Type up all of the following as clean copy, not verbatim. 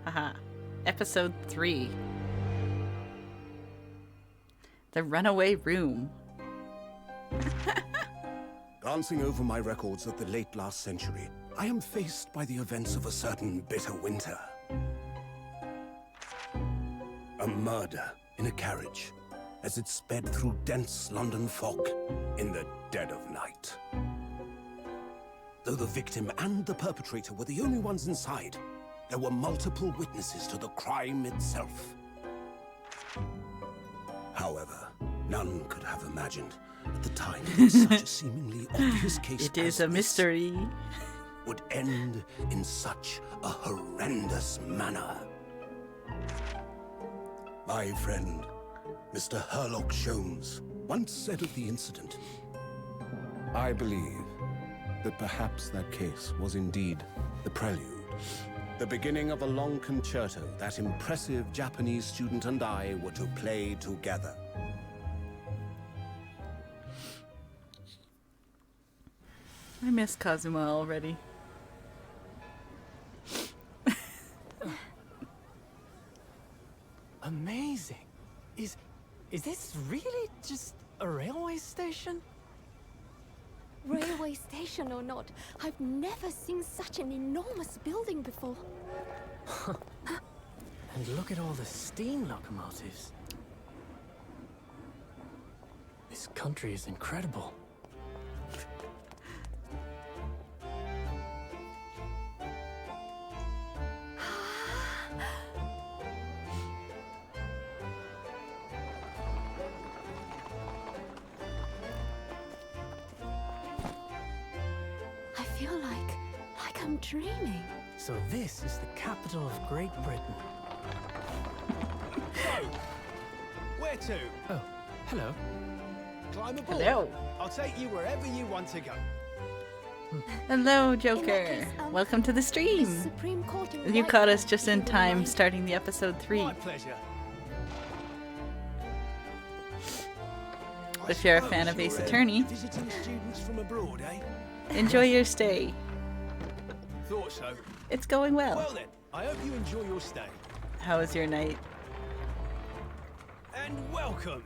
Haha. Episode 3. The Runaway Room. Glancing over my records of the late last century, I am faced by the events of a certain bitter winter. A murder in a carriage as it sped through dense London fog in the dead of night. Though the victim and the perpetrator were the only ones inside, there were multiple witnesses to the crime itself. However, none could have imagined at the time that such a seemingly obvious case It is a mystery. would end in such a horrendous manner. My friend, Mr. Herlock Sholmes, once said of the incident, I believe that perhaps that case was indeed the prelude, the beginning of a long concerto that impressive Japanese student and I were to play together. I miss Kazuma already. Amazing. Is this really just a railway station? Railway station or not, I've never seen such an enormous building before. And look at all the steam locomotives. This country is incredible. I feel like I'm dreaming. So this is the capital of Great Britain. Where to? Oh, hello. Climb aboard. Hello. I'll take you wherever you want to go. Hello, In Joker. that case, Welcome to the The stream. Supreme Court in You White caught us House just will in time remind- starting the episode 3. My pleasure. If you're a fan of Ace Attorney, Visiting students from abroad, eh? enjoy your stay. Thought so. It's going Well well. then, I hope you enjoy your stay. How was your night? And welcome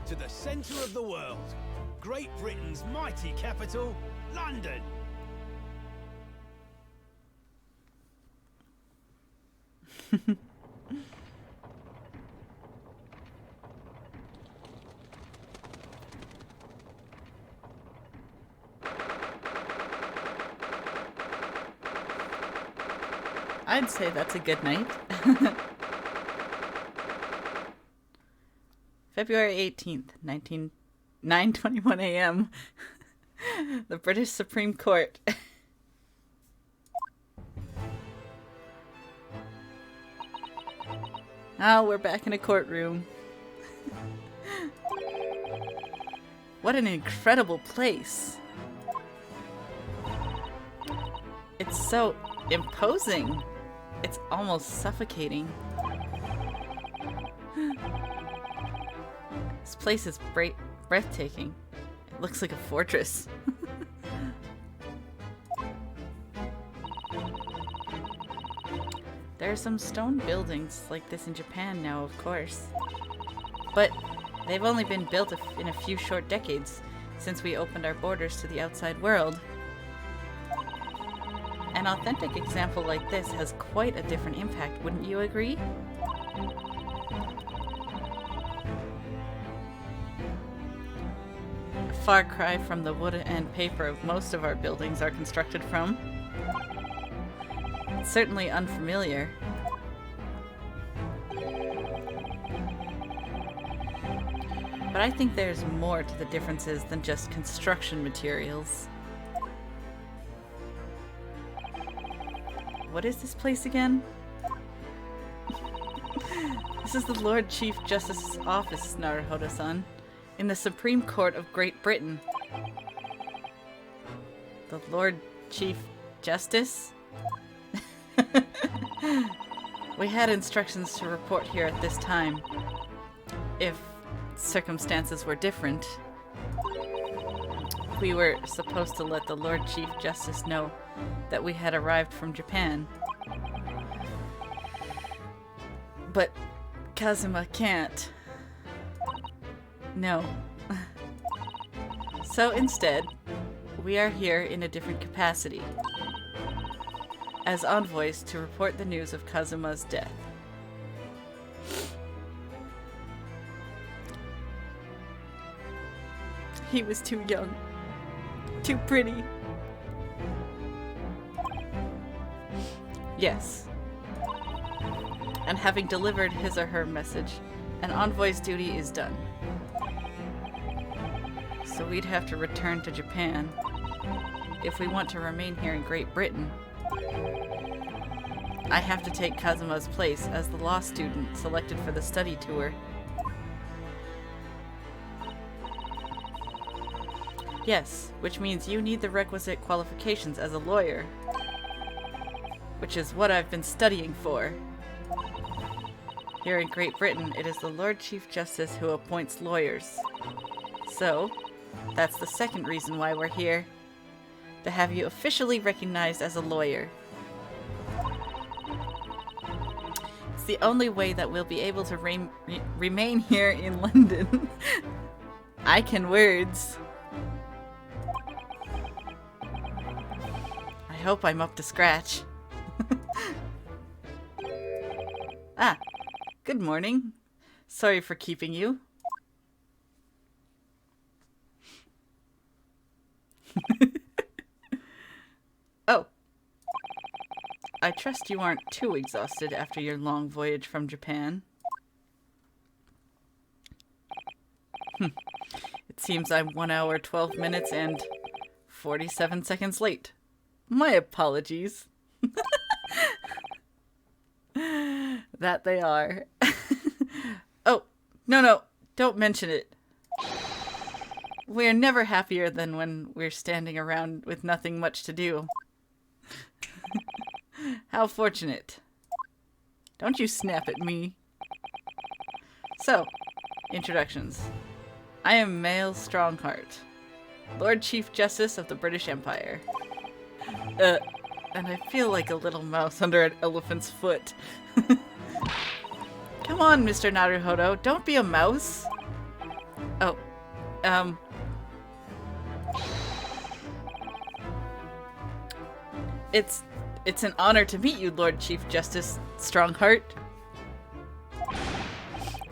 to the centre of the world, Great Britain's mighty capital, London. I'd say that's a good night. February 18th, 9:21 a.m. The British Supreme Court. Oh, we're back in a courtroom. What an incredible place. It's so imposing. It's almost suffocating. This place is breathtaking. It looks like a fortress. There are some stone buildings like this in Japan now, of course. But they've only been built in a few short decades since we opened our borders to the outside world. An authentic example like this has quite a different impact, wouldn't you agree? A far cry from the wood and paper most of our buildings are constructed from. It's certainly unfamiliar. But I think there's more to the differences than just construction materials. What is this place again? This is the Lord Chief Justice's office, Naruhodo-san, in the Supreme Court of Great Britain. The Lord Chief Justice? We had instructions to report here at this time, if circumstances were different. We were supposed to let the Lord Chief Justice know that we had arrived from Japan. But Kazuma can't. No. So instead, we are here in a different capacity. As envoys to report the news of Kazuma's death. He was too young. Too pretty. Yes. And having delivered his or her message, an envoy's duty is done. So we'd have to return to Japan if we want to remain here in Great Britain. I have to take Kazuma's place as the law student selected for the study tour. Yes, which means you need the requisite qualifications as a lawyer. Which is what I've been studying for. Here in Great Britain, it is the Lord Chief Justice who appoints lawyers. So, that's the second reason why we're here. To have you officially recognized as a lawyer. It's the only way that we'll be able to remain here in London. I can words. I hope I'm up to scratch. Ah, good morning. Sorry for keeping you. Oh. I trust you aren't too exhausted after your long voyage from Japan. It seems I'm 1 hour, 12 minutes, and 47 seconds late. My apologies. That they are. Oh, no, don't mention it. We're never happier than when we're standing around with nothing much to do. How fortunate. Don't you snap at me. So, introductions. I am Mael Strongheart, Lord Chief Justice of the British Empire. And I feel like a little mouse under an elephant's foot. Come on, Mr. Naruhodo, don't be a mouse. Oh, It's an honor to meet you, Lord Chief Justice Strongheart.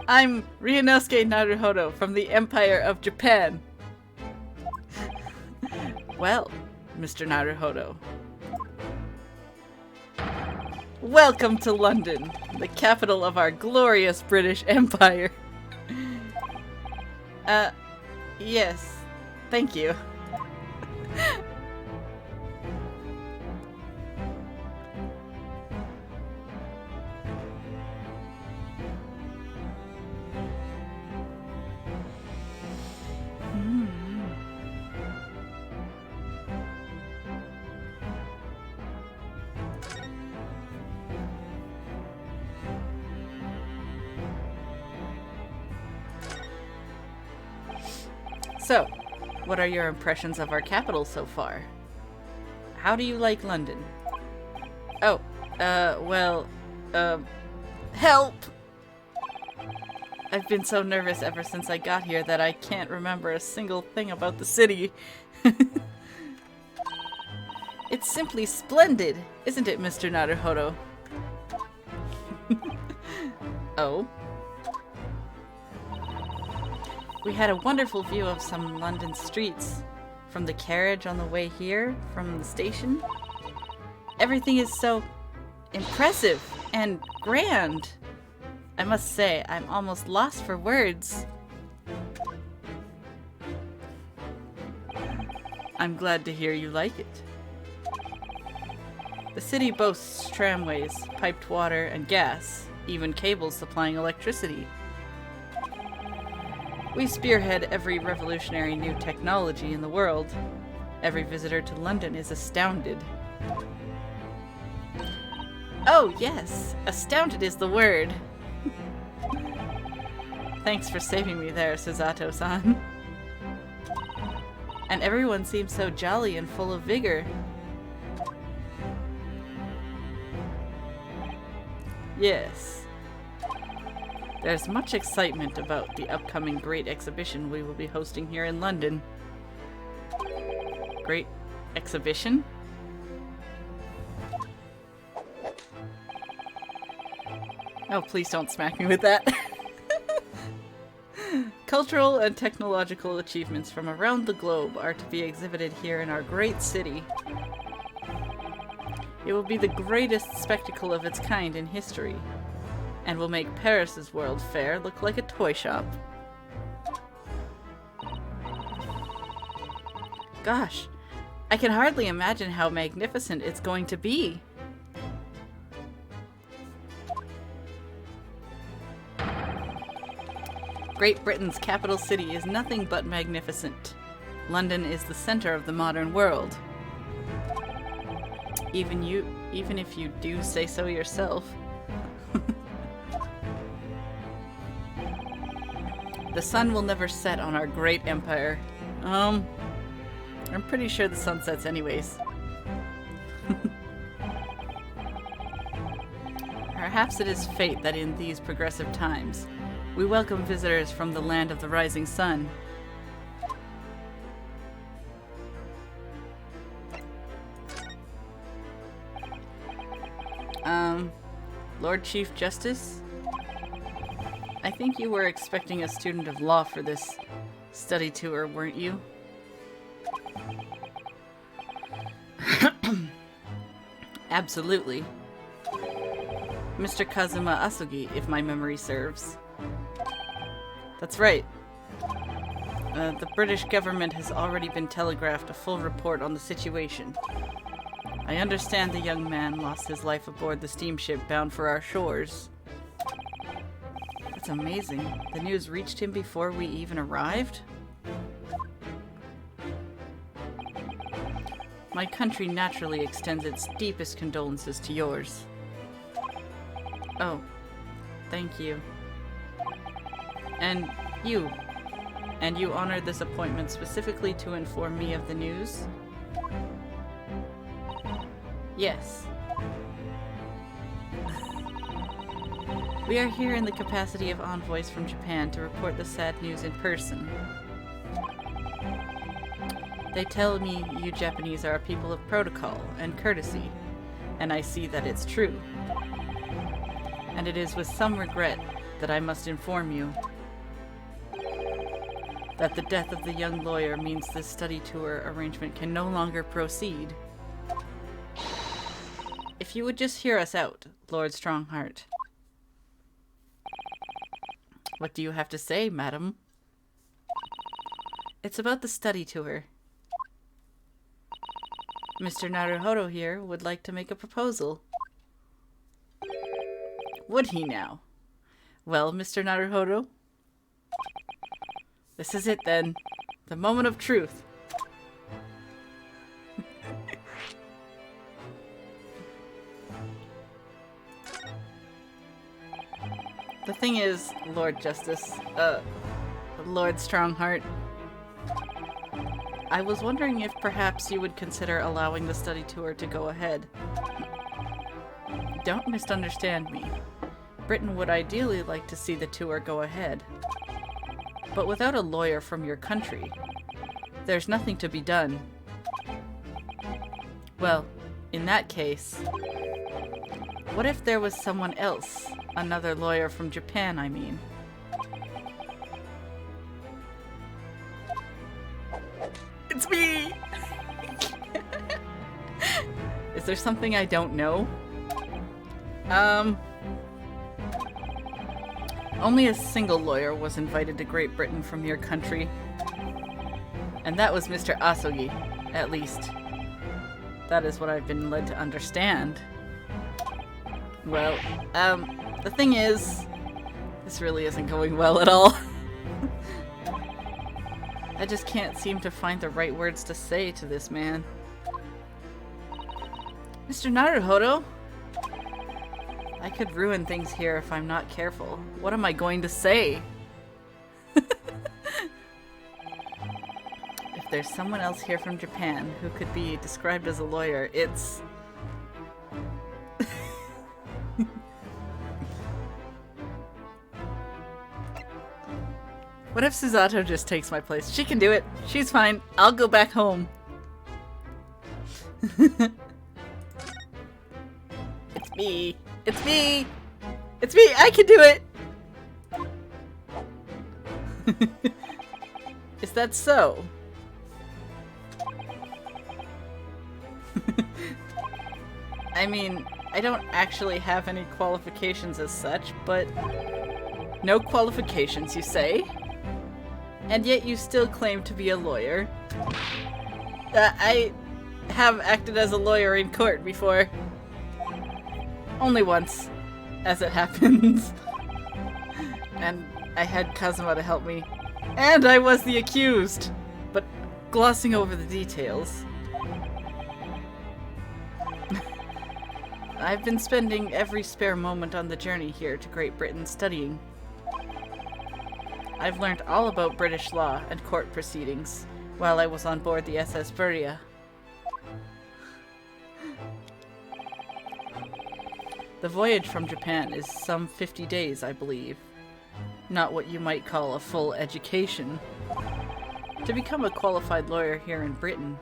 I'm Ryunosuke Naruhodo from the Empire of Japan. Well, Mr. Naruhodo. Welcome to London, the capital of our glorious British Empire. Yes. Thank you. So, what are your impressions of our capital so far? How do you like London? Oh, help! I've been so nervous ever since I got here that I can't remember a single thing about the city. It's simply splendid, isn't it, Mr. Naruhodo? Oh? We had a wonderful view of some London streets from the carriage on the way here from the station. Everything is so impressive and grand. I must say, I'm almost lost for words. I'm glad to hear you like it. The city boasts tramways, piped water, and gas, even cables supplying electricity. We spearhead every revolutionary new technology in the world. Every visitor to London is astounded. Oh yes, astounded is the word. Thanks for saving me there, Susato-san. And everyone seems so jolly and full of vigor. Yes. There's much excitement about the upcoming great exhibition we will be hosting here in London. Great exhibition? Oh, please don't smack me with that. Cultural and technological achievements from around the globe are to be exhibited here in our great city. It will be the greatest spectacle of its kind in history, and will make Paris's World Fair look like a toy shop. Gosh, I can hardly imagine how magnificent it's going to be. Great Britain's capital city is nothing but magnificent. London is the center of the modern world. Even if you do say so yourself. The sun will never set on our great empire. I'm pretty sure the sun sets anyways. Perhaps it is fate that in these progressive times, we welcome visitors from the land of the rising sun. Lord Chief Justice? I think you were expecting a student of law for this study tour, weren't you? Absolutely. Mr. Kazuma Asugi, if my memory serves. That's right. The British government has already been telegraphed a full report on the situation. I understand the young man lost his life aboard the steamship bound for our shores. That's amazing. The news reached him before we even arrived? My country naturally extends its deepest condolences to yours. Oh, thank you. And you honored this appointment specifically to inform me of the news? Yes. We are here in the capacity of envoys from Japan to report the sad news in person. They tell me you Japanese are a people of protocol and courtesy, and I see that it's true. And it is with some regret that I must inform you that the death of the young lawyer means this study tour arrangement can no longer proceed. If you would just hear us out, Lord Strongheart. What do you have to say, madam? It's about the study tour. Mr. Naruhodo here would like to make a proposal. Would he now? Well, Mr. Naruhodo? This is it then. The moment of truth. The thing is, Lord Justice, Lord Strongheart, I was wondering if perhaps you would consider allowing the study tour to go ahead. Don't misunderstand me. Britain would ideally like to see the tour go ahead. But without a lawyer from your country, there's nothing to be done. Well, in that case, what if there was someone else? Another lawyer from Japan, I mean. It's me! Is there something I don't know? Only a single lawyer was invited to Great Britain from your country. And that was Mr. Asogi, at least. That is what I've been led to understand. Well, the thing is, this really isn't going well at all. I just can't seem to find the right words to say to this man. Mr. Naruhodo? I could ruin things here if I'm not careful. What am I going to say? If there's someone else here from Japan who could be described as a lawyer, it's... What if Susato just takes my place? She can do it. She's fine. I'll go back home. It's me. It's me. It's me. I can do it. Is that so? I mean, I don't actually have any qualifications as such, but... No qualifications, you say? And yet you still claim to be a lawyer. I have acted as a lawyer in court before. Only once, as it happens. And I had Kazuma to help me. And I was the accused! But glossing over the details. I've been spending every spare moment on the journey here to Great Britain studying. I've learned all about British law and court proceedings while I was on board the SS Beria. The voyage from Japan is some 50 days, I believe. Not what you might call a full education. To become a qualified lawyer here in Britain,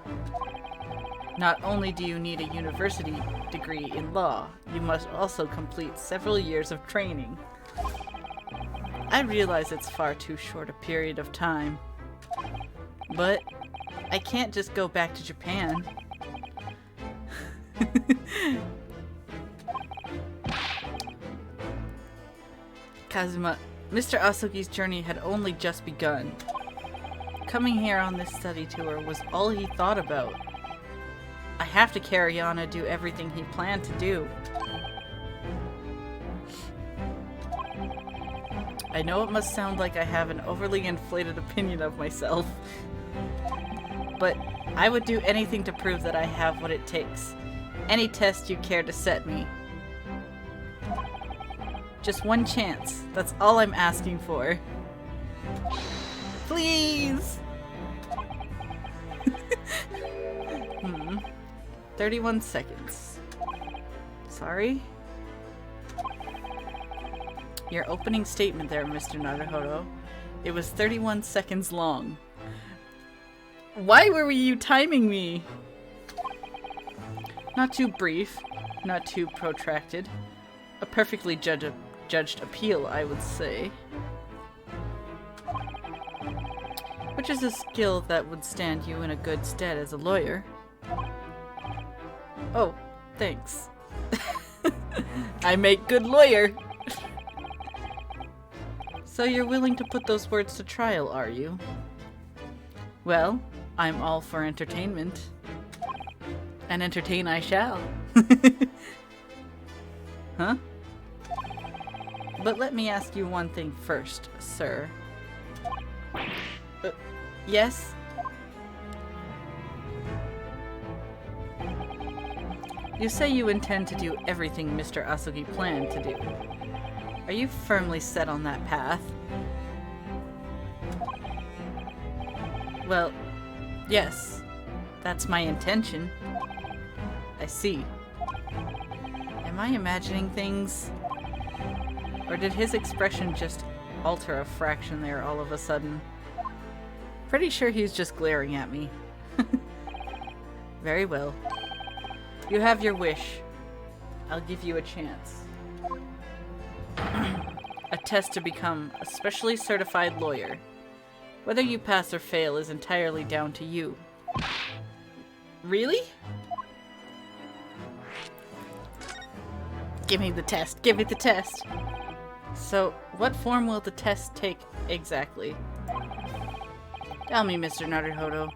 not only do you need a university degree in law, you must also complete several years of training. I realize it's far too short a period of time, but I can't just go back to Japan. Kazuma, Mr. Asugi's journey had only just begun. Coming here on this study tour was all he thought about. I have to carry on and do everything he planned to do. I know it must sound like I have an overly inflated opinion of myself, but I would do anything to prove that I have what it takes. Any test you care to set me. Just one chance. That's all I'm asking for. Please! 31 seconds. Sorry? Your opening statement there, Mr. Naruhodo. It was 31 seconds long. Why were you timing me? Not too brief, not too protracted. A perfectly judged appeal, I would say. Which is a skill that would stand you in a good stead as a lawyer. Oh, thanks. I make good lawyer. So you're willing to put those words to trial, are you? Well, I'm all for entertainment. And entertain I shall. Huh? But let me ask you one thing first, sir. Yes? You say you intend to do everything Mr. Asugi planned to do. Are you firmly set on that path? Well, yes. That's my intention. I see. Am I imagining things? Or did his expression just alter a fraction there all of a sudden? Pretty sure he's just glaring at me. Very well. You have your wish. I'll give you a chance. A test to become a specially certified lawyer. Whether you pass or fail is entirely down to you. Really? Give me the test. Give me the test. So, what form will the test take exactly? Tell me, Mr. Naruhodo,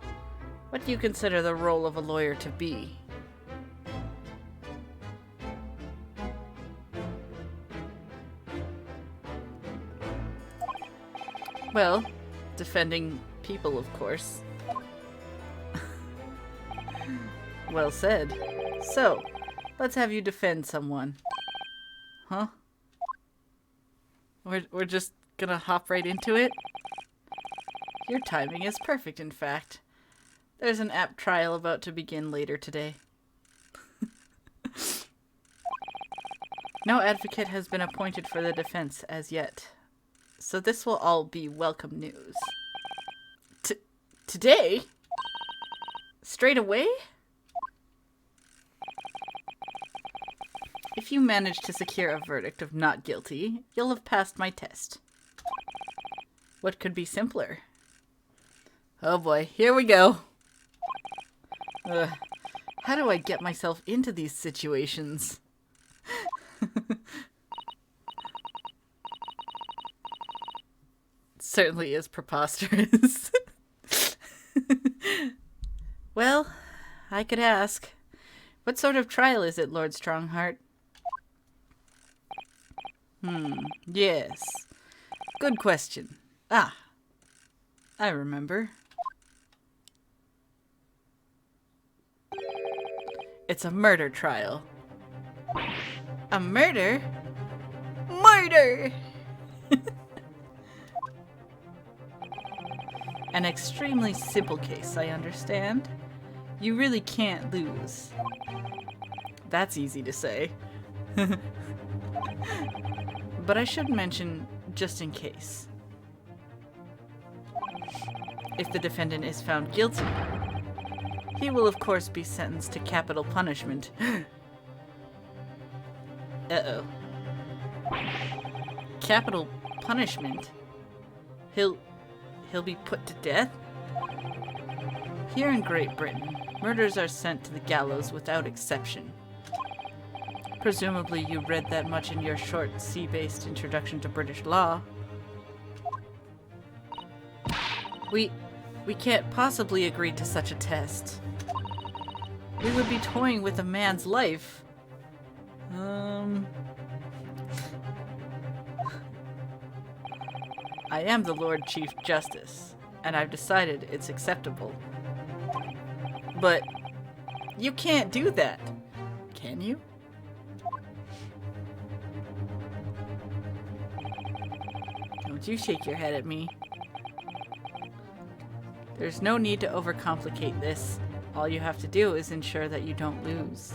what do you consider the role of a lawyer to be? Well, defending people, of course. Well said. So, let's have you defend someone. Huh? We're just gonna hop right into it? Your timing is perfect, in fact. There's an apt trial about to begin later today. No advocate has been appointed for the defense as yet. so this will all be welcome news. Today? Straight away? If you manage to secure a verdict of not guilty, you'll have passed my test. What could be simpler? Oh boy, here we go. How do I get myself into these situations? It certainly is preposterous. Well, I could ask. What sort of trial is it, Lord Strongheart? Yes. Good question. Ah, I remember. It's a murder trial. A murder? Murder! An extremely simple case, I understand. You really can't lose. That's easy to say. But I should mention, just in case. If the defendant is found guilty, he will of course be sentenced to capital punishment. Uh-oh. Capital punishment? He'll be put to death? Here in Great Britain, murders are sent to the gallows without exception. Presumably you read that much in your short sea-based introduction to British law. We can't possibly agree to such a test. We would be toying with a man's life. I am the Lord Chief Justice, and I've decided it's acceptable. But you can't do that, can you? Don't you shake your head at me. There's no need to overcomplicate this. All you have to do is ensure that you don't lose.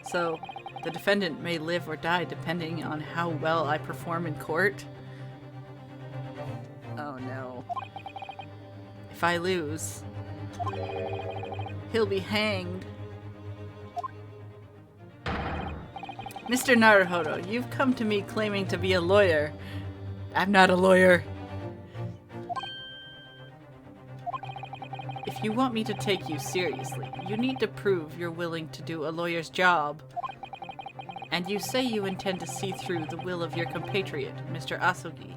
So, the defendant may live or die depending on how well I perform in court. Oh no. If I lose, he'll be hanged. Mr. Naruhodo, you've come to me claiming to be a lawyer. I'm not a lawyer. If you want me to take you seriously, you need to prove you're willing to do a lawyer's job. And you say you intend to see through the will of your compatriot, Mr. Asogi.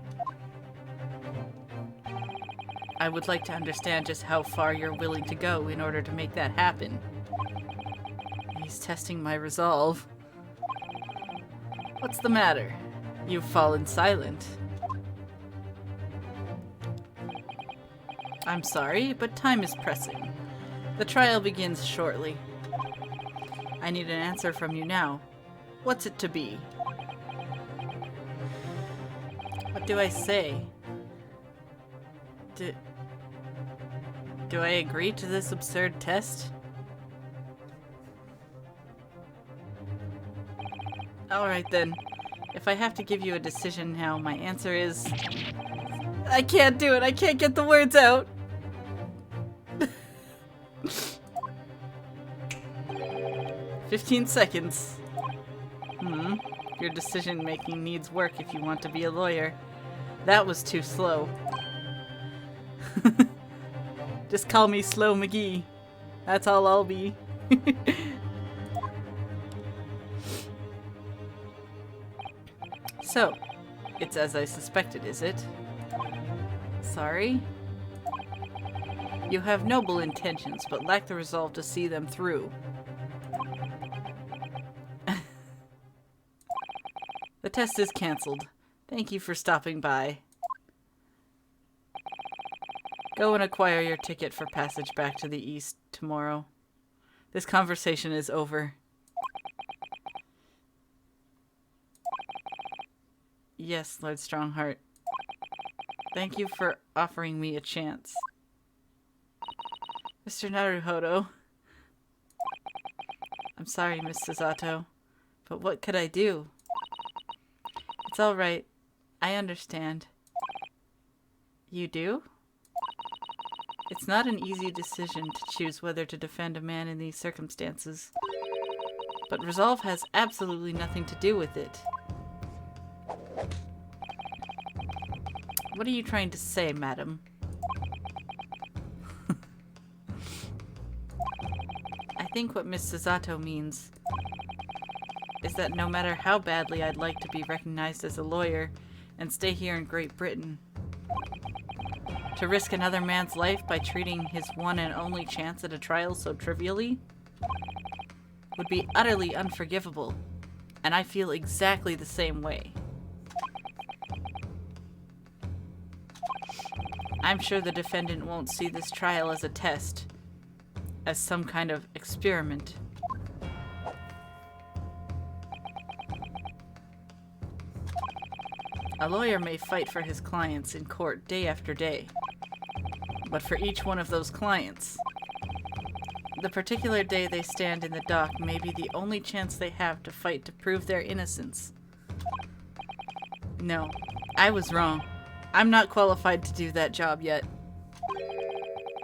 I would like to understand just how far you're willing to go in order to make that happen. He's testing my resolve. What's the matter? You've fallen silent. I'm sorry, but time is pressing. The trial begins shortly. I need an answer from you now. What's it to be? What do I say? Do I agree to this absurd test? Alright then. If I have to give you a decision now, my answer is... I can't do it! I can't get the words out! 15 seconds. Your decision making needs work if you want to be a lawyer. That was too slow. Just call me Slow McGee. That's all I'll be. So, it's as I suspected, is it? Sorry? You have noble intentions, but lack the resolve to see them through. The test is cancelled. Thank you for stopping by. Go and acquire your ticket for passage back to the east tomorrow. This conversation is over. Yes, Lord Strongheart. Thank you for offering me a chance. Mr. Naruhodo. I'm sorry, Miss Susato, but what could I do? It's all right. I understand. You do? It's not an easy decision to choose whether to defend a man in these circumstances. But resolve has absolutely nothing to do with it. What are you trying to say, madam? I think what Miss Sasato means is that no matter how badly I'd like to be recognized as a lawyer and stay here in Great Britain, to risk another man's life by treating his one and only chance at a trial so trivially would be utterly unforgivable, and I feel exactly the same way. I'm sure the defendant won't see this trial as a test, as some kind of experiment. A lawyer may fight for his clients in court day after day, but for each one of those clients, the particular day they stand in the dock may be the only chance they have to fight to prove their innocence. No, I was wrong. I'm not qualified to do that job yet.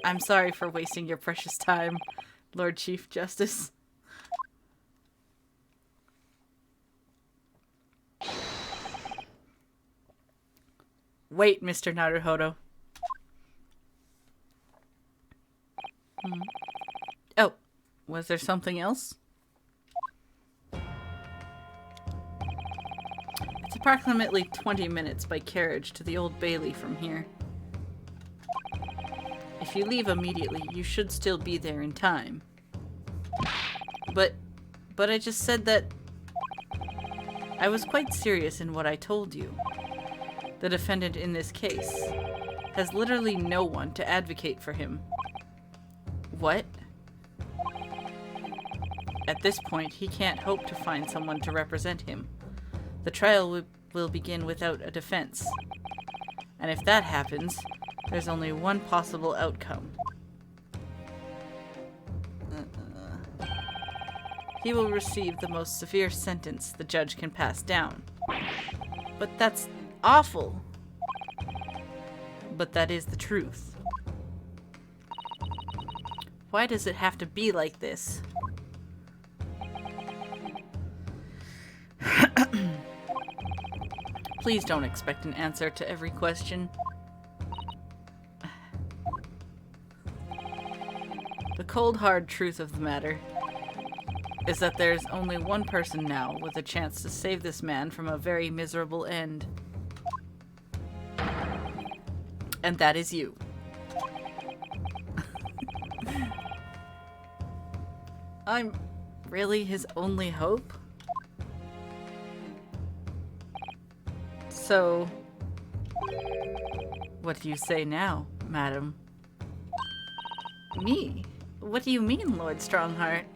I'm sorry for wasting your precious time, Lord Chief Justice. Wait, Mr. Naruhodo. Oh, was there something else? It's approximately 20 minutes by carriage to the Old Bailey from here. If you leave immediately, you should still be there in time. But I just said that I was quite serious in what I told you. The defendant in this case has literally no one to advocate for him. What? At this point, he can't hope to find someone to represent him. The trial will begin without a defense. And if that happens, there's only one possible outcome. He will receive the most severe sentence the judge can pass down. But that's awful. But that is the truth. Why does it have to be like this? Please don't expect an answer to every question. The cold, hard truth of the matter is that there's only one person now with a chance to save this man from a very miserable end. And that is you. I'm really his only hope? So, what do you say now, madam? Me? What do you mean, Lord Strongheart?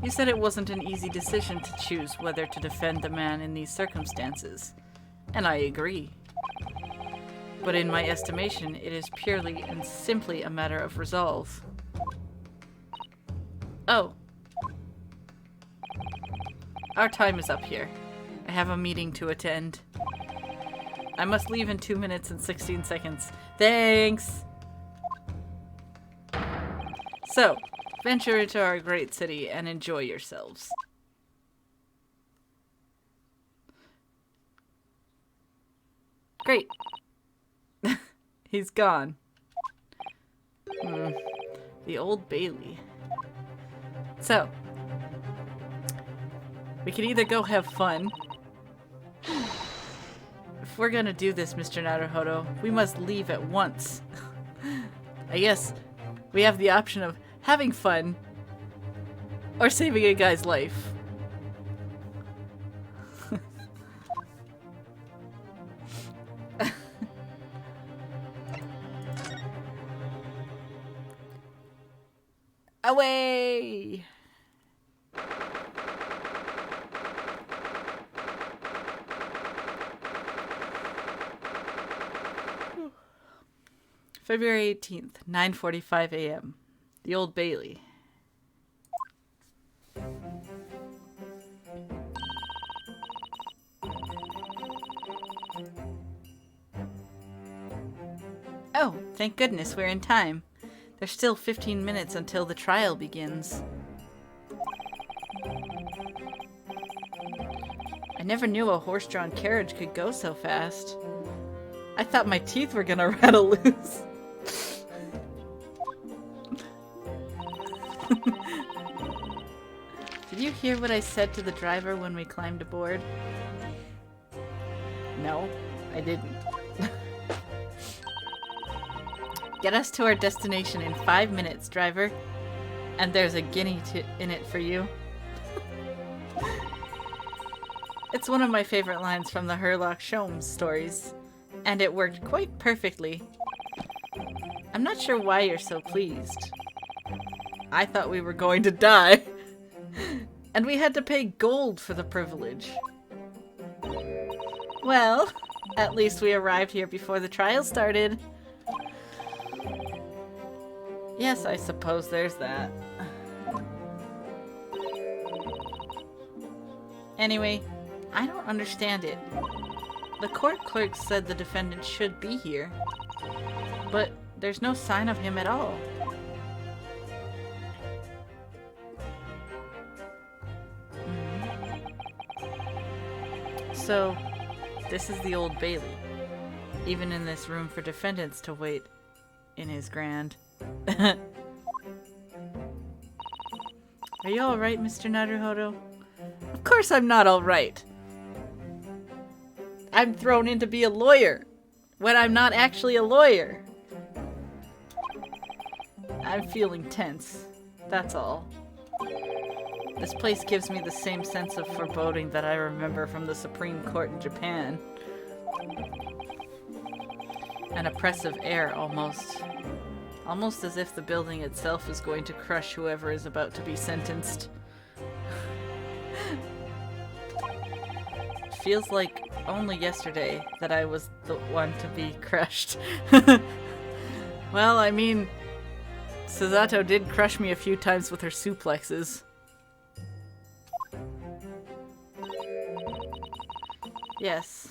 You said it wasn't an easy decision to choose whether to defend the man in these circumstances, and I agree. But in my estimation, it is purely and simply a matter of resolve. Oh. Our time is up here. I have a meeting to attend. I must leave in 2 minutes and 16 seconds. Thanks! So, venture into our great city and enjoy yourselves. Great. He's gone. The Old Bailey. So, we can either go have fun. If we're gonna do this, Mr. Naruhodo, we must leave at once. I guess we have the option of having fun or saving a guy's life. Away! February 18th, 9:45 a.m. The Old Bailey. Oh, thank goodness we're in time. There's still 15 minutes until the trial begins. I never knew a horse-drawn carriage could go so fast. I thought my teeth were gonna rattle loose. Did you hear what I said to the driver when we climbed aboard? No, I didn't. Get us to our destination in 5 minutes, driver. And there's a guinea in it for you. It's one of my favorite lines from the Sherlock Holmes stories, and it worked quite perfectly. I'm not sure why you're so pleased. I thought we were going to die, and we had to pay gold for the privilege. Well, at least we arrived here before the trial started. Yes, I suppose there's that. Anyway, I don't understand it. The court clerk said the defendant should be here, but there's no sign of him at all. So, this is the Old Bailey. Even in this room for defendants to wait in his grand. Are you alright, Mr. Naruhodo? Of course I'm not alright. I'm thrown in to be a lawyer when I'm not actually a lawyer. I'm feeling tense. That's all. This place gives me the same sense of foreboding that I remember from the Supreme Court in Japan. An oppressive air, almost. Almost as if the building itself is going to crush whoever is about to be sentenced. It feels like only yesterday that I was the one to be crushed. Well, I mean, Suzato did crush me a few times with her suplexes. Yes,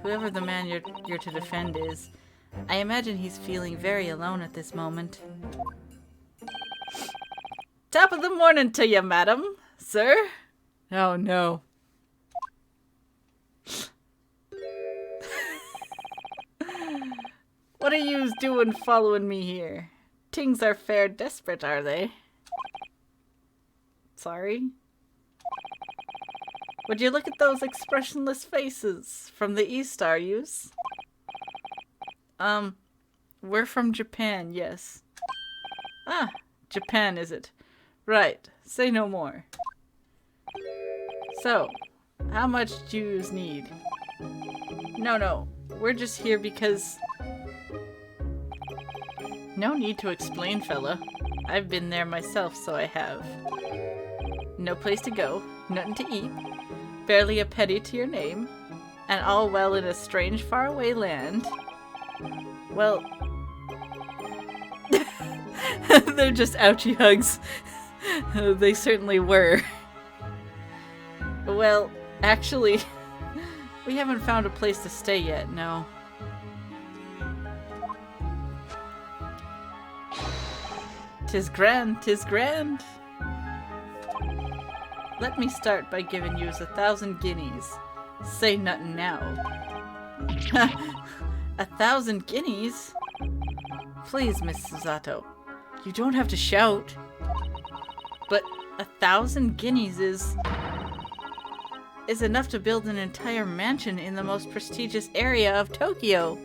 whoever the man you're to defend is, I imagine he's feeling very alone at this moment. Top of the morning to you, madam, sir. Oh no. What are yous doing following me here? Tings are fair desperate, are they? Sorry? Would you look at those expressionless faces? From the east, are yous? We're from Japan, yes. Ah, Japan, is it? Right, say no more. So, how much do yous need? No, we're just here because... No need to explain, fella. I've been there myself, so I have. No place to go, nothing to eat, barely a penny to your name, and all well in a strange faraway land. Well... They're just ouchie hugs. They certainly were. Well, actually, we haven't found a place to stay yet, no. Tis grand, tis grand. Let me start by giving yous 1,000 guineas. Say nothing now. 1,000 guineas? Please, Miss Suzato, you don't have to shout. But 1,000 guineas is enough to build an entire mansion in the most prestigious area of Tokyo.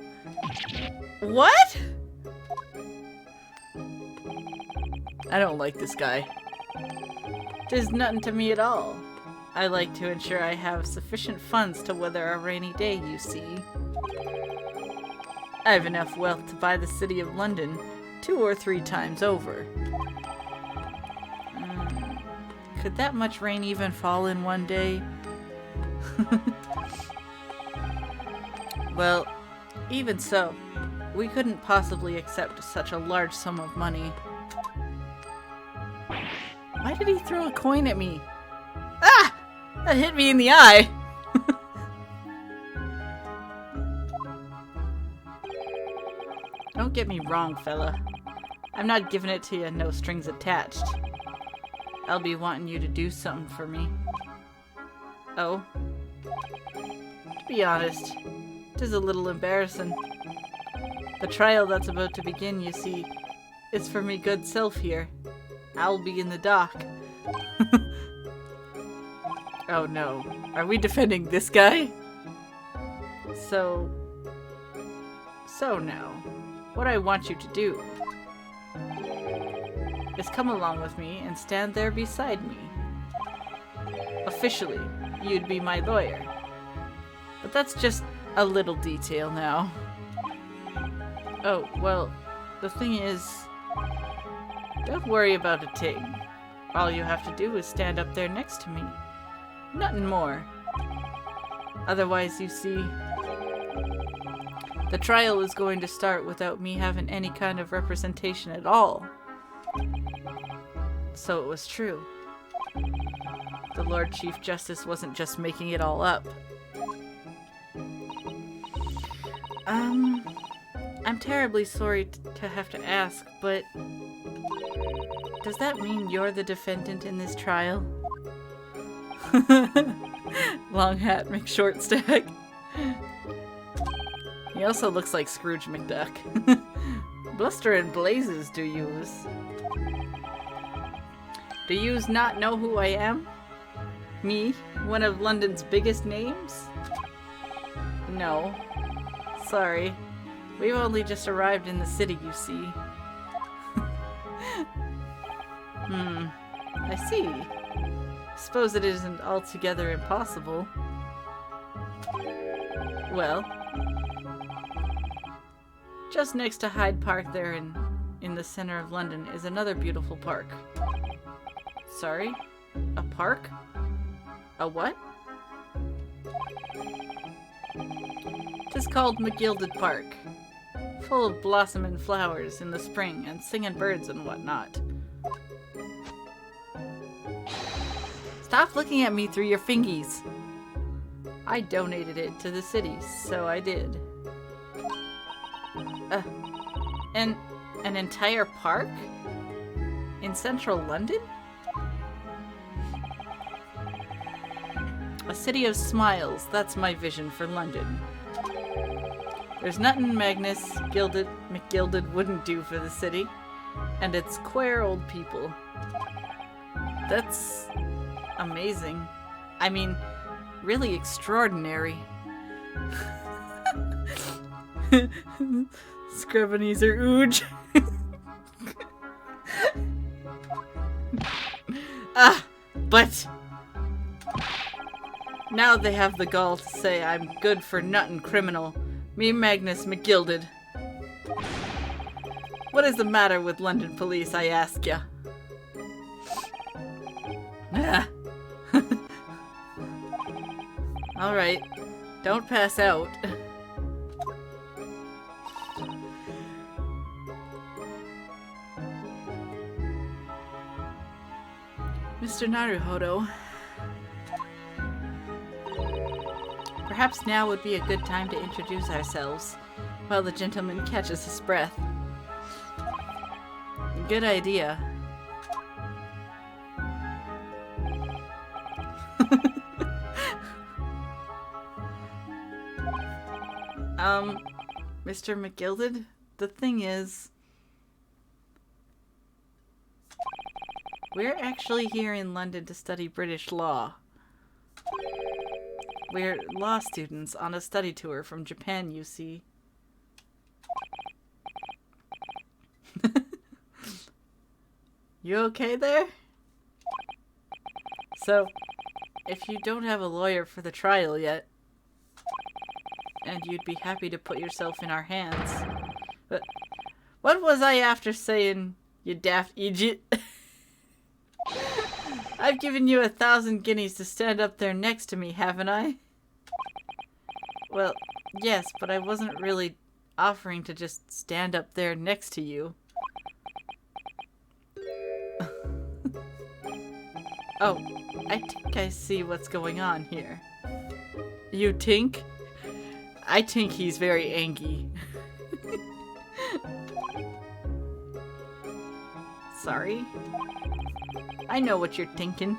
What? I don't like this guy. There's nothing to me at all. I like to ensure I have sufficient funds to weather a rainy day, you see. I have enough wealth to buy the city of London 2 or 3 times over. Could that much rain even fall in one day? Well, even so, we couldn't possibly accept such a large sum of money. Why did he throw a coin at me? Ah! That hit me in the eye! Don't get me wrong, fella. I'm not giving it to you no strings attached. I'll be wanting you to do something for me. Oh? To be honest, 'tis a little embarrassing. The trial that's about to begin, you see, is for me good self here. I'll be in the dock. Oh no. Are we defending this guy? So now, what I want you to do is come along with me and stand there beside me. Officially, you'd be my lawyer. But that's just a little detail now. Oh, well, the thing is, don't worry about a thing. All you have to do is stand up there next to me. Nothing more. Otherwise, you see, the trial is going to start without me having any kind of representation at all. So it was true. The Lord Chief Justice wasn't just making it all up. I'm terribly sorry to have to ask, but does that mean you're the defendant in this trial? Long hat McShort Stack. He also looks like Scrooge McDuck. Bluster and blazes, do yous? Do yous not know who I am? Me, one of London's biggest names? No. Sorry. We've only just arrived in the city, you see. I see. Suppose it isn't altogether impossible. Well, just next to Hyde Park there in the center of London is another beautiful park. Sorry? A park? A what? Tis called McGilded Park. Full of blossoming flowers in the spring and singing birds and whatnot. Stop looking at me through your fingies. I donated it to the city, so I did. An entire park? In central London? A city of smiles, that's my vision for London. There's nothing Magnus McGilded wouldn't do for the city, and it's queer old people. That's amazing. I mean, really extraordinary. Scrubbinies or ooge. But now they have the gall to say I'm good for nuttin' criminal. Me Magnus McGilded. What is the matter with London police, I ask ya? Alright, don't pass out. Mr. Naruhodo. Perhaps now would be a good time to introduce ourselves, while the gentleman catches his breath. Good idea. Mr. McGilded, the thing is, we're actually here in London to study British law. We're law students on a study tour from Japan, you see. You okay there? So, if you don't have a lawyer for the trial yet, and you'd be happy to put yourself in our hands. But what was I after saying, you daft idiot? I've given you 1,000 guineas to stand up there next to me, haven't I? Well, yes, but I wasn't really offering to just stand up there next to you. Oh, I think I see what's going on here. You think? I think he's very angry. Sorry. I know what you're thinking.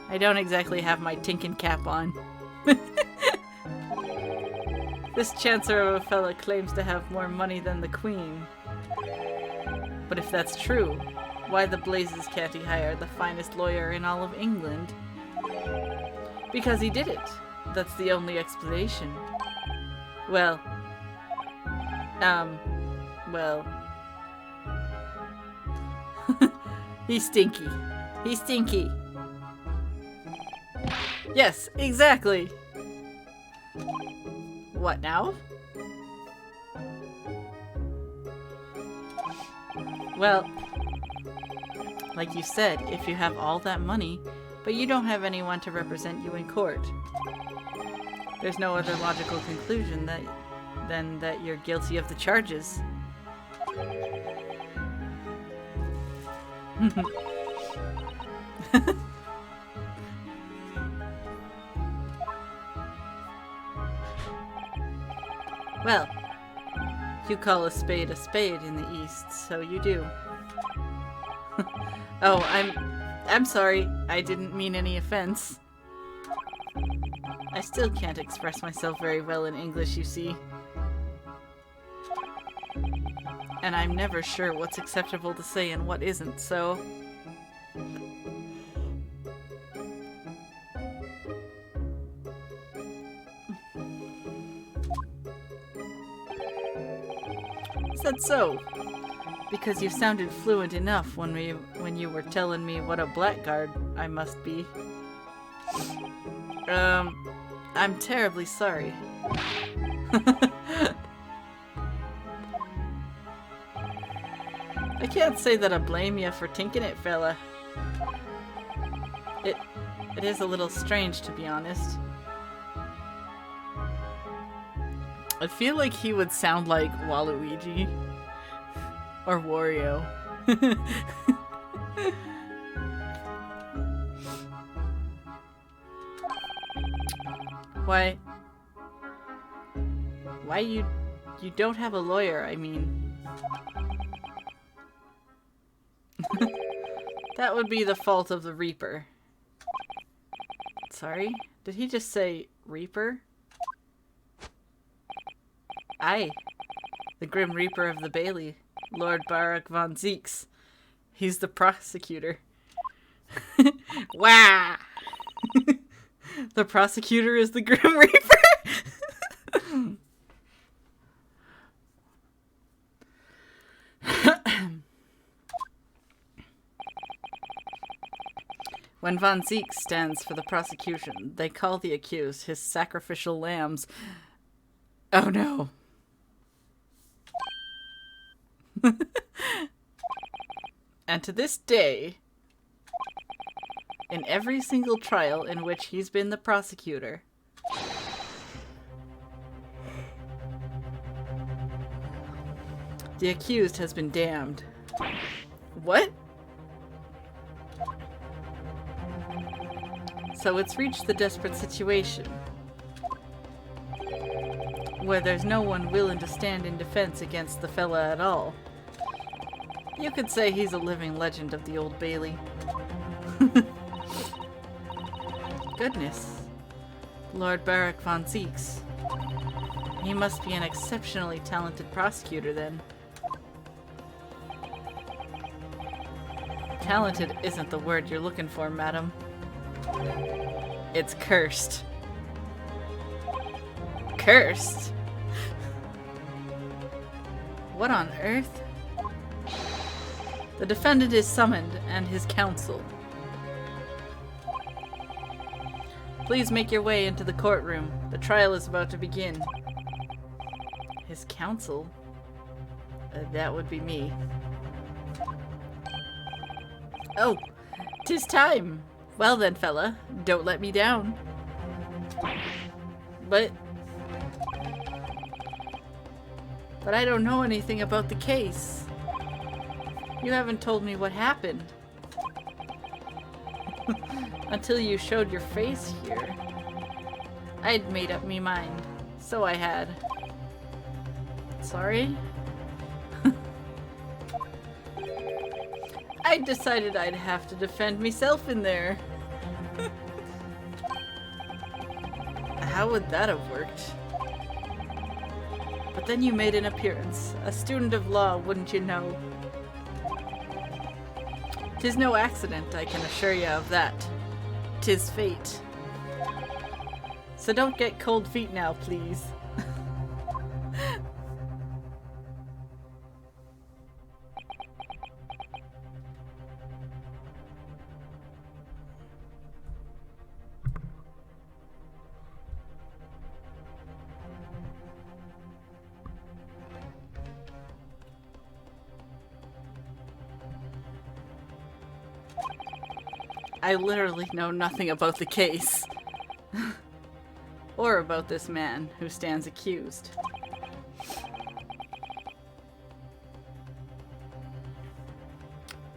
I don't exactly have my tinkin cap on. This Chancellor of a fella claims to have more money than the Queen. But if that's true, why the blazes can't he hire the finest lawyer in all of England? Because he did it. That's the only explanation. Well, he's stinky. He's stinky. Yes, exactly. What now? Well, like you said, if you have all that money, but you don't have anyone to represent you in court, there's no other logical conclusion than that you're guilty of the charges. Well, you call a spade in the East, so you do. Oh, I'm sorry. I didn't mean any offense. I still can't express myself very well in English, you see. And I'm never sure what's acceptable to say and what isn't, so... Said so, because you sounded fluent enough when you were telling me what a blackguard I must be. I'm terribly sorry. I can't say that I blame you for tinking it, fella. It is a little strange, to be honest. I feel like he would sound like Waluigi or Wario. Why you don't have a lawyer, I mean. That would be the fault of the Reaper. Sorry? Did he just say Reaper? Aye. The Grim Reaper of the Bailey, Lord Barak von Zeeks. He's the prosecutor. Wah! The prosecutor is the Grim Reaper? When von Zeeks stands for the prosecution, they call the accused his sacrificial lambs. Oh no. And to this day, in every single trial in which he's been the prosecutor, the accused has been damned. What? So it's reached the desperate situation where there's no one willing to stand in defense against the fella at all. You could say he's a living legend of the Old Bailey. Goodness. Lord Barak von Zeeks. He must be an exceptionally talented prosecutor then. Talented isn't the word you're looking for, madam. It's cursed. Cursed? What on earth? The defendant is summoned, and his counsel. Please make your way into the courtroom. The trial is about to begin. His counsel? That would be me. Oh, 'tis time. Well then, fella, don't let me down. But I don't know anything about the case. You haven't told me what happened. Until you showed your face here. I'd made up me mind. So I had. Sorry? I decided I'd have to defend myself in there. How would that have worked? But then you made an appearance. A student of law, wouldn't you know? 'Tis no accident, I can assure you of that. 'Tis fate. So don't get cold feet now, please. I literally know nothing about the case. Or about this man who stands accused.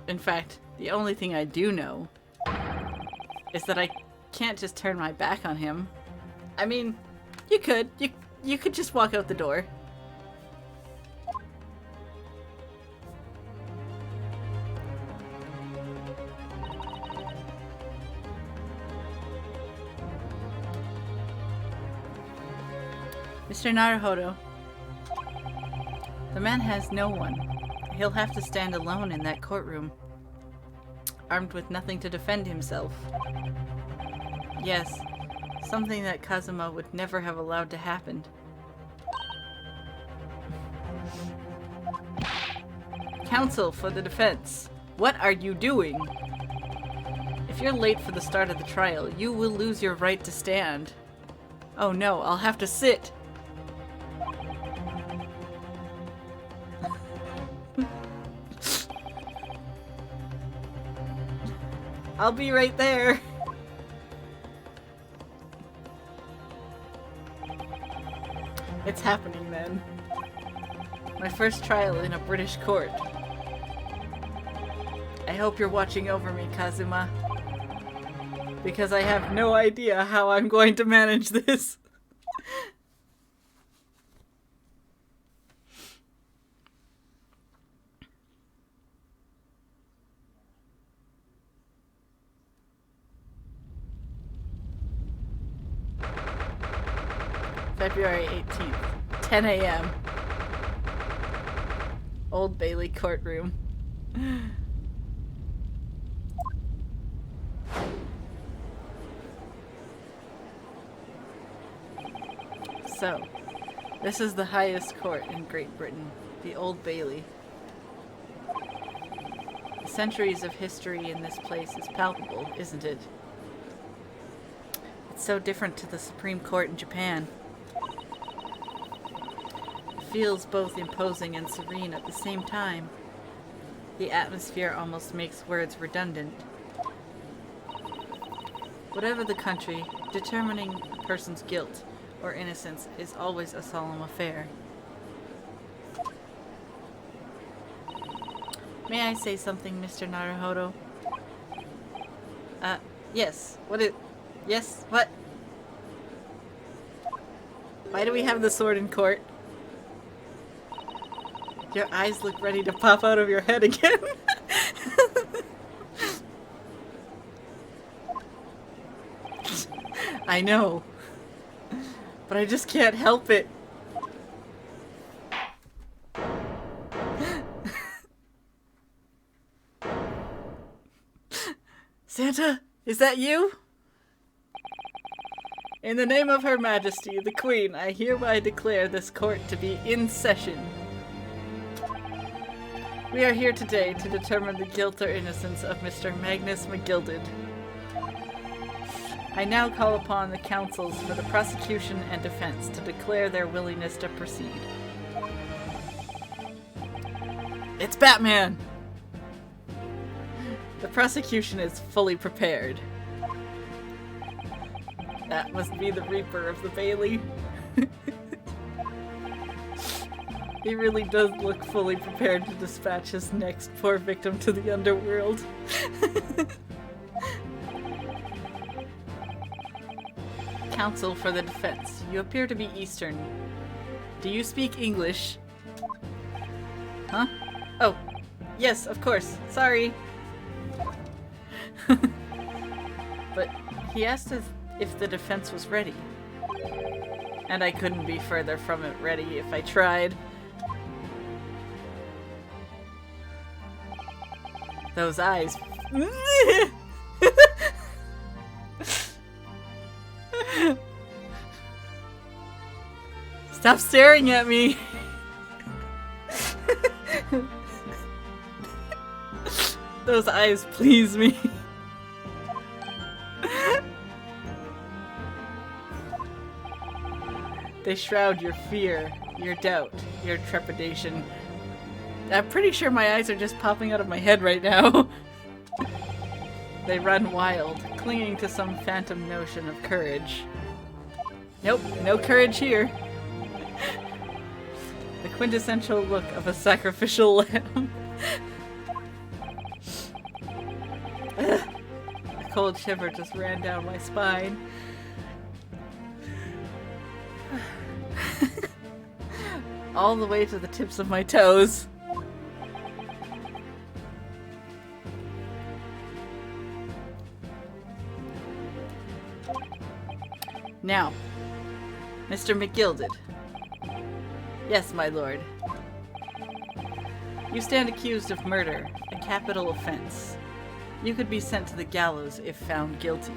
In fact, the only thing I do know is that I can't just turn my back on him. I mean, you could. You could just walk out the door. Mr. Naruhodo, the man has no one. He'll have to stand alone in that courtroom, armed with nothing to defend himself. Yes, something that Kazuma would never have allowed to happen. Counsel for the defense, what are you doing? If you're late for the start of the trial, you will lose your right to stand. Oh no, I'll have to sit. I'll be right there. It's happening then. My first trial in a British court. I hope you're watching over me, Kazuma. Because I have no idea how I'm going to manage this. February 18th, 10 a.m. Old Bailey courtroom. So, this is the highest court in Great Britain, the Old Bailey. The centuries of history in this place is palpable, isn't it? It's so different to the Supreme Court in Japan. Feels both imposing and serene at the same time. The atmosphere almost makes words redundant. Whatever the country, determining a person's guilt or innocence is always a solemn affair. May I say something, Mr. Naruhodo? Yes. Yes, what? Why do we have the sword in court? Your eyes look ready to pop out of your head again. I know. But I just can't help it. Santa, is that you? In the name of Her Majesty, the Queen, I hereby declare this court to be in session. We are here today to determine the guilt or innocence of Mr. Magnus McGilded. I now call upon the counsels for the prosecution and defense to declare their willingness to proceed. It's Batman! The prosecution is fully prepared. That must be the Reaper of the Bailey. He really does look fully prepared to dispatch his next poor victim to the underworld. Counsel for the defense. You appear to be Eastern. Do you speak English? Huh? Oh, yes, of course. Sorry. But he asked if the defense was ready. And I couldn't be further from it ready if I tried. Those eyes. Stop staring at me! Those eyes please me. They shroud your fear, your doubt, your trepidation. I'm pretty sure my eyes are just popping out of my head right now. They run wild, clinging to some phantom notion of courage. Nope, no courage here. The quintessential look of a sacrificial lamb. A cold shiver just ran down my spine. All the way to the tips of my toes. Now, Mr. McGilded. Yes, my lord. You stand accused of murder, a capital offense. You could be sent to the gallows if found guilty.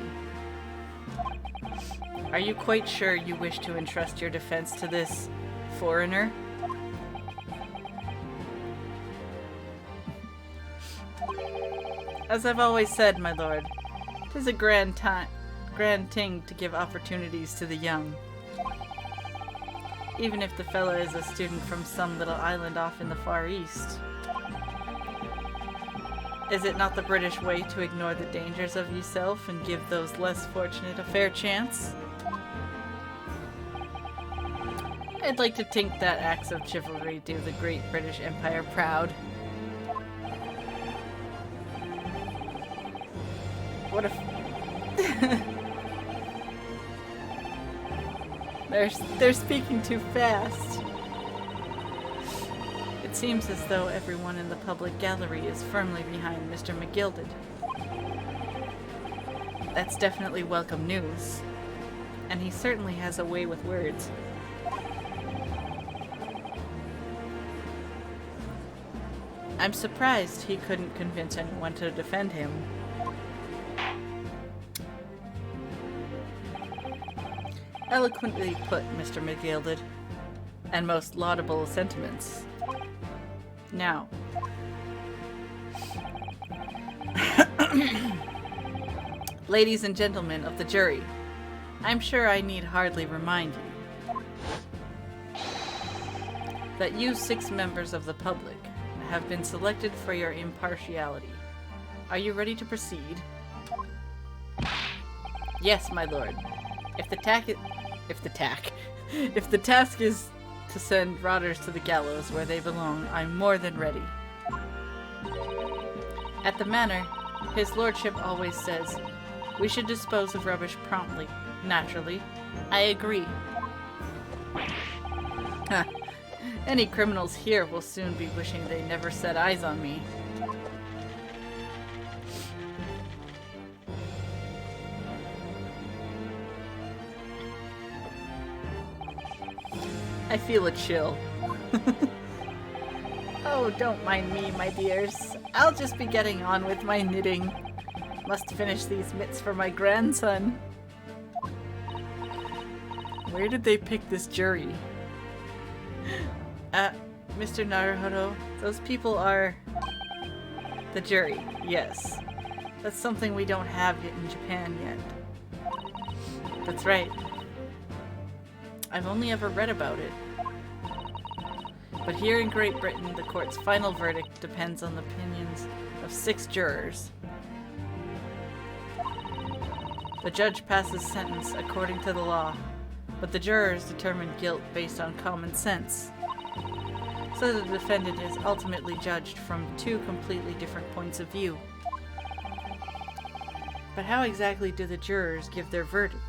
Are you quite sure you wish to entrust your defense to this foreigner? As I've always said, my lord, 'tis a grand thing to give opportunities to the young. Even if the fella is a student from some little island off in the Far East. Is it not the British way to ignore the dangers of yourself and give those less fortunate a fair chance? I'd like to think that acts of chivalry do the great British Empire proud. What if... They're speaking too fast. It seems as though everyone in the public gallery is firmly behind Mr. McGilded. That's definitely welcome news. And he certainly has a way with words. I'm surprised he couldn't convince anyone to defend him. Eloquently put, Mr. McGilded, and most laudable sentiments. Now, ladies and gentlemen of the jury, I'm sure I need hardly remind you that you 6 members of the public have been selected for your impartiality. Are you ready to proceed? Yes, my lord. If the task is to send rotters to the gallows where they belong, I'm more than ready. At the manor, his lordship always says, we should dispose of rubbish promptly. Naturally, I agree. Huh. Any criminals here will soon be wishing they never set eyes on me. I feel a chill. Oh, don't mind me, my dears. I'll just be getting on with my knitting. Must finish these mitts for my grandson. Where did they pick this jury? Mr. Naruhodo, those people are... the jury, yes. That's something we don't have in Japan yet. That's right. I've only ever read about it. But here in Great Britain, the court's final verdict depends on the opinions of 6 jurors. The judge passes sentence according to the law, but the jurors determine guilt based on common sense. So the defendant is ultimately judged from 2 completely different points of view. But how exactly do the jurors give their verdict?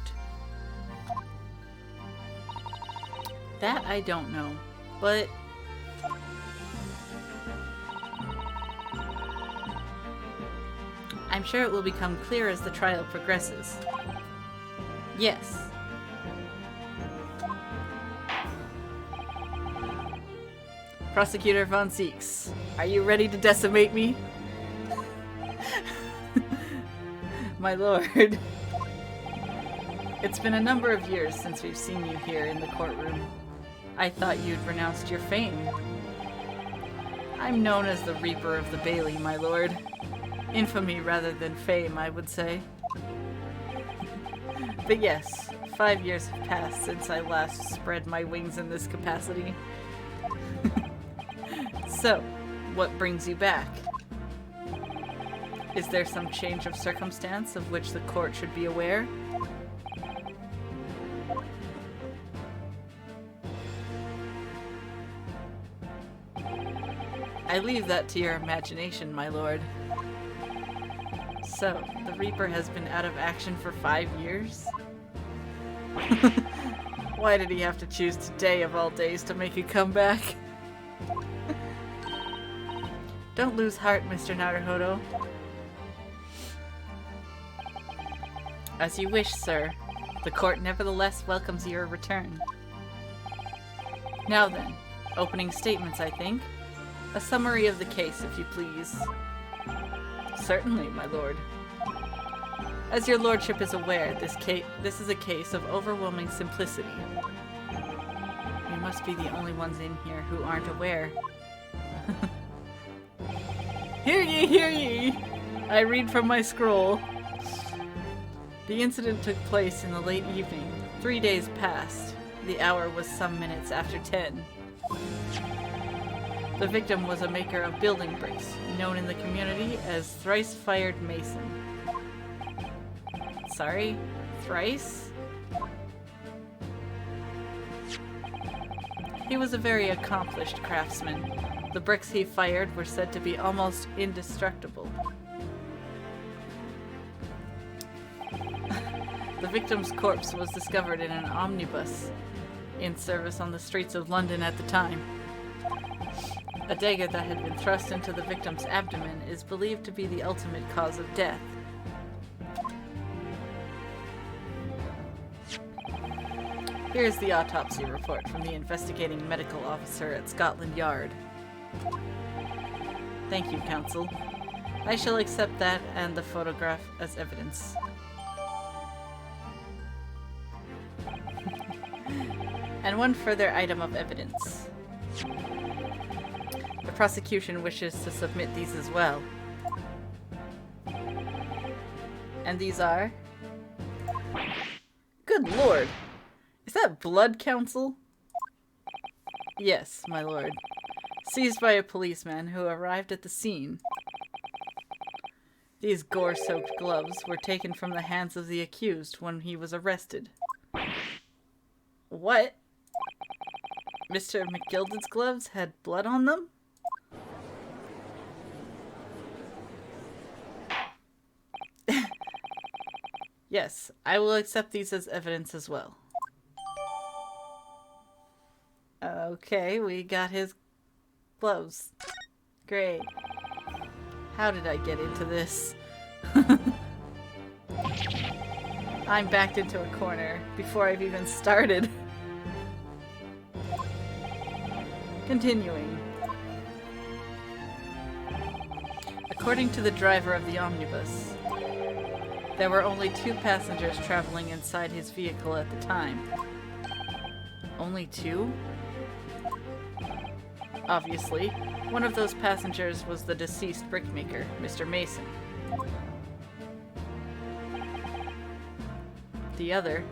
That I don't know, but... I'm sure it will become clear as the trial progresses. Yes. Prosecutor Von Zieks, are you ready to decimate me? My lord. It's been a number of years since we've seen you here in the courtroom. I thought you'd renounced your fame. I'm known as the Reaper of the Bailey, my lord. Infamy rather than fame, I would say. But yes, 5 years have passed since I last spread my wings in this capacity. So, what brings you back? Is there some change of circumstance of which the court should be aware? I leave that to your imagination, my lord. So, the Reaper has been out of action for 5 years? Why did he have to choose today of all days to make a comeback? Don't lose heart, Mr. Naruhodo. As you wish, sir. The court nevertheless welcomes your return. Now then, opening statements, I think. A summary of the case, if you please. Certainly, my lord. As your lordship is aware, this is a case of overwhelming simplicity. You must be the only ones in here who aren't aware. Hear ye, hear ye! I read from my scroll. The incident took place in the late evening. 3 days passed. The hour was some minutes after 10. The victim was a maker of building bricks, known in the community as Thrice-Fired Mason. Sorry? Thrice? He was a very accomplished craftsman. The bricks he fired were said to be almost indestructible. The victim's corpse was discovered in an omnibus in service on the streets of London at the time. A dagger that had been thrust into the victim's abdomen is believed to be the ultimate cause of death. Here's the autopsy report from the investigating medical officer at Scotland Yard. Thank you, counsel. I shall accept that and the photograph as evidence. And one further item of evidence. The prosecution wishes to submit these as well. And these are... Good lord! Is that blood, counsel? Yes, my lord. Seized by a policeman who arrived at the scene. These gore-soaked gloves were taken from the hands of the accused when he was arrested. What? Mr. McGilded's gloves had blood on them? Yes, I will accept these as evidence as well. Okay, we got his gloves. Great. How did I get into this? I'm backed into a corner before I've even started. Continuing. According to the driver of the omnibus, there were only 2 passengers traveling inside his vehicle at the time. Only 2? Obviously, one of those passengers was the deceased brickmaker, Mr. Mason. The other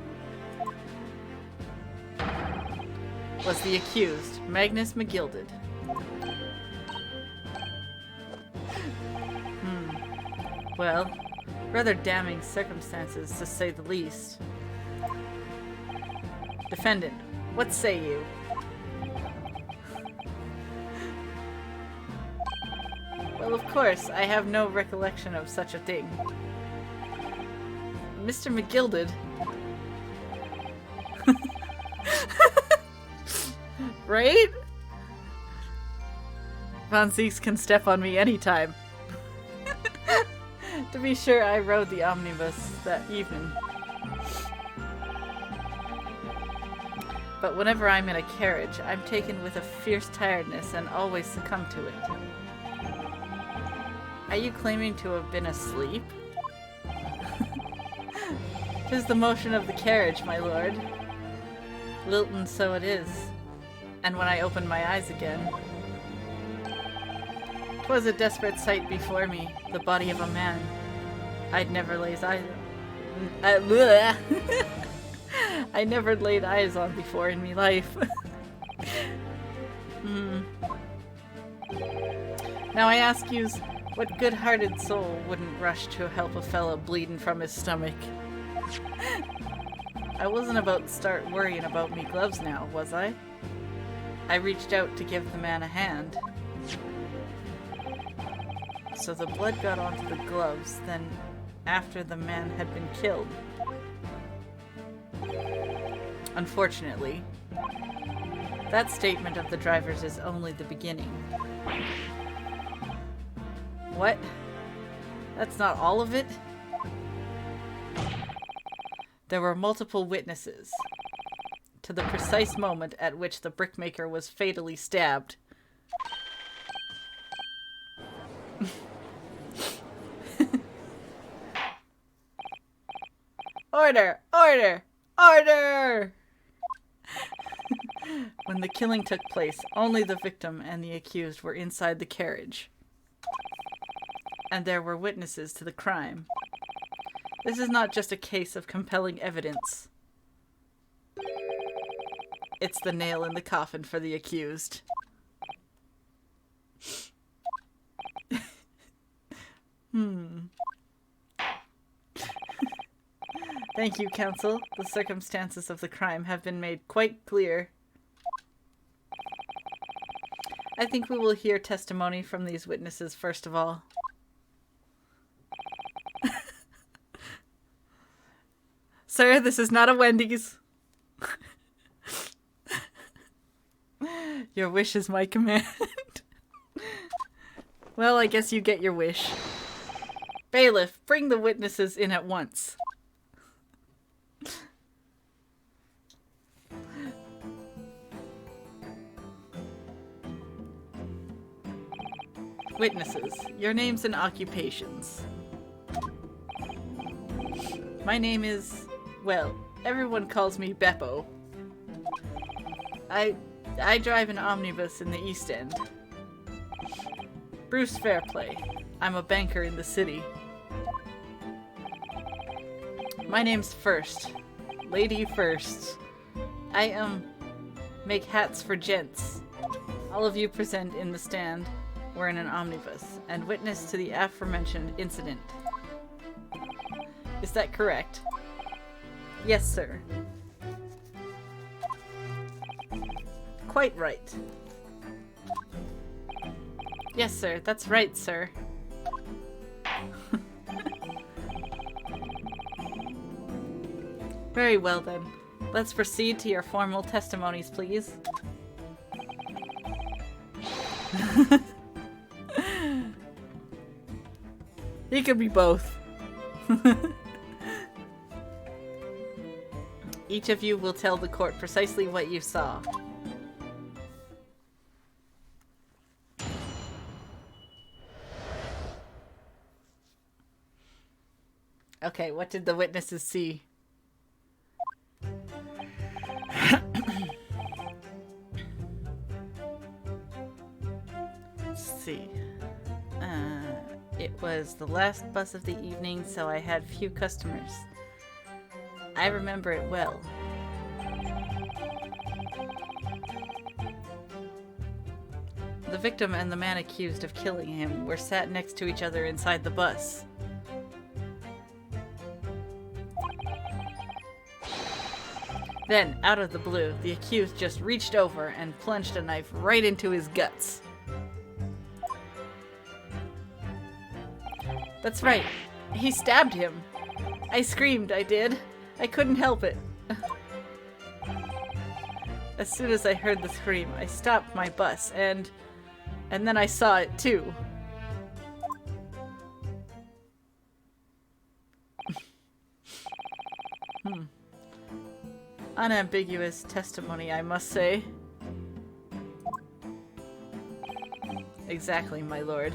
was the accused, Magnus McGilded. Well, rather damning circumstances, to say the least. Defendant, what say you? Well, of course, I have no recollection of such a thing. Mr. McGilded? Right? Von Zieks can step on me anytime. To be sure, I rode the omnibus that evening. But whenever I'm in a carriage, I'm taken with a fierce tiredness and always succumb to it. Are you claiming to have been asleep? 'Tis the motion of the carriage, my lord. Lilton, so it is. And when I opened my eyes again, 'twas a desperate sight before me, the body of a man I'd never laid eyes I never laid eyes on before in me life. Now I ask yous, what good-hearted soul wouldn't rush to help a fella bleeding from his stomach? I wasn't about to start worrying about me gloves now, was I? I reached out to give the man a hand. So the blood got onto the gloves, then after the man had been killed. Unfortunately, that statement of the driver's is only the beginning. What? That's not all of it? There were multiple witnesses to the precise moment at which the brickmaker was fatally stabbed. Order! Order! Order! When the killing took place, only the victim and the accused were inside the carriage. And there were witnesses to the crime. This is not just a case of compelling evidence. It's the nail in the coffin for the accused. Thank you, counsel. The circumstances of the crime have been made quite clear. I think we will hear testimony from these witnesses first of all. Sir, this is not a Wendy's. Your wish is my command. Well, I guess you get your wish. Bailiff, bring the witnesses in at once. Witnesses, your names and occupations. My name is, well, everyone calls me Beppo. I drive an omnibus in the East End. Bruce Fairplay. I'm a banker in the city. My name's First. Lady First. I, make hats for gents. All of you present in the stand were in an omnibus and witness to the aforementioned incident. Is that correct? Yes, sir. Quite right. Yes, sir. That's right, sir. Very well, then. Let's proceed to your formal testimonies, please. He could be both. Each of you will tell the court precisely what you saw. Okay, what did the witnesses see? Let's see. It was the last bus of the evening, so I had few customers. I remember it well. The victim and the man accused of killing him were sat next to each other inside the bus. Then, out of the blue, the accused just reached over and plunged a knife right into his guts. That's right. He stabbed him. I screamed, I did. I couldn't help it. As soon as I heard the scream, I stopped my bus, and then I saw it too. Unambiguous testimony, I must say. Exactly, my lord.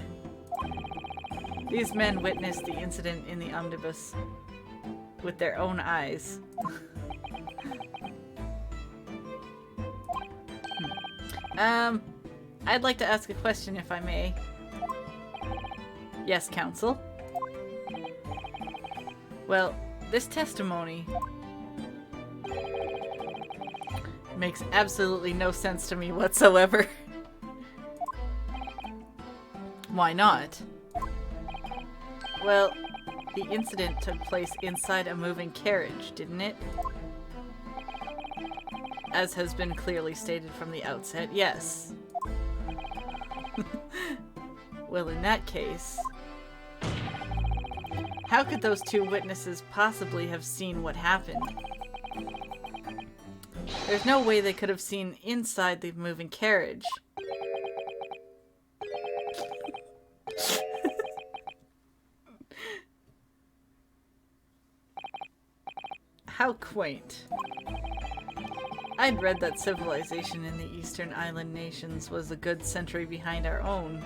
These men witnessed the incident in the omnibus with their own eyes. I'd like to ask a question, if I may. Yes, counsel. Well, this testimony makes absolutely no sense to me whatsoever. Why not? Well, the incident took place inside a moving carriage, didn't it? As has been clearly stated from the outset, yes. Well, in that case, how could those two witnesses possibly have seen what happened? There's no way they could have seen inside the moving carriage. How quaint. I'd read that civilization in the Eastern Island nations was a good century behind our own.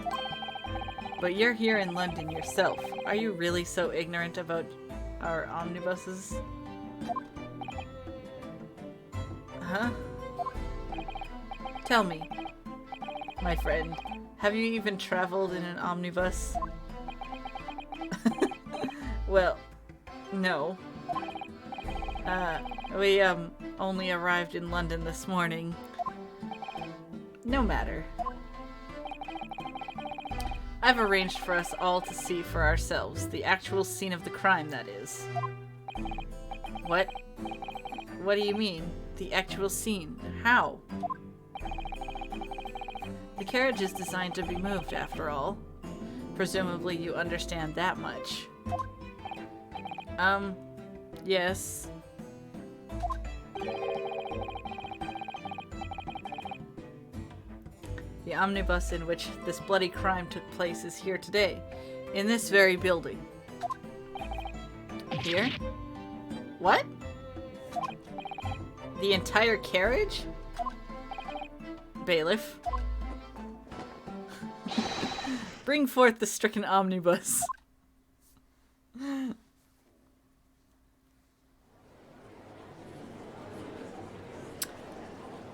But you're here in London yourself. Are you really so ignorant about our omnibuses? Huh? Tell me, my friend, have you even traveled in an omnibus? Well, no. We only arrived in London this morning. No matter. I've arranged for us all to see for ourselves, the actual scene of the crime, that is. What? What do you mean? The actual scene? How? The carriage is designed to be moved, after all. Presumably you understand that much. Yes. The omnibus in which this bloody crime took place is here today, in this very building. Here? What? The entire carriage? Bailiff. Bring forth the stricken omnibus.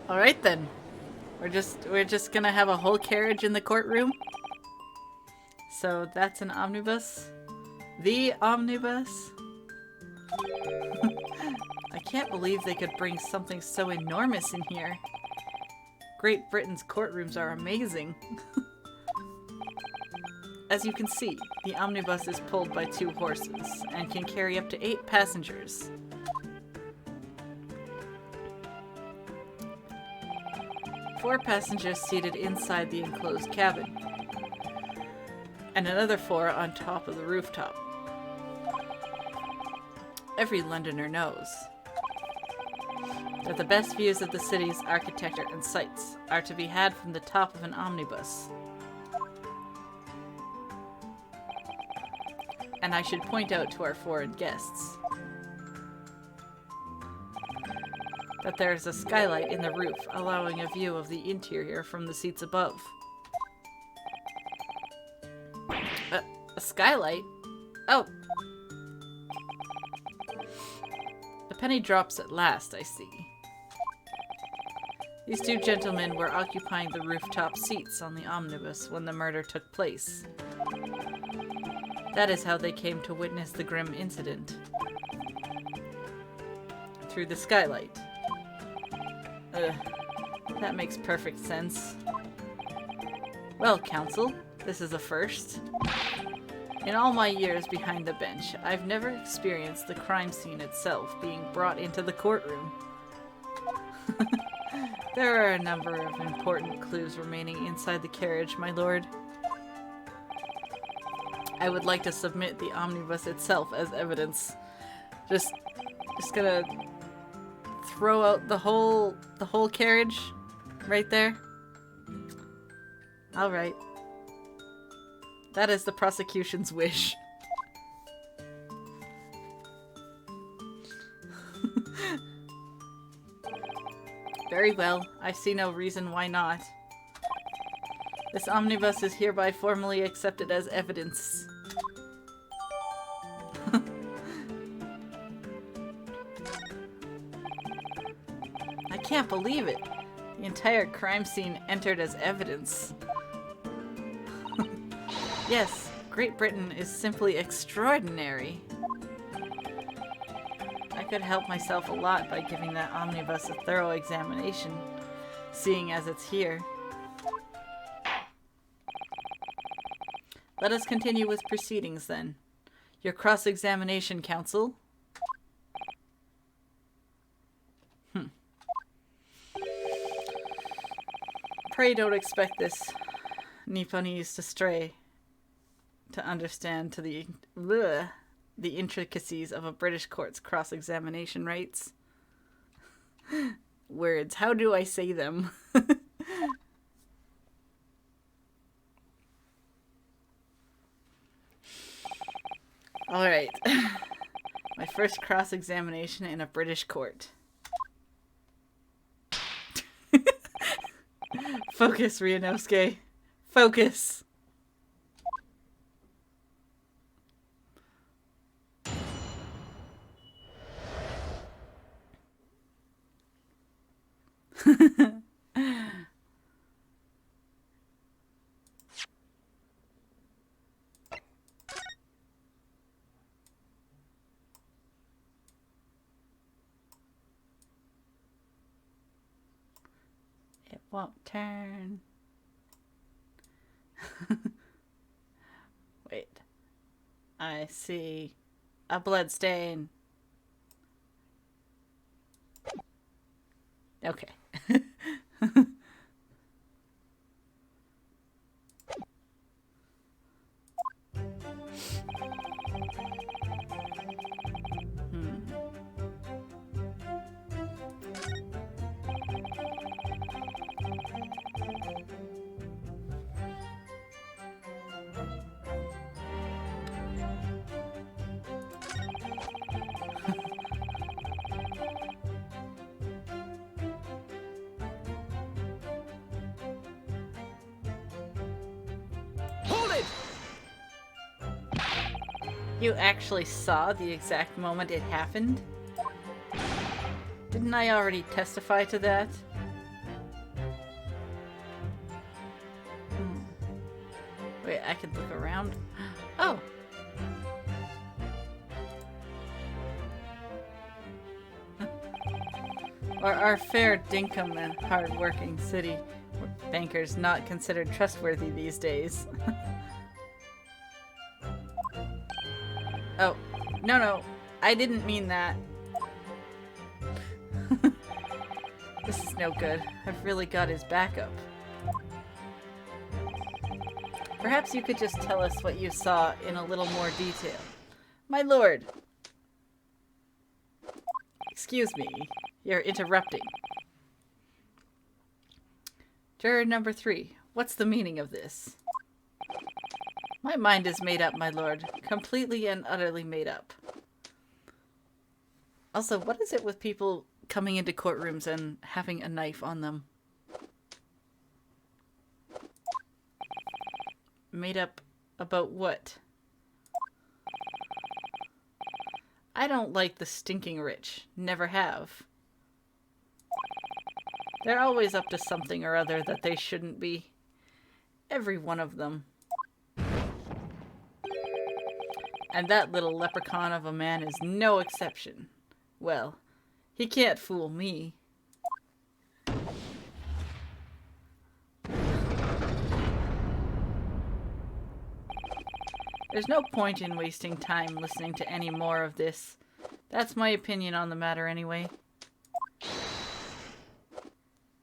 Alright then. We're just gonna have a whole carriage in the courtroom. So that's an omnibus. The omnibus. I can't believe they could bring something so enormous in here. Great Britain's courtrooms are amazing. As you can see, the omnibus is pulled by 2 horses and can carry up to 8 passengers. Four passengers seated inside the enclosed cabin, and another 4 on top of the rooftop. Every Londoner knows that the best views of the city's architecture and sights are to be had from the top of an omnibus. And I should point out to our foreign guests that there is a skylight in the roof, allowing a view of the interior from the seats above. A skylight? Oh! The penny drops at last, I see. These 2 gentlemen were occupying the rooftop seats on the omnibus when the murder took place. That is how they came to witness the grim incident. Through the skylight. That makes perfect sense. Well, counsel, this is a first. In all my years behind the bench, I've never experienced the crime scene itself being brought into the courtroom. There are a number of important clues remaining inside the carriage, my lord. I would like to submit the omnibus itself as evidence. Just gonna throw out the whole carriage right there. All right. That is the prosecution's wish. Very well. I see no reason why not. This omnibus is hereby formally accepted as evidence. I can't believe it. The entire crime scene entered as evidence. Yes, Great Britain is simply extraordinary. I could help myself a lot by giving that omnibus a thorough examination, seeing as it's here. Let us continue with proceedings then. Your cross-examination, counsel. Pray don't expect this Nipponese to stray to understand to the intricacies of a British court's cross-examination rights. Words, how do I say them? Alright. My first cross-examination in a British court. Focus, Ryunosuke. Focus. It won't turn. Wait. I see a blood stain. Okay. You actually saw the exact moment it happened? Didn't I already testify to that? Wait, I could look around. Oh! Or our fair dinkum and hard-working city, where bankers not considered trustworthy these days. Oh, no, I didn't mean that. This is no good. I've really got his back up. Perhaps you could just tell us what you saw in a little more detail. My lord! Excuse me, you're interrupting. Juror number 3, what's the meaning of this? My mind is made up, my lord. Completely and utterly made up. Also, what is it with people coming into courtrooms and having a knife on them? Made up about what? I don't like the stinking rich. Never have. They're always up to something or other that they shouldn't be. Every one of them. And that little leprechaun of a man is no exception. Well, he can't fool me. There's no point in wasting time listening to any more of this. That's my opinion on the matter anyway.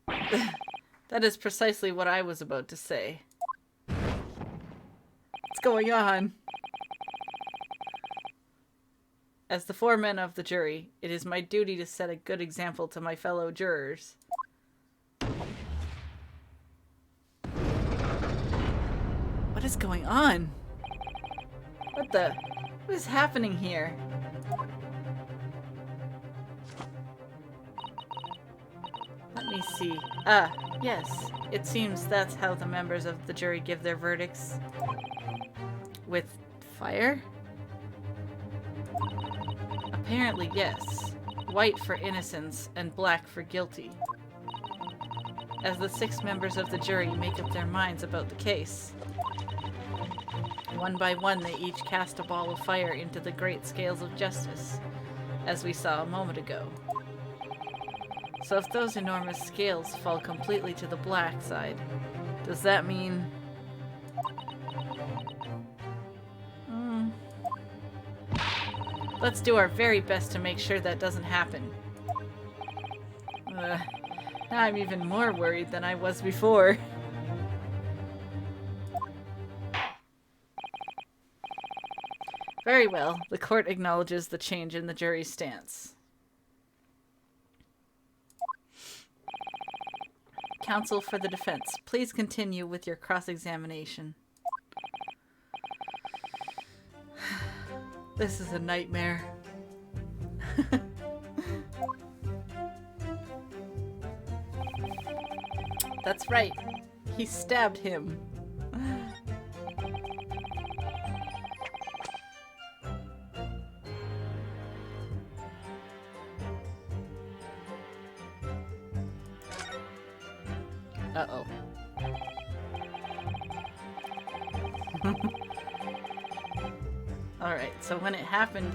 That is precisely what I was about to say. What's going on? As the foreman of the jury, it is my duty to set a good example to my fellow jurors. What is going on? What is happening here? me see. Ah, yes. It seems that's how the members of the jury give their verdicts. With fire? Apparently, yes. White for innocence and black for guilty. As the 6 members of the jury make up their minds about the case. One by one, they each cast a ball of fire into the great scales of justice, as we saw a moment ago. So if those enormous scales fall completely to the black side, does that mean... Let's do our very best to make sure that doesn't happen. Now I'm even more worried than I was before. Very well. The court acknowledges the change in the jury's stance. Counsel for the defense, please continue with your cross-examination. This is a nightmare. That's right. He stabbed him. Uh-oh. Alright, so when it happened,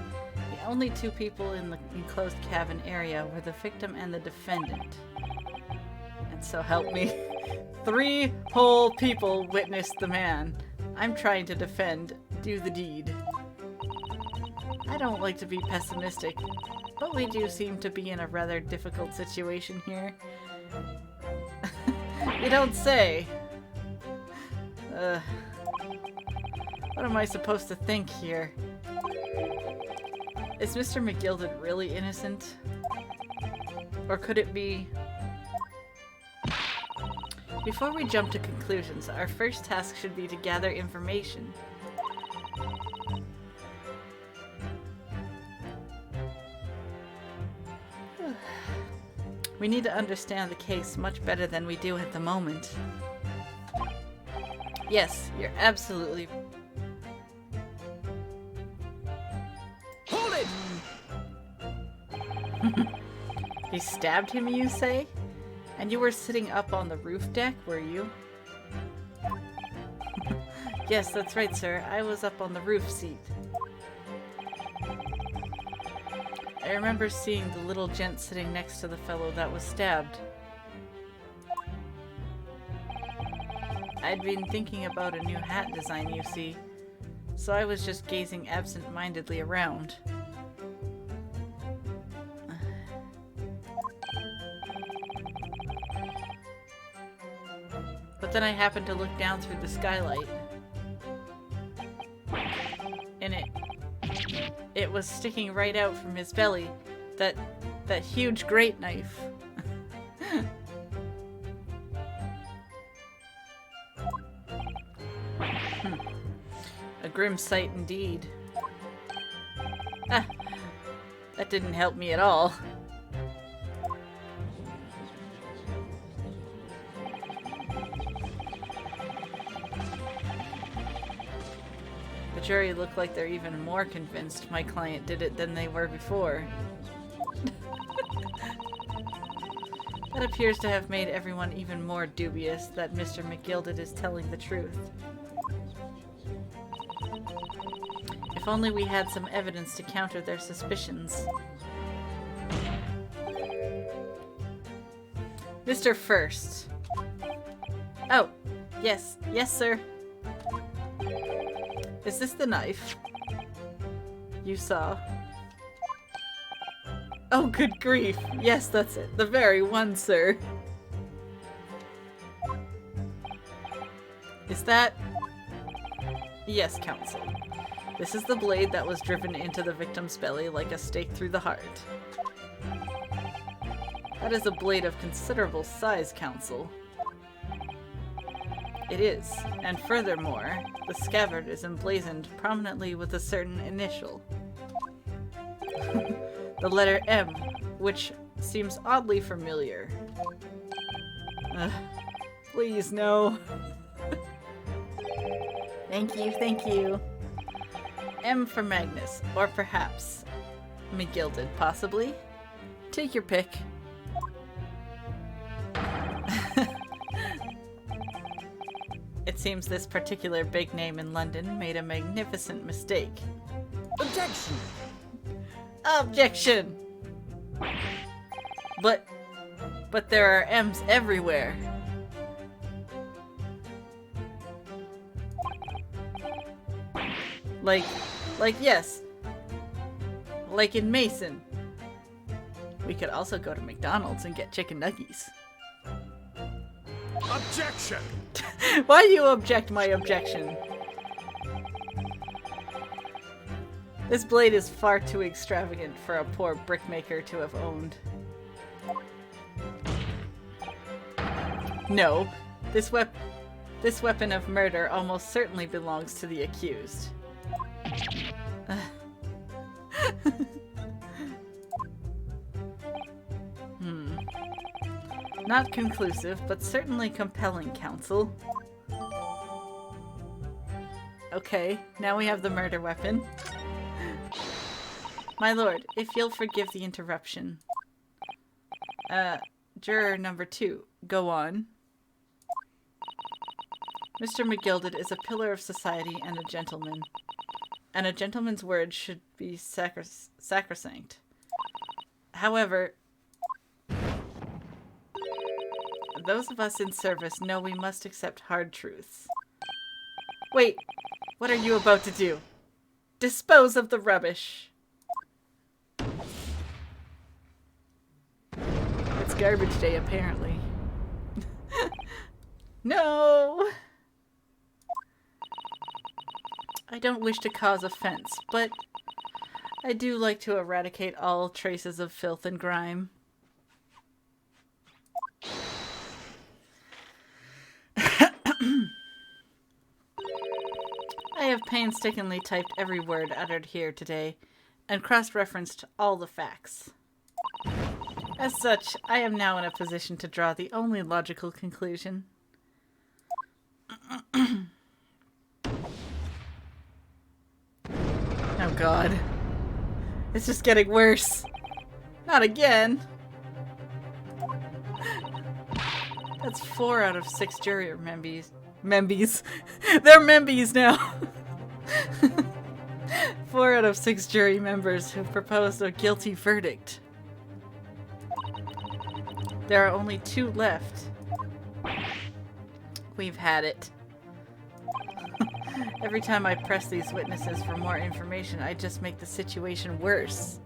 the only 2 people in the enclosed cabin area were the victim and the defendant. And so help me, 3 whole people witnessed the man. I'm trying to defend, do the deed. I don't like to be pessimistic, but we do seem to be in a rather difficult situation here. You don't say. What am I supposed to think here? Is Mr. McGilded really innocent? Or could it be... Before we jump to conclusions, our first task should be to gather information. We need to understand the case much better than we do at the moment. Yes, you're absolutely... Hold it! He stabbed him, you say? And you were sitting up on the roof deck, were you? Yes, that's right, sir. I was up on the roof seat. I remember seeing the little gent sitting next to the fellow that was stabbed. I'd been thinking about a new hat design, you see, so I was just gazing absent-mindedly around. But then I happened to look down through the skylight, and it was sticking right out from his belly, that huge great knife. A grim sight indeed. Ah, that didn't help me at all. The jury look like they're even more convinced my client did it than they were before. That appears to have made everyone even more dubious that Mr. McGilded is telling the truth. If only we had some evidence to counter their suspicions. Mr. First. Oh, yes. Yes, sir. Is this the knife you saw? Oh, good grief. Yes, that's it. The very one, sir. Is that... Yes, counsel. This is the blade that was driven into the victim's belly like a stake through the heart. That is a blade of considerable size, counsel. It is, and furthermore, the scabbard is emblazoned prominently with a certain initial. The letter M, which seems oddly familiar. Please, no. Thank you, thank you. M for Magnus, or perhaps McGilded, possibly. Take your pick. It seems this particular big name in London made a magnificent mistake. Objection! Objection! But there are M's everywhere. Like yes. Like in Mason. We could also go to McDonald's and get chicken nuggies. Objection! Why do you object my objection? This blade is far too extravagant for a poor brickmaker to have owned. No, this weapon of murder almost certainly belongs to the accused. Not conclusive, but certainly compelling, counsel. Okay, now we have the murder weapon. My lord, if you'll forgive the interruption. Juror number 2, go on. Mr. McGilded is a pillar of society and a gentleman. And a gentleman's word should be sacrosanct. However, those of us in service know we must accept hard truths. Wait, what are you about to do? Dispose of the rubbish. It's garbage day, apparently. No! I don't wish to cause offense, but I do like to eradicate all traces of filth and grime. I have painstakingly typed every word uttered here today, and cross-referenced all the facts. As such, I am now in a position to draw the only logical conclusion. Oh god. It's just getting worse. Not again. That's 4 out of 6 jury members. They're members now. 4 out of 6 jury members who proposed a guilty verdict. There are only 2 left. We've had it. Every time I press these witnesses for more information, I just make the situation worse.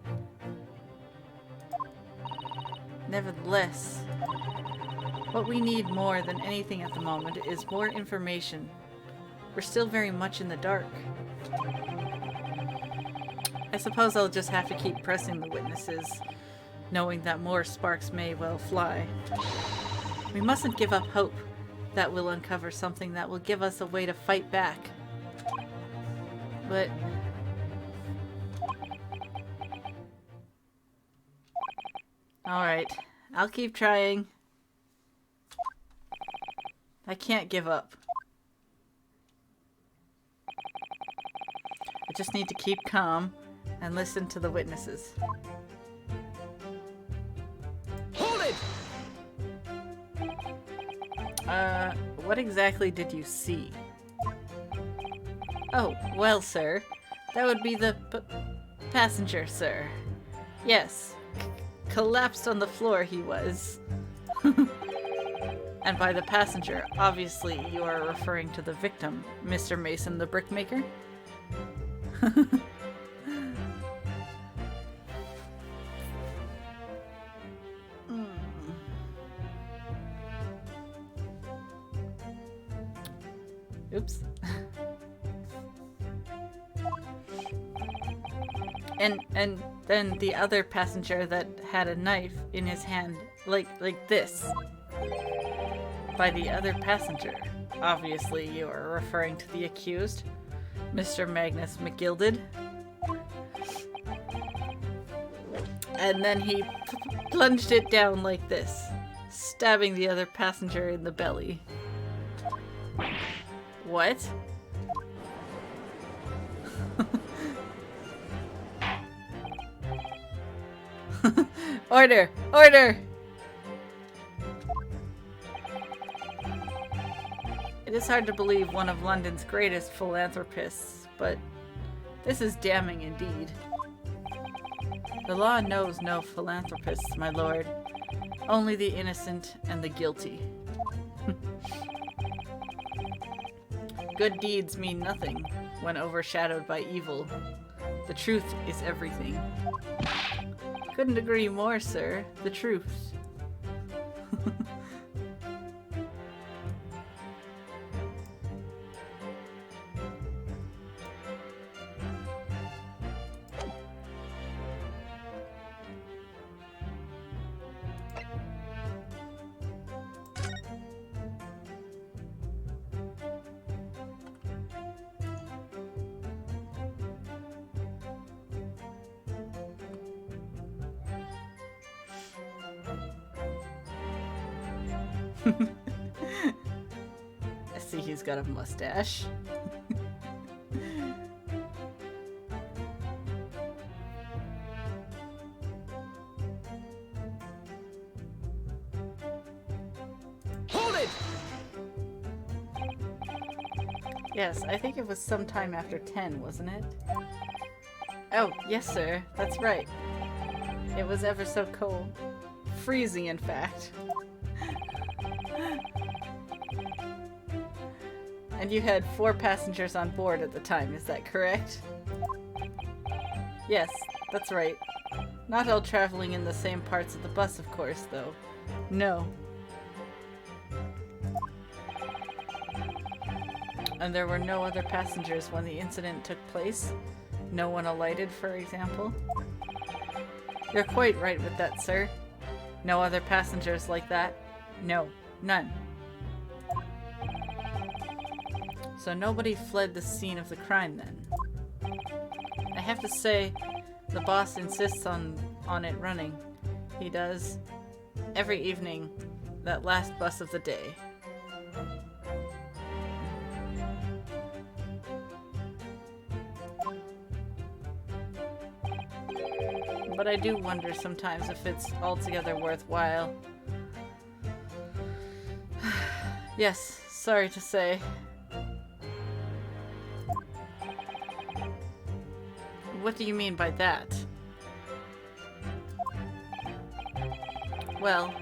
Nevertheless, what we need more than anything at the moment is more information. We're still very much in the dark. I suppose I'll just have to keep pressing the witnesses, knowing that more sparks may well fly. We mustn't give up hope that we'll uncover something that will give us a way to fight back. But alright, I'll keep trying. I can't give up. I just need to keep calm and listen to the witnesses. Hold it! What exactly did you see? Oh, well, sir, that would be the passenger, sir. Yes, collapsed on the floor he was. And by the passenger, obviously you are referring to the victim, Mr. Mason the brickmaker? Oops. And then the other passenger that had a knife in his hand, like this. By the other passenger, obviously you are referring to the accused, Mr. Magnus McGilded. And then he plunged it down like this. stabbing the other passenger in the belly. What? Order! Order! It is hard to believe one of London's greatest philanthropists, but this is damning indeed. The law knows no philanthropists, my lord. Only the innocent and the guilty. Good deeds mean nothing when overshadowed by evil. The truth is everything. Couldn't agree more, sir. The truth. I see he's got a mustache. Hold it! Yes, I think it was sometime after 10, wasn't it? Oh, yes, sir. That's right. It was ever so cold. Freezing, in fact. And you had 4 passengers on board at the time, is that correct? Yes, that's right. Not all traveling in the same parts of the bus, of course, though. No. And there were no other passengers when the incident took place? No one alighted, for example? You're quite right with that, sir. No other passengers like that? No, none. So nobody fled the scene of the crime then. I have to say, the boss insists on it running. He does. Every evening, that last bus of the day. But I do wonder sometimes if it's altogether worthwhile. Yes, sorry to say. What do you mean by that? Well,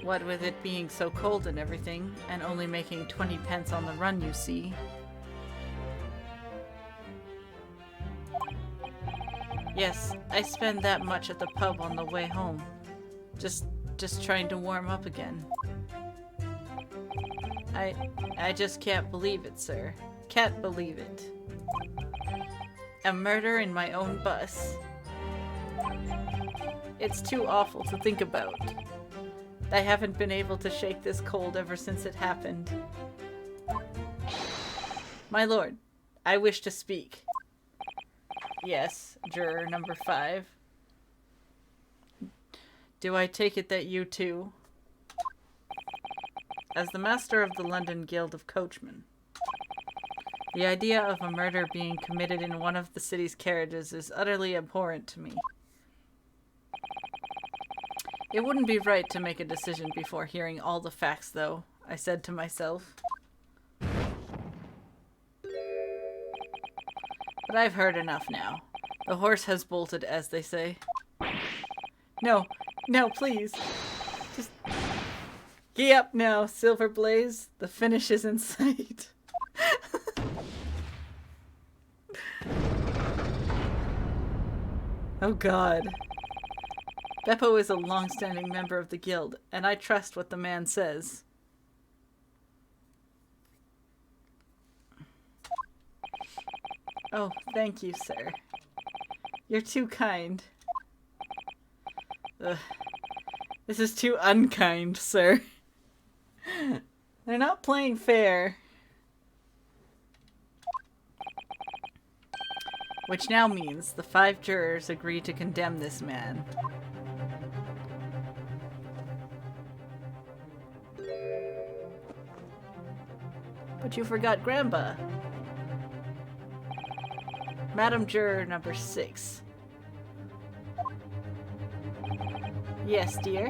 what with it being so cold and everything, and only making 20 pence on the run, you see. Yes, I spend that much at the pub on the way home. Just trying to warm up again. I just can't believe it, sir. Can't believe it. A murder in my own bus. It's too awful to think about. I haven't been able to shake this cold ever since it happened. My lord, I wish to speak. Yes, juror number 5. Do I take it that you too? As the master of the London Guild of Coachmen, the idea of a murder being committed in one of the city's carriages is utterly abhorrent to me. It wouldn't be right to make a decision before hearing all the facts, though, I said to myself. But I've heard enough now. The horse has bolted, as they say. No, no, please. Just gee up now, Silver Blaze. The finish is in sight. Oh God. Beppo is a long-standing member of the guild, and I trust what the man says. Oh, thank you, sir. You're too kind. Ugh. This is too unkind, sir. They're not playing fair. Which now means the 5 jurors agree to condemn this man. But you forgot Grandpa. Madam Juror number 6. Yes, dear.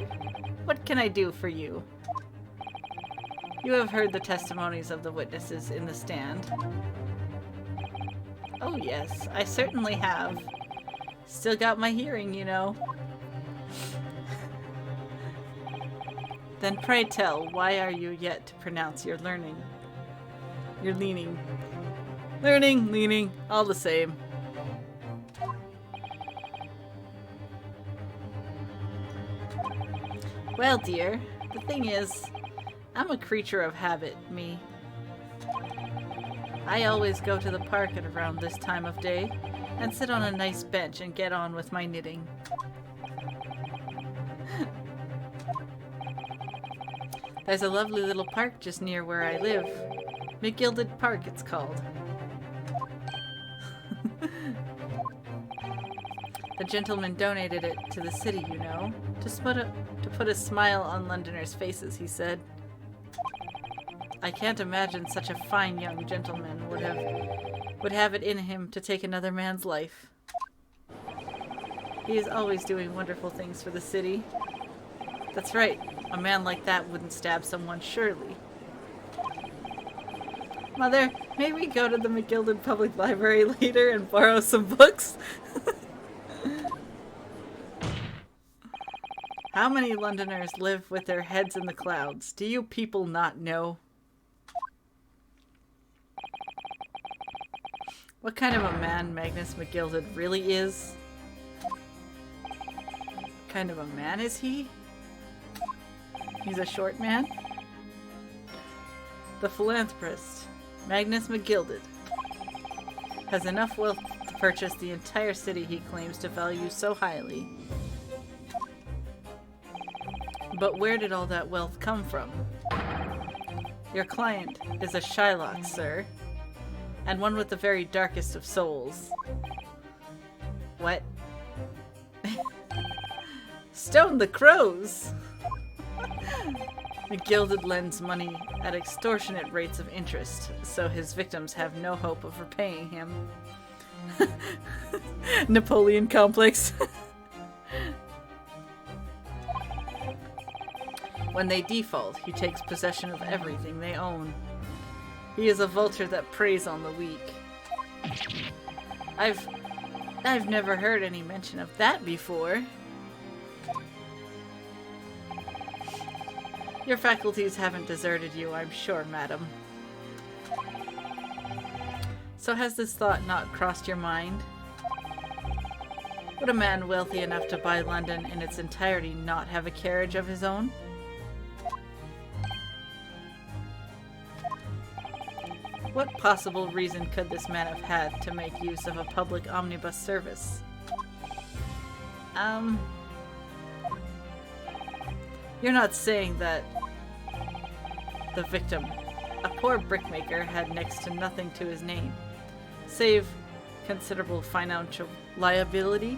What can I do for you? You have heard the testimonies of the witnesses in the stand. Oh yes, I certainly have. Still got my hearing, you know. Then pray tell, why are you yet to pronounce your learning? Your leaning. Learning, leaning, all the same. Well, dear, the thing is, I'm a creature of habit, me. I always go to the park at around this time of day and sit on a nice bench and get on with my knitting. There's a lovely little park just near where I live. McGilded Park, it's called. The gentleman donated it to the city, you know, to put a smile on Londoners' faces, he said. I can't imagine such a fine young gentleman would have it in him to take another man's life. He is always doing wonderful things for the city. That's right, a man like that wouldn't stab someone, surely. Mother, may we go to the McGilded Public Library later and borrow some books? How many Londoners live with their heads in the clouds? Do you people not know? What kind of a man Magnus McGilded really is? What kind of a man is he? He's a short man? The philanthropist, Magnus McGilded, has enough wealth to purchase the entire city he claims to value so highly. But where did all that wealth come from? Your client is a Shylock, sir. And one with the very darkest of souls. What? Stone the crows! McGilded lends money at extortionate rates of interest, so his victims have no hope of repaying him. Napoleon complex. When they default, he takes possession of everything they own. He is a vulture that preys on the weak. I've never heard any mention of that before. Your faculties haven't deserted you, I'm sure, madam. So has this thought not crossed your mind? Would a man wealthy enough to buy London in its entirety not have a carriage of his own? What possible reason could this man have had to make use of a public omnibus service? You're not saying that the victim, a poor brickmaker, had next to nothing to his name, save considerable financial liability?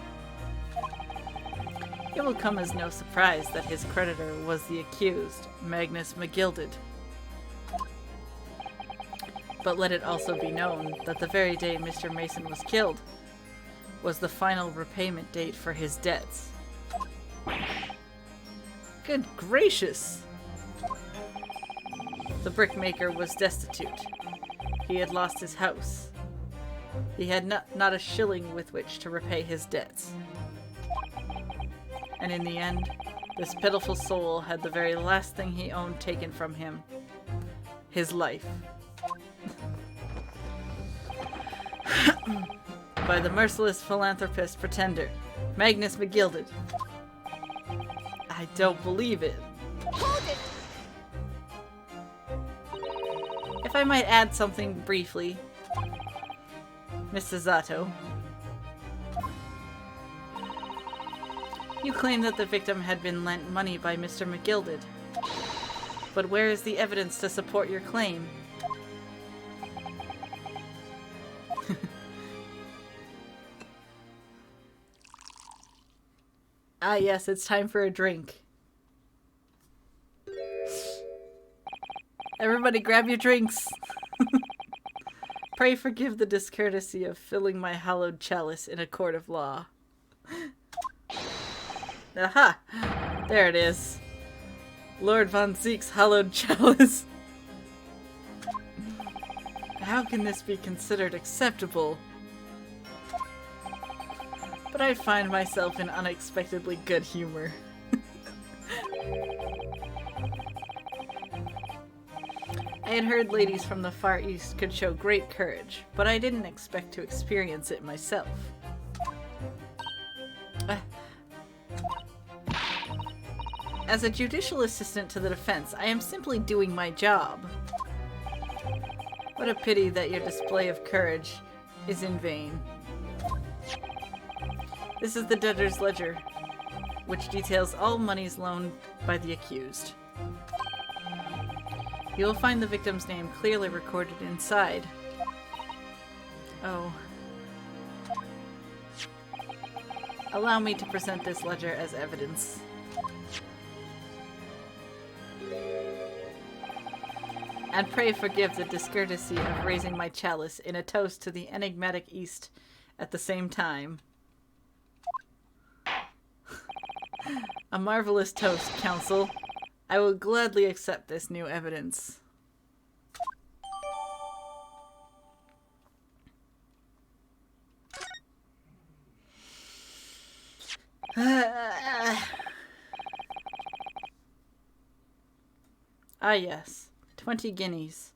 It will come as no surprise that his creditor was the accused, Magnus McGilded. But let it also be known that the very day Mr. Mason was killed was the final repayment date for his debts. Good gracious! The brickmaker was destitute. He had lost his house. He had not a shilling with which to repay his debts. And in the end, this pitiful soul had the very last thing he owned taken from him. His life. By the merciless philanthropist pretender, Magnus McGilded. I don't believe it. Hold it! If I might add something briefly, Mr. Zato. You claim that the victim had been lent money by Mr. McGilded. But where is the evidence to support your claim? Ah yes, it's time for a drink. Everybody grab your drinks. pray forgive the discourtesy of filling my hallowed chalice in a court of law. Aha! There it is. Lord Von Zeke's hallowed chalice. How can this be considered acceptable? But I find myself in unexpectedly good humor. I had heard ladies from the Far East could show great courage, but I didn't expect to experience it myself. As a judicial assistant to the defense, I am simply doing my job. What a pity that your display of courage is in vain. This is the debtor's ledger, which details all monies loaned by the accused. You will find the victim's name clearly recorded inside. Oh. Allow me to present this ledger as evidence. And pray forgive the discourtesy of raising my chalice in a toast to the enigmatic East at the same time. A marvelous toast, Counsel. I will gladly accept this new evidence. Ah yes, 20 guineas.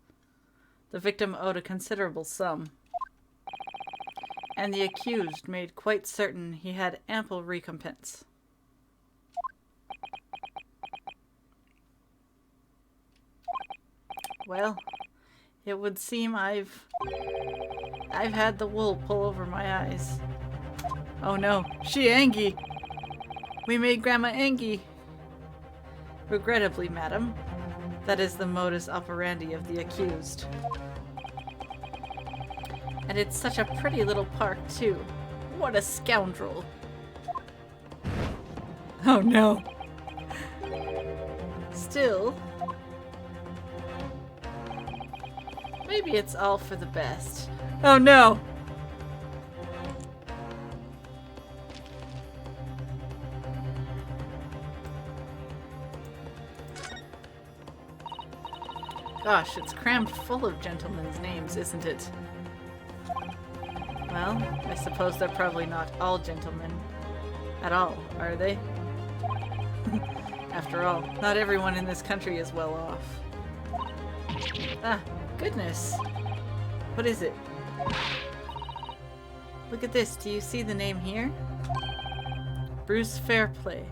The victim owed a considerable sum, and the accused made quite certain he had ample recompense. Well, it would seem I've had the wool pull over my eyes. Oh no, she Angie! We made Grandma Angie! Regrettably, madam, that is the modus operandi of the accused. And it's such a pretty little park, too. What a scoundrel! Oh no! Still, maybe it's all for the best. Oh no! Gosh, it's crammed full of gentlemen's names, isn't it? Well, I suppose they're probably not all gentlemen at all, are they? After all, not everyone in this country is well off. Ah, goodness. What is it? Look at this. Do you see the name here? Bruce Fairplay.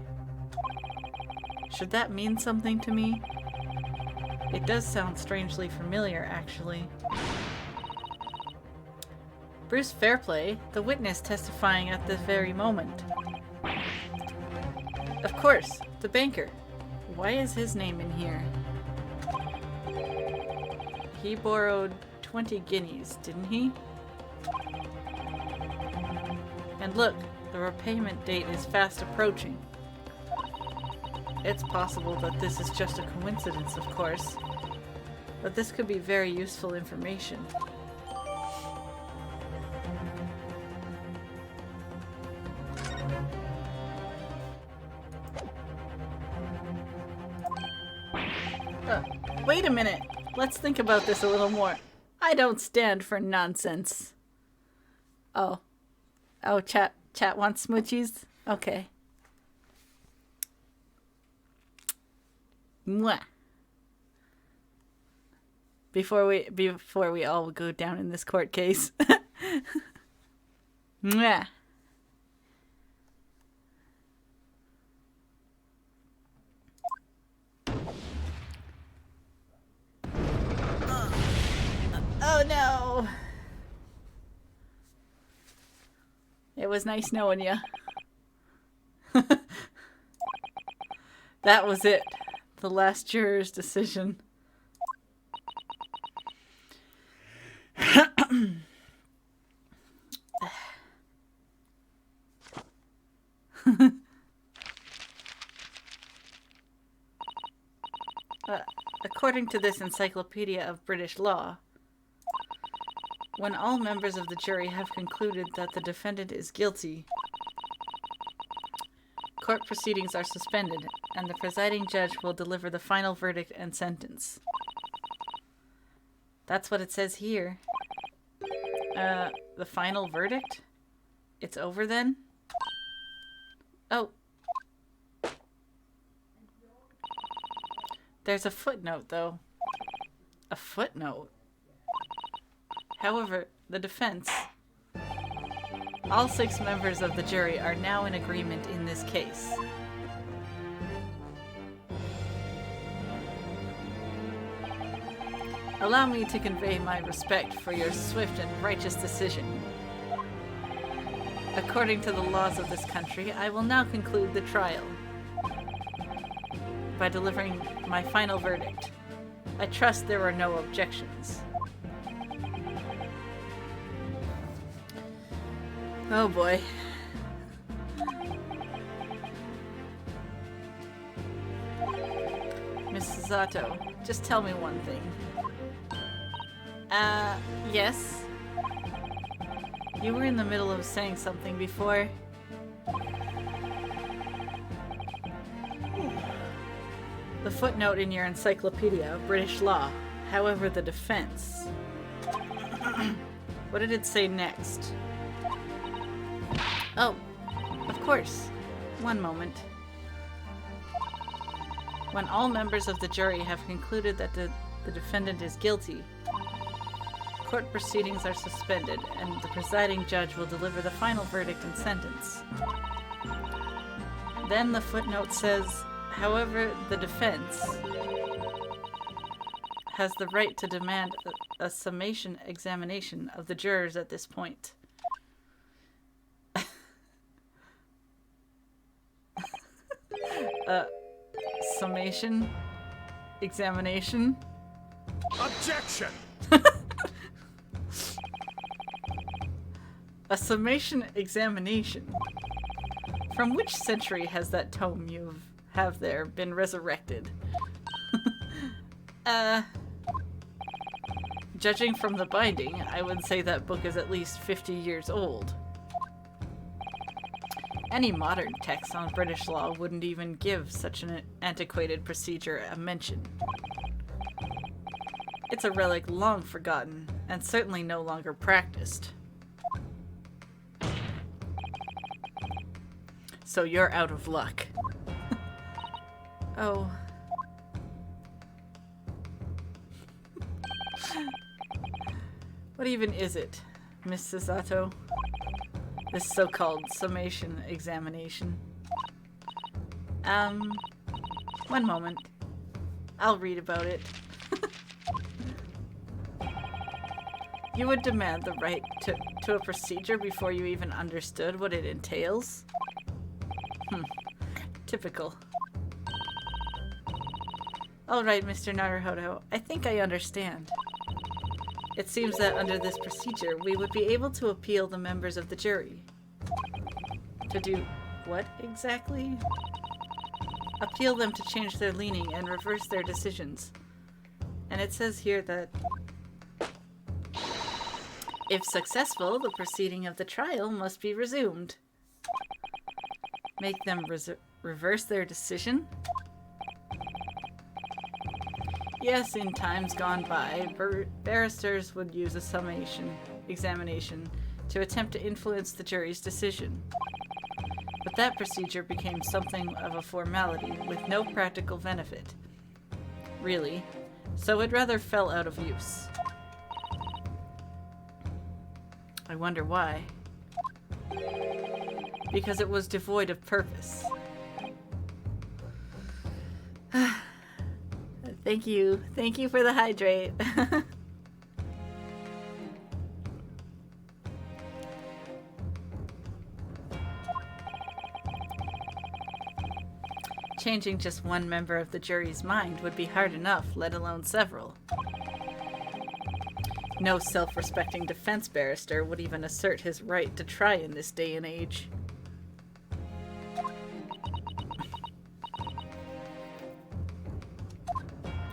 Should that mean something to me? It does sound strangely familiar, actually. Bruce Fairplay, the witness testifying at this very moment. Of course, the banker. Why is his name in here? He borrowed 20 guineas, didn't he? And look, the repayment date is fast approaching. It's possible that this is just a coincidence, of course, but this could be very useful information. Wait a minute! Let's think about this a little more. I don't stand for nonsense. Oh. Oh, chat wants smoochies? Okay. Mwah. Before we all go down in this court case. Mwah. Oh no. It was nice knowing you. That was it. The last juror's decision. According to this encyclopedia of British law, When all members of the jury have concluded that the defendant is guilty, court proceedings are suspended, and the presiding judge will deliver the final verdict and sentence. That's what it says here. The final verdict? It's over then? Oh. There's a footnote, though. A footnote? However, the defense, all 6 members of the jury are now in agreement in this case. Allow me to convey my respect for your swift and righteous decision. According to the laws of this country, I will now conclude the trial by delivering my final verdict. I trust there are no objections. Oh boy. Mrs. Zato, just tell me one thing. Yes? You were in the middle of saying something before. The footnote in your encyclopedia of British law. However, the defense. What did it say next? Oh, of course. One moment. When all members of the jury have concluded that the defendant is guilty, court proceedings are suspended, and the presiding judge will deliver the final verdict and sentence. Then the footnote says, however, the defense has the right to demand a summation examination of the jurors at this point. Summation examination? Objection! A summation examination? From which century has that tome you have there been resurrected? Judging from the binding, I would say that book is at least 50 years old. Any modern text on British law wouldn't even give such an antiquated procedure a mention. It's a relic long forgotten, and certainly no longer practiced. So you're out of luck. Oh. What even is it, Miss Sasato? This so-called summation examination. One moment. I'll read about it. You would demand the right to a procedure before you even understood what it entails? Typical. Alright, Mr. Naruhodo, I think I understand. It seems that under this procedure, we would be able to appeal the members of the jury. To do what exactly? Appeal them to change their leaning and reverse their decisions. And it says here that if successful, the proceeding of the trial must be resumed. Make them reverse their decision? Yes, in times gone by, barristers would use a summation examination to attempt to influence the jury's decision. But that procedure became something of a formality with no practical benefit. Really, so it rather fell out of use. I wonder why. Because it was devoid of purpose. Thank you. Thank you for the hydrate. Changing just one member of the jury's mind would be hard enough, let alone several. No self-respecting defense barrister would even assert his right to try in this day and age.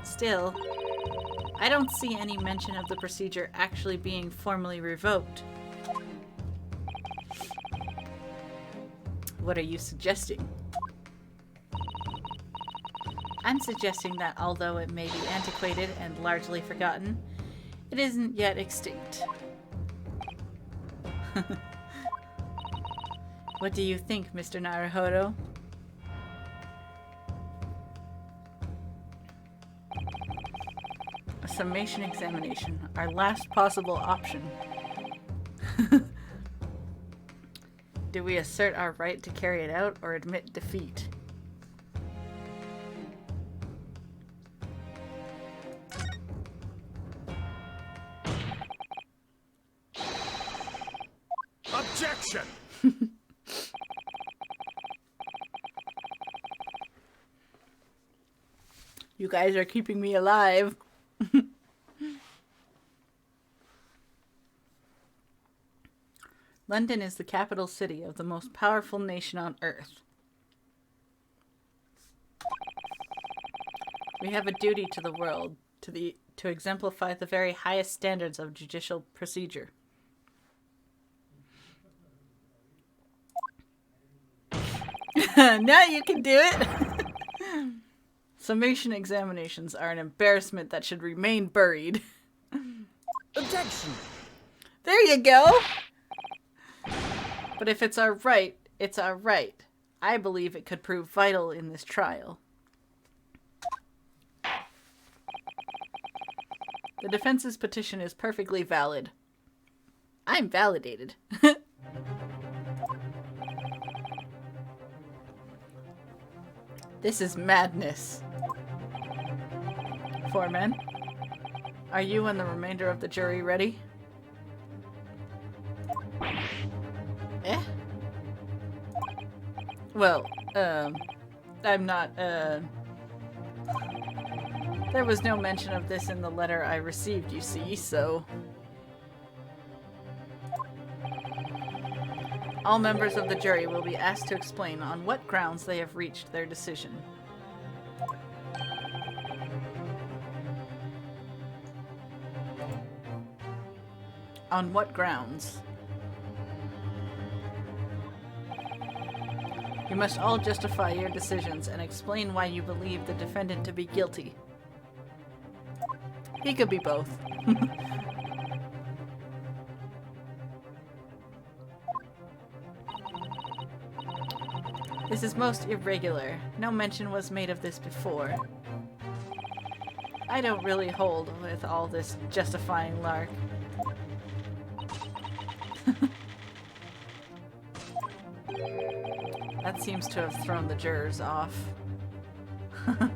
Still, I don't see any mention of the procedure actually being formally revoked. What are you suggesting? I'm suggesting that although it may be antiquated and largely forgotten, it isn't yet extinct. What do you think, Mr. Naruhodo? A summation examination, our last possible option. Do we assert our right to carry it out or admit defeat? Objection! You guys are keeping me alive. London is the capital city of the most powerful nation on Earth. We have a duty to the world to exemplify the very highest standards of judicial procedure. Now you can do it! Summation examinations are an embarrassment that should remain buried. Objection! There you go! But if it's our right, it's our right. I believe it could prove vital in this trial. The defense's petition is perfectly valid. I'm validated. This is madness. Foreman, are you and the remainder of the jury ready? Eh? Well, I'm not, there was no mention of this in the letter I received, you see, so... All members of the jury will be asked to explain on what grounds they have reached their decision. On what grounds? You must all justify your decisions and explain why you believe the defendant to be guilty. He could be both. This is most irregular. No mention was made of this before. I don't really hold with all this justifying lark. That seems to have thrown the jurors off. It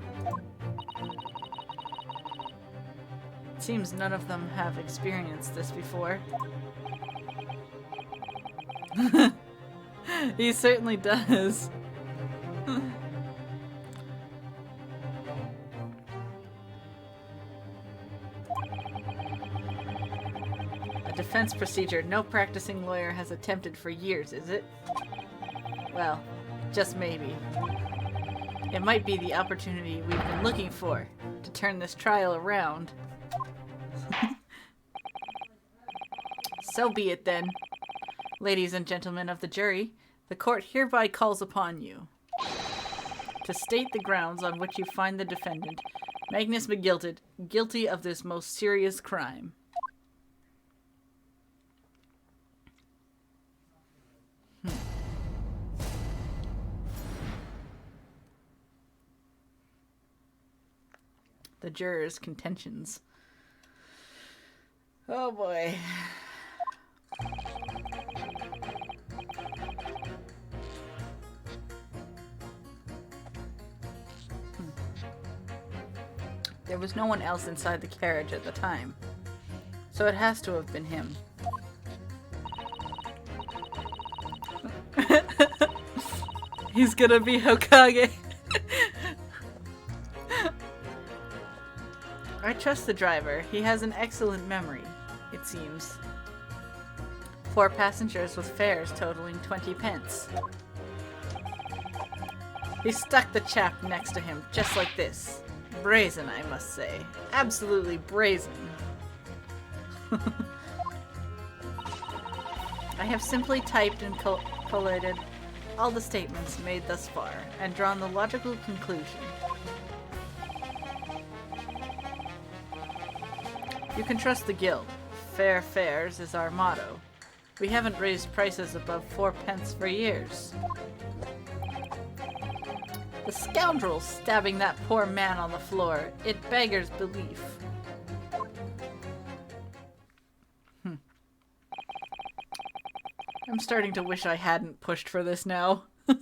seems none of them have experienced this before. He certainly does. A defense procedure no practicing lawyer has attempted for years, is it? Well, just maybe. It might be the opportunity we've been looking for to turn this trial around. So be it then. Ladies and gentlemen of the jury, the court hereby calls upon you to state the grounds on which you find the defendant, Magnus McGilted, guilty of this most serious crime. The jurors' contentions. Oh boy. There was no one else inside the carriage at the time, so it has to have been him. He's gonna be Hokage. I trust the driver. He has an excellent memory, it seems. 4 passengers with fares totaling 20 pence. He stuck the chap next to him, just like this. Brazen, I must say. Absolutely brazen. I have simply typed and collated all the statements made thus far, and drawn the logical conclusion. You can trust the guild. Fair fares is our motto. We haven't raised prices above 4 pence for years. The scoundrel stabbing that poor man on the floor, it beggars belief. I'm starting to wish I hadn't pushed for this now. I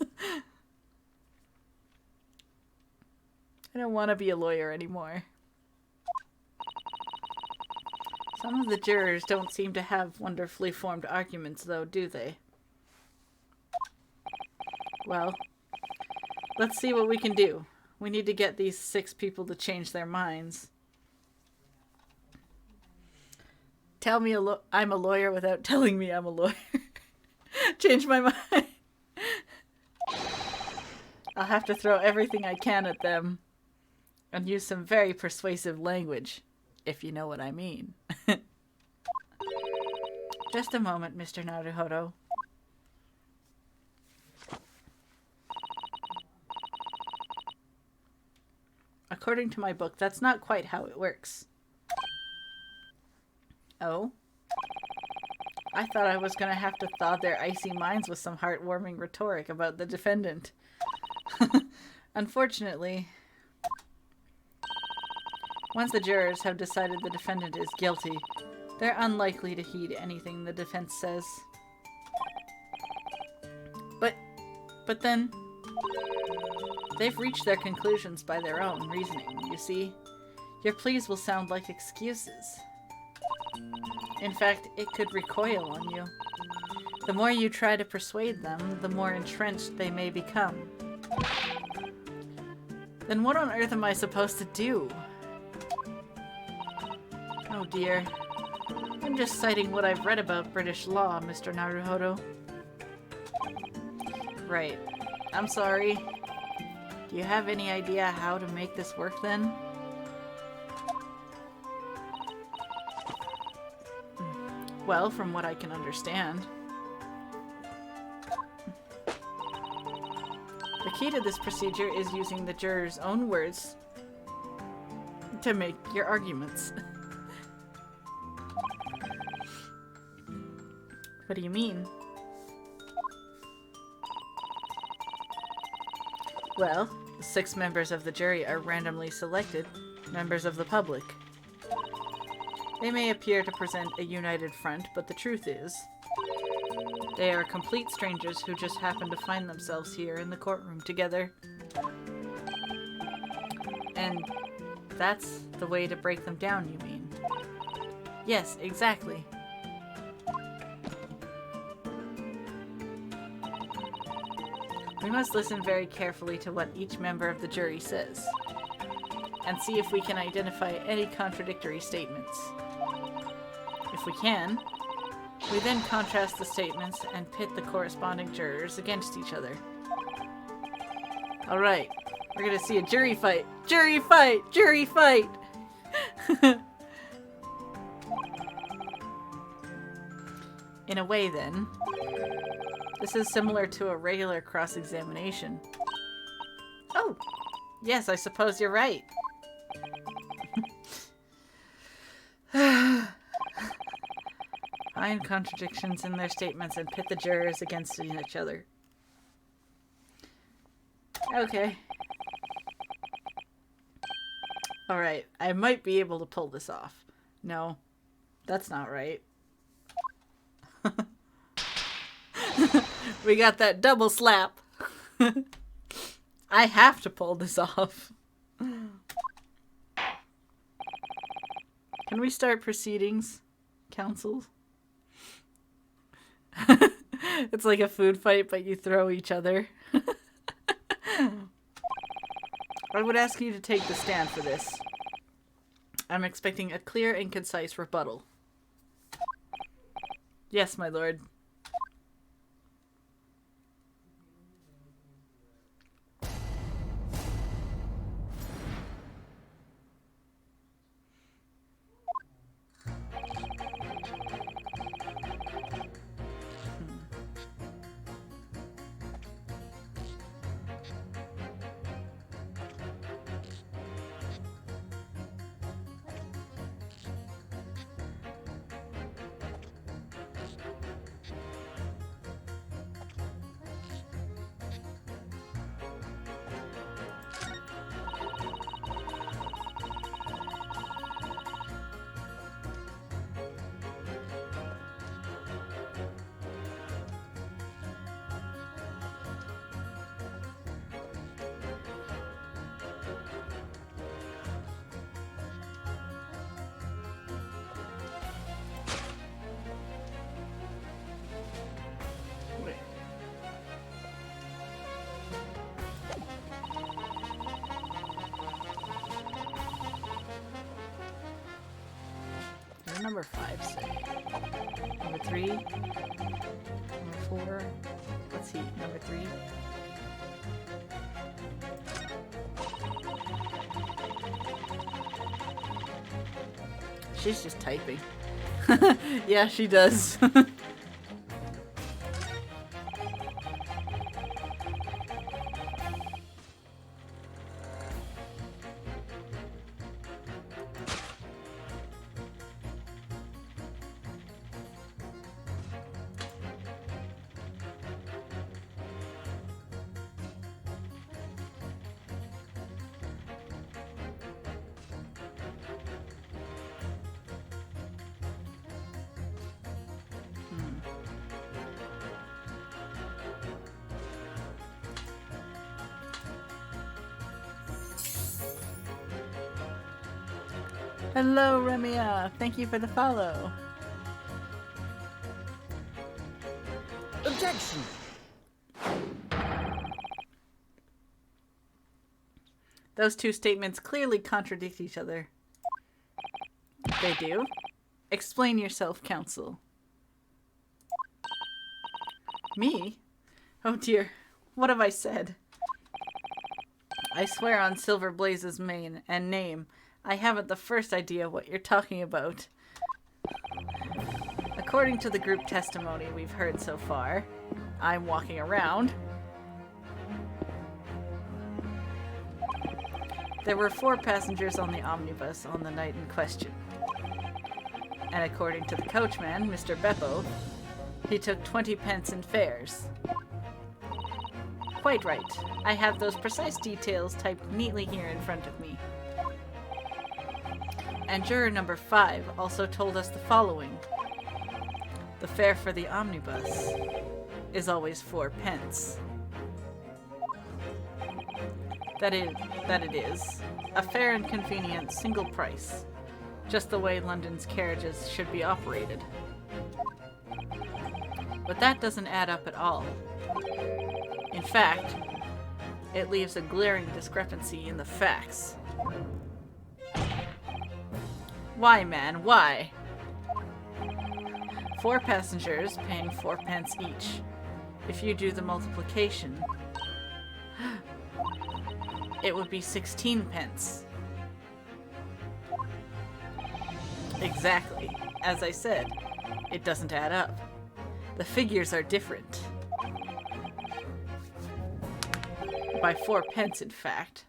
don't want to be a lawyer anymore. Some of the jurors don't seem to have wonderfully formed arguments, though, do they? Well, let's see what we can do. We need to get these 6 people to change their minds. Tell me I'm a lawyer without telling me I'm a lawyer. Change my mind. I'll have to throw everything I can at them and use some very persuasive language, if you know what I mean. Just a moment, Mr. Naruhodo. According to my book, that's not quite how it works. Oh? I thought I was going to have to thaw their icy minds with some heartwarming rhetoric about the defendant. Unfortunately, once the jurors have decided the defendant is guilty, they're unlikely to heed anything the defense says. But then, they've reached their conclusions by their own reasoning, you see. Your pleas will sound like excuses. In fact, it could recoil on you. The more you try to persuade them, the more entrenched they may become. Then what on earth am I supposed to do? Oh dear. I'm just citing what I've read about British law, Mr. Naruhodo. Right. I'm sorry. Do you have any idea how to make this work then? Well, from what I can understand. The key to this procedure is using the jurors' own words to make your arguments. What do you mean? Well, the 6 members of the jury are randomly selected members of the public. They may appear to present a united front, but the truth is, they are complete strangers who just happen to find themselves here in the courtroom together. And that's the way to break them down, you mean? Yes, exactly. We must listen very carefully to what each member of the jury says, and see if we can identify any contradictory statements. If we can, we then contrast the statements and pit the corresponding jurors against each other. Alright, we're gonna see a jury fight! Jury fight! Jury fight! In a way, then, this is similar to a regular cross-examination. Oh! Yes, I suppose you're right. Find contradictions in their statements and pit the jurors against each other. Okay. Alright, I might be able to pull this off. No, that's not right. We got that double slap. I have to pull this off. Can we start proceedings, counsel? It's like a food fight, but you throw each other. I would ask you to take the stand for this. I'm expecting a clear and concise rebuttal. Yes, my lord. number 5 say? Number 3? Number 4? Let's see, number 3? She's just typing. Yeah, she does. Hello, Remia. Thank you for the follow. Objection! Those two statements clearly contradict each other. They do. Explain yourself, counsel. Me? Oh dear. What have I said? I swear on Silver Blaze's mane and name, I haven't the first idea what you're talking about. According to the group testimony we've heard so far, I'm walking around. There were 4 passengers on the omnibus on the night in question. And according to the coachman, Mr. Beppo, he took 20 pence in fares. Quite right. I have those precise details typed neatly here in front of me. And juror number 5 also told us the following. The fare for the omnibus is always 4 pence. That it is. A fair and convenient single price. Just the way London's carriages should be operated. But that doesn't add up at all. In fact, it leaves a glaring discrepancy in the facts. Why, man? Why? 4 passengers paying 4 pence each. If you do the multiplication, it would be 16 pence. Exactly. As I said, it doesn't add up. The figures are different. By 4 pence, in fact.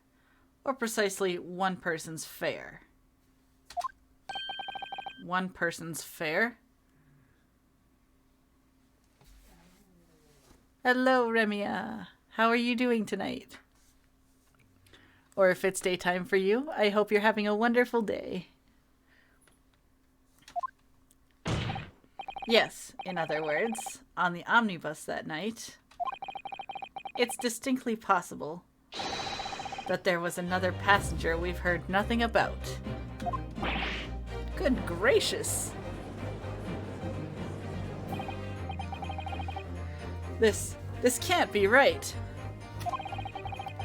Or precisely 1 person's fare. 1 person's fare? Hello, Remia. How are you doing tonight? Or if it's daytime for you, I hope you're having a wonderful day. Yes, in other words, on the omnibus that night, it's distinctly possible that there was another passenger we've heard nothing about. Good gracious! This can't be right.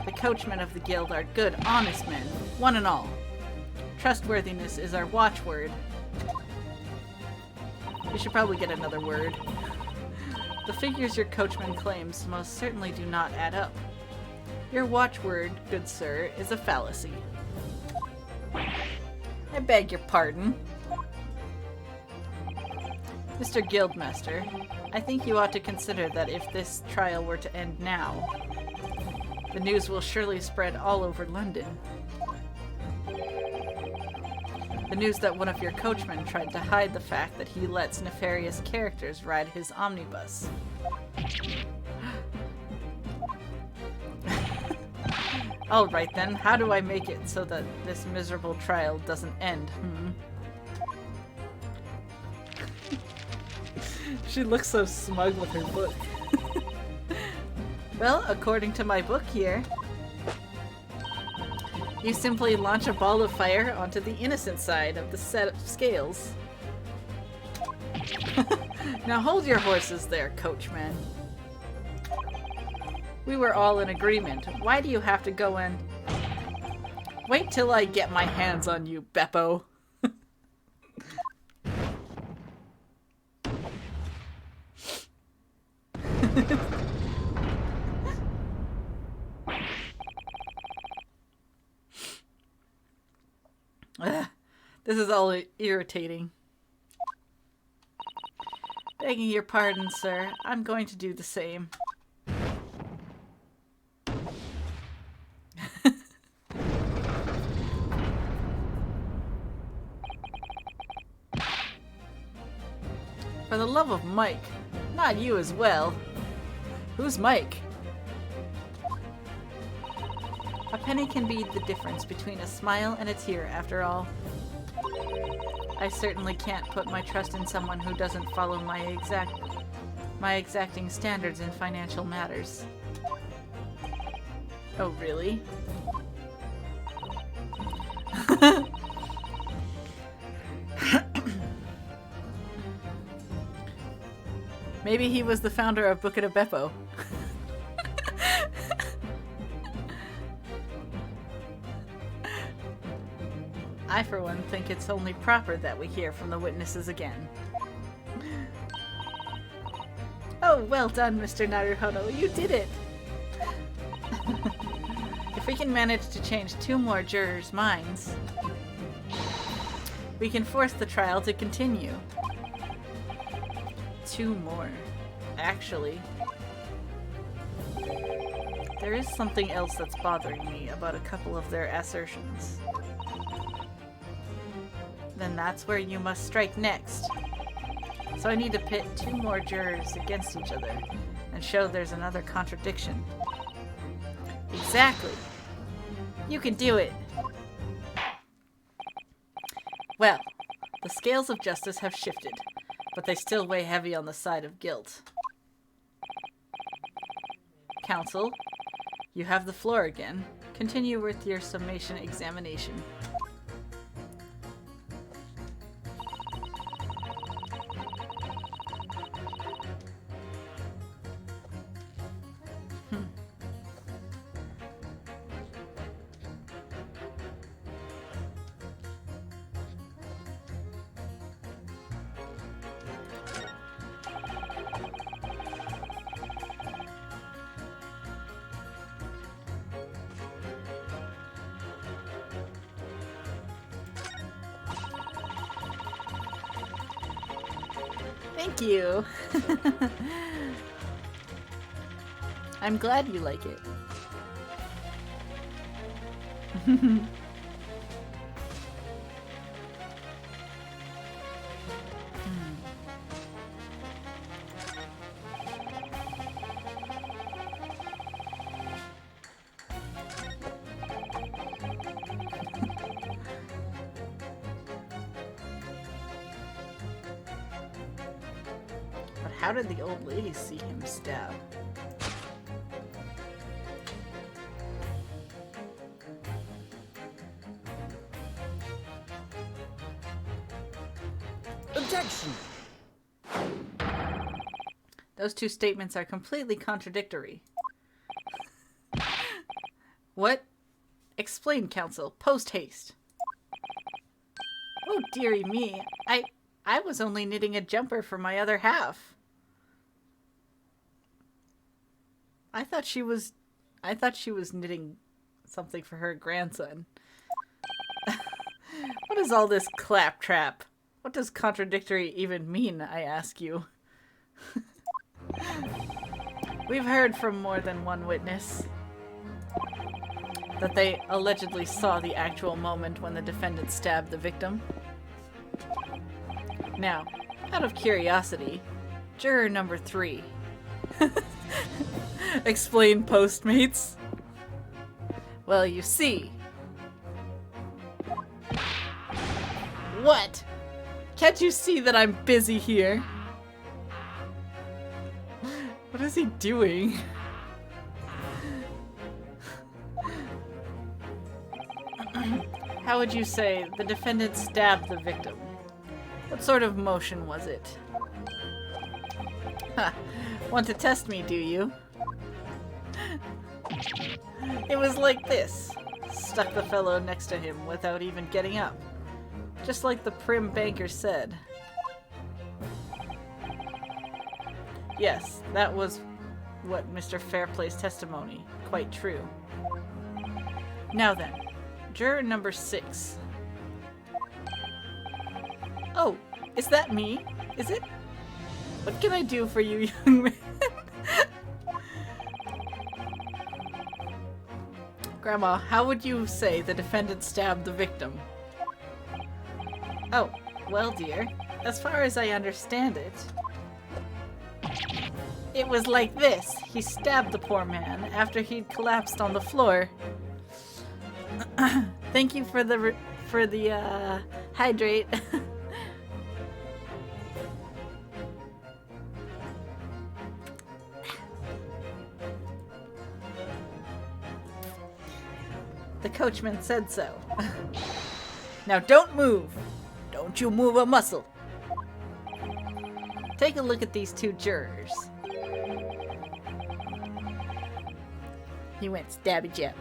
The coachmen of the guild are good, honest men, one and all. Trustworthiness is our watchword. We should probably get another word. The figures your coachman claims most certainly do not add up. Your watchword, good sir, is a fallacy. I beg your pardon. Mr. Guildmaster, I think you ought to consider that if this trial were to end now, the news will surely spread all over London. The news that one of your coachmen tried to hide the fact that he lets nefarious characters ride his omnibus. Alright then, how do I make it so that this miserable trial doesn't end, She looks so smug with her book. Well, according to my book here, you simply launch a ball of fire onto the innocent side of the set of scales. Now hold your horses there, coachman. We were all in agreement. Why do you have to go in? Wait till I get my hands on you, Beppo. This is all irritating. Begging your pardon, sir. I'm going to do the same. For the love of Mike. Not you as well. Who's Mike? A penny can be the difference between a smile and a tear, after all. I certainly can't put my trust in someone who doesn't follow my exacting standards in financial matters. Oh, really? Maybe he was the founder of Bucket of Beppo. I, for one, think it's only proper that we hear from the witnesses again. Oh, well done, Mr. Naruhodo. You did it! If we can manage to change 2 more jurors' minds, we can force the trial to continue. 2 more. Actually, there is something else that's bothering me about a couple of their assertions. Then that's where you must strike next. So I need to pit 2 more jurors against each other and show there's another contradiction. Exactly. You can do it. Well, the scales of justice have shifted, but they still weigh heavy on the side of guilt. Counsel, you have the floor again. Continue with your summation examination. Thank you. I'm glad you like it. How did the old lady see him stab? Objection! Those 2 statements are completely contradictory. What? Explain, counsel. Post haste. Oh, dearie me. I was only knitting a jumper for my other half. I thought she was knitting something for her grandson. What is all this claptrap? What does contradictory even mean, I ask you? We've heard from more than one witness that they allegedly saw the actual moment when the defendant stabbed the victim. Now, out of curiosity, juror number 3. Explain, Postmates. Well, you see. What? Can't you see that I'm busy here? What is he doing? How would you say the defendant stabbed the victim? What sort of motion was it? Ha! Want to test me, do you? It was like this. Stuck the fellow next to him without even getting up. Just like the prim banker said. Yes, that was what Mr. Fairplay's testimony. Quite true. Now then, juror number 6. Oh, is that me? Is it? What can I do for you, young man? Grandma, how would you say the defendant stabbed the victim? Oh, well, dear, as far as I understand it, it was like this. He stabbed the poor man after he'd collapsed on the floor. Thank you for the hydrate. The coachman said so. Now don't move. Don't you move a muscle. Take a look at these two jurors. He went stabby jab.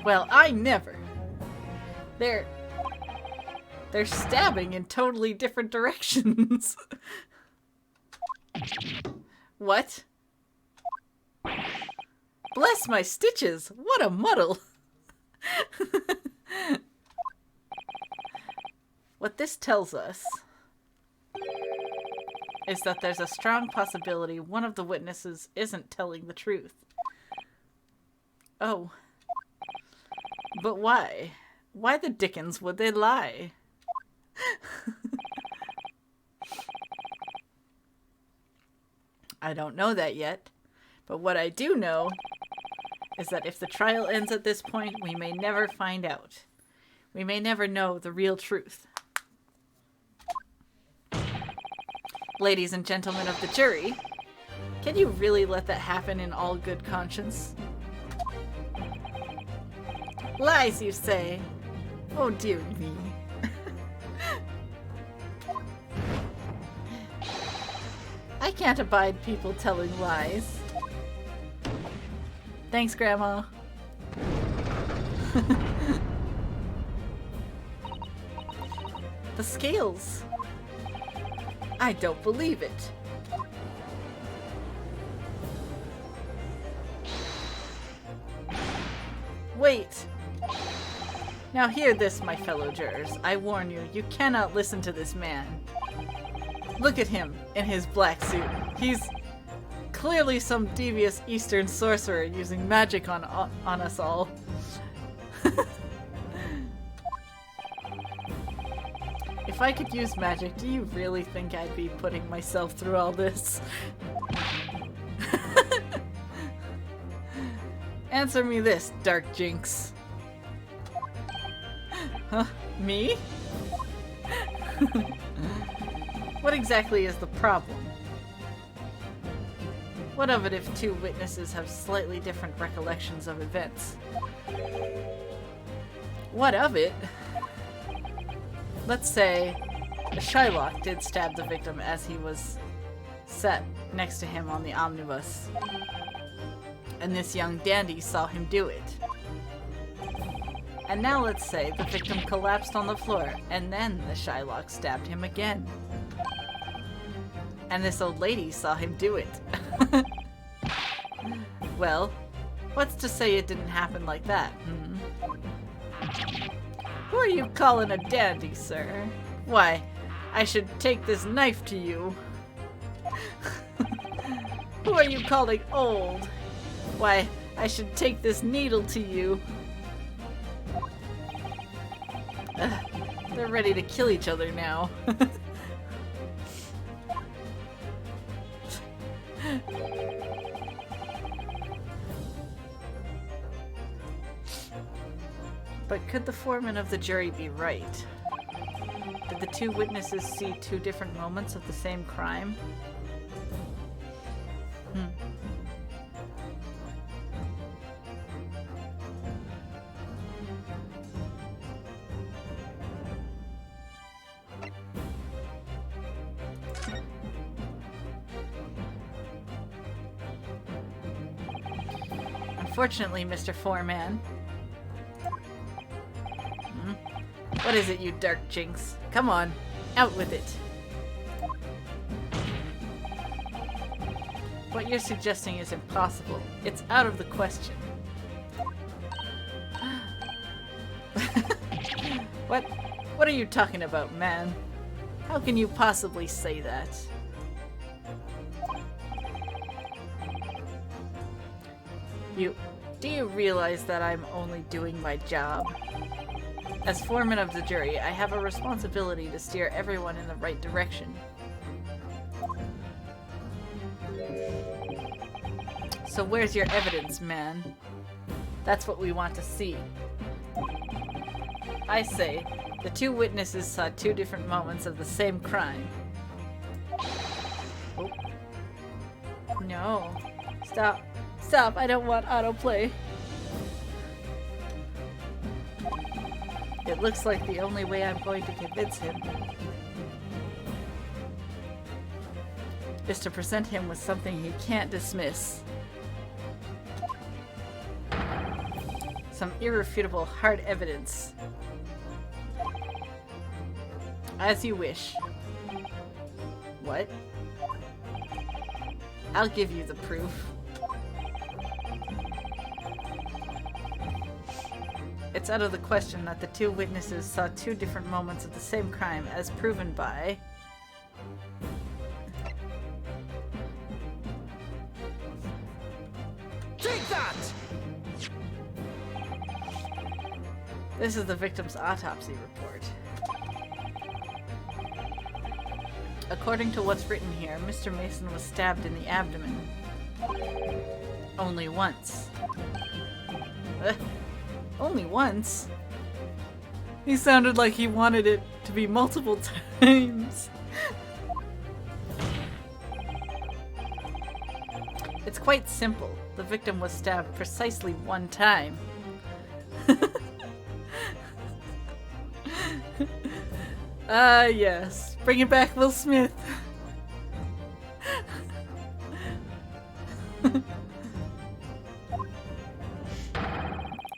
Well, I never. They're stabbing in totally different directions. What? Bless my stitches! What a muddle! What this tells us is that there's a strong possibility one of the witnesses isn't telling the truth. Oh. But why? Why the dickens would they lie? I don't know that yet, but what I do know is that if the trial ends at this point, we may never find out. We may never know the real truth. Ladies and gentlemen of the jury, can you really let that happen in all good conscience? Lies, you say? Oh dear me. I can't abide people telling lies. Thanks, Grandma. The scales. I don't believe it. Wait. Now hear this, my fellow jurors. I warn you, you cannot listen to this man. Look at him in his black suit. He's clearly some devious Eastern sorcerer using magic on us all. If I could use magic, do you really think I'd be putting myself through all this? Answer me this, Dark Jinx. Huh? Me? What exactly is the problem? What of it if two witnesses have slightly different recollections of events? What of it? Let's say the Shylock did stab the victim as he was sat next to him on the omnibus. And this young dandy saw him do it. And now let's say the victim collapsed on the floor and then the Shylock stabbed him again. And this old lady saw him do it. Well, what's to say it didn't happen like that, hmm? Who are you calling a dandy, sir? Why, I should take this knife to you. Who are you calling old? Why, I should take this needle to you. They're ready to kill each other now. But could the foreman of the jury be right? Did the two witnesses see two different moments of the same crime? Unfortunately, Mr. Foreman. What is it, you dark jinx? Come on, out with it. What you're suggesting is impossible. It's out of the question. What are you talking about, man? How can you possibly say that? Do you realize that I'm only doing my job? As foreman of the jury, I have a responsibility to steer everyone in the right direction. So where's your evidence, man? That's what we want to see. I say, the two witnesses saw two different moments of the same crime. Oh. No. Stop. Stop, I don't want autoplay. It looks like the only way I'm going to convince him is to present him with something he can't dismiss. Some irrefutable hard evidence. As you wish. What? I'll give you the proof. It's out of the question that the two witnesses saw two different moments of the same crime as proven by... Take that! This is the victim's autopsy report. According to what's written here, Mr. Mason was stabbed in the abdomen. Only once. Only once? He sounded like he wanted it to be multiple times. It's quite simple. The victim was stabbed precisely one time. Ah, yes. Bring it back, Will Smith.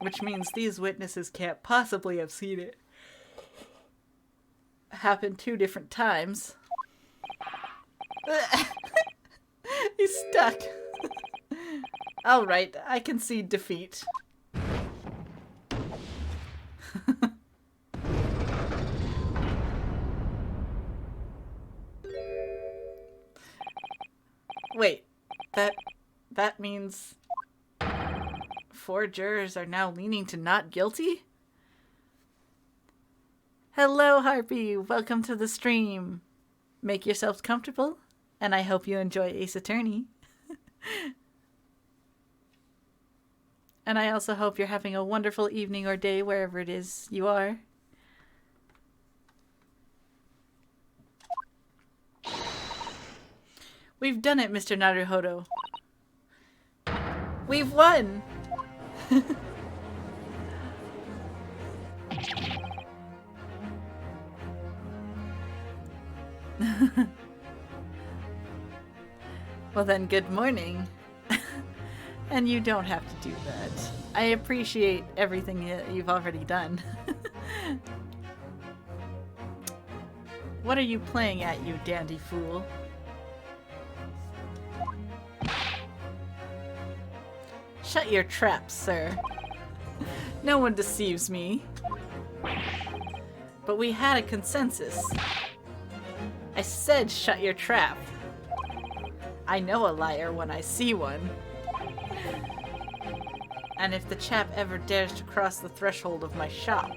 Which means these witnesses can't possibly have seen it happen two different times. He's stuck. Alright, I concede defeat. Wait, that means 4 jurors are now leaning to not guilty? Hello, Harpy! Welcome to the stream. Make yourselves comfortable, and I hope you enjoy Ace Attorney. And I also hope you're having a wonderful evening or day wherever it is you are. We've done it, Mr. Naruhodo. We've won! Well then, good morning. And you don't have to do that. I appreciate everything that you've already done. What are you playing at, you dandy fool? Shut your trap, sir. No one deceives me. But we had a consensus. I said shut your trap. I know a liar when I see one. And if the chap ever dares to cross the threshold of my shop,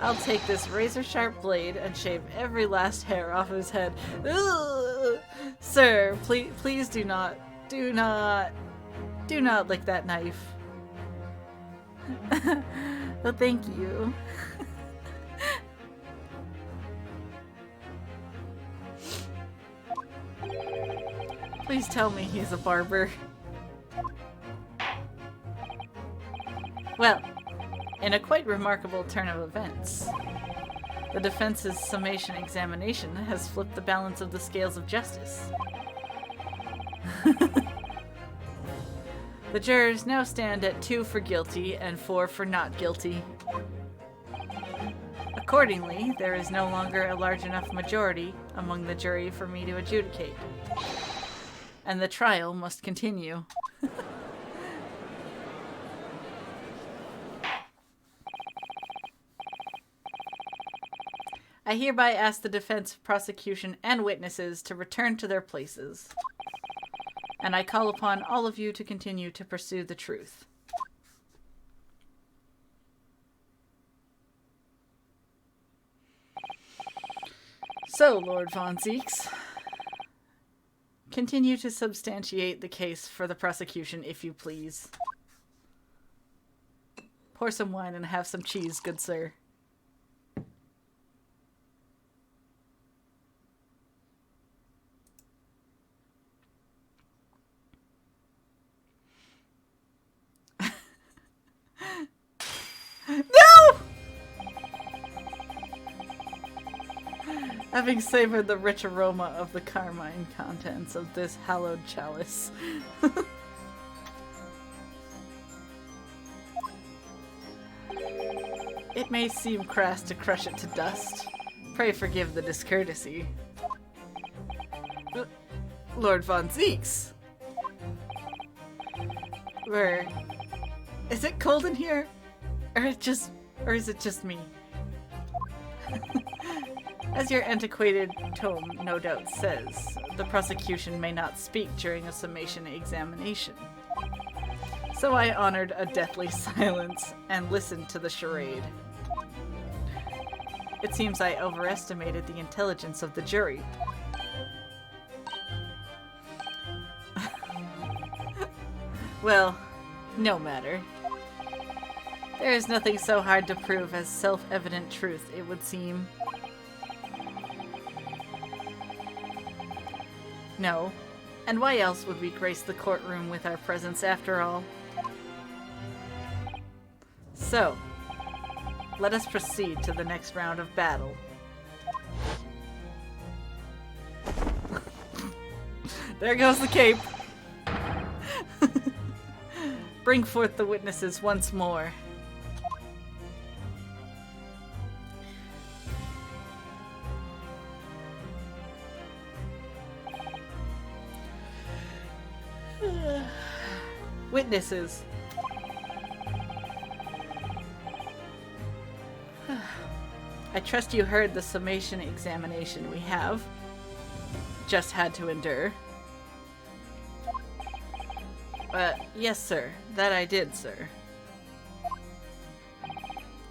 I'll take this razor-sharp blade and shave every last hair off his head. Ugh! Sir, please do not lick that knife. Well, thank you. Please tell me he's a barber. Well, in a quite remarkable turn of events, the defense's summation examination has flipped the balance of the scales of justice. The jurors now stand at 2 for guilty and 4 for not guilty. Accordingly, there is no longer a large enough majority among the jury for me to adjudicate. and the trial must continue. I hereby ask the defense, prosecution, and witnesses to return to their places. And I call upon all of you to continue to pursue the truth. So, Lord Von Zeeks, continue to substantiate the case for the prosecution, if you please. Pour some wine and have some cheese, good sir. No! Having savored the rich aroma of the carmine contents of this hallowed chalice. It may seem crass to crush it to dust. Pray forgive the discourtesy. Lord Von Zeeks! Where... Is it cold in here? Or is it just me? As your antiquated tome no doubt says, the prosecution may not speak during a summation examination. So I honored a deathly silence and listened to the charade. It seems I overestimated the intelligence of the jury. Well, no matter. There is nothing so hard to prove as self-evident truth, it would seem. No. And why else would we grace the courtroom with our presence after all? So, let us proceed to the next round of battle. There goes the cape! Bring forth the witnesses once more. Witnesses. I trust you heard the summation examination we have just had to endure. Yes, sir. That I did, sir.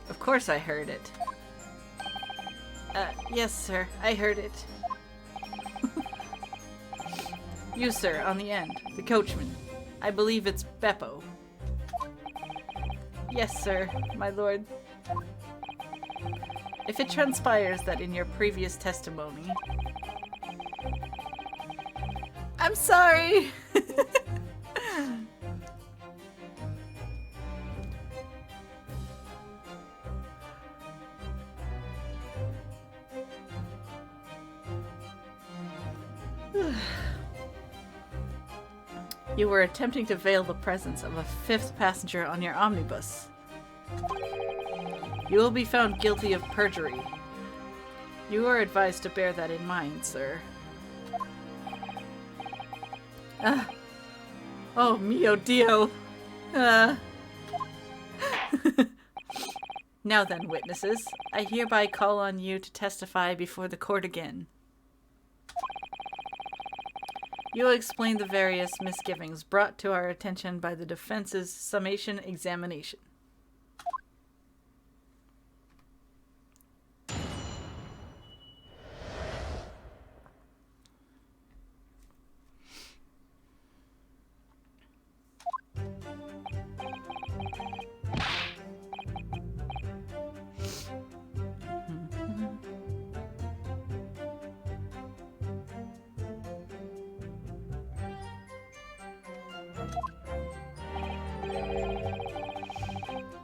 Of course I heard it. Yes, sir. I heard it. You, sir, on the end. The coachman. I believe it's Beppo. Yes, sir, my lord. If it transpires that in your previous testimony... I'm sorry! You were attempting to veil the presence of a fifth passenger on your omnibus. You will be found guilty of perjury. You are advised to bear that in mind, sir. Oh, mio Dio. Now then, witnesses, I hereby call on you to testify before the court again. You will explain the various misgivings brought to our attention by the defense's summation examination.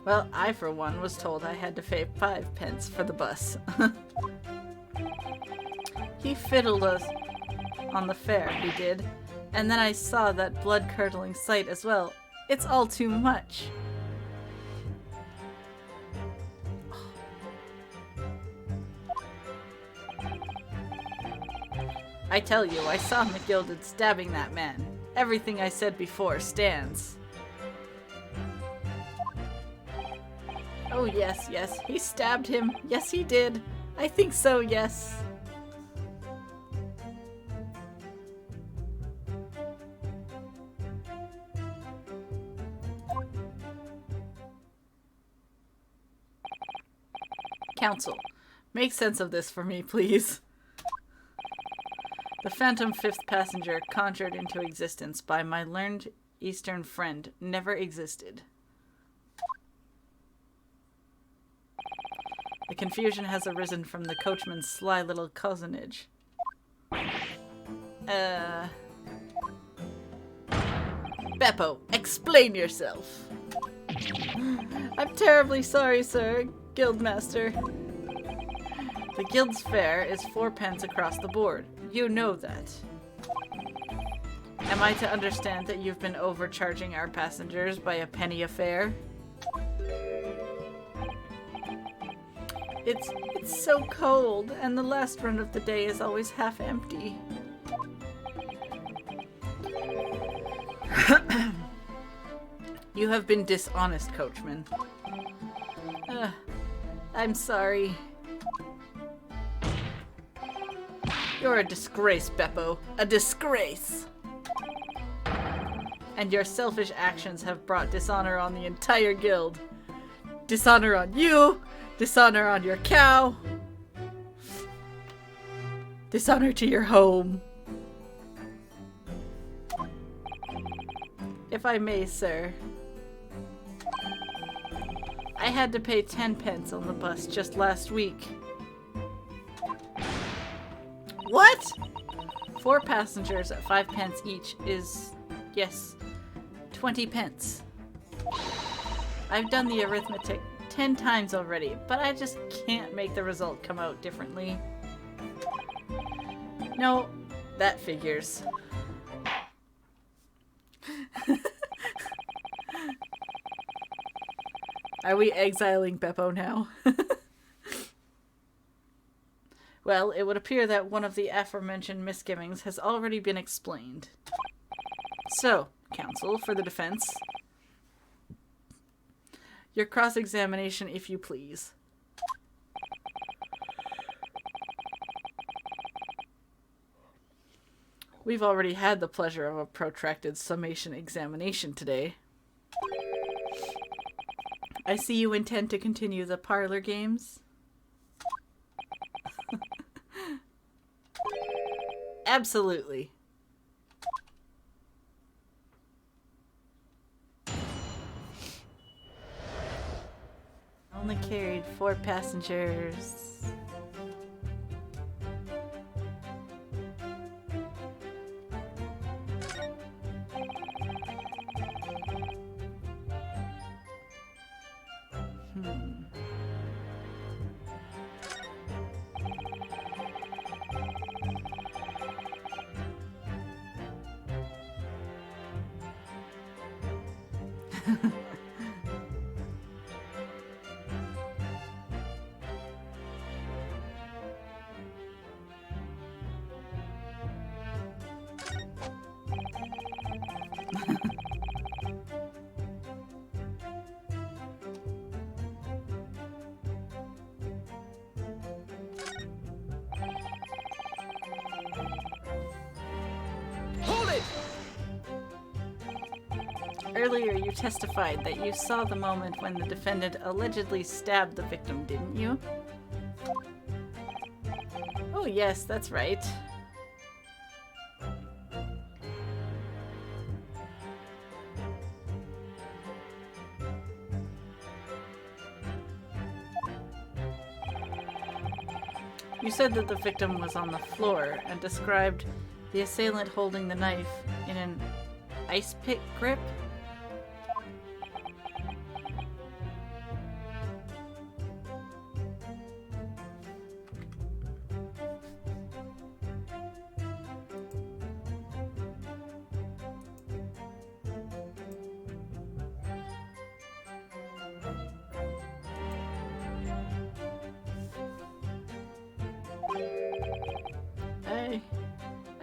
Well, I, for one, was told I had to pay 5 pence for the bus. He fiddled us on the fare, he did. And then I saw that blood-curdling sight as well. It's all too much. I tell you, I saw McGilded stabbing that man. Everything I said before stands. Oh yes, yes, he stabbed him. Yes, he did. I think so, yes. Council, make sense of this for me, please. The phantom fifth passenger conjured into existence by my learned Eastern friend never existed. The confusion has arisen from the coachman's sly little cousinage. Beppo, explain yourself. I'm terribly sorry, sir, Guildmaster. The guild's fare is 4 pence across the board. You know that. Am I to understand that you've been overcharging our passengers by a penny a fare? It's so cold, and the last run of the day is always half empty. You have been dishonest, coachman. I'm sorry. You're a disgrace, Beppo. A disgrace! And your selfish actions have brought dishonor on the entire guild. Dishonor on you! Dishonor on your cow! Dishonor to your home! If I may, sir. I had to pay 10 pence on the bus just last week. What? 4 passengers at 5 pence each is, yes, 20 pence. I've done the arithmetic 10 times already, but I just can't make the result come out differently. No, that figures. Are we exiling Beppo now? Well, it would appear that one of the aforementioned misgivings has already been explained. So, counsel for the defense. Your cross-examination, if you please. We've already had the pleasure of a protracted summation examination today. I see you intend to continue the parlor games. Absolutely. Only carried 4 passengers. Earlier, you testified that you saw the moment when the defendant allegedly stabbed the victim, didn't you? Oh yes, that's right. You said that the victim was on the floor and described the assailant holding the knife in an ice pick grip?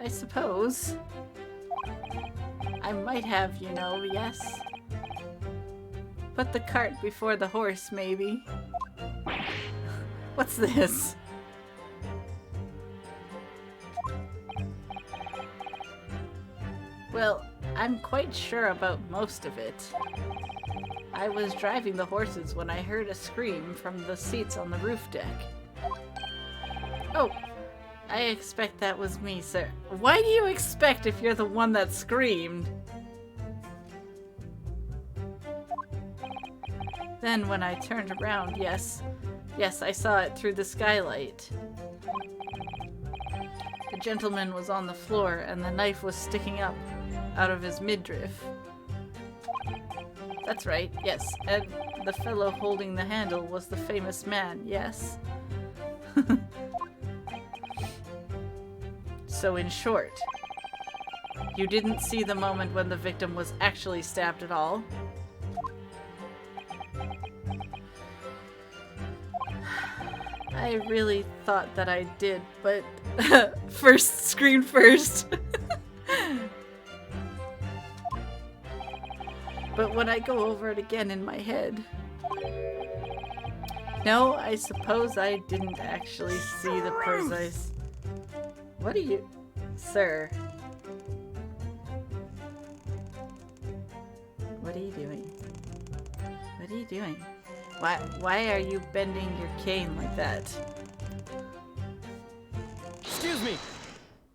I suppose. I might have, you know, yes. Put the cart before the horse, maybe. What's this? Well, I'm quite sure about most of it. I was driving the horses when I heard a scream from the seats on the roof deck. Oh, I expect that was me, sir. Why do you expect if you're the one that screamed? Then when I turned around, yes, I saw it through the skylight. The gentleman was on the floor and the knife was sticking up out of his midriff. That's right, yes, and the fellow holding the handle was the famous man, yes. So in short, you didn't see the moment when the victim was actually stabbed at all? I really thought that I did, but screen first. But when I go over it again in my head... No, I suppose I didn't actually see the precise... What are you... Sir? What are you doing? What are you doing? Why are you bending your cane like that? Excuse me!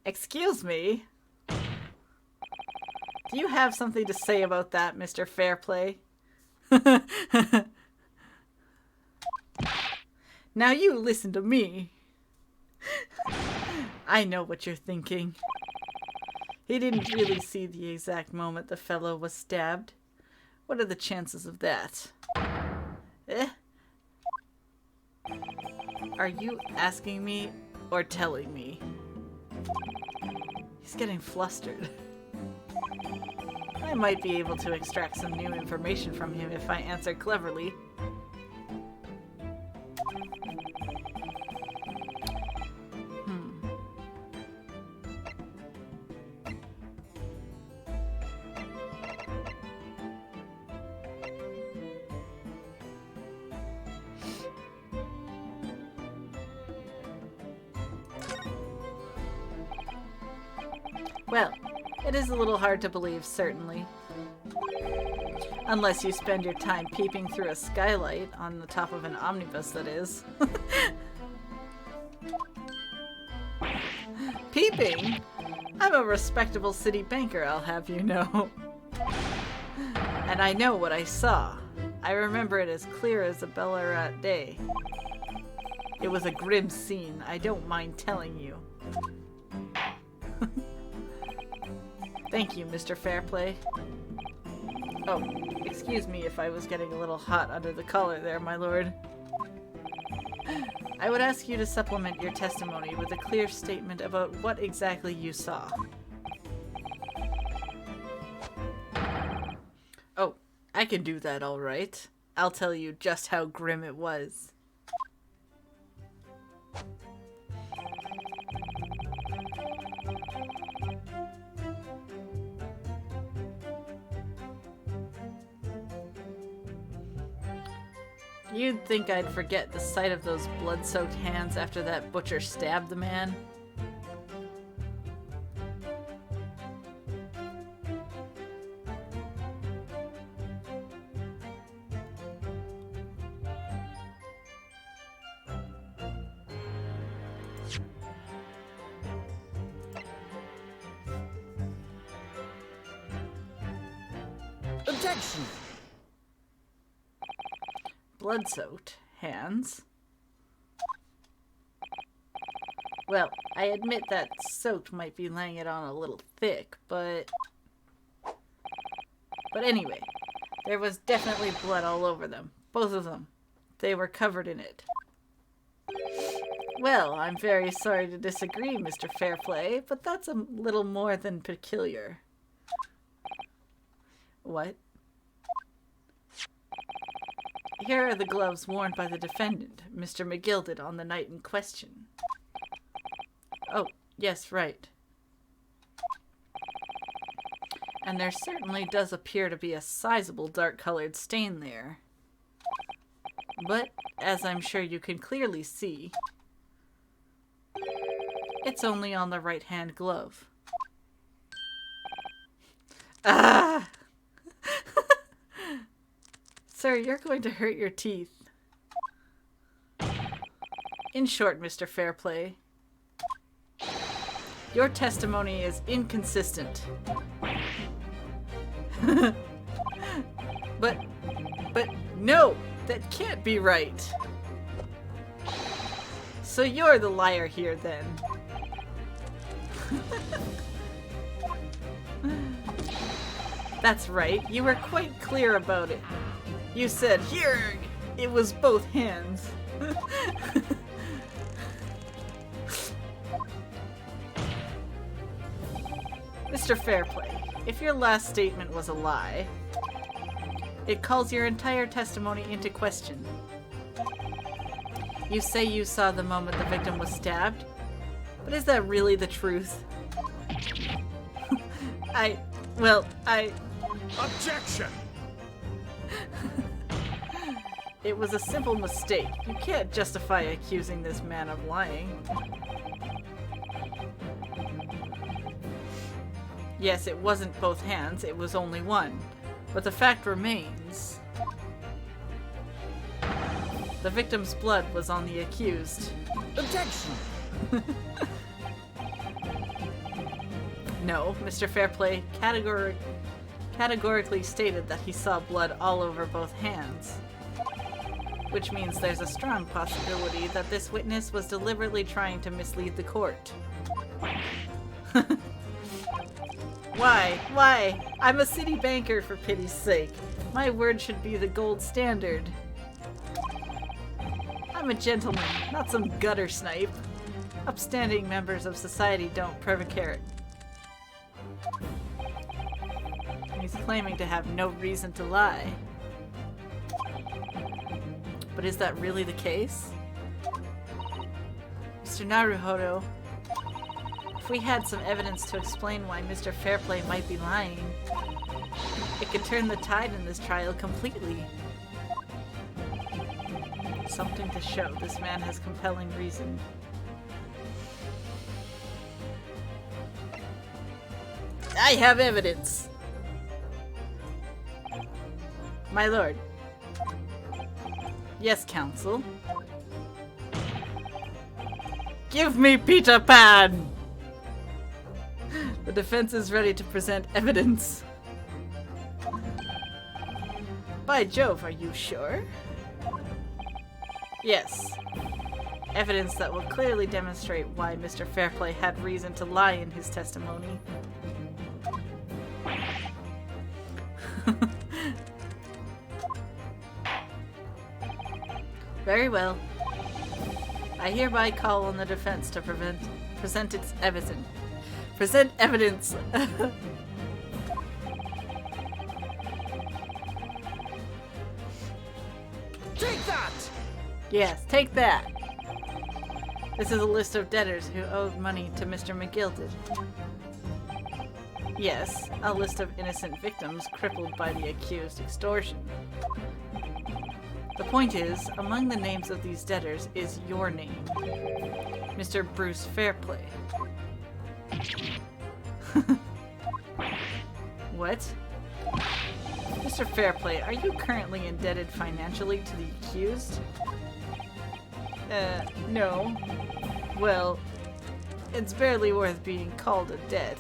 Excuse me? Do you have something to say about that, Mr. Fairplay? Now you listen to me. I know what you're thinking. He didn't really see the exact moment the fellow was stabbed. What are the chances of that? Eh? Are you asking me or telling me? He's getting flustered. I might be able to extract some new information from him if I answer cleverly. Well, it is a little hard to believe, certainly. Unless you spend your time peeping through a skylight on the top of an omnibus, that is. Peeping? I'm a respectable city banker, I'll have you know. And I know what I saw. I remember it as clear as a Ballarat day. It was a grim scene, I don't mind telling you. Thank you, Mr. Fairplay. Oh, excuse me if I was getting a little hot under the collar there, my lord. I would ask you to supplement your testimony with a clear statement about what exactly you saw. Oh, I can do that all right. I'll tell you just how grim it was. You'd think I'd forget the sight of those blood-soaked hands after that butcher stabbed the man. Objection! Blood-soaked hands. Well, I admit that soaked might be laying it on a little thick, but anyway, there was definitely blood all over them. Both of them. They were covered in it. Well, I'm very sorry to disagree, Mr. Fairplay, but that's a little more than peculiar. What? Here are the gloves worn by the defendant, Mr. McGilded, on the night in question. Oh, yes, right. And there certainly does appear to be a sizable dark-colored stain there. But, as I'm sure you can clearly see, it's only on the right-hand glove. Ah! Sir, you're going to hurt your teeth. In short, Mr. Fairplay, your testimony is inconsistent. But no, that can't be right. So you're the liar here, then. That's right, you were quite clear about it. You said, "Here, it was both hands." Mr. Fairplay, if your last statement was a lie, it calls your entire testimony into question. You say you saw the moment the victim was stabbed, but is that really the truth? Objection! It was a simple mistake. You can't justify accusing this man of lying. Yes, it wasn't both hands, it was only one. But the fact remains. The victim's blood was on the accused. Objection! No, Mr. Fairplay categorically stated that he saw blood all over both hands. Which means there's a strong possibility that this witness was deliberately trying to mislead the court. Why? I'm a city banker, for pity's sake. My word should be the gold standard. I'm a gentleman, not some gutter snipe. Upstanding members of society don't prevaricate. He's claiming to have no reason to lie. But is that really the case? Mr. Naruhodo, if we had some evidence to explain why Mr. Fairplay might be lying, it could turn the tide in this trial completely. Something to show this man has compelling reason. I have evidence! My lord. Yes, counsel. Give me Peter Pan! The defense is ready to present evidence. By Jove, are you sure? Yes. Evidence that will clearly demonstrate why Mr. Fairplay had reason to lie in his testimony. Very well. I hereby call on the defense to present its evidence. Present evidence. Take that! Yes, take that. This is a list of debtors who owed money to Mr. McGilded. Yes, a list of innocent victims crippled by the accused extortion. The point is, among the names of these debtors is your name, Mr. Bruce Fairplay. What? Mr. Fairplay, are you currently indebted financially to the accused? No. Well, it's barely worth being called a debt.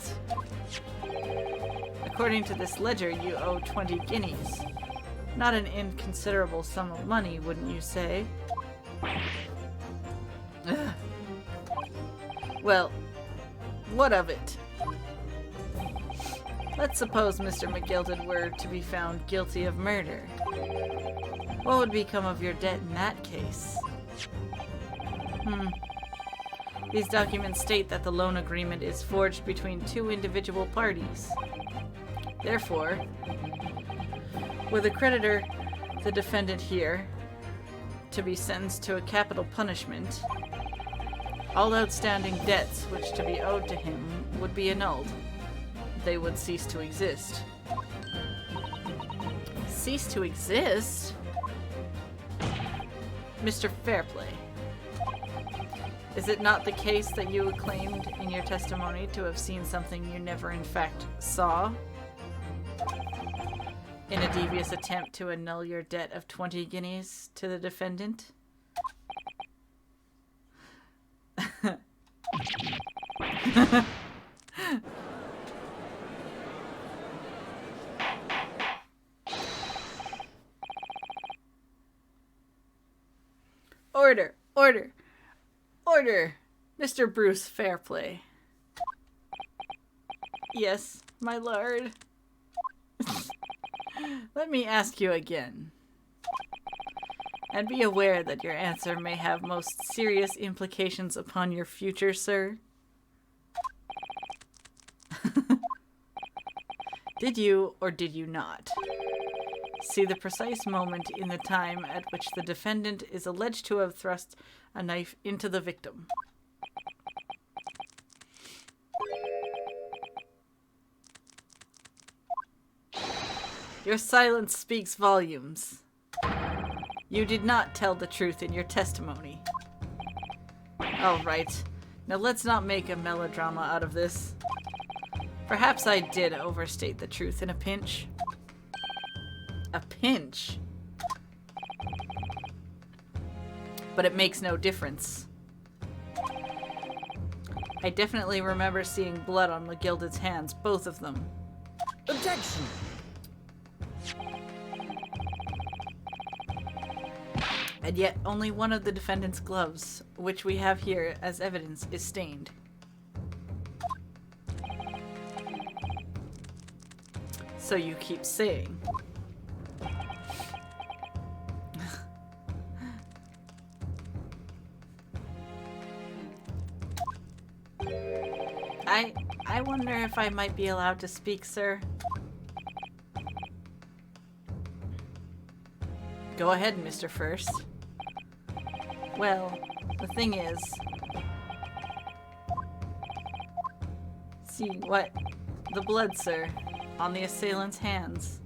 According to this ledger, you owe 20 guineas. Not an inconsiderable sum of money, wouldn't you say? Ugh. Well, what of it? Let's suppose Mr. McGilded were to be found guilty of murder. What would become of your debt in that case? These documents state that the loan agreement is forged between two individual parties. Therefore, were the creditor, the defendant here, to be sentenced to a capital punishment, all outstanding debts which to be owed to him would be annulled. they would cease to exist. Cease to exist? Mr. Fairplay, is it not the case that you claimed in your testimony to have seen something you never in fact saw? In a devious attempt to annul your debt of 20 guineas to the defendant? Order! Order! Order! Mr. Bruce Fairplay. Yes, my lord. Let me ask you again. And be aware that your answer may have most serious implications upon your future, sir. Did you, or did you not, see the precise moment in the time at which the defendant is alleged to have thrust a knife into the victim? Your silence speaks volumes. You did not tell the truth in your testimony. All right. Now let's not make a melodrama out of this. Perhaps I did overstate the truth in a pinch. A pinch? But it makes no difference. I definitely remember seeing blood on McGilded's hands, both of them. Objection! And yet only one of the defendant's gloves, which we have here as evidence, is stained. So you keep saying. I wonder if I might be allowed to speak, sir. Go ahead, Mr. First. Well, the thing is... See, what? The blood, sir, on the assailant's hands.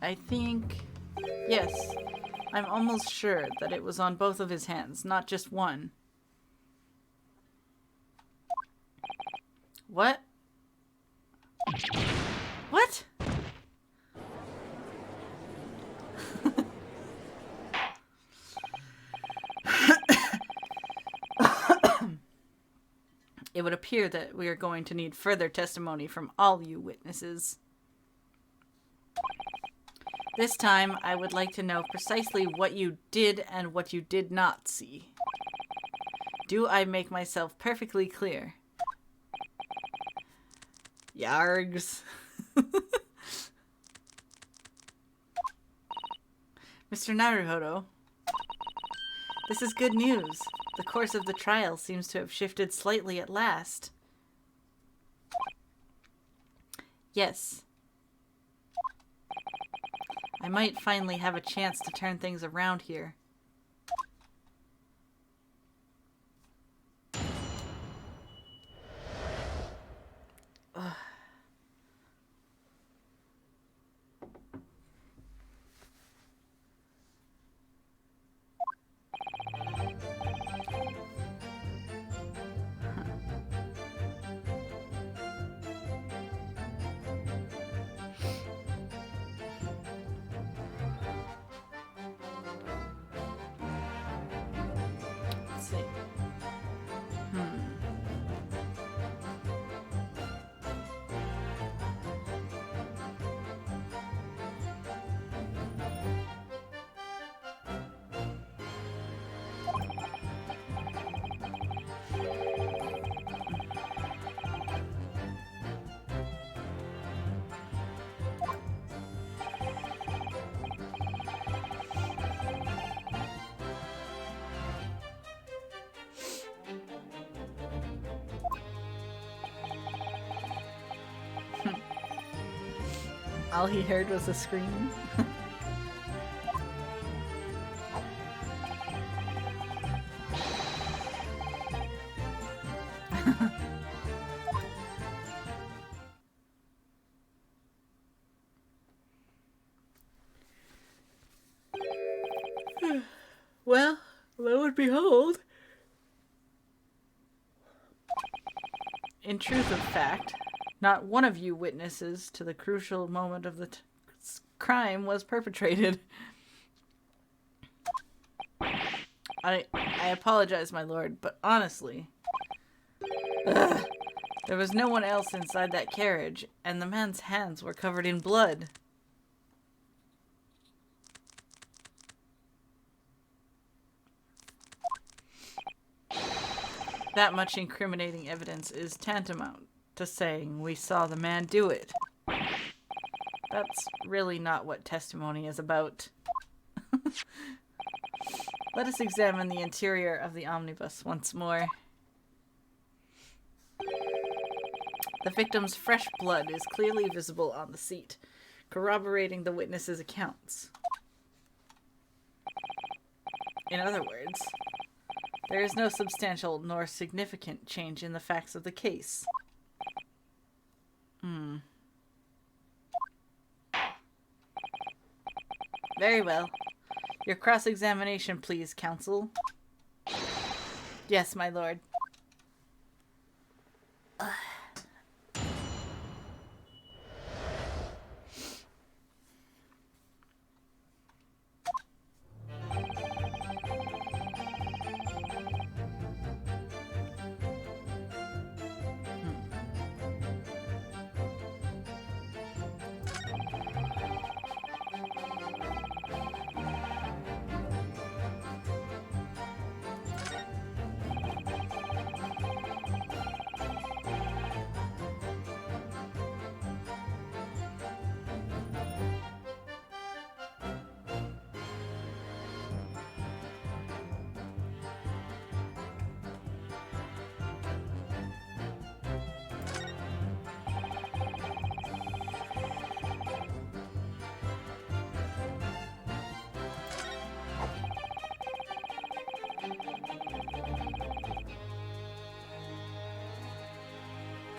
I think... Yes, I'm almost sure that it was on both of his hands, not just one. What? What? It would appear that we are going to need further testimony from all you witnesses. This time, I would like to know precisely what you did and what you did not see. Do I make myself perfectly clear? Yargs. Mr. Naruhodo, this is good news. The course of the trial seems to have shifted slightly at last. Yes. I might finally have a chance to turn things around here. Ugh. Let's see. All he heard was a scream. Well, lo and behold. In truth of fact, not one of you witnesses to the crucial moment of the crime was perpetrated. I apologize, my lord, but honestly, there was no one else inside that carriage, and the man's hands were covered in blood. That much incriminating evidence is tantamount to saying we saw the man do it. That's really not what testimony is about. Let us examine the interior of the omnibus once more. The victim's fresh blood is clearly visible on the seat, corroborating the witnesses' accounts. In other words, there is no substantial nor significant change in the facts of the case. Very well. Your cross-examination, please, counsel. Yes, my lord.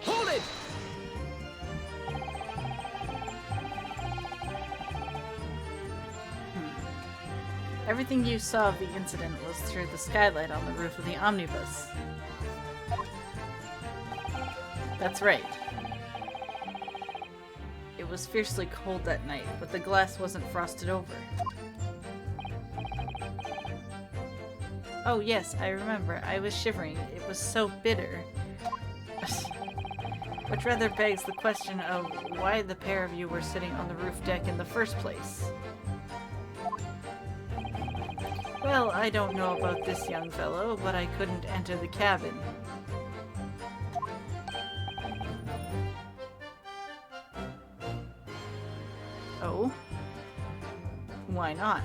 Hold it! Everything you saw of the incident was through the skylight on the roof of the omnibus. That's right. It was fiercely cold that night, but the glass wasn't frosted over. Oh yes, I remember. I was shivering. It was so bitter. Which rather begs the question of why the pair of you were sitting on the roof deck in the first place. Well, I don't know about this young fellow, but I couldn't enter the cabin. Oh? Why not?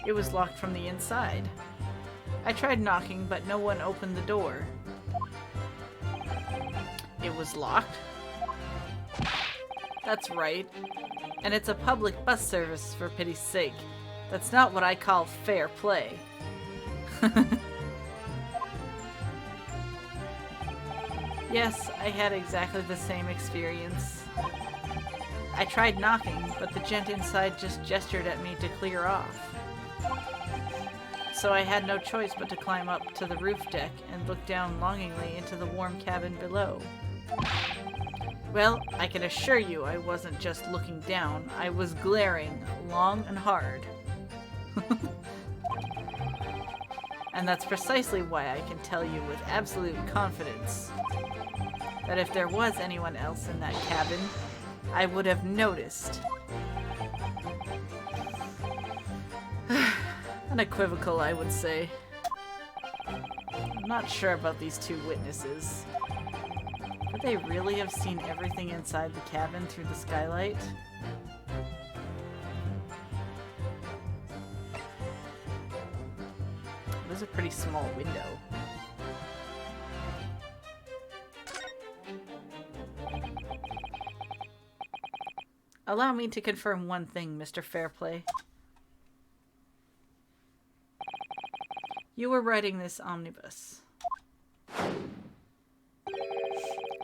It was locked from the inside. I tried knocking, but no one opened the door. It was locked? That's right. And it's a public bus service, for pity's sake. That's not what I call fair play. Yes, I had exactly the same experience. I tried knocking, but the gent inside just gestured at me to clear off. So I had no choice but to climb up to the roof deck and look down longingly into the warm cabin below. Well, I can assure you I wasn't just looking down, I was glaring long and hard. And that's precisely why I can tell you with absolute confidence that if there was anyone else in that cabin, I would have noticed. Unequivocal, I would say. I'm not sure about these two witnesses. Could they really have seen everything inside the cabin through the skylight? It was a pretty small window. Allow me to confirm one thing, Mr. Fairplay. You were riding this omnibus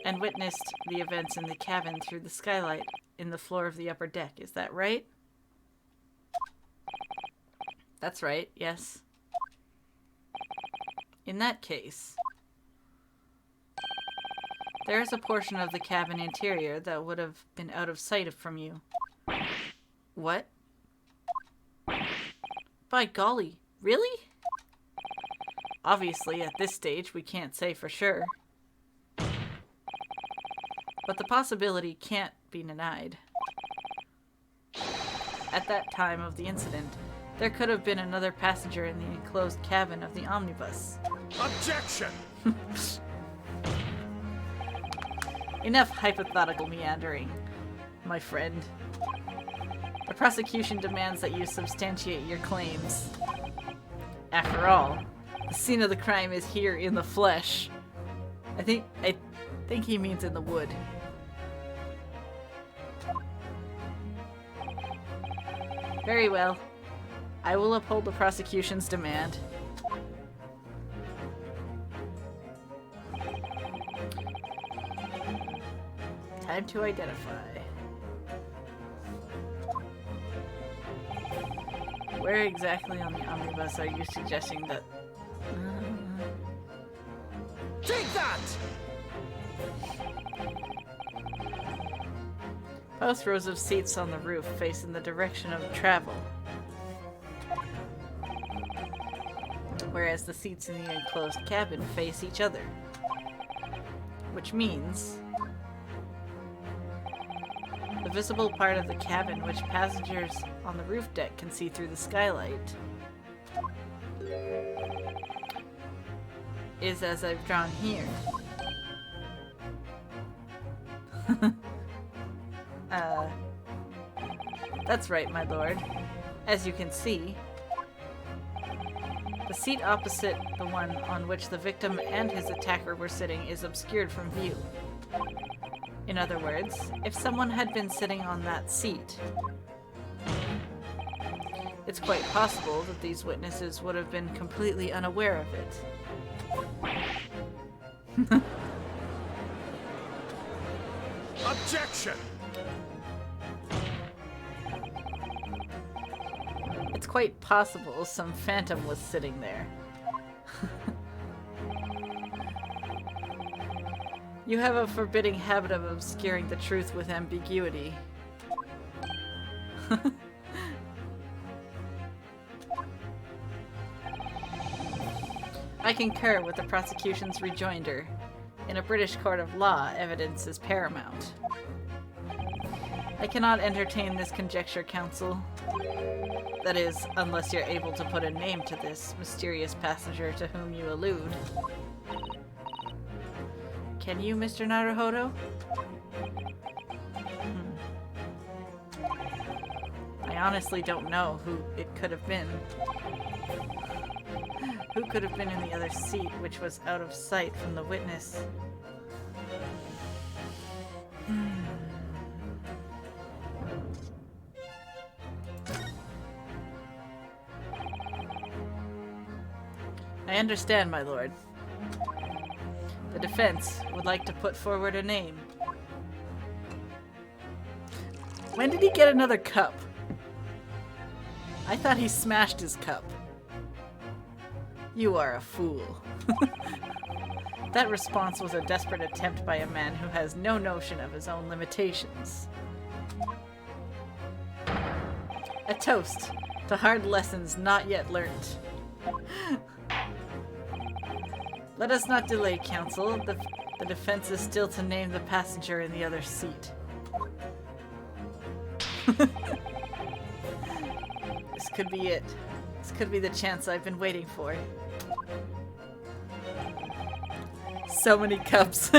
and witnessed the events in the cabin through the skylight in the floor of the upper deck, is that right? That's right, yes. In that case, there is a portion of the cabin interior that would have been out of sight from you. What? By golly, really? Obviously, at this stage, we can't say for sure. But the possibility can't be denied. At that time of the incident, there could have been another passenger in the enclosed cabin of the omnibus. Objection! Enough hypothetical meandering, my friend. The prosecution demands that you substantiate your claims. After all, the scene of the crime is here in the flesh. I think he means in the wood. Very well. I will uphold the prosecution's demand. Time to identify. Where exactly on the omnibus are you suggesting that... Take that! Both rows of seats on the roof face in the direction of travel, whereas the seats in the enclosed cabin face each other. Which means the visible part of the cabin which passengers on the roof deck can see through the skylight is as I've drawn here. That's right, my lord. As you can see, the seat opposite the one on which the victim and his attacker were sitting is obscured from view. In other words, if someone had been sitting on that seat, it's quite possible that these witnesses would have been completely unaware of it. Objection! It's quite possible some phantom was sitting there. You have a forbidding habit of obscuring the truth with ambiguity. I concur with the prosecution's rejoinder. In a British court of law, evidence is paramount. I cannot entertain this conjecture, counsel. That is, unless you're able to put a name to this mysterious passenger to whom you allude. Can you, Mr. Naruhodo? I honestly don't know who it could have been. Who could have been in the other seat, which was out of sight from the witness? I understand, my lord. The defense would like to put forward a name. When did he get another cup? I thought he smashed his cup. You are a fool. That response was a desperate attempt by a man who has no notion of his own limitations. A toast to hard lessons not yet learnt. Let us not delay, counsel. The defense is still to name the passenger in the other seat. This could be it. This could be the chance I've been waiting for. So many cups.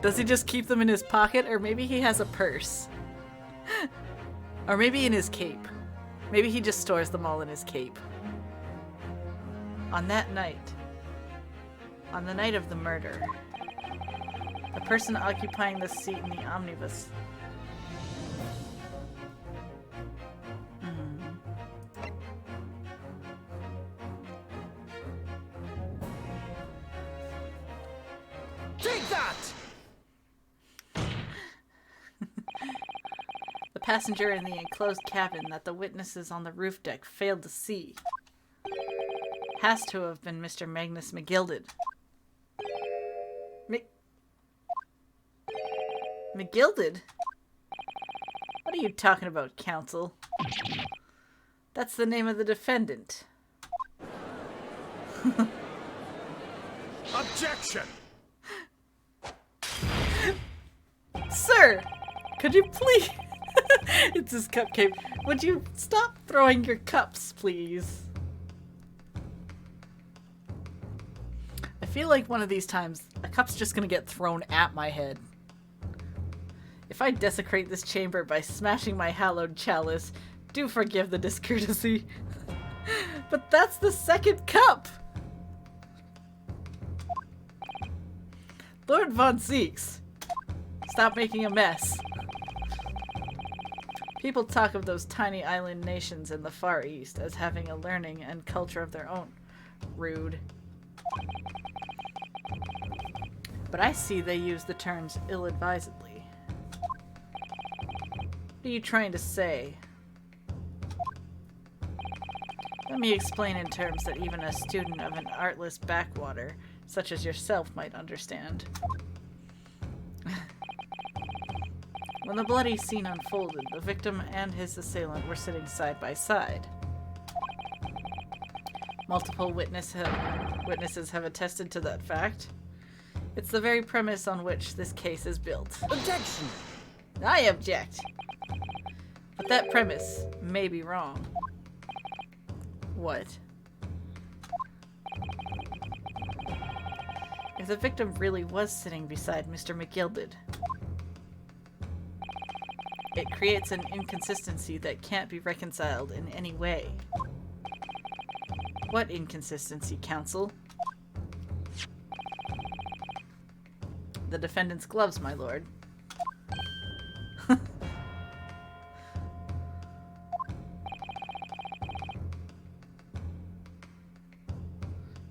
Does he just keep them in his pocket? Or maybe he has a purse. Or maybe in his cape. Maybe he just stores them all in his cape. On that night, on the night of the murder, the person occupying the seat in the omnibus passenger in the enclosed cabin that the witnesses on the roof deck failed to see. Has to have been Mr. Magnus McGilded. McGilded? What are you talking about, counsel? That's the name of the defendant. Objection! Sir! Could you please... It's his cupcake. Would you stop throwing your cups, please? I feel like one of these times, a cup's just gonna get thrown at my head. If I desecrate this chamber by smashing my hallowed chalice, do forgive the discourtesy. But that's the second cup! Lord Von Zeeks, stop making a mess. People talk of those tiny island nations in the Far East as having a learning and culture of their own. Rude. But I see they use the terms ill-advisedly. What are you trying to say? Let me explain in terms that even a student of an artless backwater, such as yourself, might understand. When the bloody scene unfolded, the victim and his assailant were sitting side by side. Multiple witnesses have attested to that fact. It's the very premise on which this case is built. Objection! I object! But that premise may be wrong. What? If the victim really was sitting beside Mr. McGilded, it creates an inconsistency that can't be reconciled in any way. What inconsistency, counsel? The defendant's gloves, my lord.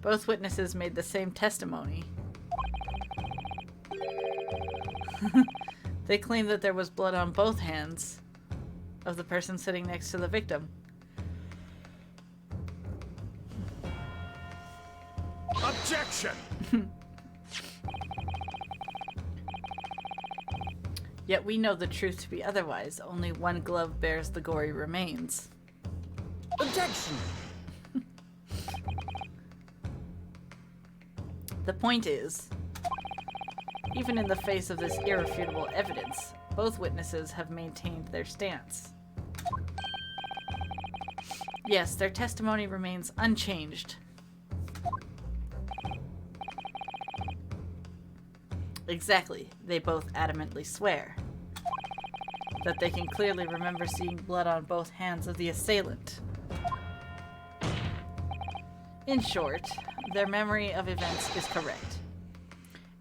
Both witnesses made the same testimony. They claim that there was blood on both hands of the person sitting next to the victim. Objection! Yet we know the truth to be otherwise. Only one glove bears the gory remains. Objection! The point is, even in the face of this irrefutable evidence, both witnesses have maintained their stance. Yes, their testimony remains unchanged. Exactly, they both adamantly swear that they can clearly remember seeing blood on both hands of the assailant. In short, their memory of events is correct,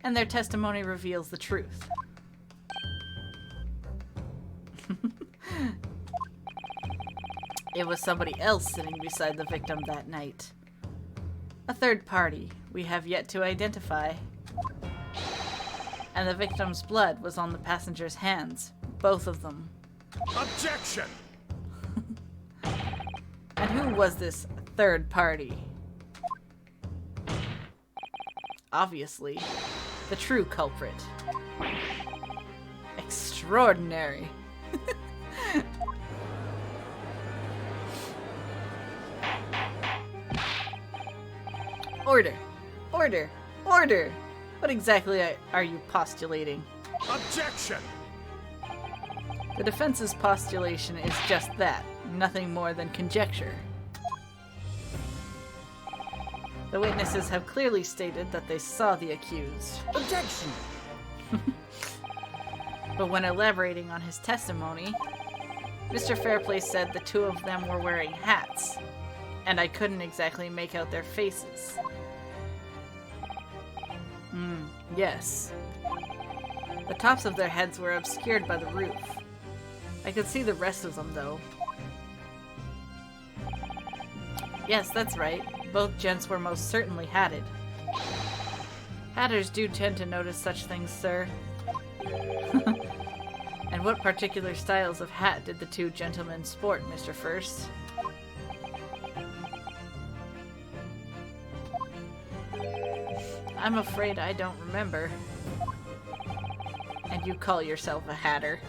and their testimony reveals the truth. It was somebody else sitting beside the victim that night. A third party we have yet to identify. And the victim's blood was on the passenger's hands, both of them. Objection! And who was this third party? Obviously, the true culprit. Extraordinary. Order! Order! Order! What exactly are you postulating? Objection! The defense's postulation is just that, nothing more than conjecture. The witnesses have clearly stated that they saw the accused. Objection! But when elaborating on his testimony, Mr. Fairplay said the two of them were wearing hats, and I couldn't exactly make out their faces. Yes. The tops of their heads were obscured by the roof. I could see the rest of them, though. Yes, that's right. Both gents were most certainly hatted. Hatters do tend to notice such things, sir. And And what particular styles of hat did the two gentlemen sport, Mr. First? I'm afraid I don't remember. And you call yourself a hatter.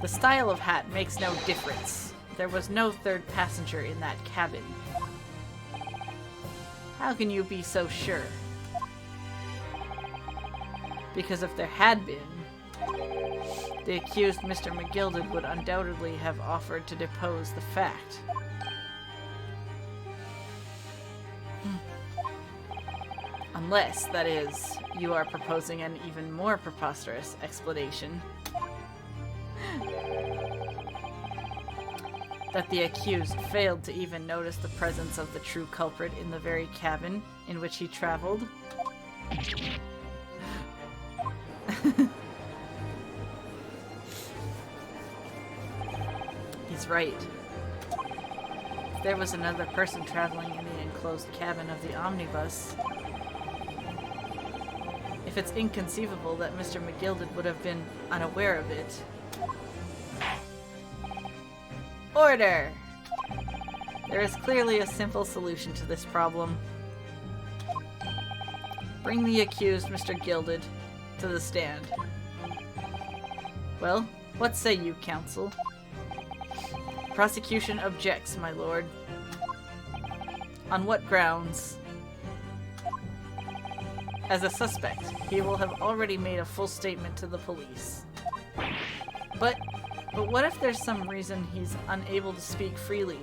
The style of hat makes no difference. There was no third passenger in that cabin. How can you be so sure? Because if there had been, the accused Mr. McGilded would undoubtedly have offered to depose the fact. Unless, that is, you are proposing an even more preposterous explanation. That the accused failed to even notice the presence of the true culprit in the very cabin in which he traveled. He's right. If there was another person traveling in the enclosed cabin of the omnibus, if it's inconceivable that Mr. McGilded would have been unaware of it. Order! There is clearly a simple solution to this problem. Bring the accused, Mr. Gilded, to the stand. Well, what say you, counsel? Prosecution objects, my lord. On what grounds? As a suspect, he will have already made a full statement to the police. But what if there's some reason he's unable to speak freely?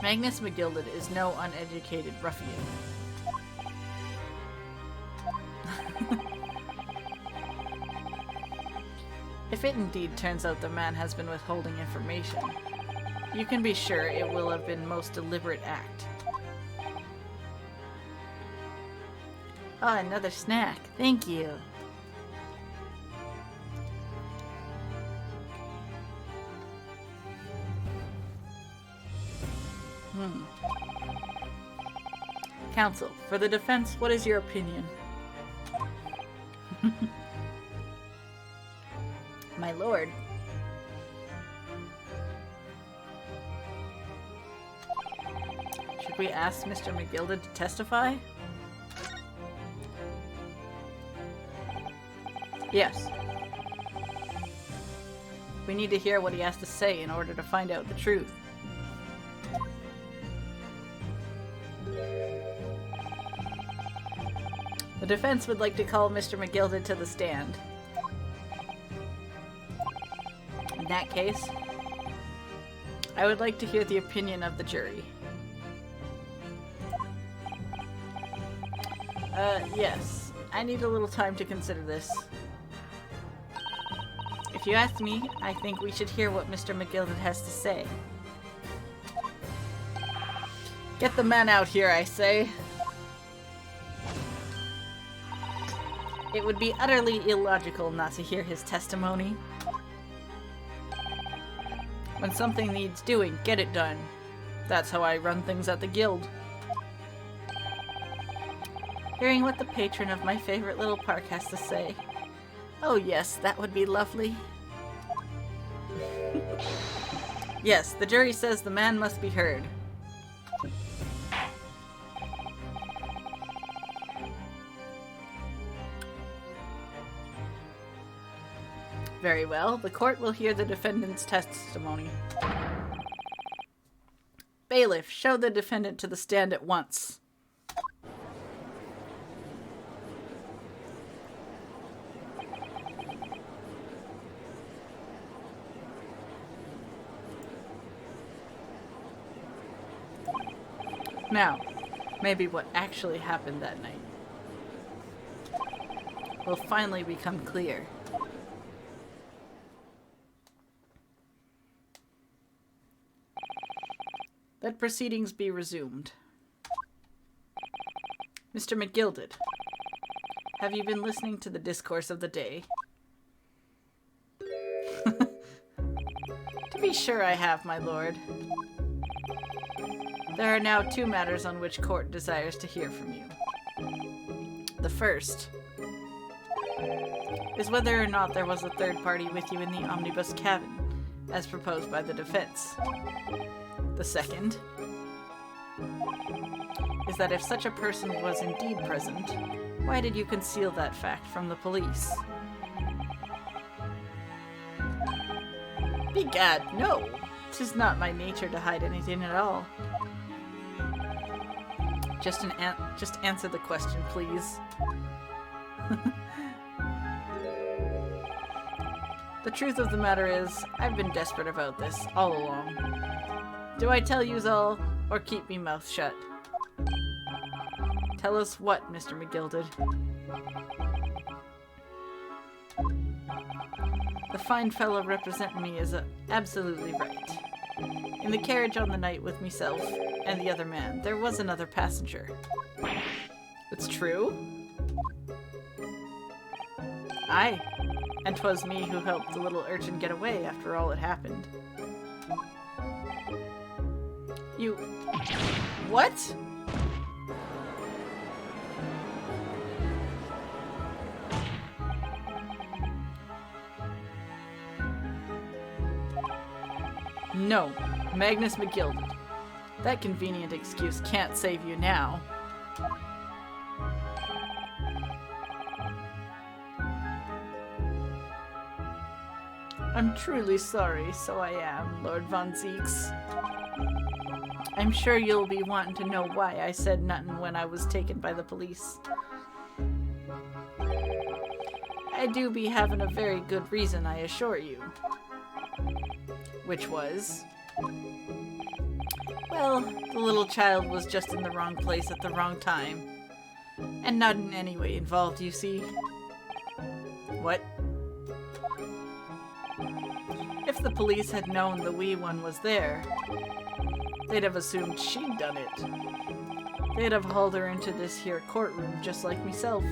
Magnus McGilded is no uneducated ruffian. If it indeed turns out the man has been withholding information, you can be sure it will have been most deliberate act. Ah, another snack. Thank you. Counsel, for the defense, what is your opinion? My lord. Should we ask Mr. McGilded to testify? Yes. We need to hear what he has to say in order to find out the truth. The defense would like to call Mr. McGilded to the stand. In that case, I would like to hear the opinion of the jury. Yes. I need a little time to consider this. If you ask me, I think we should hear what Mr. McGilded has to say. Get the man out here, I say. It would be utterly illogical not to hear his testimony. When something needs doing, get it done. That's how I run things at the guild. Hearing what the patron of my favorite little park has to say. Oh yes, that would be lovely. Yes, the jury says the man must be heard. Very well, the court will hear the defendant's testimony. Bailiff, show the defendant to the stand at once. Now, maybe what actually happened that night will finally become clear. Let proceedings be resumed. Mr. McGilded, have you been listening to the discourse of the day? To be sure I have, my lord. There are now two matters on which court desires to hear from you. The first is whether or not there was a third party with you in the omnibus cabin, as proposed by the defense. The second is that if such a person was indeed present, why did you conceal that fact from the police? Begad, no! 'Tis not my nature to hide anything at all. Just answer the question, please. The truth of the matter is, I've been desperate about this all along. Do I tell yous all, or keep me mouth shut? Tell us what, Mr. McGilded? The fine fellow representing me is absolutely right. In the carriage on the night with myself and the other man, there was another passenger. It's true? Aye, and 'twas me who helped the little urchin get away after all had happened. You... What? No, Magnus McGilded. That convenient excuse can't save you now. I'm truly sorry, so I am, Lord Von Zeeks. I'm sure you'll be wanting to know why I said nothing when I was taken by the police. I do be having a very good reason, I assure you. Which was... well, the little child was just in the wrong place at the wrong time. And not in any way involved, you see. What? If the police had known the wee one was there, they'd have assumed she'd done it. They'd have hauled her into this here courtroom just like myself.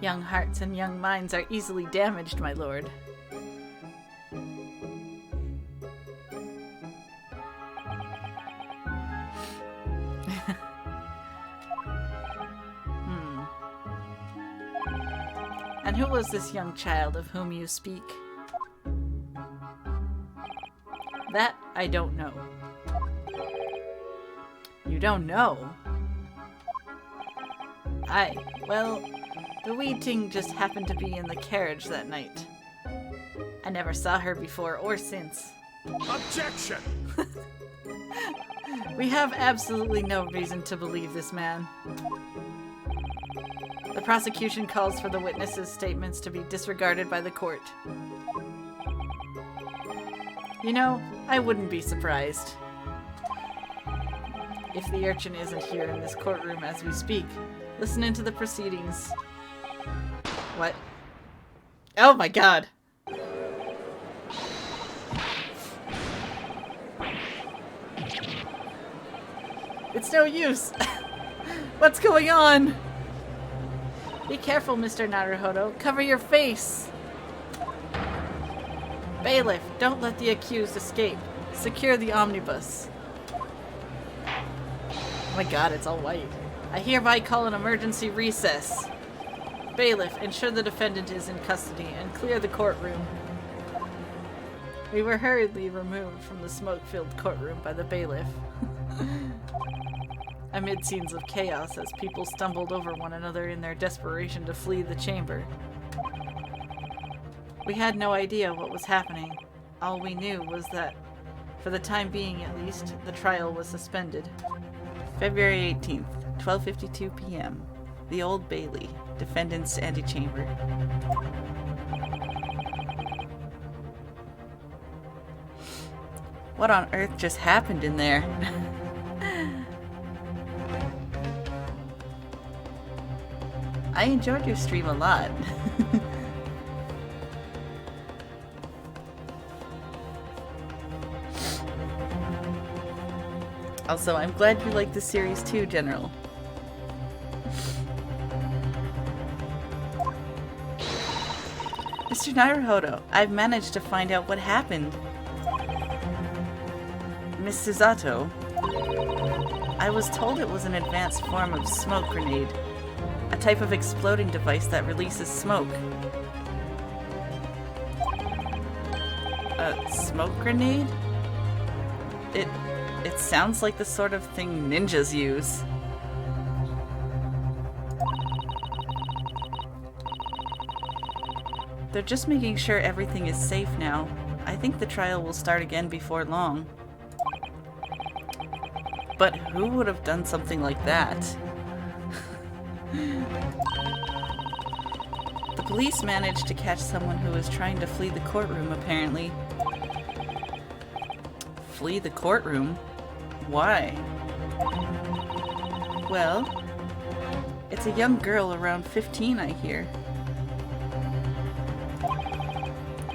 Young hearts and young minds are easily damaged, my lord. And who was this young child of whom you speak? That I don't know. You don't know? Aye, well, the wee ting just happened to be in the carriage that night. I never saw her before or since. Objection! We have absolutely no reason to believe this man. The prosecution calls for the witnesses' statements to be disregarded by the court. You know, I wouldn't be surprised if the urchin isn't here in this courtroom as we speak, listening to the proceedings. What? Oh my god! It's no use! What's going on? Be careful, Mr. Naruhodo. Cover your face! Bailiff, don't let the accused escape. Secure the omnibus. Oh my god, it's all white. I hereby call an emergency recess. Bailiff, ensure the defendant is in custody and clear the courtroom. We were hurriedly removed from the smoke-filled courtroom by the bailiff. Amid scenes of chaos as people stumbled over one another in their desperation to flee the chamber. We had no idea what was happening. All we knew was that, for the time being at least, the trial was suspended. February 18th, 12:52 p.m. The Old Bailey, defendant's antechamber. What on earth just happened in there? I enjoyed your stream a lot. Also, I'm glad you like the series too, General. Mr. Naruhodo, I've managed to find out what happened. Miss Susato, I was told it was an advanced form of smoke grenade, a type of exploding device that releases smoke. A smoke grenade? It sounds like the sort of thing ninjas use. They're just making sure everything is safe now. I think the trial will start again before long. But who would have done something like that? The police managed to catch someone who was trying to flee the courtroom, apparently. Flee the courtroom? Why? Well, it's a young girl around 15, I hear.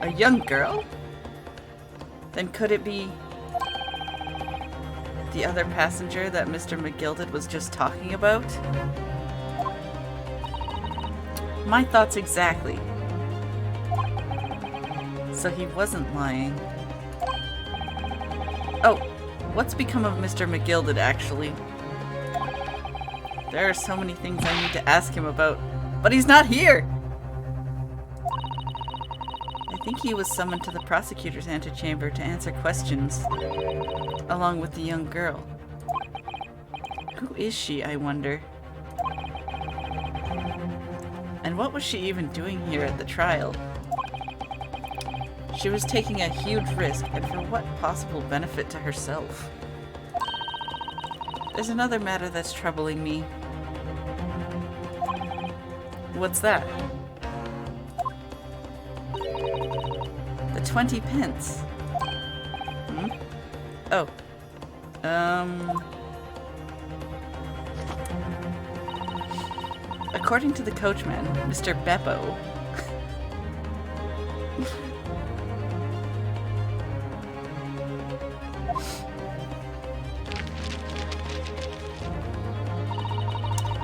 A young girl? Then could it be the other passenger that Mr. McGilded was just talking about? My thoughts exactly. So he wasn't lying. Oh, what's become of Mr. McGilded, actually? There are so many things I need to ask him about, but he's not here! I think he was summoned to the prosecutor's antechamber to answer questions, along with the young girl. Who is she, I wonder? And what was she even doing here at the trial? She was taking a huge risk, and for what possible benefit to herself? There's another matter that's troubling me. What's that? The 20 pence. Hmm? Oh. According to the coachman, Mr. Beppo,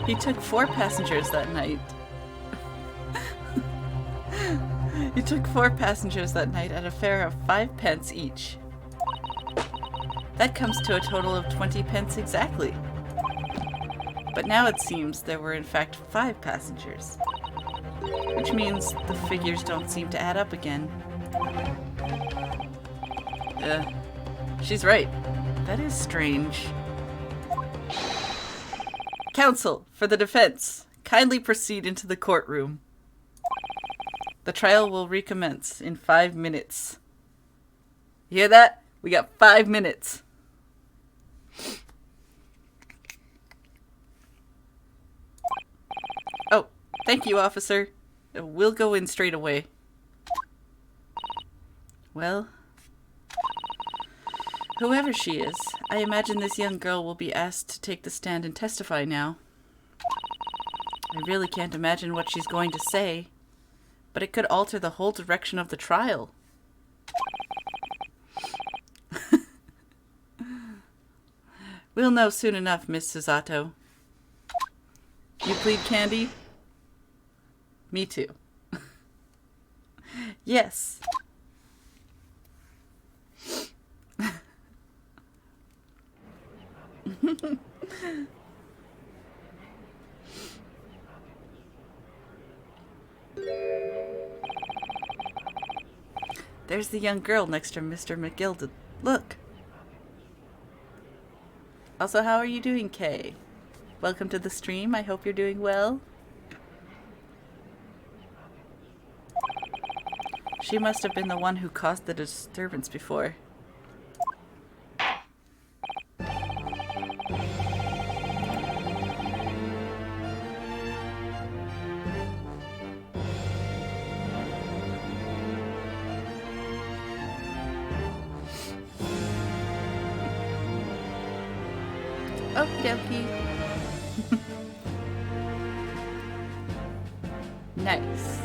he took 4 passengers that night. He took 4 passengers that night at a fare of 5 pence each. That comes to a total of 20 pence exactly. But now it seems there were in fact 5 passengers. Which means the figures don't seem to add up again. She's right. That is strange. Counsel, for the defense, kindly proceed into the courtroom. The trial will recommence in 5 minutes. You hear that? We got 5 minutes. Oh, thank you, officer. We'll go in straight away. Well, whoever she is, I imagine this young girl will be asked to take the stand and testify now. I really can't imagine what she's going to say, but it could alter the whole direction of the trial. We'll know soon enough, Miss Susato. You plead Candy? Me too. Yes. There's the young girl next to Mr. McGilded. Look. Also, how are you doing, Kay? Welcome to the stream. I hope you're doing well. She must have been the one who caused the disturbance before. Okie dokie. Nice.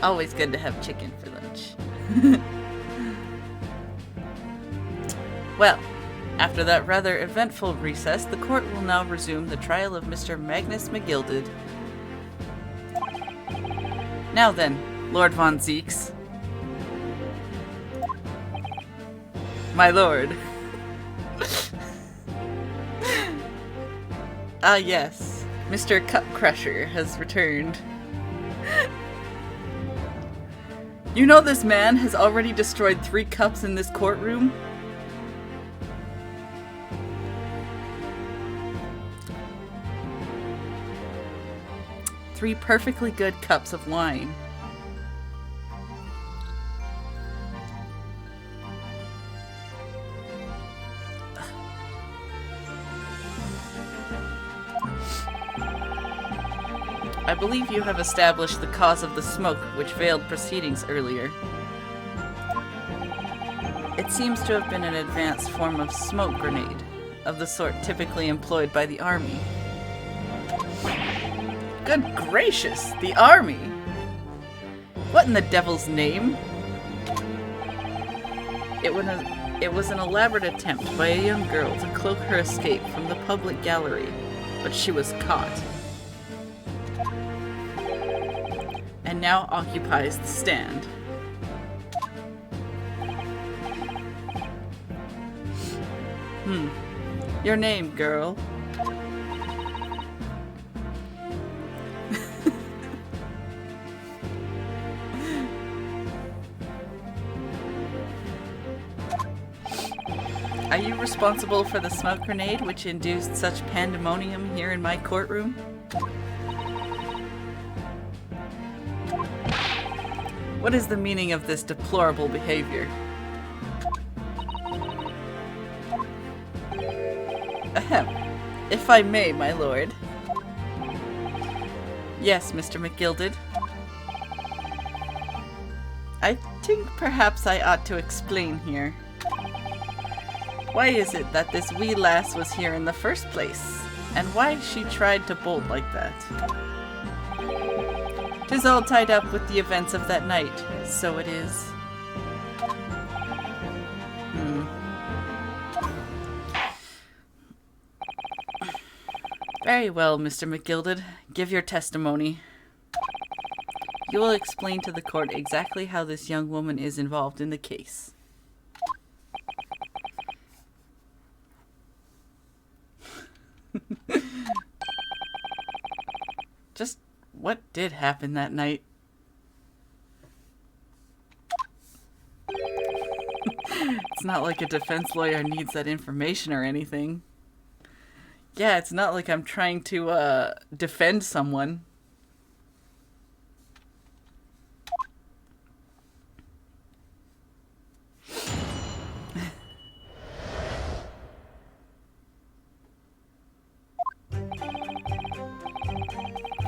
Always good to have chicken for lunch. Well, after that rather eventful recess, the court will now resume the trial of Mr. Magnus McGilded. Now then, Lord Von Zeeks. My lord. Ah, yes. Mr. Cup Crusher has returned. You know this man has already destroyed 3 cups in this courtroom? Three perfectly good cups of wine. I believe you have established the cause of the smoke which veiled proceedings earlier. It seems to have been an advanced form of smoke grenade, of the sort typically employed by the army. Good gracious, the army! What in the devil's name? It was an elaborate attempt by a young girl to cloak her escape from the public gallery, but she was caught. And now occupies the stand. Your name, girl? Are you responsible for the smoke grenade which induced such pandemonium here in my courtroom? What is the meaning of this deplorable behavior? Ahem. If I may, my lord. Yes, Mr. McGilded. I think perhaps I ought to explain here. Why is it that this wee lass was here in the first place? And why she tried to bolt like that? 'Tis all tied up with the events of that night, so it is. Very well, Mr. McGilded. Give your testimony. You will explain to the court exactly how this young woman is involved in the case. Just what did happen that night? It's not like a defense lawyer needs that information or anything. Yeah, it's not like I'm trying to defend someone.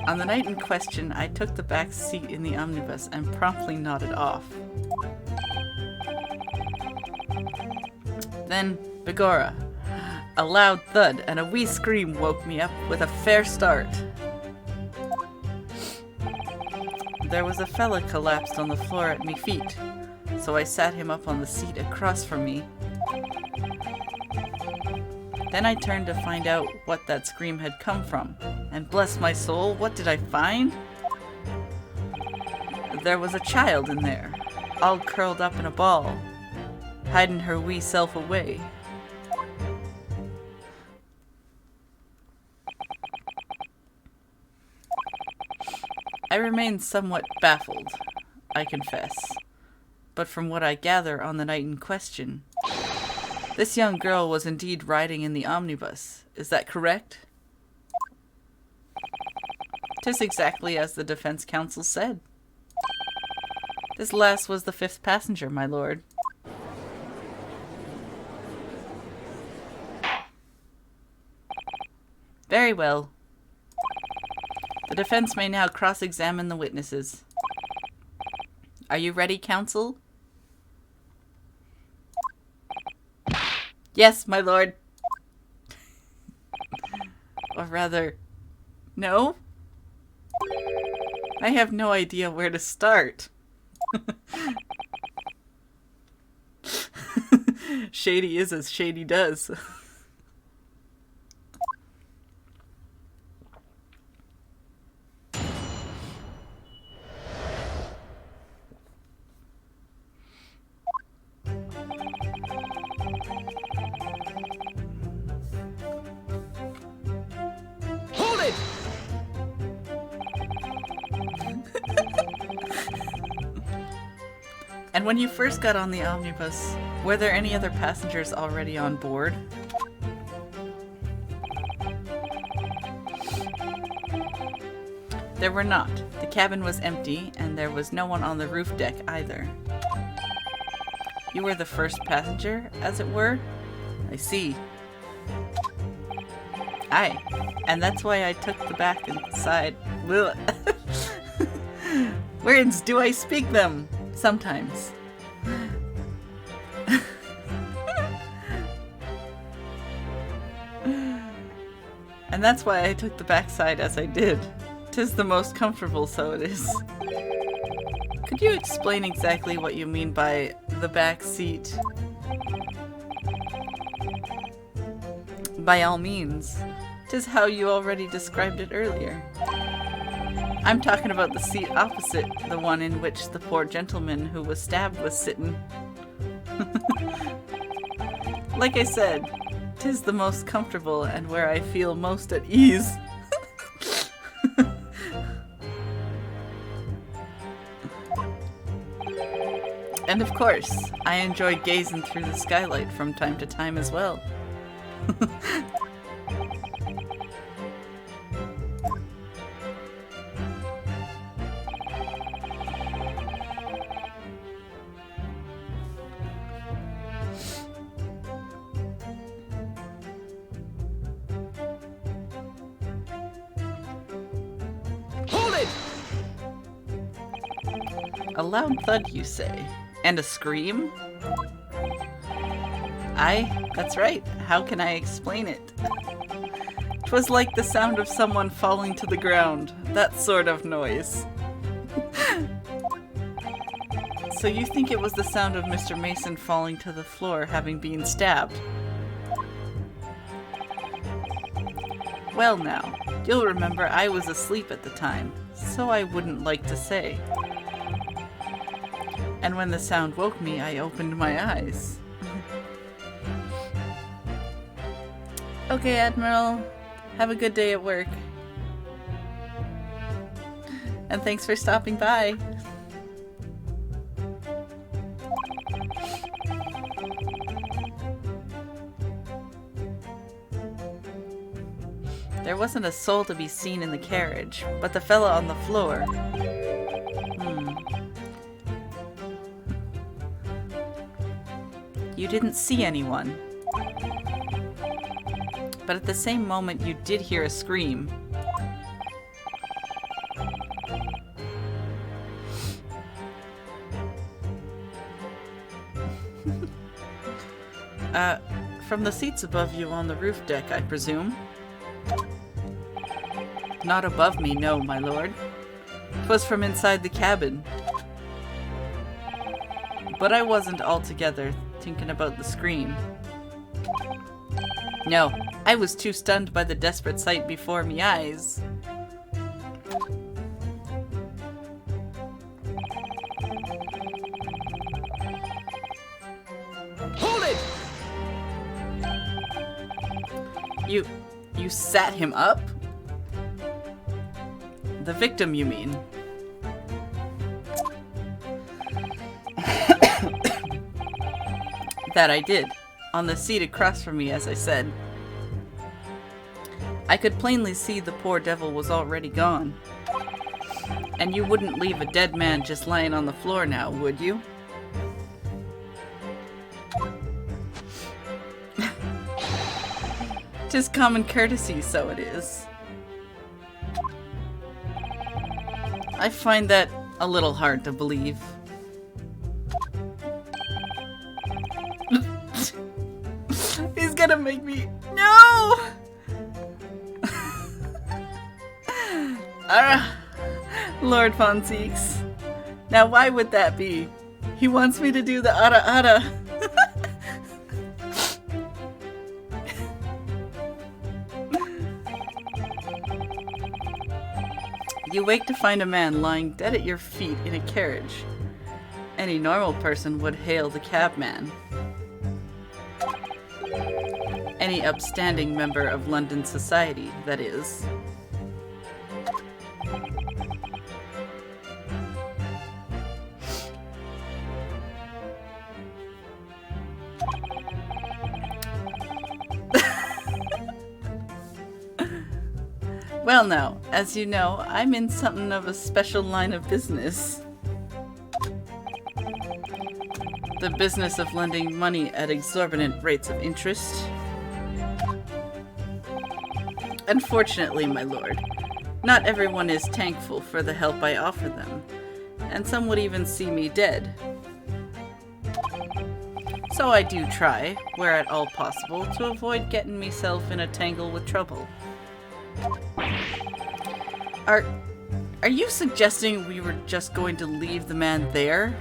On the night in question, I took the back seat in the omnibus and promptly nodded off. Then, begorra, a loud thud and a wee scream woke me up with a fair start. There was a fella collapsed on the floor at me feet, so I sat him up on the seat across from me. Then I turned to find out what that scream had come from, and bless my soul, what did I find? There was a child in there, all curled up in a ball, hiding her wee self away. I remained somewhat baffled, I confess, but from what I gather on the night in question, this young girl was indeed riding in the omnibus. Is that correct? 'Tis exactly as the defense counsel said. This lass was the 5th passenger, my lord. Very well. The defense may now cross-examine the witnesses. Are you ready, counsel? Yes, my lord. Or rather, no? I have no idea where to start. Shady is as shady does. And when you first got on the omnibus, were there any other passengers already on board? There were not. The cabin was empty, and there was no one on the roof deck either. You were the first passenger, as it were? I see. Aye, and that's why I took the back and side. Words, do I speak them? Sometimes. And that's why I took the backside as I did. 'Tis the most comfortable, so it is. Could you explain exactly what you mean by the back seat? By all means. 'Tis how you already described it earlier. I'm talking about the seat opposite, the one in which the poor gentleman who was stabbed was sitting. Like I said, 'tis the most comfortable and where I feel most at ease. And of course, I enjoy gazing through the skylight from time to time as well. Hold it! A loud thud, you say? And a scream? Aye, that's right. How can I explain it? 'Twas like the sound of someone falling to the ground. That sort of noise. So you think it was the sound of Mr. Mason falling to the floor having been stabbed? Well now, you'll remember I was asleep at the time, so I wouldn't like to say. And when the sound woke me, I opened my eyes. Okay, Admiral. Have a good day at work. And thanks for stopping by. There wasn't a soul to be seen in the carriage, but the fella on the floor. You didn't see anyone. But at the same moment, you did hear a scream. From the seats above you on the roof deck, I presume? Not above me, no, my lord. 'Twas from inside the cabin. But I wasn't altogether thinking about the scream. No, I was too stunned by the desperate sight before me eyes. Hold it! You sat him up? The victim, you mean? That I did. On the seat across from me, as I said. I could plainly see the poor devil was already gone. And you wouldn't leave a dead man just lying on the floor now, would you? 'Tis common courtesy, so it is. I find that a little hard to believe. He's gonna make me... No! Lord Fonseeks. Now why would that be? He wants me to do the ara. You wake to find a man lying dead at your feet in a carriage. Any normal person would hail the cabman. Any upstanding member of London society, that is. Well now, as you know, I'm in something of a special line of business. The business of lending money at exorbitant rates of interest. Unfortunately, my lord, not everyone is thankful for the help I offer them, and some would even see me dead. So I do try, where at all possible, to avoid getting myself in a tangle with trouble. Are you suggesting we were just going to leave the man there?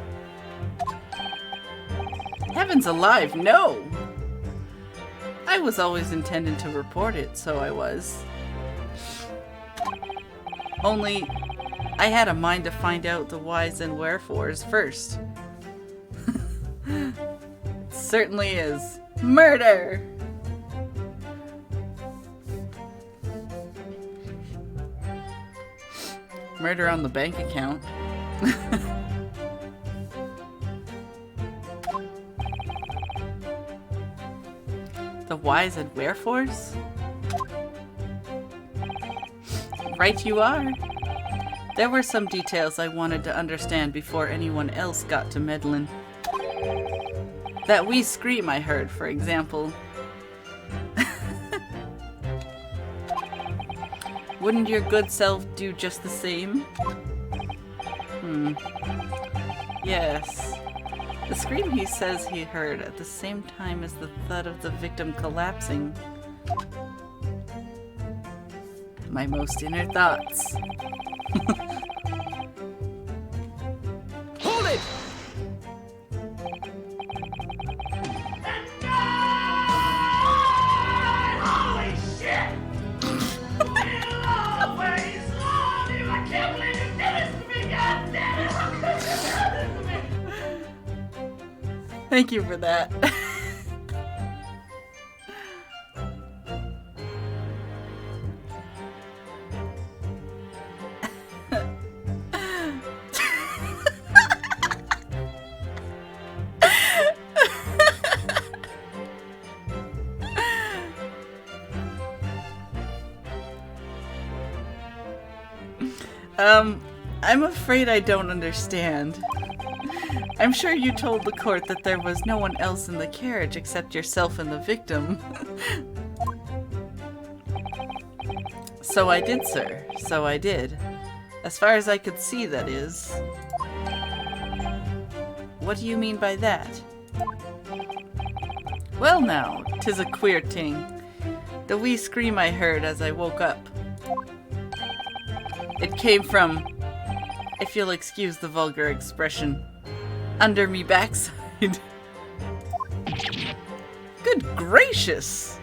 Heavens alive, no! I was always intending to report it, so I was. Only, I had a mind to find out the whys and wherefores first. It certainly is murder! Murder on the bank account. The whys and wherefores? Right you are. There were some details I wanted to understand before anyone else got to meddling. That wee scream I heard, for example. Wouldn't your good self do just the same? Yes. The scream he says he heard at the same time as the thud of the victim collapsing. My most inner thoughts. Hold it! Holy shit! I can't believe you did this to me, goddammit! How could you do this to me? Thank you for that. I'm afraid I don't understand. I'm sure you told the court that there was no one else in the carriage except yourself and the victim. So I did, sir. So I did. As far as I could see, that is. What do you mean by that? Well now, 'tis a queer ting. The wee scream I heard as I woke up. It came from, if you'll excuse the vulgar expression, under me backside. Good gracious!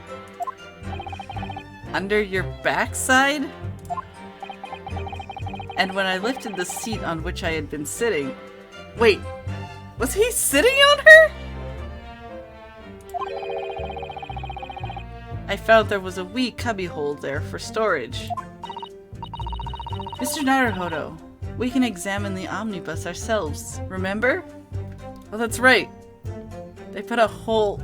Under your backside? And when I lifted the seat on which I had been sitting... Wait, was he sitting on her? I found there was a wee cubbyhole there for storage. Mr. Naruhodo, we can examine the omnibus ourselves, remember? Oh, that's right. They put a whole...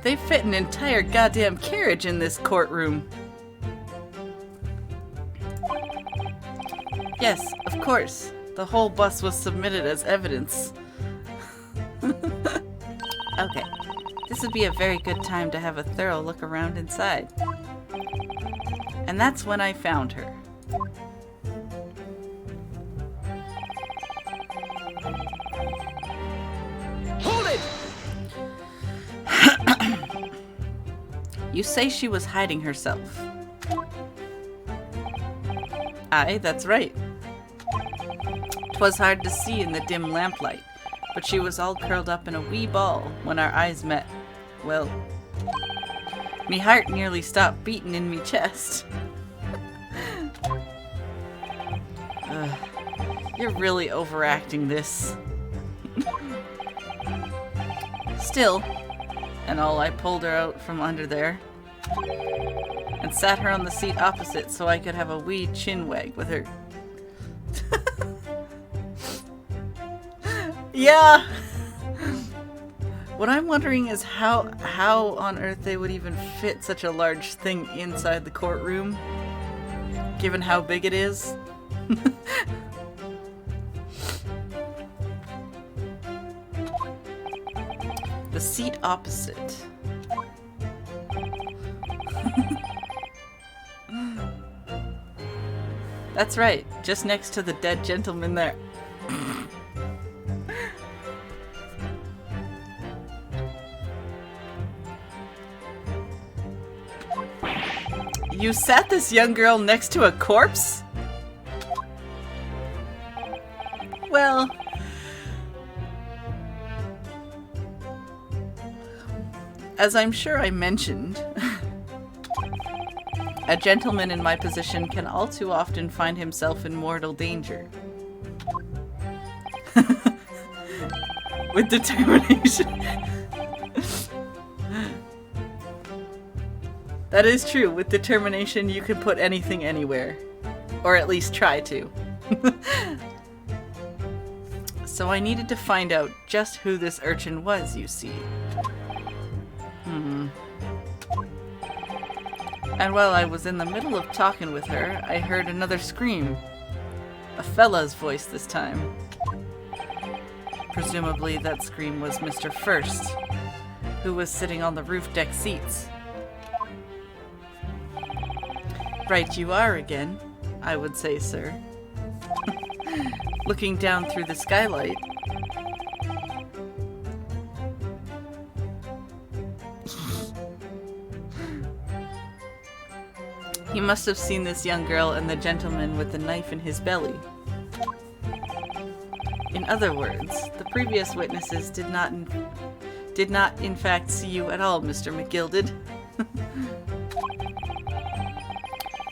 They fit an entire goddamn carriage in this courtroom. Yes, of course. The whole bus was submitted as evidence. Okay. This would be a very good time to have a thorough look around inside. And that's when I found her. Hold it! You say she was hiding herself. Aye, that's right. 'Twas hard to see in the dim lamplight, but she was all curled up in a wee ball when our eyes met. Well, me heart nearly stopped beating in me chest. You're really overacting this. Still, and all I pulled her out from under there and sat her on the seat opposite so I could have a wee chin wag with her. Yeah. What I'm wondering is how on earth they would even fit such a large thing inside the courtroom, given how big it is. The seat opposite. That's right, just next to the dead gentleman there. You sat this young girl next to a corpse? Well... as I'm sure I mentioned, a gentleman in my position can all too often find himself in mortal danger. With determination. That is true. With determination, you can put anything anywhere. Or at least try to. So I needed to find out just who this urchin was, you see. And while I was in the middle of talking with her, I heard another scream. A fella's voice this time. Presumably that scream was Mr. First, who was sitting on the roof deck seats. Right you are again, I would say, sir. Looking down through the skylight. He must have seen this young girl and the gentleman with the knife in his belly. In other words, the previous witnesses did not in fact see you at all, Mr. McGilded.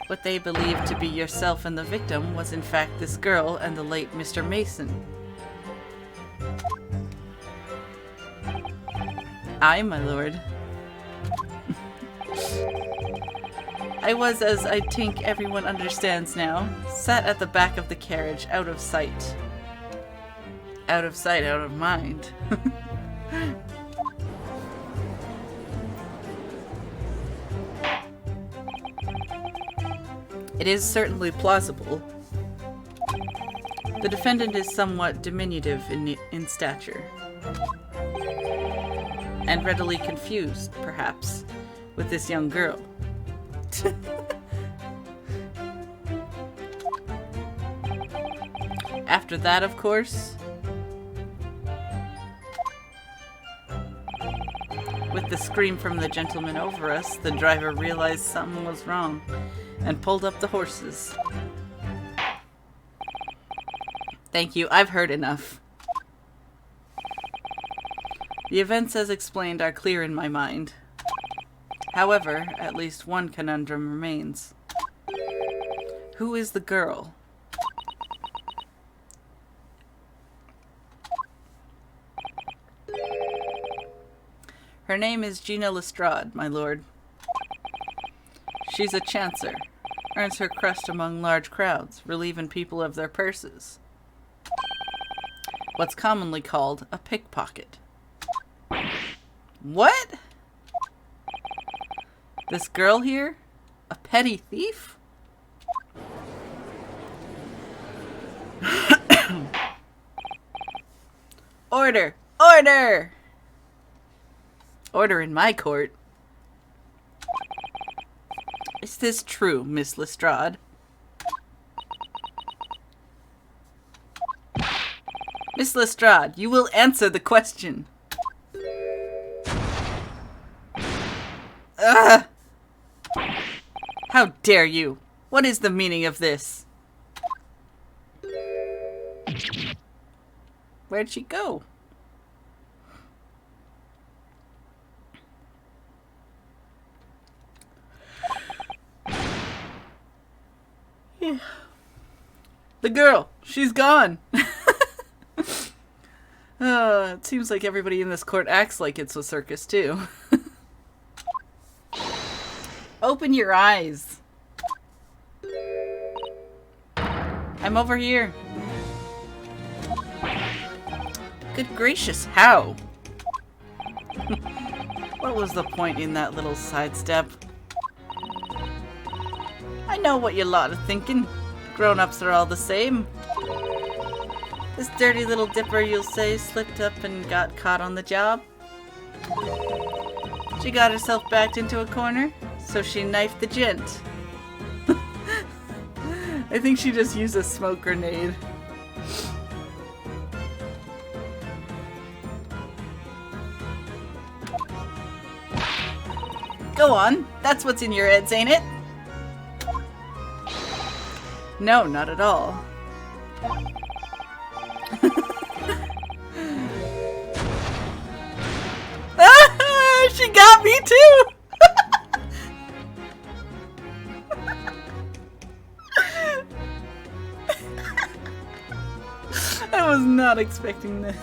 What they believed to be yourself and the victim was in fact this girl and the late Mr. Mason. Aye, my lord. I was, as I think everyone understands now, sat at the back of the carriage, out of sight. Out of sight, out of mind. It is certainly plausible. The defendant is somewhat diminutive in stature. And readily confused, perhaps, with this young girl. After that, of course, with the scream from the gentleman over us, the driver realized something was wrong and pulled up the horses. Thank you, I've heard enough. The events as explained are clear in my mind. However, at least one conundrum remains. Who is the girl? Her name is Gina Lestrade, my lord. She's a chancer. Earns her crust among large crowds, relieving people of their purses. What's commonly called a pickpocket. What? This girl here? A petty thief? Order! Order! Order in my court. Is this true, Miss Lestrade? Miss Lestrade, you will answer the question. Ugh! How dare you? What is the meaning of this? Where'd she go? Yeah. The girl! She's gone! It seems like everybody in this court acts like it's a circus, too. Open your eyes. I'm over here. Good gracious, how? What was the point in that little sidestep? I know what you lot are thinking. Grown-ups are all the same. This dirty little dipper, you'll say, slipped up and got caught on the job. She got herself backed into a corner, so she knifed the gent. I think she just used a smoke grenade. Go on, that's what's in your heads, ain't it? No, not at all. She got me too! I was not expecting that.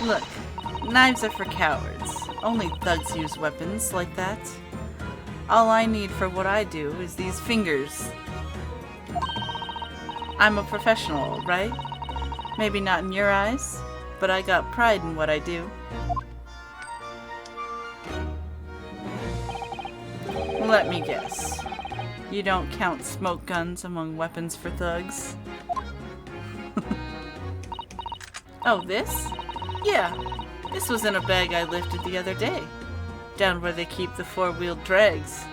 Look, knives are for cowards. Only thugs use weapons like that. All I need for what I do is these fingers. I'm a professional, right? Maybe not in your eyes, but I got pride in what I do. Let me guess. You don't count smoke guns among weapons for thugs? Oh, this? Yeah, this was in a bag I lifted the other day, down where they keep the four-wheeled drags.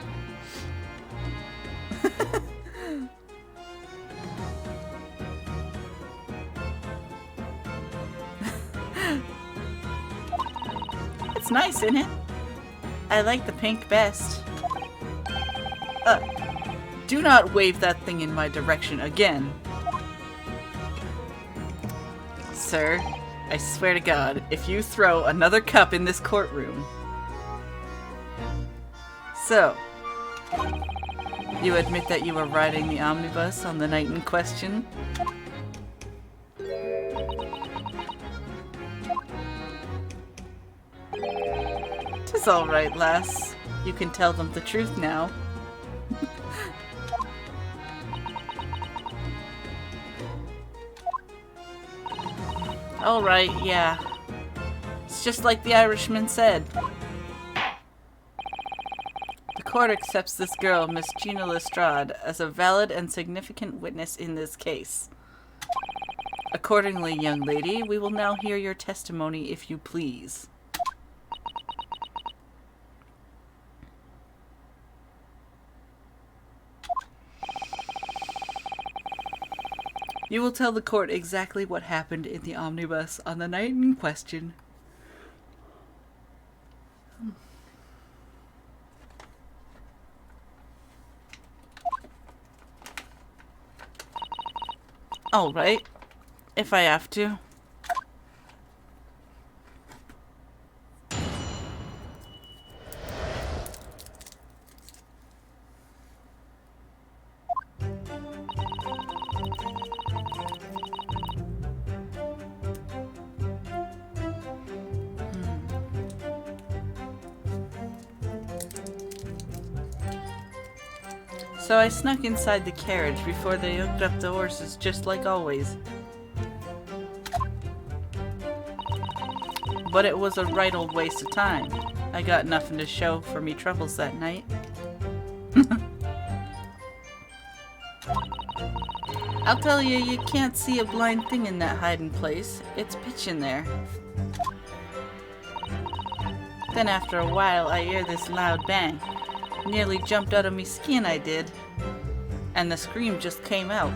It's nice, isn't it? I like the pink best. Do not wave that thing in my direction again. Sir, I swear to God, if you throw another cup in this courtroom... So, you admit that you were riding the omnibus on the night in question? Tis all right, lass. You can tell them the truth now. All right, yeah. It's just like the Irishman said. The court accepts this girl, Miss Gina Lestrade, as a valid and significant witness in this case. Accordingly, young lady, we will now hear your testimony, if you please. You will tell the court exactly what happened in the omnibus on the night in question. All right, if I have to. So I snuck inside the carriage before they hooked up the horses, just like always. But it was a right old waste of time. I got nothing to show for me troubles that night. I'll tell you, you can't see a blind thing in that hiding place. It's pitch in there. Then after a while, I hear this loud bang. Nearly jumped out of me skin, I did. And the scream just came out.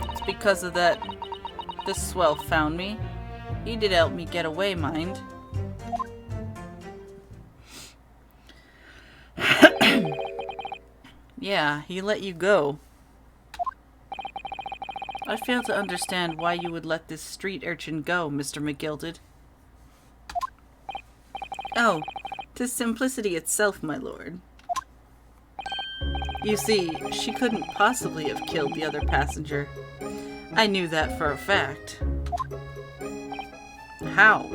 It's because of that. This swell found me. He did help me get away, mind. Yeah, he let you go. I fail to understand why you would let this street urchin go, Mr. McGilded. Oh, 'tis simplicity itself, my lord. You see, she couldn't possibly have killed the other passenger. I knew that for a fact. How?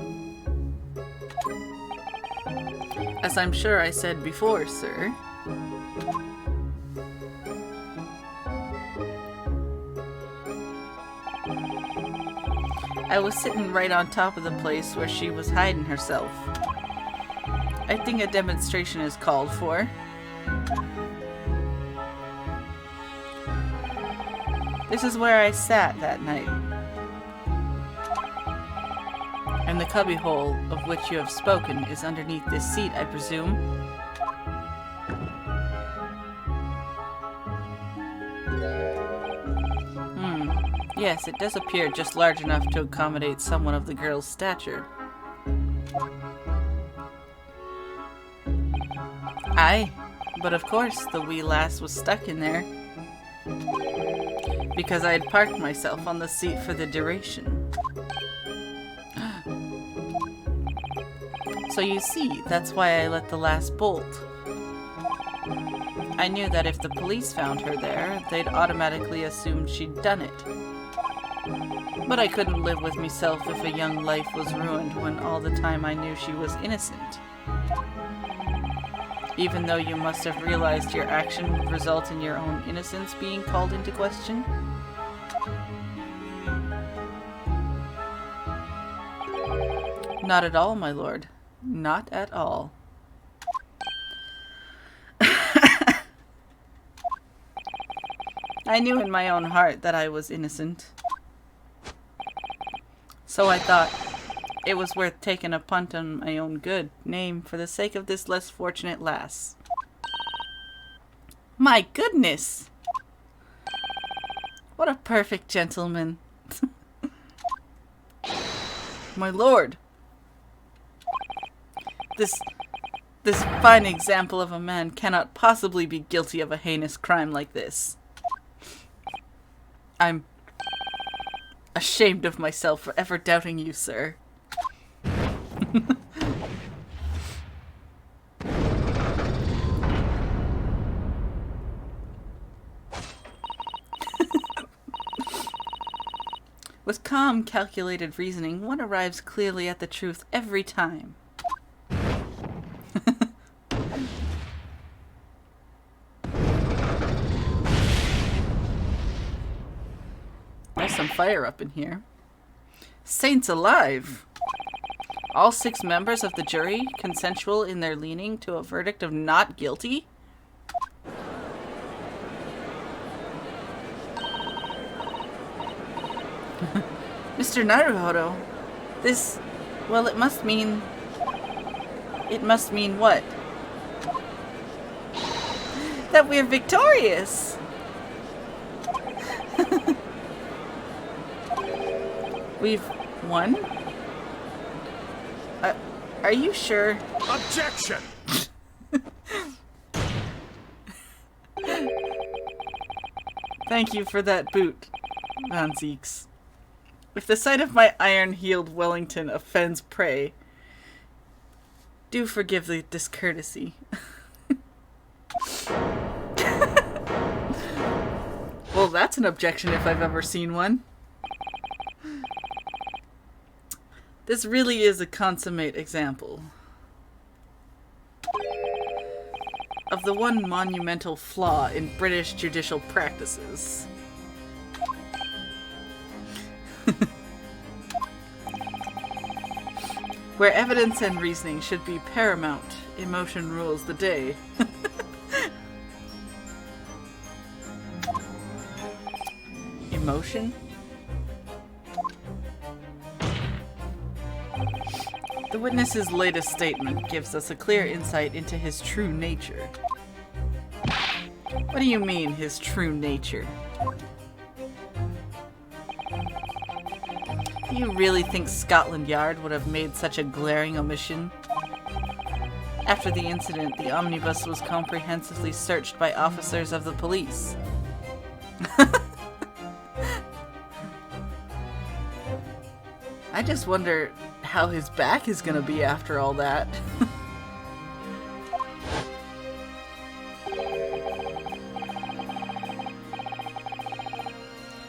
As I'm sure I said before, sir. I was sitting right on top of the place where she was hiding herself. I think a demonstration is called for. This is where I sat that night. And the cubbyhole of which you have spoken is underneath this seat, I presume. Yes, it does appear just large enough to accommodate someone of the girl's stature. Aye, but of course the wee lass was stuck in there. Because I had parked myself on the seat for the duration. So you see, that's why I let the lass bolt. I knew that if the police found her there, they'd automatically assume she'd done it. But I couldn't live with myself if a young life was ruined when all the time I knew she was innocent. Even though you must have realized your action would result in your own innocence being called into question? Not at all, my lord. Not at all. I knew in my own heart that I was innocent. So I thought it was worth taking a punt on my own good name for the sake of this less fortunate lass. My goodness! What a perfect gentleman. My lord! This fine example of a man cannot possibly be guilty of a heinous crime like this. I'm ashamed of myself for ever doubting you, sir. With calm, calculated reasoning, one arrives clearly at the truth every time. There's some fire up in here. Saints alive! All 6 members of the jury consensual in their leaning to a verdict of not guilty? Mr. Naruhodo, this... well, it must mean... It must mean what? That we're victorious! We've won? Are you sure? Objection! Thank you for that boot, Van Zeeks. If the sight of my iron-heeled Wellington offends prey, do forgive the discourtesy. Well, that's an objection if I've ever seen one. This really is a consummate example of the one monumental flaw in British judicial practices. Where evidence and reasoning should be paramount, emotion rules the day. Emotion? The witness's latest statement gives us a clear insight into his true nature. What do you mean, his true nature? Do you really think Scotland Yard would have made such a glaring omission? After the incident, the omnibus was comprehensively searched by officers of the police. I just wonder how his back is gonna be after all that.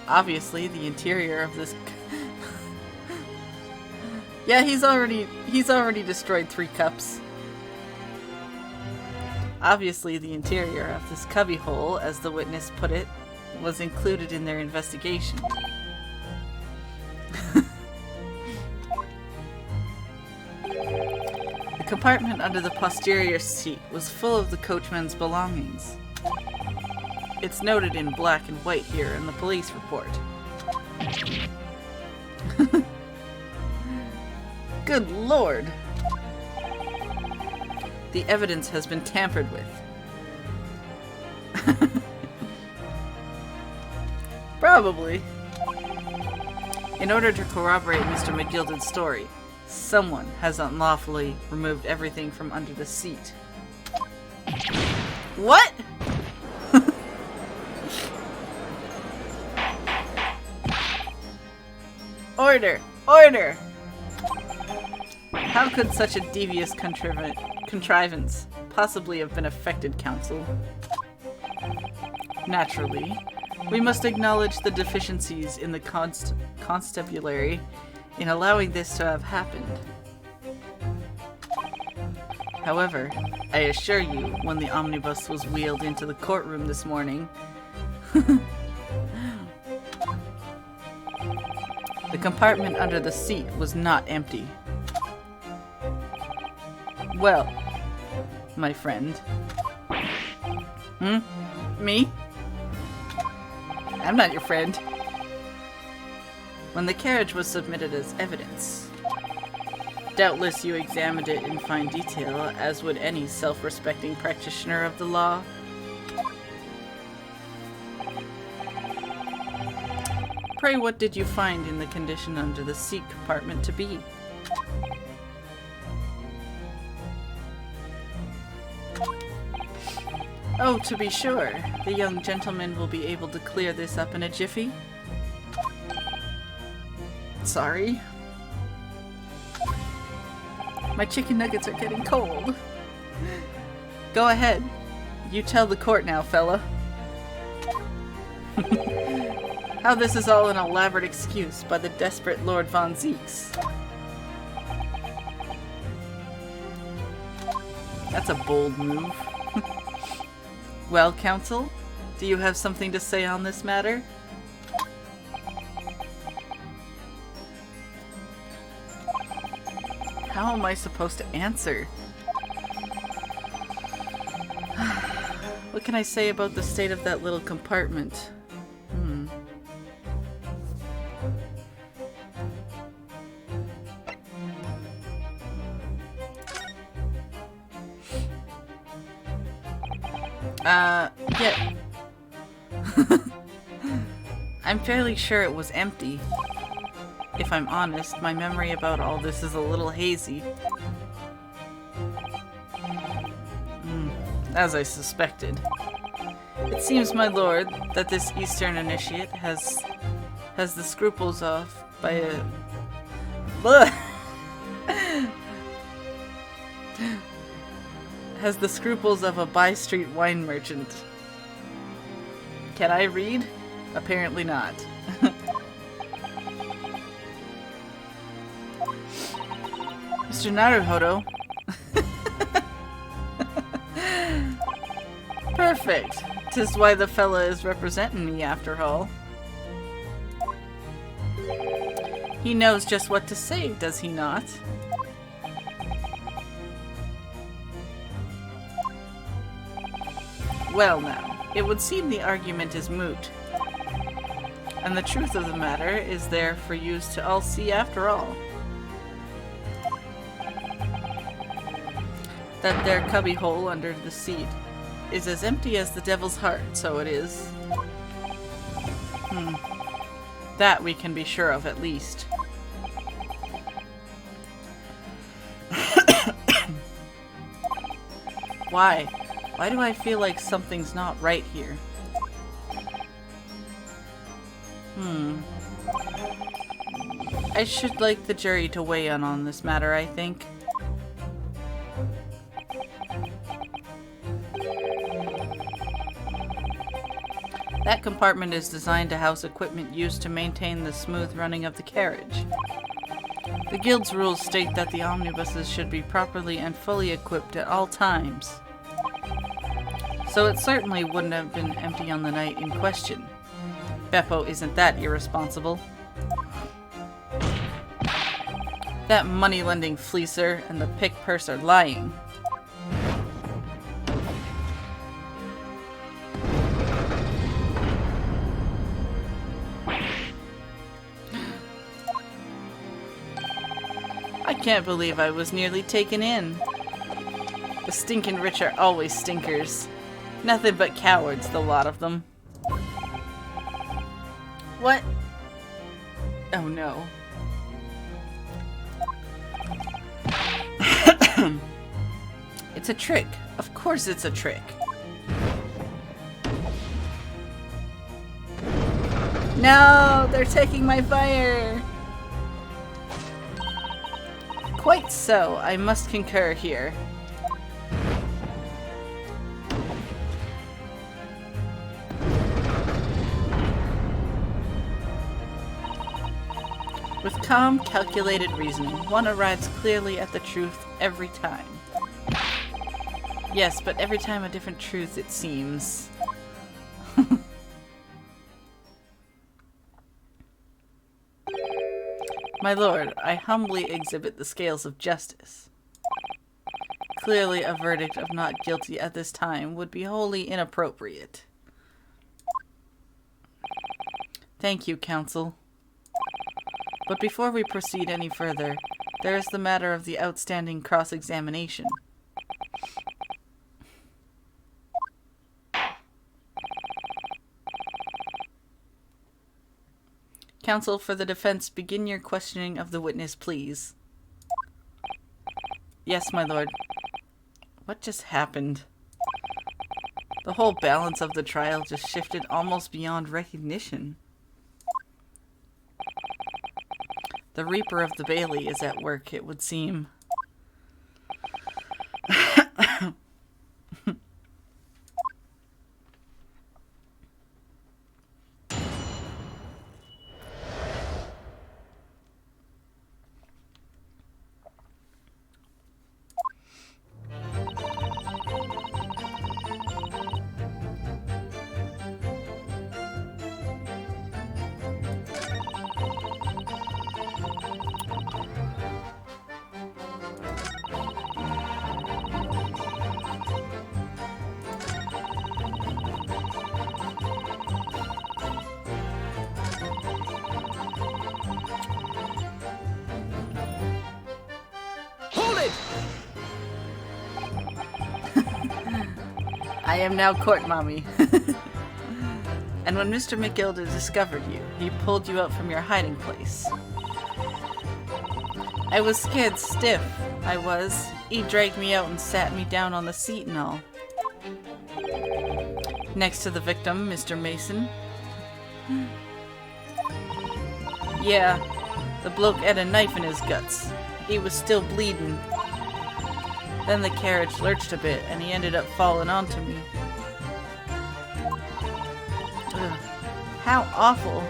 Obviously, the interior of this... Yeah, he's already destroyed 3 cups. Obviously, the interior of this cubbyhole, as the witness put it, was included in their investigation. The compartment under the posterior seat was full of the coachman's belongings. It's noted in black and white here in the police report. Good lord! The evidence has been tampered with. Probably. In order to corroborate Mr. McGilded's story, someone has unlawfully removed everything from under the seat. What? Order! Order! How could such a devious contrivance possibly have been effected, Counsel? Naturally, we must acknowledge the deficiencies in the constabulary in allowing this to have happened. However, I assure you, when the omnibus was wheeled into the courtroom this morning, the compartment under the seat was not empty. Well, my friend. Me? I'm not your friend. When the carriage was submitted as evidence, doubtless you examined it in fine detail, as would any self-respecting practitioner of the law. Pray, what did you find in the condition under the seat compartment to be? Oh, to be sure. The young gentleman will be able to clear this up in a jiffy. Sorry. My chicken nuggets are getting cold. Go ahead. You tell the court now, fella. How this is all an elaborate excuse by the desperate Lord Von Zeeks. That's a bold move. Well, Counsel, do you have something to say on this matter? How am I supposed to answer? What can I say about the state of that little compartment? Yeah. I'm fairly sure it was empty. If I'm honest, my memory about all this is a little hazy. As I suspected. It seems, my lord, that this Eastern initiate has the scruples of by a... has the scruples of a by-street wine merchant. Can I read? Apparently not. Mr. Naruhodo. Perfect. 'Tis why the fella is representing me after all. He knows just what to say, does he not? Well now, it would seem the argument is moot. And the truth of the matter is there for you to all see after all. That there cubbyhole under the seat is as empty as the devil's heart, so it is. That we can be sure of, at least. Why? Why do I feel like something's not right here? I should like the jury to weigh in on this matter, I think. That compartment is designed to house equipment used to maintain the smooth running of the carriage. The Guild's rules state that the omnibuses should be properly and fully equipped at all times. So it certainly wouldn't have been empty on the night in question. Beppo isn't that irresponsible. That money-lending fleecer and the pick purse are lying. I can't believe I was nearly taken in. The stinking rich are always stinkers. Nothing but cowards, the lot of them. What? Oh no. It's a trick. Of course it's a trick. No, they're taking my fire. Quite so, I must concur here. With calm, calculated reasoning, one arrives clearly at the truth every time. Yes, but every time a different truth, it seems. My lord, I humbly exhibit the scales of justice. Clearly, a verdict of not guilty at this time would be wholly inappropriate. Thank you, counsel. But before we proceed any further, there is the matter of the outstanding cross-examination. Counsel for the defense, begin your questioning of the witness, please. Yes, my lord. What just happened? The whole balance of the trial just shifted almost beyond recognition. The Reaper of the Bailey is at work, it would seem. I am now court mommy. And when Mr. McGilda discovered you, he pulled you out from your hiding place. I was scared stiff, I was. He dragged me out and sat me down on the seat and all. Next to the victim, Mr. Mason. Yeah, the bloke had a knife in his guts. He was still bleeding. Then the carriage lurched a bit, and he ended up falling onto me. Ugh. How awful.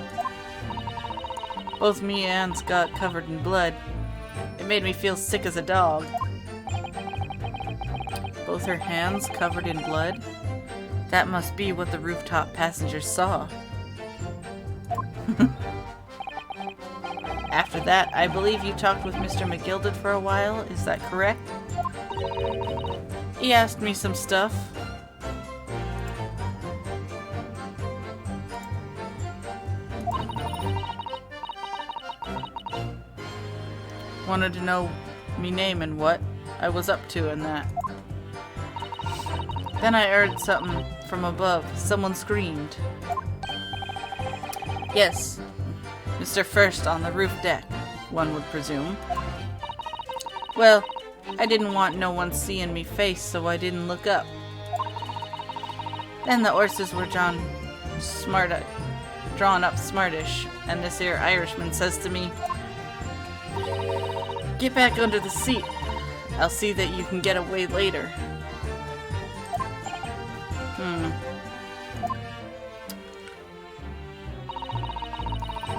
Both me and Anne's got covered in blood. It made me feel sick as a dog. Both her hands covered in blood? That must be what the rooftop passengers saw. After that, I believe you talked with Mr. McGilda for a while, is that correct? He asked me some stuff. Wanted to know me name and what I was up to and that. Then I heard something from above. Someone screamed. Yes, Mr. First on the roof deck, one would presume. Well, I didn't want no one seeing me face, so I didn't look up. Then the horses were drawn up smartish, and this here Irishman says to me, "Get back under the seat. I'll see that you can get away later."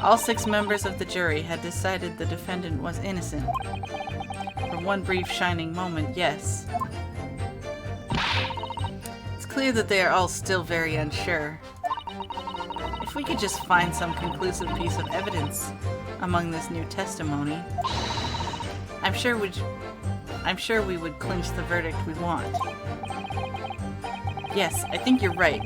All 6 members of the jury had decided the defendant was innocent. For one brief shining moment, yes. It's clear that they are all still very unsure. If we could just find some conclusive piece of evidence among this new testimony, I'm sure we would clinch the verdict we want. Yes, I think you're right.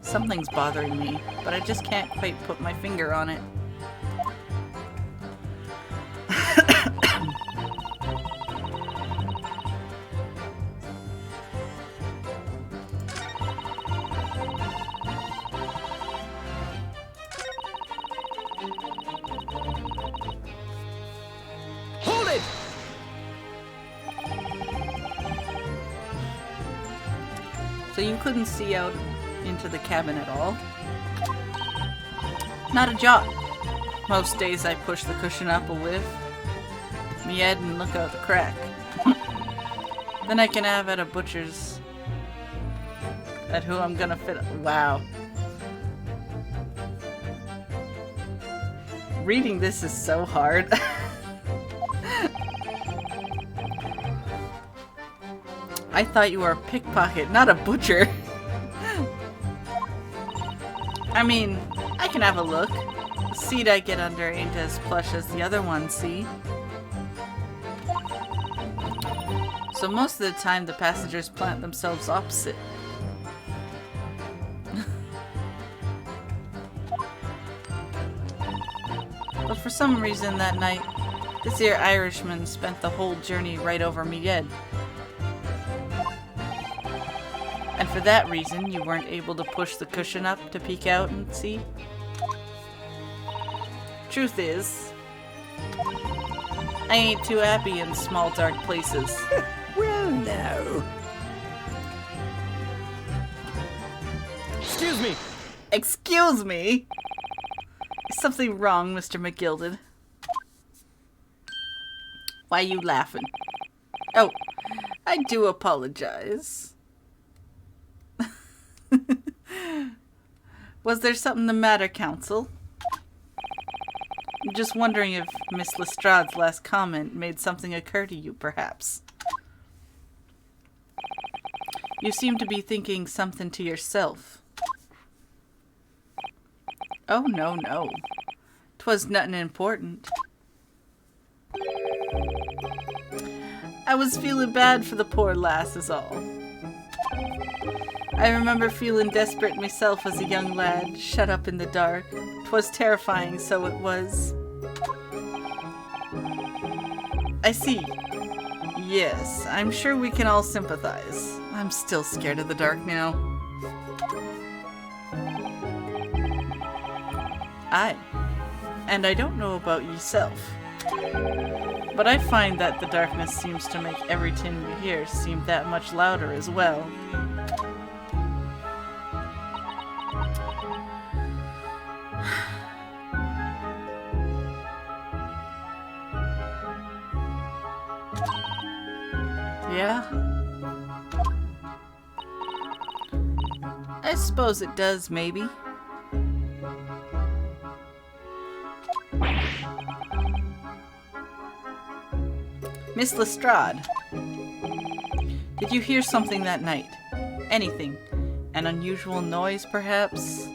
Something's bothering me, but I just can't quite put my finger on it. Hold it! So you couldn't see out into the cabin at all? Not a jot. Most days I push the cushion up a whiff, me head and look out the crack. Then I can have at a butcher's at who I'm gonna fit. Wow. Reading this is so hard. I thought you were a pickpocket, not a butcher. I mean, I can have a look. The seat I get under ain't as plush as the other one, see? So most of the time the passengers plant themselves opposite. But for some reason that night, this here Irishman spent the whole journey right over me head. And for that reason, you weren't able to push the cushion up to peek out and see? Truth is, I ain't too happy in small dark places. Well, no. Excuse me! Excuse me? Is something wrong, Mr. McGilded? Why you laughing? Oh, I do apologize. Was there something the matter, Counsel? I'm just wondering if Miss Lestrade's last comment made something occur to you, perhaps. You seem to be thinking something to yourself. Oh, no, no. 'Twas nothing important. I was feeling bad for the poor lass is all. I remember feeling desperate myself as a young lad, shut up in the dark. 'Twas terrifying, so it was. I see. Yes, I'm sure we can all sympathize. I'm still scared of the dark now. Aye. And I don't know about yourself, but I find that the darkness seems to make everything you hear seem that much louder as well. Yeah? I suppose it does, maybe. Miss Lestrade, did you hear something that night? Anything? An unusual noise, perhaps?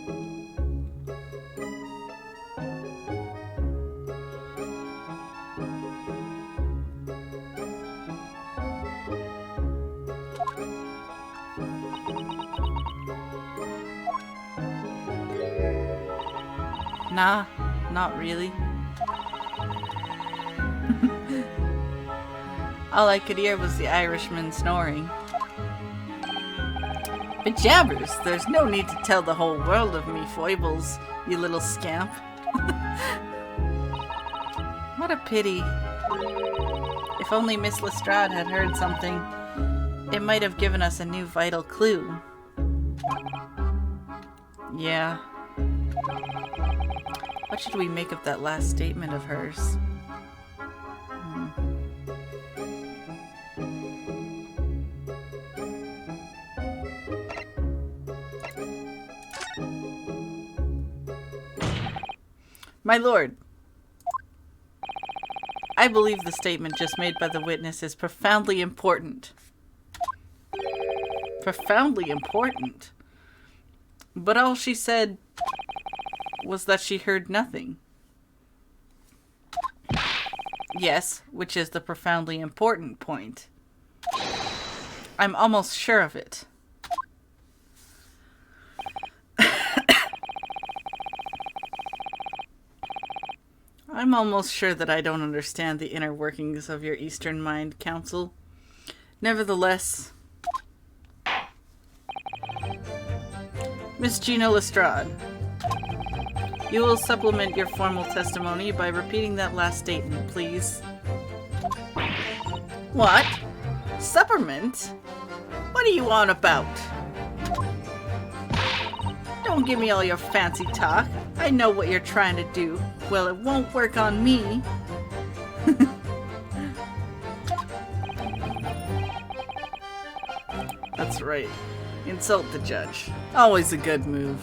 Nah, not really. All I could hear was the Irishman snoring. But jabbers, there's no need to tell the whole world of me foibles, you little scamp. What a pity. If only Miss Lestrade had heard something, it might have given us a new vital clue. Yeah. What should we make of that last statement of hers? My lord, I believe the statement just made by the witness is profoundly important. Profoundly important. But all she said was that she heard nothing. Yes, which is the profoundly important point. I'm almost sure of it. I'm almost sure that I don't understand the inner workings of your Eastern Mind Council. Nevertheless, Miss Gina Lestrade, you will supplement your formal testimony by repeating that last statement, please. What? Supplement? What are you on about? Don't give me all your fancy talk. I know what you're trying to do. Well, it won't work on me. That's right. Insult the judge. Always a good move.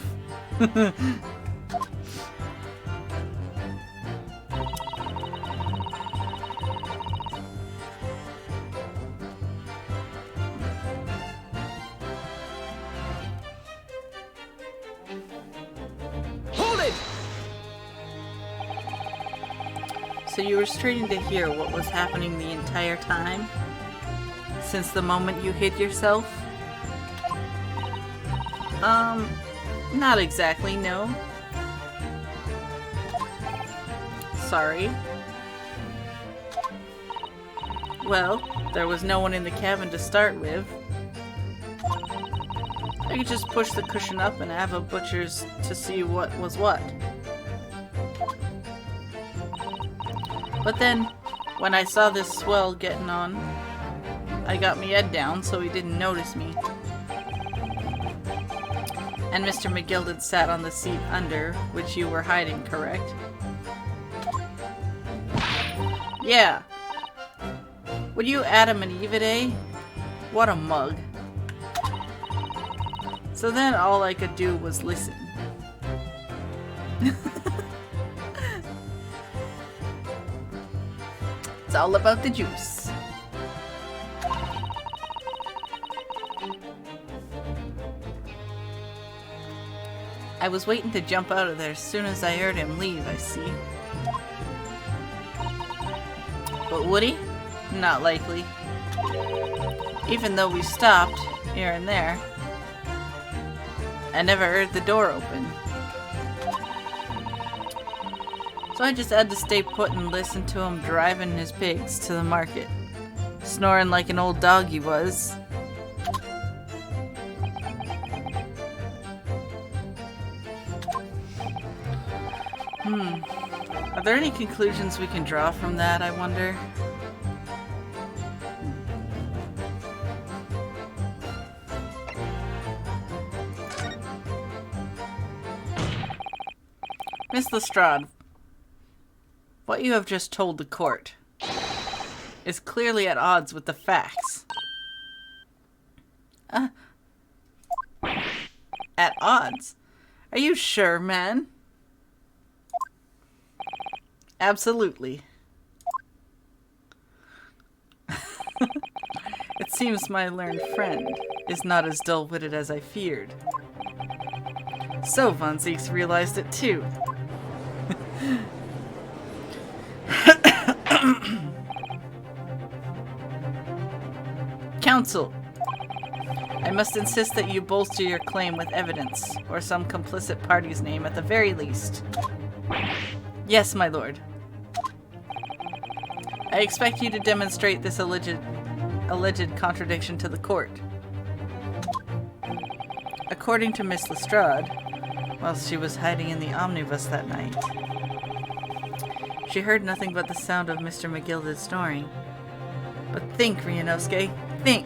Hold it! So you were straining to hear what was happening the entire time? Since the moment you hid yourself? Not exactly, no. Sorry. Well, there was no one in the cabin to start with. I could just push the cushion up and have a butcher's to see what was what. But then, when I saw this swell getting on, I got me head down so he didn't notice me. And Mr. McGilded sat on the seat under which you were hiding, correct? Yeah. Would you Adam and Eve it, eh? What a mug. So then all I could do was listen. It's all about the juice. I was waiting to jump out of there as soon as I heard him leave, I see. But would he? Not likely. Even though we stopped, here and there, I never heard the door open. So I just had to stay put and listen to him driving his pigs to the market. Snoring like an old dog he was. Are there any conclusions we can draw from that, I wonder? Miss Lestrade, what you have just told the court is clearly at odds with the facts. At odds? Are you sure, man? Absolutely. It seems my learned friend is not as dull-witted as I feared. So Von Zieks realized it too. Counsel, I must insist that you bolster your claim with evidence, or some complicit party's name at the very least. Yes, my lord. I expect you to demonstrate this alleged contradiction to the court. According to Miss Lestrade, whilst she was hiding in the omnibus that night, she heard nothing but the sound of Mr. McGilded snoring. But think, Ryunosuke, think!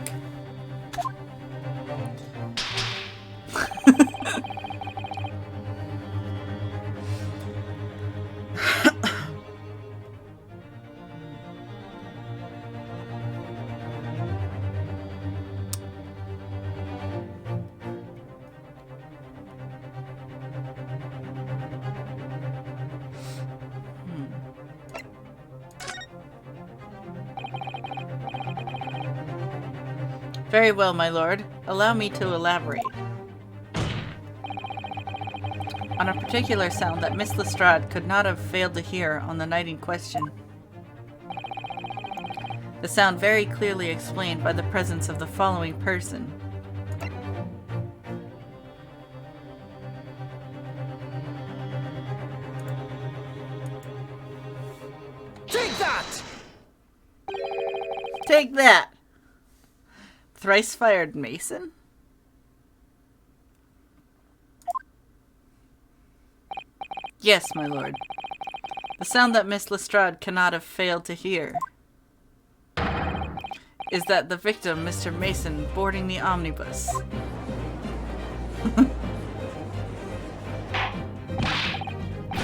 Very well, my lord. Allow me to elaborate. On a particular sound that Miss Lestrade could not have failed to hear on the night in question. The sound very clearly explained by the presence of the following person. Take that! Take that! Thrice fired Mason? Yes, my lord. The sound that Miss Lestrade cannot have failed to hear is that the victim, Mr. Mason, boarding the omnibus.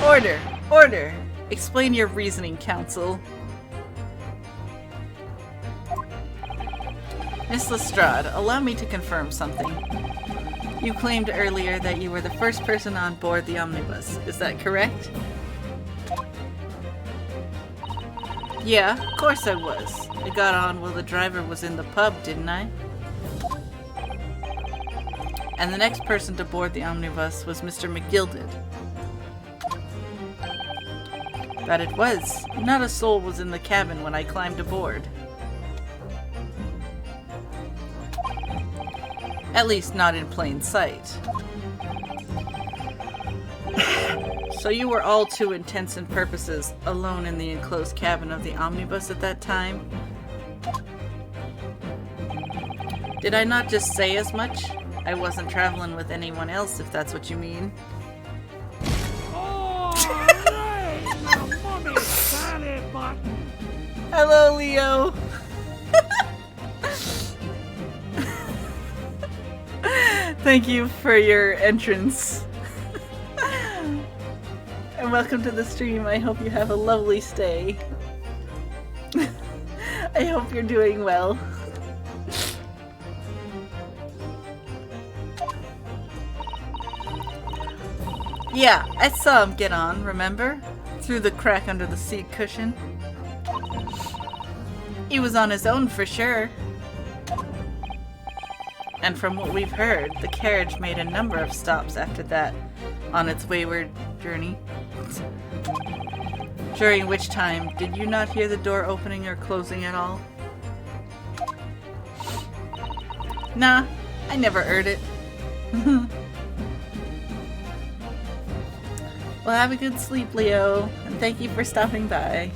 Order! Order! Explain your reasoning, counsel. Miss Lestrade, allow me to confirm something. You claimed earlier that you were the first person on board the omnibus. Is that correct? Yeah, of course I was. I got on while the driver was in the pub, didn't I? And the next person to board the omnibus was Mr. McGilded. That it was. Not a soul was in the cabin when I climbed aboard. At least not in plain sight. So you were all to intents and purposes alone in the enclosed cabin of the omnibus at that time? Did I not just say as much? I wasn't traveling with anyone else, if that's what you mean. Hello, Leo! Thank you for your entrance. And welcome to the stream. I hope you have a lovely stay. I hope you're doing well. Yeah, I saw him get on, remember? Through the crack under the seat cushion. He was on his own for sure. And from what we've heard, the carriage made a number of stops after that on its wayward journey. During which time, did you not hear the door opening or closing at all? Nah, I never heard it. Well, have a good sleep, Leo, and thank you for stopping by.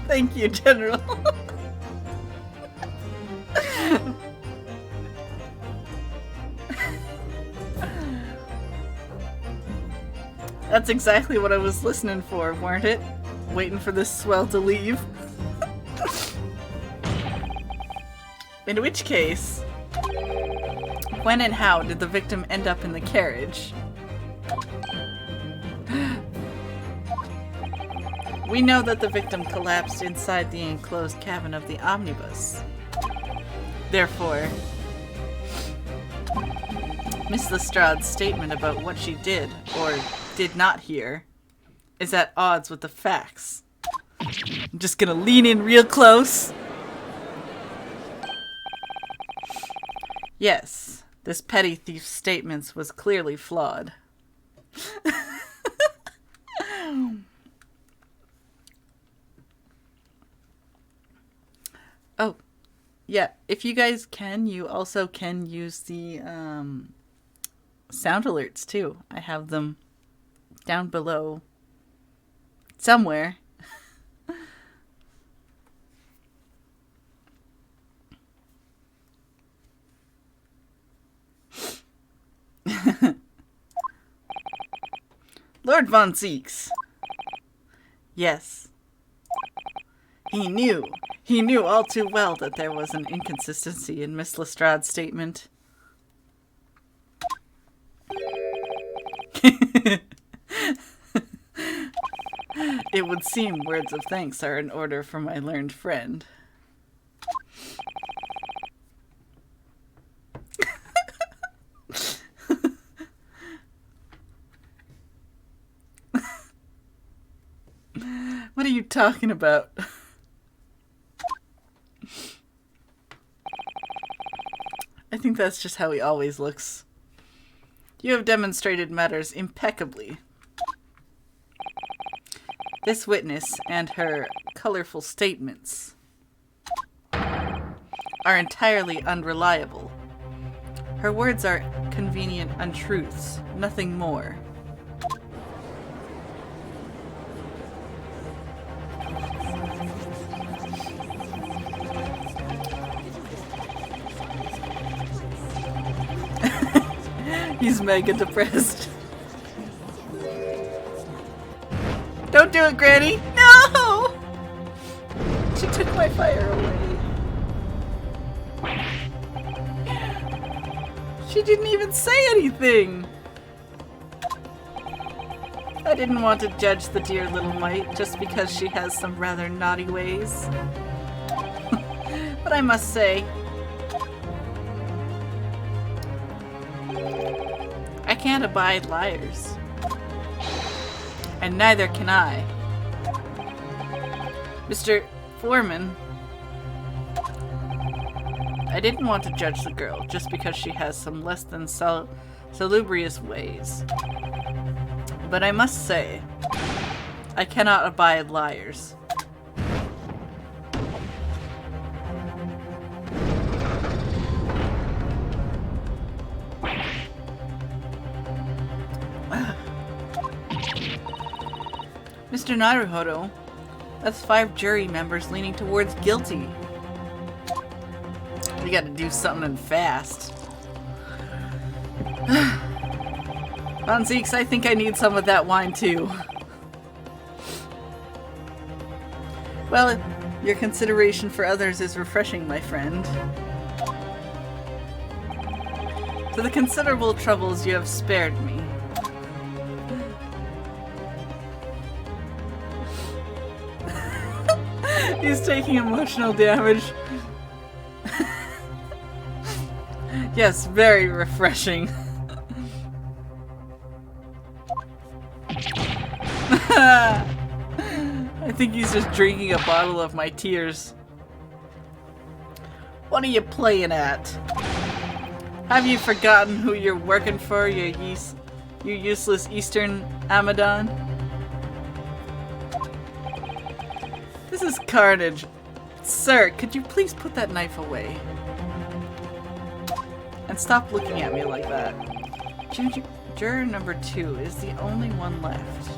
Thank you, General. That's exactly what I was listening for, weren't it? Waiting for this swell to leave. In which case, when and how did the victim end up in the carriage? We know that the victim collapsed inside the enclosed cabin of the omnibus. Therefore, Miss Lestrade's statement about what she did, or did not hear, is at odds with the facts. I'm just gonna lean in real close. Yes, this petty thief's statements was clearly flawed. Oh, yeah, if you guys can, you also can use the sound alerts too. I have them down below somewhere. Lord Von Zeeks. Yes. He knew all too well that there was an inconsistency in Miss Lestrade's statement. It would seem words of thanks are in order for my learned friend. What are you talking about? I think that's just how he always looks. You have demonstrated matters impeccably. This witness and her colorful statements are entirely unreliable. Her words are convenient untruths, nothing more. He's mega depressed. Don't do it, Granny! No! She took my fire away. She didn't even say anything! I didn't want to judge the dear little mite just because she has some rather naughty ways. But I must say, I can't abide liars. And neither can I. Mr. Foreman, I didn't want to judge the girl just because she has some less than salubrious ways. But I must say, I cannot abide liars. Mr. Naruhodo, that's 5 jury members leaning towards guilty. We gotta do something fast. On Zeeks, I think I need some of that wine too. Well, your consideration for others is refreshing, my friend. To the considerable troubles you have spared me. He's taking emotional damage. Yes, very refreshing. I think he's just drinking a bottle of my tears. What are you playing at? Have you forgotten who you're working for, you useless Eastern Amadon? This is carnage. Sir, could you please put that knife away? And stop looking at me like that. Juror number 2 is the only one left.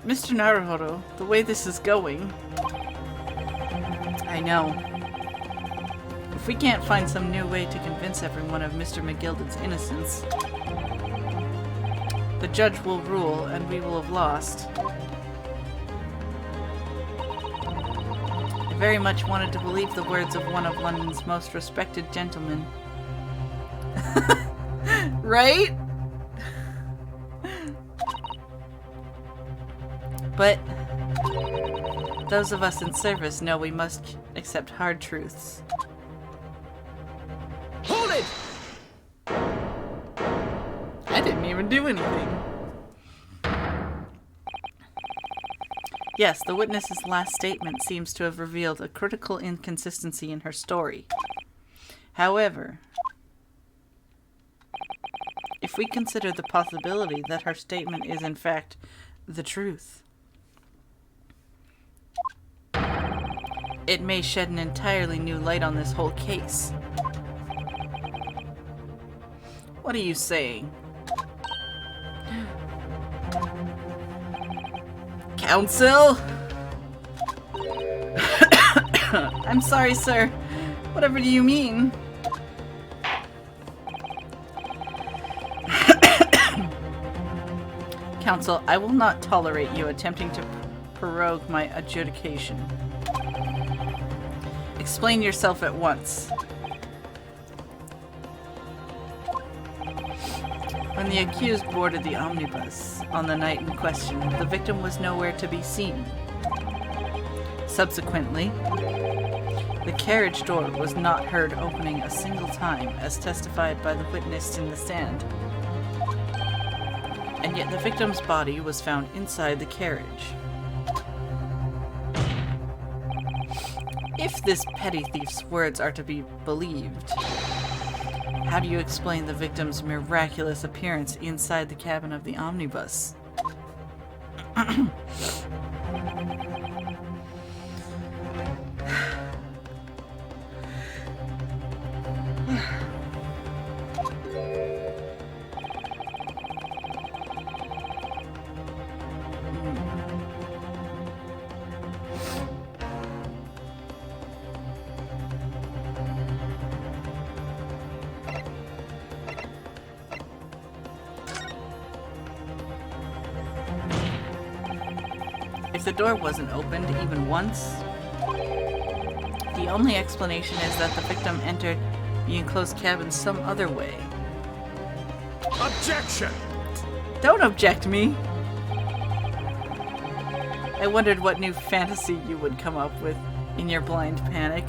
Mr. Naruhodo, the way this is going... I know. If we can't find some new way to convince everyone of Mr. McGilded's innocence, the judge will rule and we will have lost. I very much wanted to believe the words of one of London's most respected gentlemen. Right? But those of us in service know we must accept hard truths. Hold it! I didn't even do anything. Yes, the witness's last statement seems to have revealed a critical inconsistency in her story. However, if we consider the possibility that her statement is in fact the truth, it may shed an entirely new light on this whole case. What are you saying? Counsel? I'm sorry, sir. Whatever do you mean? Counsel, I will not tolerate you attempting to prorogue my adjudication. Explain yourself at once. When the accused boarded the omnibus on the night in question, the victim was nowhere to be seen. Subsequently, the carriage door was not heard opening a single time, as testified by the witness in the stand. And yet the victim's body was found inside the carriage. If this petty thief's words are to be believed, how do you explain the victim's miraculous appearance inside the cabin of the omnibus? If the door wasn't opened even once, the only explanation is that the victim entered the enclosed cabin some other way. Objection! Don't object me! I wondered what new fantasy you would come up with in your blind panic.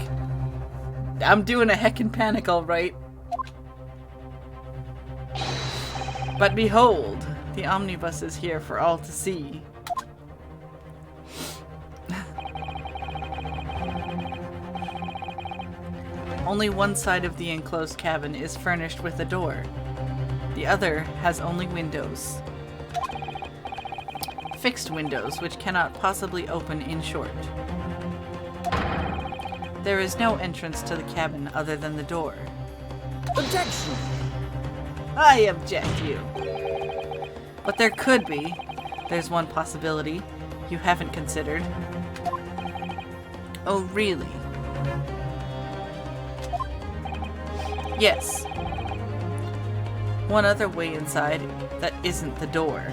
I'm doing a heckin' panic, alright. But behold, the omnibus is here for all to see. Only one side of the enclosed cabin is furnished with a door. The other has only windows. Fixed windows, which cannot possibly open in short. There is no entrance to the cabin other than the door. Objection! I object you. But there could be. There's one possibility you haven't considered. Oh, really? Yes. One other way inside that isn't the door.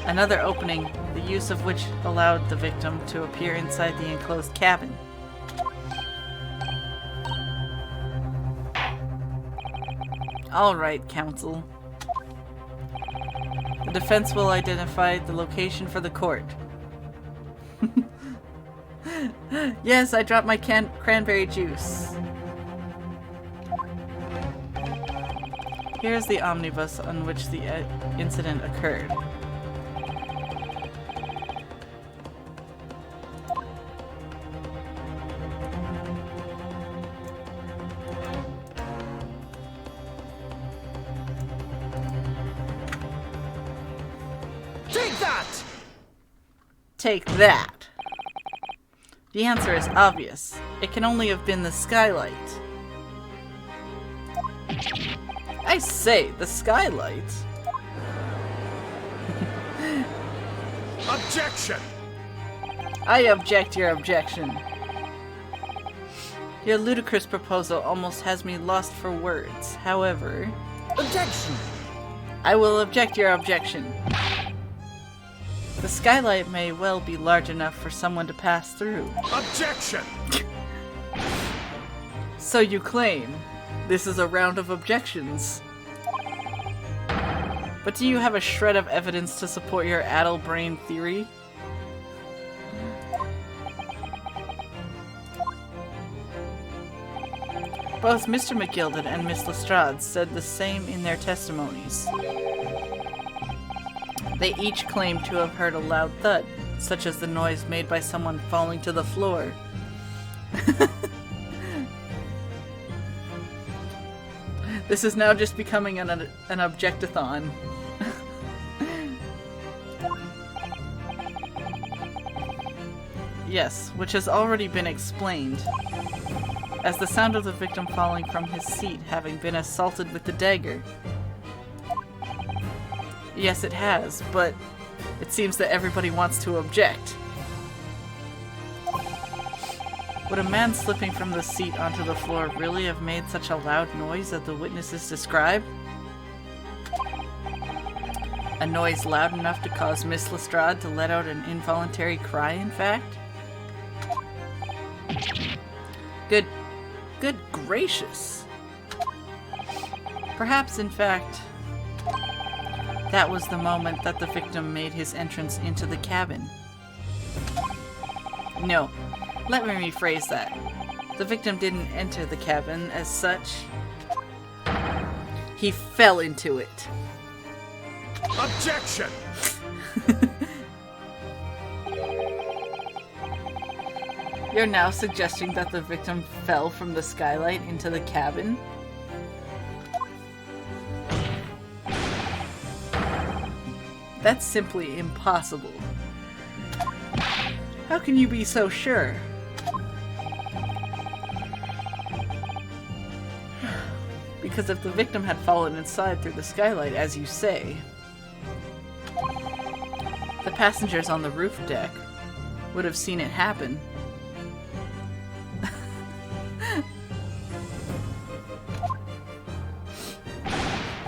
Another opening, the use of which allowed the victim to appear inside the enclosed cabin. Alright, counsel. The defense will identify the location for the court. Yes, I dropped my cranberry juice. Here's the omnibus on which the incident occurred. Take that! Take that! The answer is obvious. It can only have been the skylight. I say, the skylight? Objection! I object your objection. Your ludicrous proposal almost has me lost for words. However... Objection! I will object your objection. The skylight may well be large enough for someone to pass through. Objection! So you claim. This is a round of objections. But do you have a shred of evidence to support your addle-brain theory? Both Mr. McGilded and Miss Lestrade said the same in their testimonies. They each claimed to have heard a loud thud, such as the noise made by someone falling to the floor. This is now just becoming an objectathon. Yes, which has already been explained, as the sound of the victim falling from his seat having been assaulted with the dagger. Yes, it has, but it seems that everybody wants to object. Would a man slipping from the seat onto the floor really have made such a loud noise that the witnesses describe? A noise loud enough to cause Miss Lestrade to let out an involuntary cry, in fact? Good gracious. Perhaps, in fact, that was the moment that the victim made his entrance into the cabin. No, let me rephrase that. The victim didn't enter the cabin as such. He fell into it. Objection! You're now suggesting that the victim fell from the skylight into the cabin? That's simply impossible. How can you be so sure? Because if the victim had fallen inside through the skylight, as you say, the passengers on the roof deck would have seen it happen.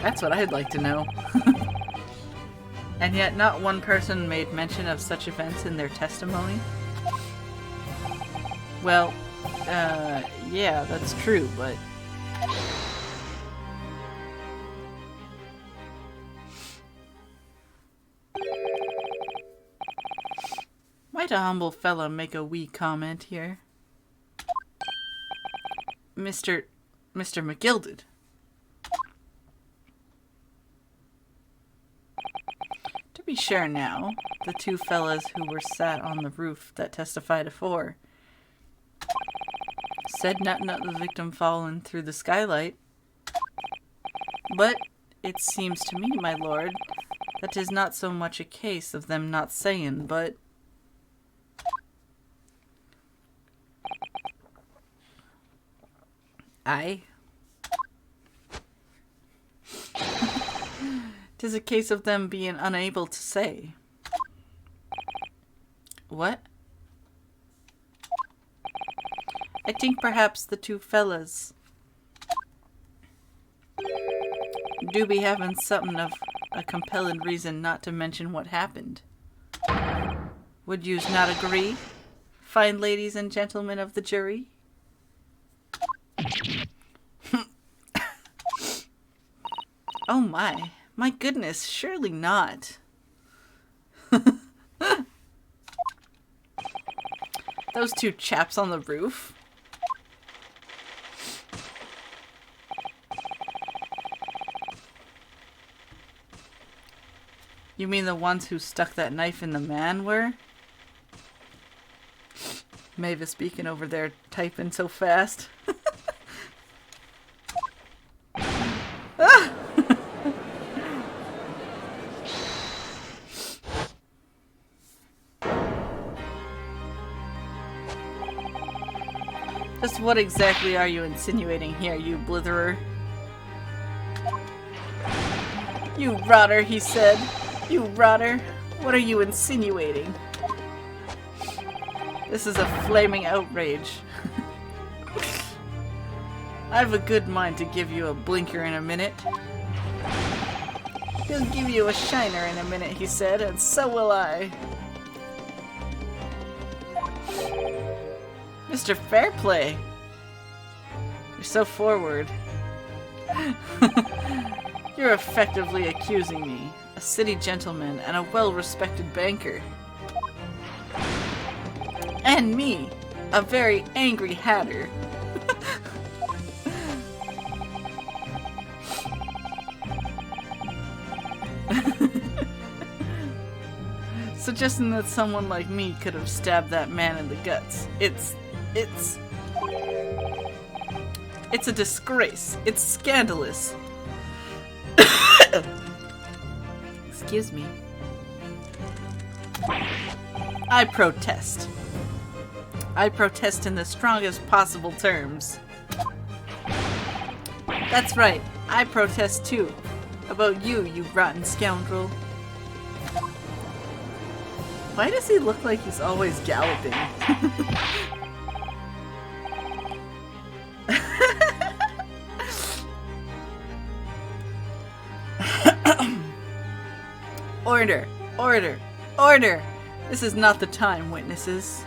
That's what I'd like to know. And yet not one person made mention of such events in their testimony? Well, yeah, that's true, but... Might a humble fella make a wee comment here? Mr. McGilded. To be sure now, the two fellas who were sat on the roof that testified afore said nothing of the victim falling through the skylight. But it seems to me, my lord, that 'tis not so much a case of them not saying, but... Aye. 'Tis a case of them being unable to say. What? I think perhaps the two fellas do be having something of a compelling reason not to mention what happened. Would yous not agree, fine ladies and gentlemen of the jury? Oh my goodness, surely not. Those two chaps on the roof. You mean the ones who stuck that knife in the man were? Mavis speaking over there, typing so fast. Just what exactly are you insinuating here, you blitherer? You rotter, he said. You rotter. What are you insinuating? This is a flaming outrage. I've a good mind to give you a blinker in a minute. He'll give you a shiner in a minute, he said, and so will I. Mr. Fairplay! You're so forward. You're effectively accusing me, a city gentleman and a well-respected banker. And me, a very angry hatter. Suggesting that someone like me could have stabbed that man in the guts. It's a disgrace. It's scandalous. Excuse me. I protest. I protest in the strongest possible terms. That's right. I protest too. About you, you rotten scoundrel. Why does he look like he's always galloping? Order! Order! Order! This is not the time, witnesses.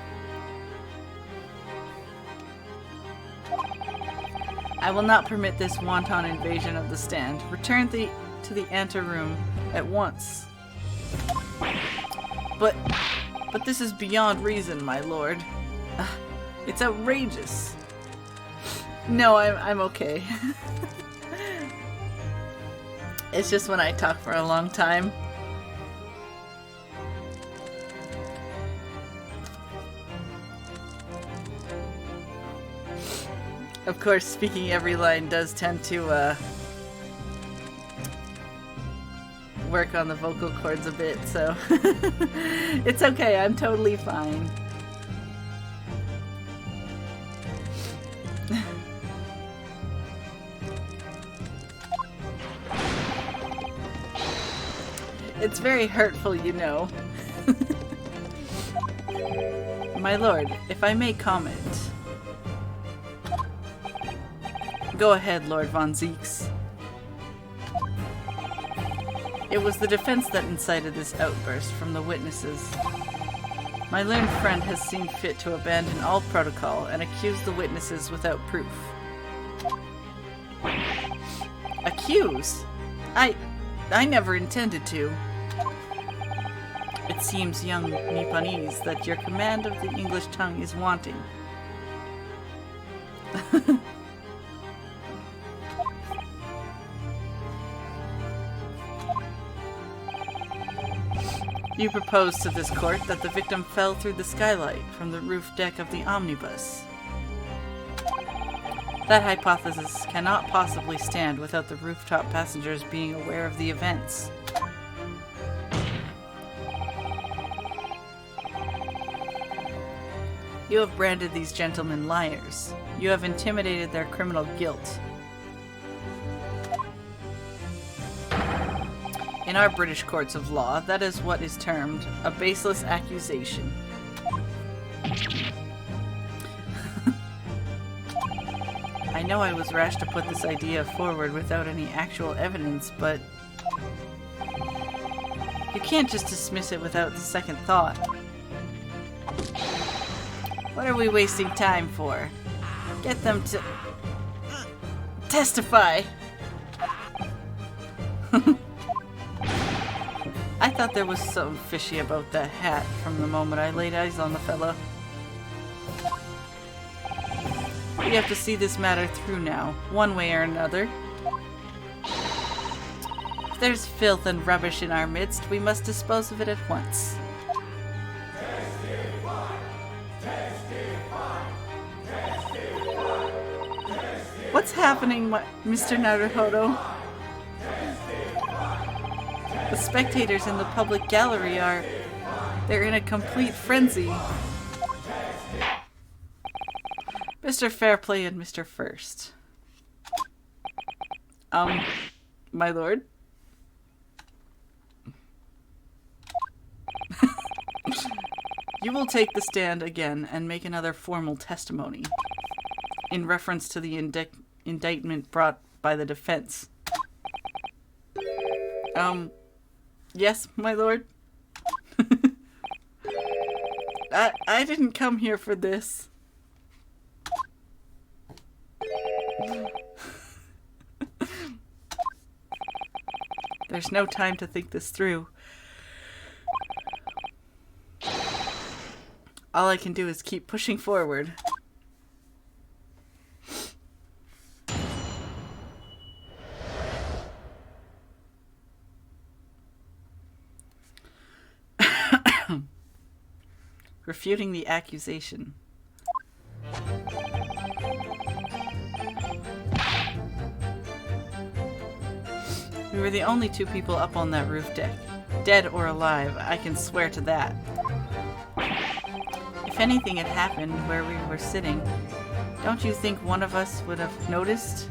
I will not permit this wanton invasion of the stand. Return to the anteroom at once. But this is beyond reason, my lord. It's outrageous. No, I'm okay. It's just when I talk for a long time. Of course, speaking every line does tend to work on the vocal cords a bit, so it's okay, I'm totally fine. It's very hurtful, you know. My lord, if I may comment. Go ahead, Lord Von Zeeks. It was the defense that incited this outburst from the witnesses. My learned friend has seen fit to abandon all protocol and accuse the witnesses without proof. Accuse? I never intended to. It seems, young Nipponese, that your command of the English tongue is wanting. You propose to this court that the victim fell through the skylight from the roof deck of the omnibus. That hypothesis cannot possibly stand without the rooftop passengers being aware of the events. You have branded these gentlemen liars. You have intimidated their criminal guilt. In our British courts of law, that is what is termed a baseless accusation. I know I was rash to put this idea forward without any actual evidence, but you can't just dismiss it without the second thought. What are we wasting time for? Get them to testify! I thought there was something fishy about that hat from the moment I laid eyes on the fellow. We have to see this matter through now, one way or another. If there's filth and rubbish in our midst, we must dispose of it at once. What's happening, Mr. Naruhodo? The spectators in the public gallery they're in a complete frenzy. Mr. Fairplay and Mr. First. My lord? You will take the stand again and make another formal testimony in reference to the indictment brought by the defense. Yes, my lord? I didn't come here for this. There's no time to think this through. All I can do is keep pushing forward. Refuting the accusation. We were the only two people up on that roof deck. Dead or alive, I can swear to that. If anything had happened where we were sitting, don't you think one of us would have noticed?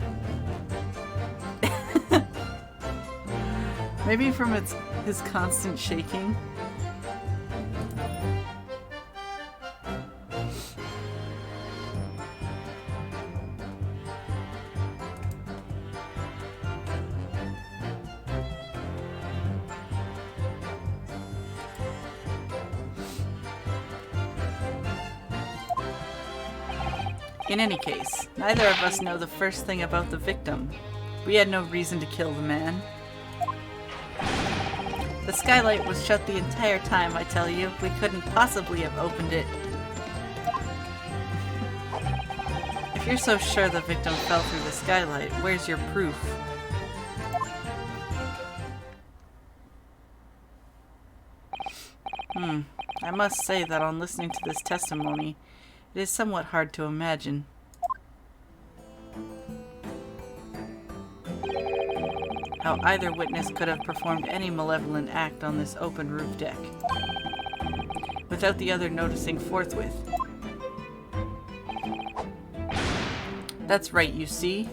Maybe from his constant shaking. In any case, neither of us know the first thing about the victim. We had no reason to kill the man. The skylight was shut the entire time, I tell you. We couldn't possibly have opened it. If you're so sure the victim fell through the skylight, where's your proof? I must say that on listening to this testimony, it is somewhat hard to imagine how either witness could have performed any malevolent act on this open roof deck without the other noticing forthwith. That's right, you see.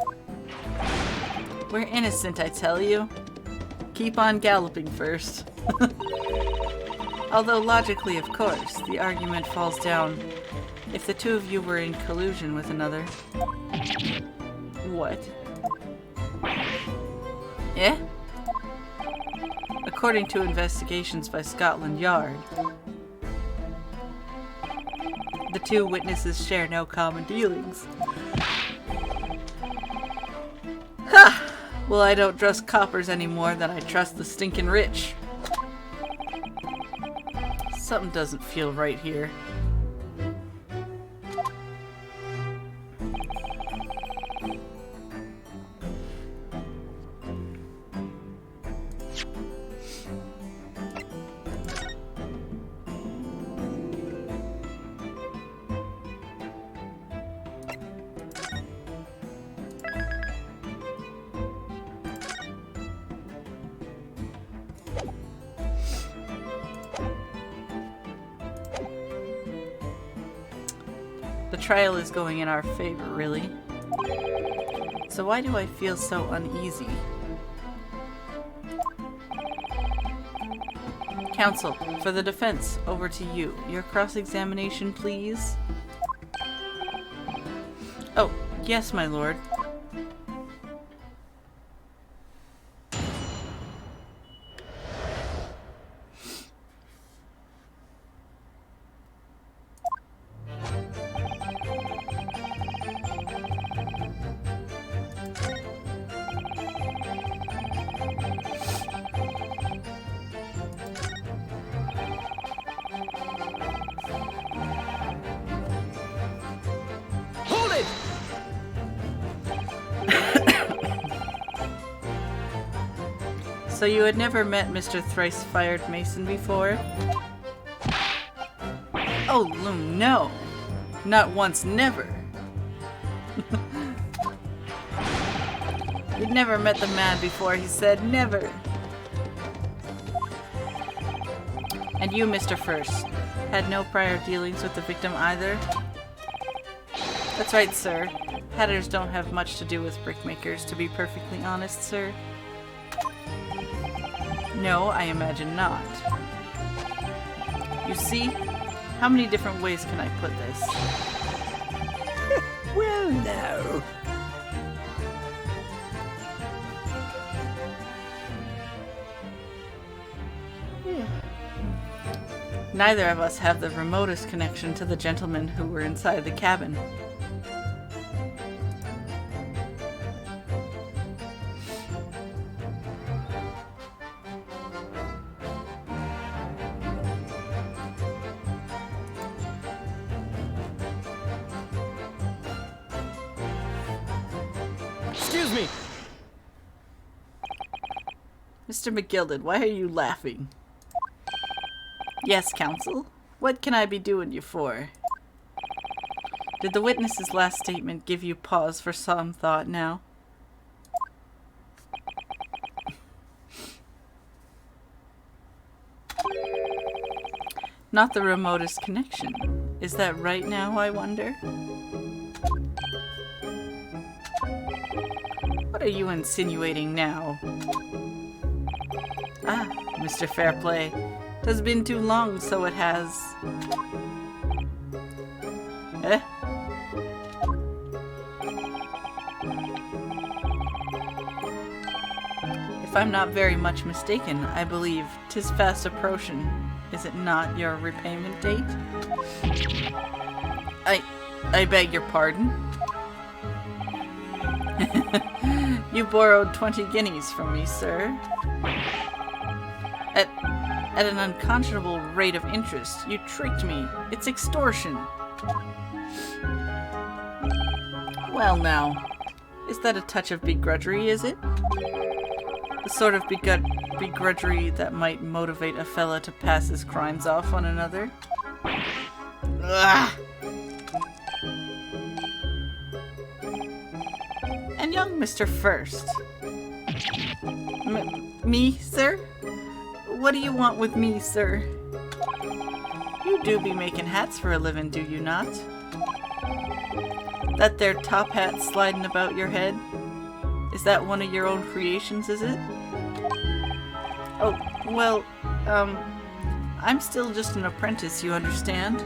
We're innocent, I tell you. Keep on galloping first. Although logically, of course, the argument falls down if the two of you were in collusion with another. What? Eh? According to investigations by Scotland Yard, the two witnesses share no common dealings. Ha! Well, I don't trust coppers any more than I trust the stinking rich. Something doesn't feel right here. The trial is going in our favor, really. So why do I feel so uneasy? Counsel, for the defense, over to you. Your cross-examination, please. Oh, yes, my lord. So you had never met Mr. Thrice-Fired Mason before? Oh, Loom, no! Not once, never! You'd never met the man before, he said, never! And you, Mr. First, had no prior dealings with the victim either? That's right, sir. Hatters don't have much to do with brickmakers, to be perfectly honest, sir. No, I imagine not. You see? How many different ways can I put this? Well, no. Neither of us have the remotest connection to the gentlemen who were inside the cabin. Excuse me. Mr. McGilded, why are you laughing? Yes, counsel. What can I be doing you for? Did the witness's last statement give you pause for some thought now? Not the remotest connection. Is that right now, I wonder? What are you insinuating now? Ah, Mr. Fairplay. It has been too long, so it has. Eh? If I'm not very much mistaken, I believe 'tis fast approaching. Is it not your repayment date? I beg your pardon? You borrowed 20 guineas from me, sir. At an unconscionable rate of interest. You tricked me. It's extortion. Well now, is that a touch of begrudgery, is it? The sort of begrudgery that might motivate a fella to pass his crimes off on another. Ugh. And young Mr. First. Me, sir? What do you want with me, sir? You do be making hats for a living, do you not? That there top hat sliding about your head? Is that one of your own creations, is it? Oh, well, I'm still just an apprentice, you understand?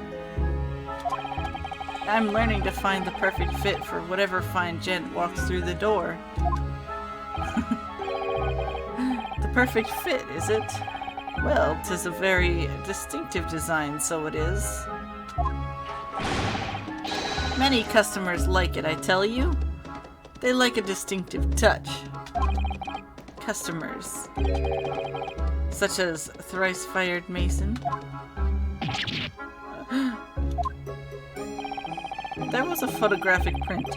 I'm learning to find the perfect fit for whatever fine gent walks through the door. The perfect fit, is it? Well, 'tis a very distinctive design, so it is. Many customers like it, I tell you. They like a distinctive touch. Customers. Such as thrice-fired Mason. There was a photographic print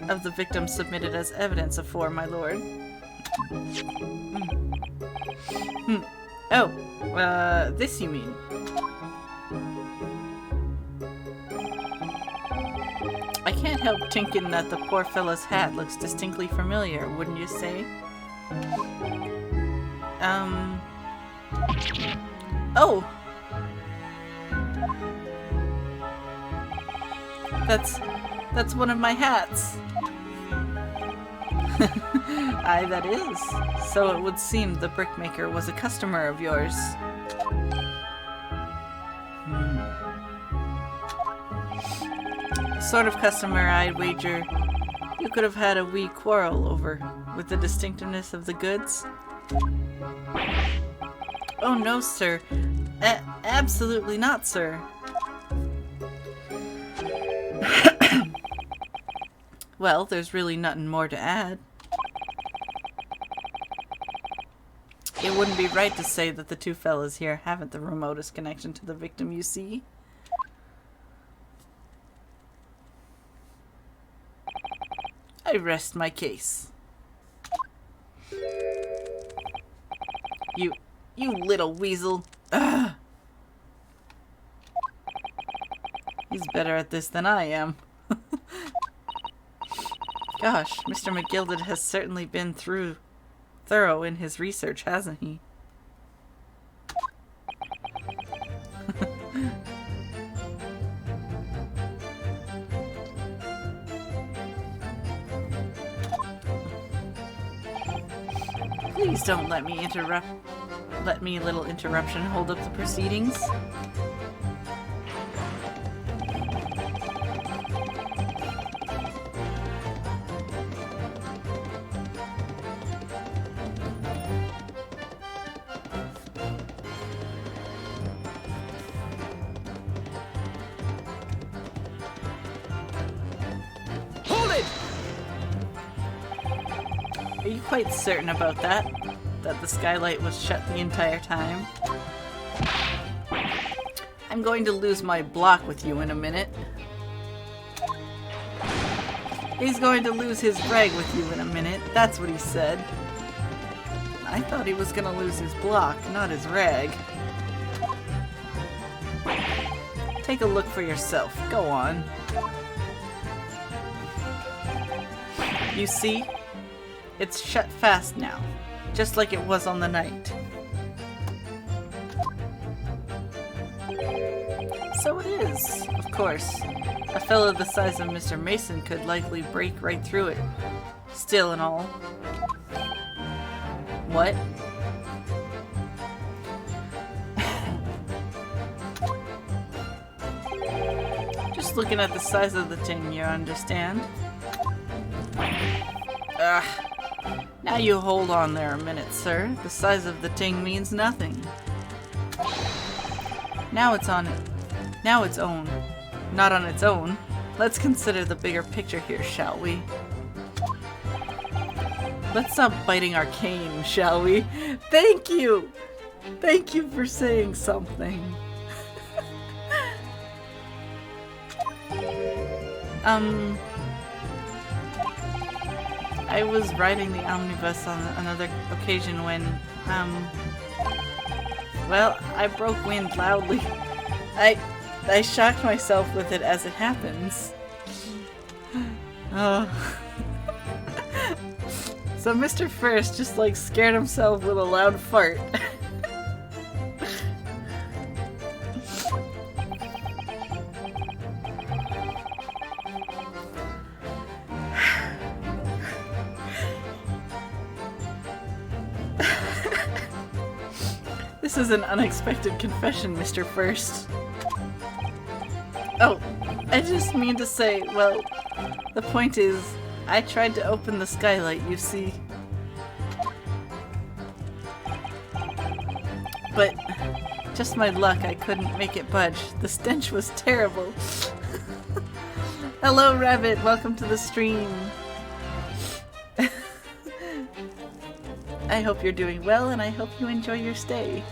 of the victim submitted as evidence afore, my lord. Oh, this you mean? I can't help thinking that the poor fella's hat looks distinctly familiar, wouldn't you say? Oh! That's one of my hats. Aye, that is. So it would seem the brickmaker was a customer of yours. Sort of customer, I'd wager. You could have had a wee quarrel over with the distinctiveness of the goods. Oh no, sir. Absolutely not, sir. Well, there's really nothing more to add. It wouldn't be right to say that the two fellas here haven't the remotest connection to the victim, you see. I rest my case. You little weasel. Ugh. He's better at this than I am. Gosh, Mr. McGilded has certainly been thorough in his research, hasn't he? Please don't let me a little interruption hold up the proceedings. Are you quite certain about that? That the skylight was shut the entire time? I'm going to lose my block with you in a minute. He's going to lose his rag with you in a minute. That's what he said. I thought he was going to lose his block, not his rag. Take a look for yourself. Go on. You see? It's shut fast now, just like it was on the night. So it is, of course. A fellow the size of Mr. Mason could likely break right through it. Still and all. What? Just looking at the size of the thing, you understand? Ugh. Now you hold on there a minute, sir. The size of the ting means nothing. Now it's on its own. Not on its own. Let's consider the bigger picture here, shall we? Let's stop biting our cane, shall we? Thank you! Thank you for saying something. I was riding the omnibus on another occasion when, well, I broke wind loudly. I shocked myself with it as it happens. Oh. So Mr. First just like scared himself with a loud fart. This is an unexpected confession, Mr. First. Oh, I just mean to say, well, the point is, I tried to open the skylight, you see. But, just my luck, I couldn't make it budge. The stench was terrible. Hello, Rabbit, welcome to the stream. I hope you're doing well, and I hope you enjoy your stay.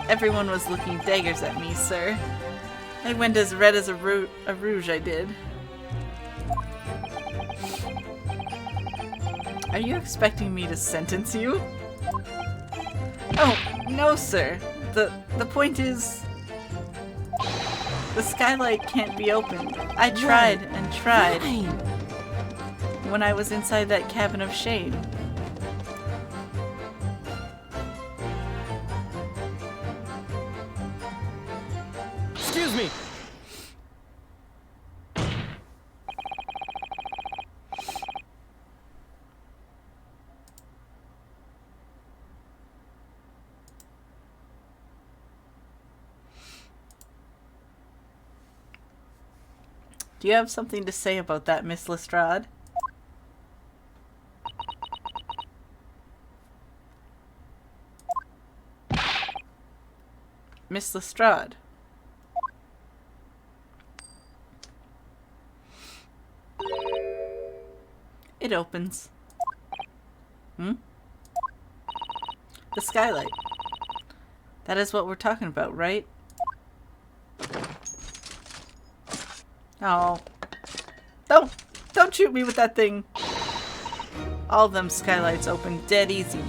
Everyone was looking daggers at me, sir. I went as red as a rouge, I did. Are you expecting me to sentence you? Oh, no, sir. The point is... the skylight can't be opened. I tried and tried. When I was inside that cabin of shame. Excuse me! Do you have something to say about that, Miss Lestrade? Miss Lestrade. It opens. Hmm? The skylight. That is what we're talking about, right? Oh. Don't shoot me with that thing. All them skylights open dead easy.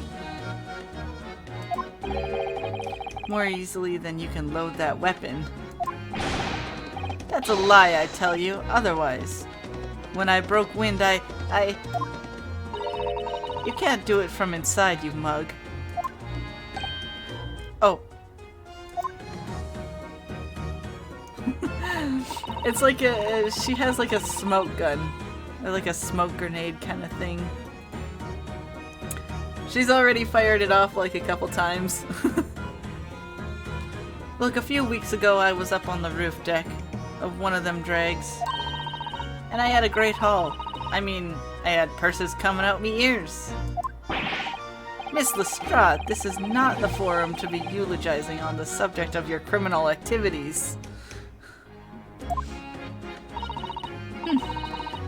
More easily than you can load that weapon. That's a lie, I tell you. Otherwise, when I broke wind, You can't do it from inside, you mug. Oh. It's like she has like a smoke gun. Or like a smoke grenade kind of thing. She's already fired it off like a couple times. Look, a few weeks ago I was up on the roof deck of one of them drags. And I had a great haul. I mean, I had purses coming out me ears. Miss Lestrade, this is not the forum to be eulogizing on the subject of your criminal activities.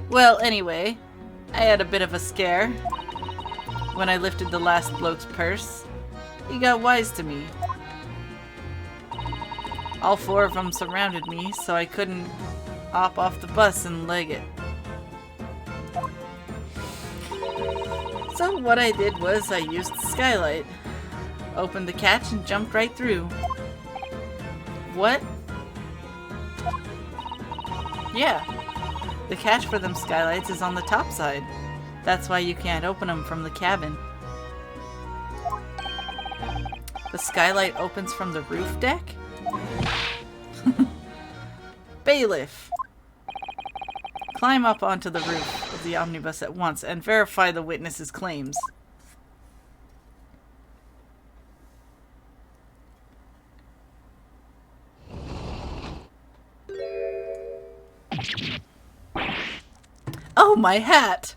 Well, anyway, I had a bit of a scare. When I lifted the last bloke's purse, he got wise to me. All four of them surrounded me, so I couldn't hop off the bus and leg it. So what I did was I used the skylight, opened the catch and jumped right through. What? Yeah, the catch for them skylights is on the top side. That's why you can't open them from the cabin. The skylight opens from the roof deck? Bailiff! Climb up onto the roof of the omnibus at once and verify the witness's claims. Oh, my hat!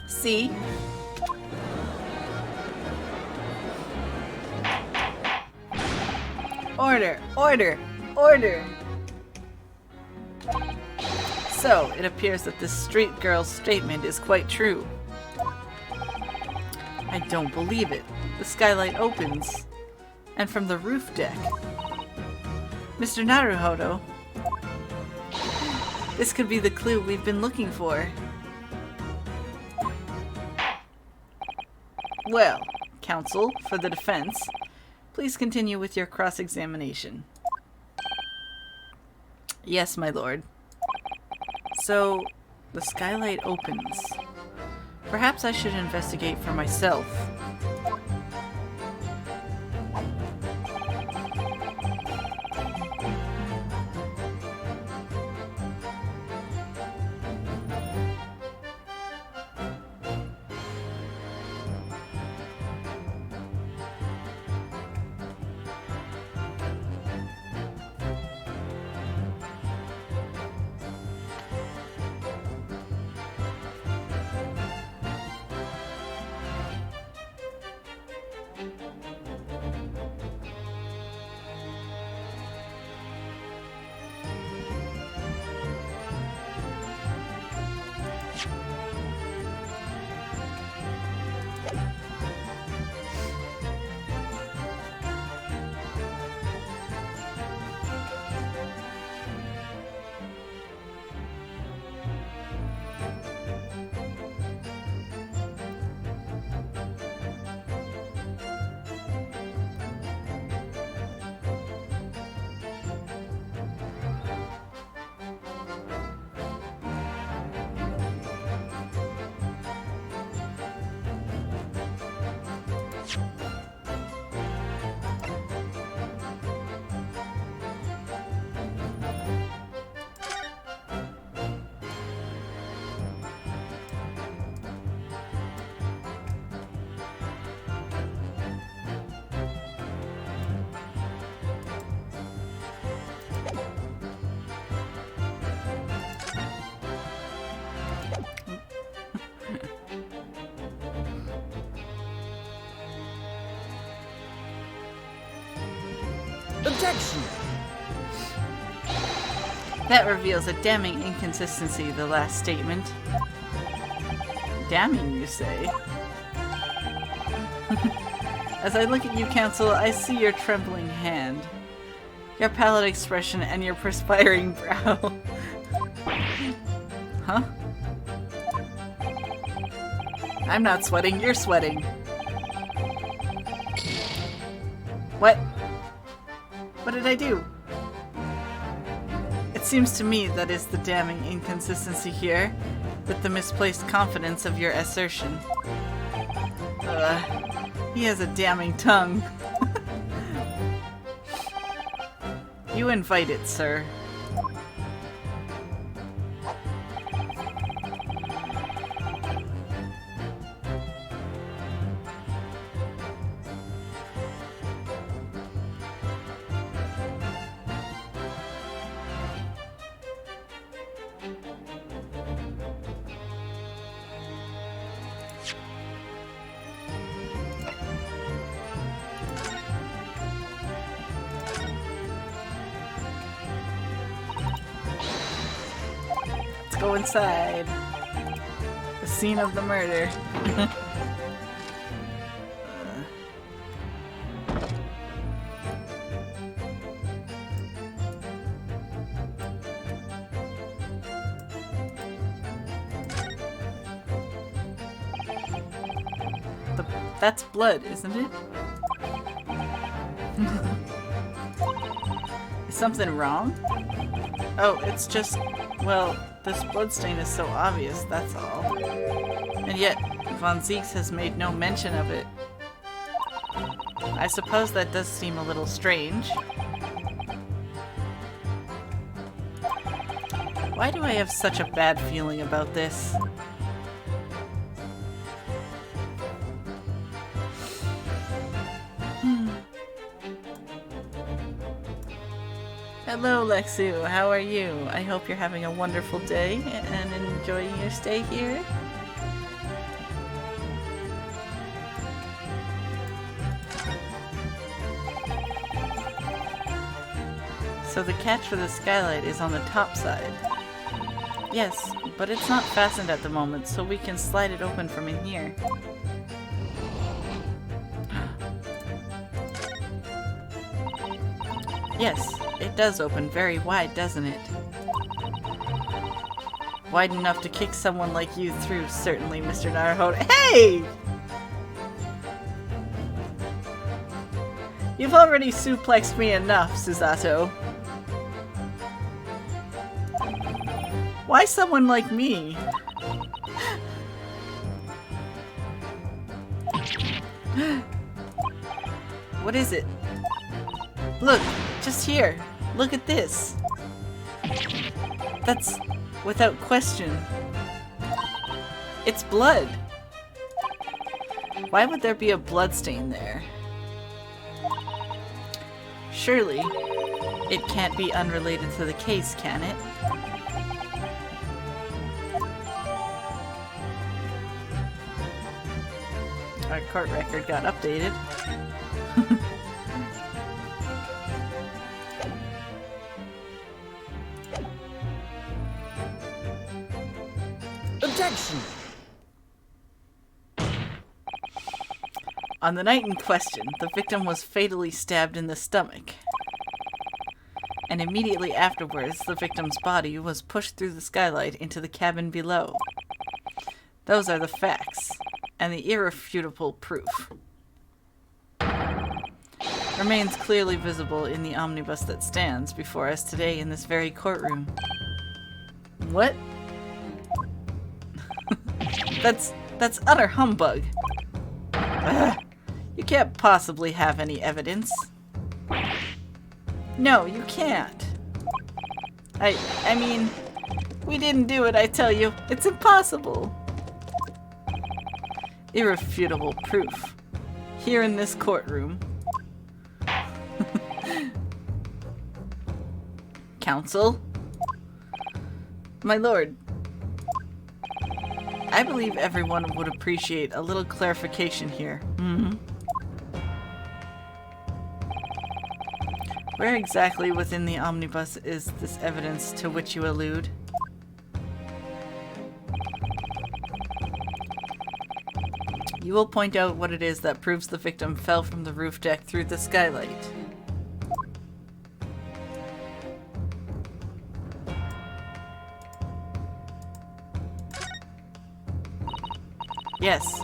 See? Order! Order! Order! So, it appears that this street girl's statement is quite true. I don't believe it. The skylight opens. And from the roof deck. Mr. Naruhodo, this could be the clue we've been looking for. Well, counsel, for the defense, please continue with your cross-examination. Yes, my lord. So, the skylight opens. Perhaps I should investigate for myself. Objection! That reveals a damning inconsistency, the last statement. Damning, you say? As I look at you, counsel, I see your trembling hand, your pallid expression, and your perspiring brow. Huh? I'm not sweating, you're sweating. What? What did I do? It seems to me that is the damning inconsistency here, with the misplaced confidence of your assertion. He has a damning tongue. You invite it, sir. Go inside. The scene of the murder. That's blood, isn't it? Is something wrong? Oh, it's just, well, this bloodstain is so obvious, that's all. And yet, Von Zieks has made no mention of it. I suppose that does seem a little strange. Why do I have such a bad feeling about this? Hello, Lexu. How are you? I hope you're having a wonderful day and enjoying your stay here. So the catch for the skylight is on the top side. Yes, but it's not fastened at the moment, so we can slide it open from in here. Yes, it does open very wide, doesn't it? Wide enough to kick someone like you through, certainly, Mr. Naruhodo. Hey! You've already suplexed me enough, Susato. Why someone like me? What is it? Look, just here. Look at this. That's without question. It's blood. Why would there be a blood stain there? Surely, it can't be unrelated to the case, can it? Our court record got updated. Objection! On the night in question, the victim was fatally stabbed in the stomach. And immediately afterwards, the victim's body was pushed through the skylight into the cabin below. Those are the facts, and the irrefutable proof. Remains clearly visible in the omnibus that stands before us today in this very courtroom. What? That's utter humbug. Ugh. You can't possibly have any evidence. No, you can't. I mean, we didn't do it, I tell you. It's impossible. Irrefutable proof. Here in this courtroom. Counsel? My lord, I believe everyone would appreciate a little clarification here. Where exactly within the omnibus is this evidence to which you allude? You will point out what it is that proves the victim fell from the roof deck through the skylight. Yes.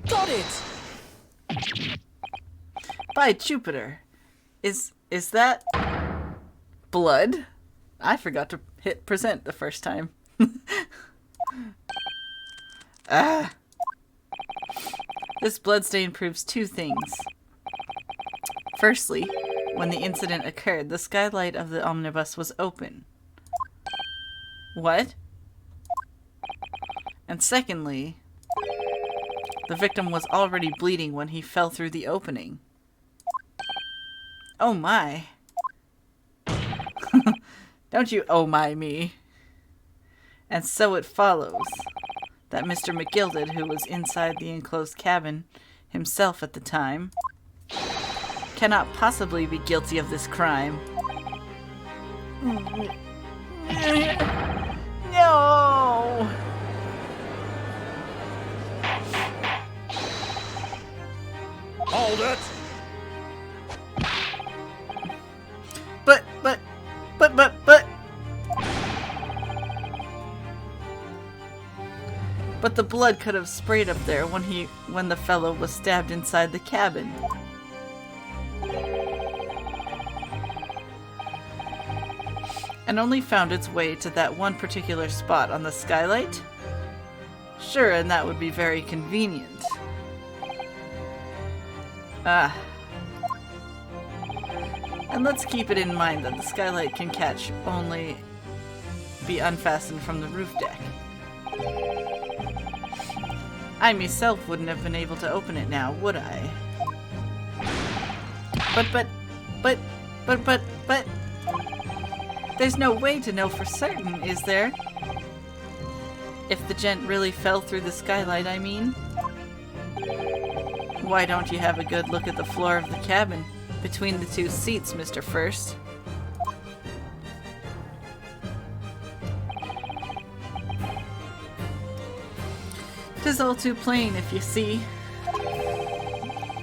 Got it! By Jupiter. Is that blood? I forgot to hit present the first time. This bloodstain proves two things. Firstly, when the incident occurred, the skylight of the omnibus was open. What? And secondly, the victim was already bleeding when he fell through the opening. Oh my. Don't you oh my me. And so it follows that Mr. McGilded, who was inside the enclosed cabin himself at the time, cannot possibly be guilty of this crime. No! Hold it! But the blood could have sprayed up there when the fellow was stabbed inside the cabin. And only found its way to that one particular spot on the skylight? Sure, and that would be very convenient. And let's keep it in mind that the skylight can catch only be unfastened from the roof deck. I myself wouldn't have been able to open it now, would I? But... There's no way to know for certain, is there? If the gent really fell through the skylight, I mean. Why don't you have a good look at the floor of the cabin, between the two seats, Mr. First? Tis all too plain, if you see.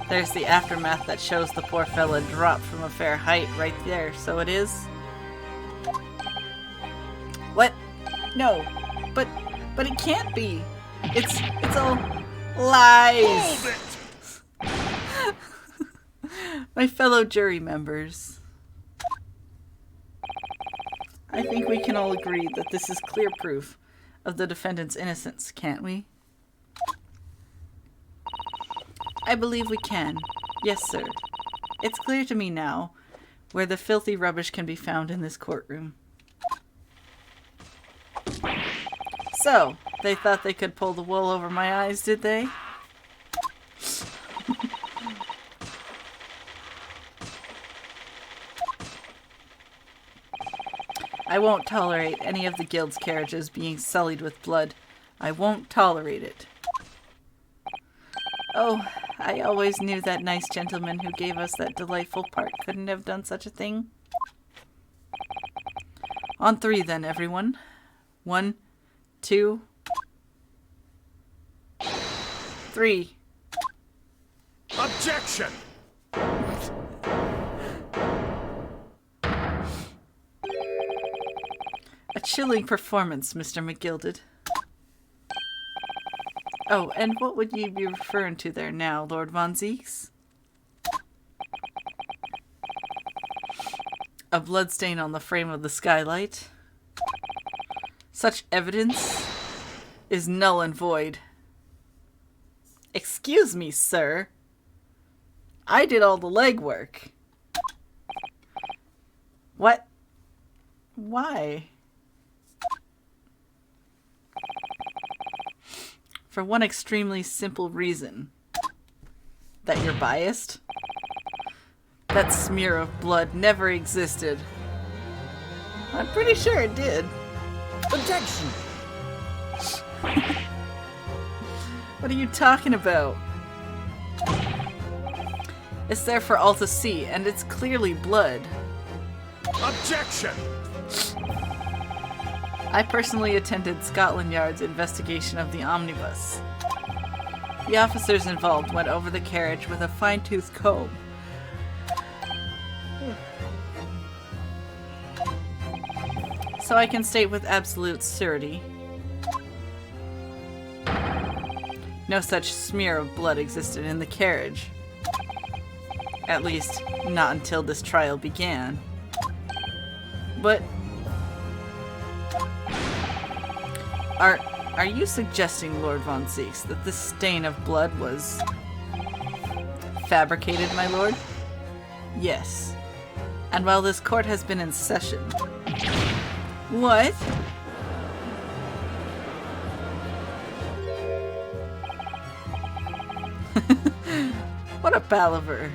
There's the aftermath that shows the poor fella dropped from a fair height right there, so it is. What? No. But it can't be. It's all lies. Hold it! My fellow jury members. I think we can all agree that this is clear proof of the defendant's innocence, can't we? I believe we can. Yes, sir. It's clear to me now where the filthy rubbish can be found in this courtroom. So, they thought they could pull the wool over my eyes, did they? I won't tolerate any of the guild's carriages being sullied with blood. I won't tolerate it. Oh, I always knew that nice gentleman who gave us that delightful part couldn't have done such a thing. On three, then, everyone. 1, 2, 3. Objection! A chilling performance, Mr. McGilded. Oh, and what would you be referring to there now, Lord Von Zieks? A bloodstain on the frame of the skylight? Such evidence is null and void. Excuse me, sir. I did all the legwork. What? Why? For one extremely simple reason. That you're biased? That smear of blood never existed. I'm pretty sure it did. Objection! What are you talking about? It's there for all to see, and it's clearly blood. Objection! I personally attended Scotland Yard's investigation of the omnibus. The officers involved went over the carriage with a fine-tooth comb. So I can state with absolute certainty, no such smear of blood existed in the carriage. At least, not until this trial began. But Are you suggesting, Lord Von Zieks, that this stain of blood was fabricated, my lord? Yes. And while this court has been in session... What? What a palaver.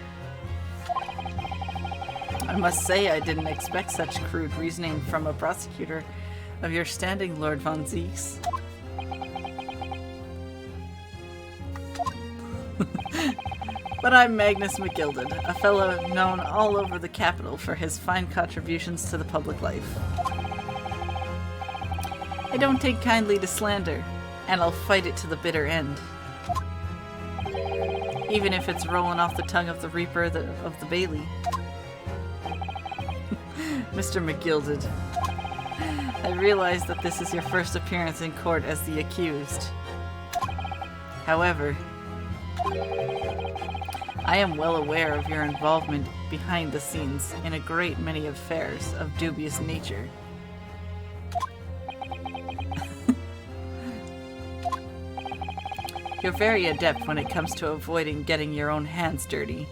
I must say I didn't expect such crude reasoning from a prosecutor of your standing, Lord Von Zieks. But I'm Magnus McGilded, a fellow known all over the capital for his fine contributions to the public life. I don't take kindly to slander, and I'll fight it to the bitter end. Even if it's rolling off the tongue of the Reaper of the Bailey. Mr. McGilded, I realize that this is your first appearance in court as the accused. However, I am well aware of your involvement behind the scenes in a great many affairs of dubious nature. You're very adept when it comes to avoiding getting your own hands dirty.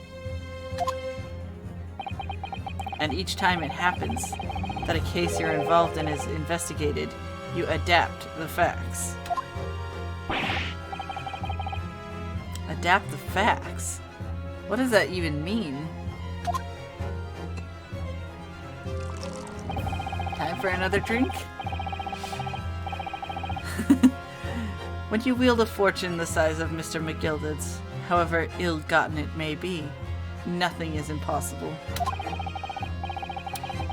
And each time it happens that a case you're involved in is investigated, you adapt the facts. adapt the facts. What does that even mean? Time for another drink? When you wield a fortune the size of Mr. McGilded's, however ill-gotten it may be, nothing is impossible.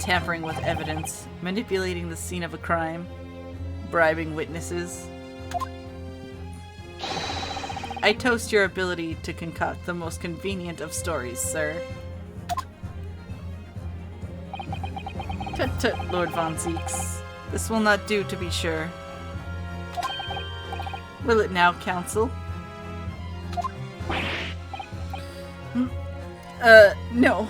Tampering with evidence, manipulating the scene of a crime, bribing witnesses. I toast your ability to concoct the most convenient of stories, sir. Tut-tut, Lord Von Zeeks. This will not do, to be sure. Will it now, Counsel? No.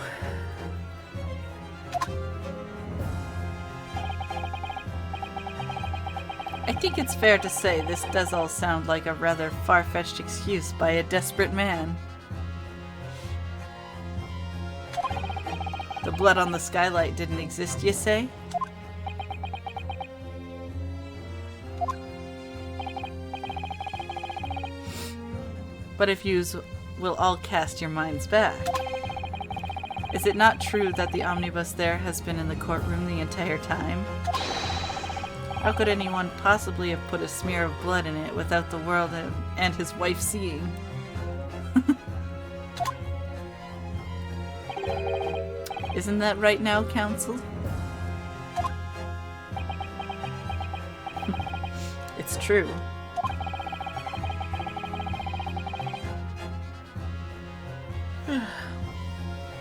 I think it's fair to say this does all sound like a rather far-fetched excuse by a desperate man. The blood on the skylight didn't exist, you say? But if yous will all cast your minds back, is it not true that the omnibus there has been in the courtroom the entire time? How could anyone possibly have put a smear of blood in it without the world and his wife seeing? Isn't that right now, Counsel? It's true.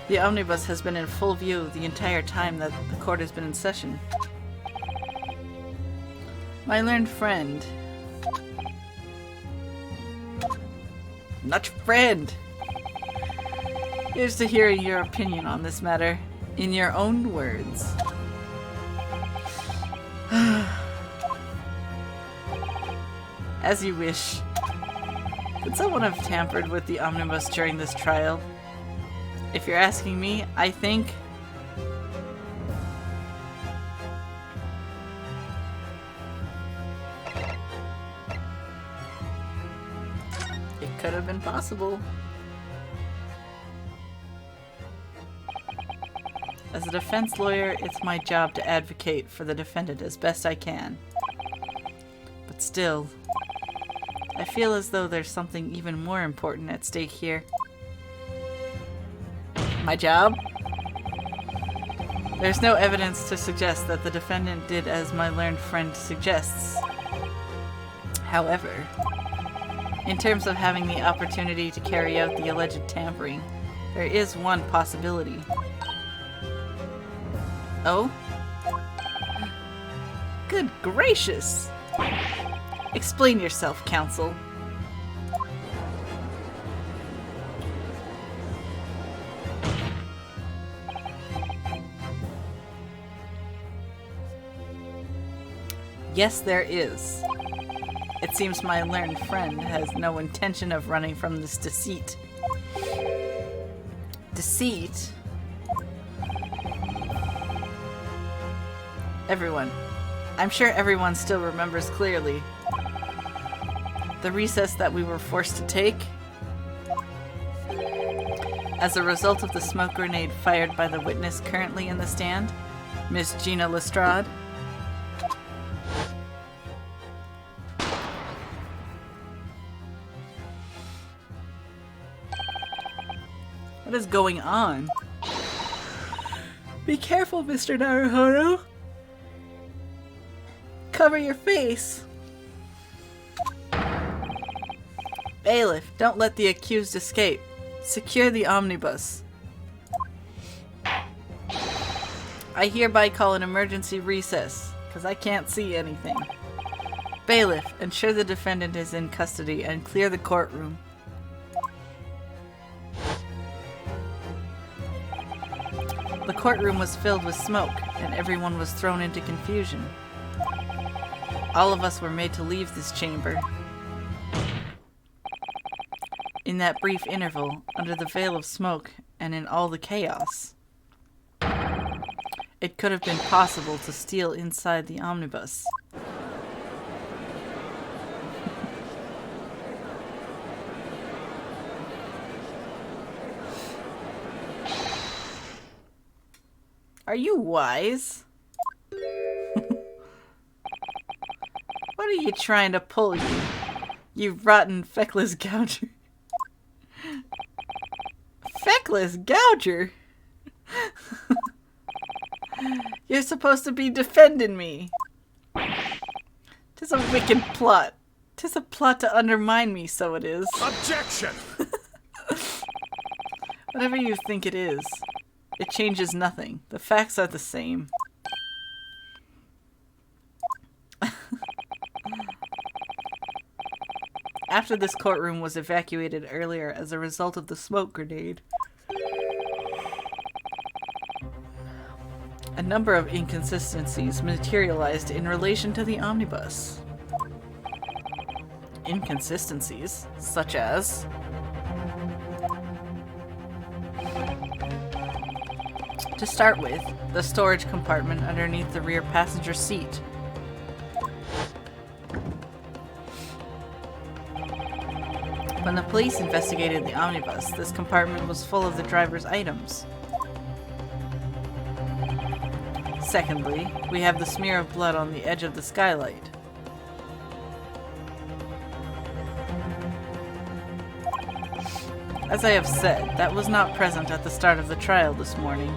The omnibus has been in full view the entire time that the court has been in session. My learned friend. Not friend! Here's to hearing your opinion on this matter, in your own words. As you wish. Could someone have tampered with the omnibus during this trial? If you're asking me, I think... it could have been possible. As a defense lawyer, it's my job to advocate for the defendant as best I can. But still, I feel as though there's something even more important at stake here. My job? There's no evidence to suggest that the defendant did as my learned friend suggests. However, in terms of having the opportunity to carry out the alleged tampering, there is one possibility. Oh? Good gracious! Explain yourself, Counsel. Yes, there is. It seems my learned friend has no intention of running from this deceit. Deceit? Everyone. I'm sure everyone still remembers clearly. The recess that we were forced to take? As a result of the smoke grenade fired by the witness currently in the stand, Miss Gina Lestrade. What is going on? Be careful, Mr. Naruhodo. Cover your face. Bailiff, don't let the accused escape. Secure the omnibus. I hereby call an emergency recess, because I can't see anything. Bailiff, ensure the defendant is in custody and clear the courtroom. The courtroom was filled with smoke, and everyone was thrown into confusion. All of us were made to leave this chamber. In that brief interval, under the veil of smoke, and in all the chaos, it could have been possible to steal inside the omnibus. Are you wise? What are you trying to pull, you rotten feckless gouger? Feckless gouger? You're supposed to be defending me. 'Tis a wicked plot. 'Tis a plot to undermine me, so it is. Objection! Whatever you think it is, it changes nothing. The facts are the same. After this courtroom was evacuated earlier as a result of the smoke grenade, a number of inconsistencies materialized in relation to the omnibus. Inconsistencies, such as... To start with, the storage compartment underneath the rear passenger seat. When the police investigated the omnibus, this compartment was full of the driver's items. Secondly, we have the smear of blood on the edge of the skylight. As I have said, that was not present at the start of the trial this morning.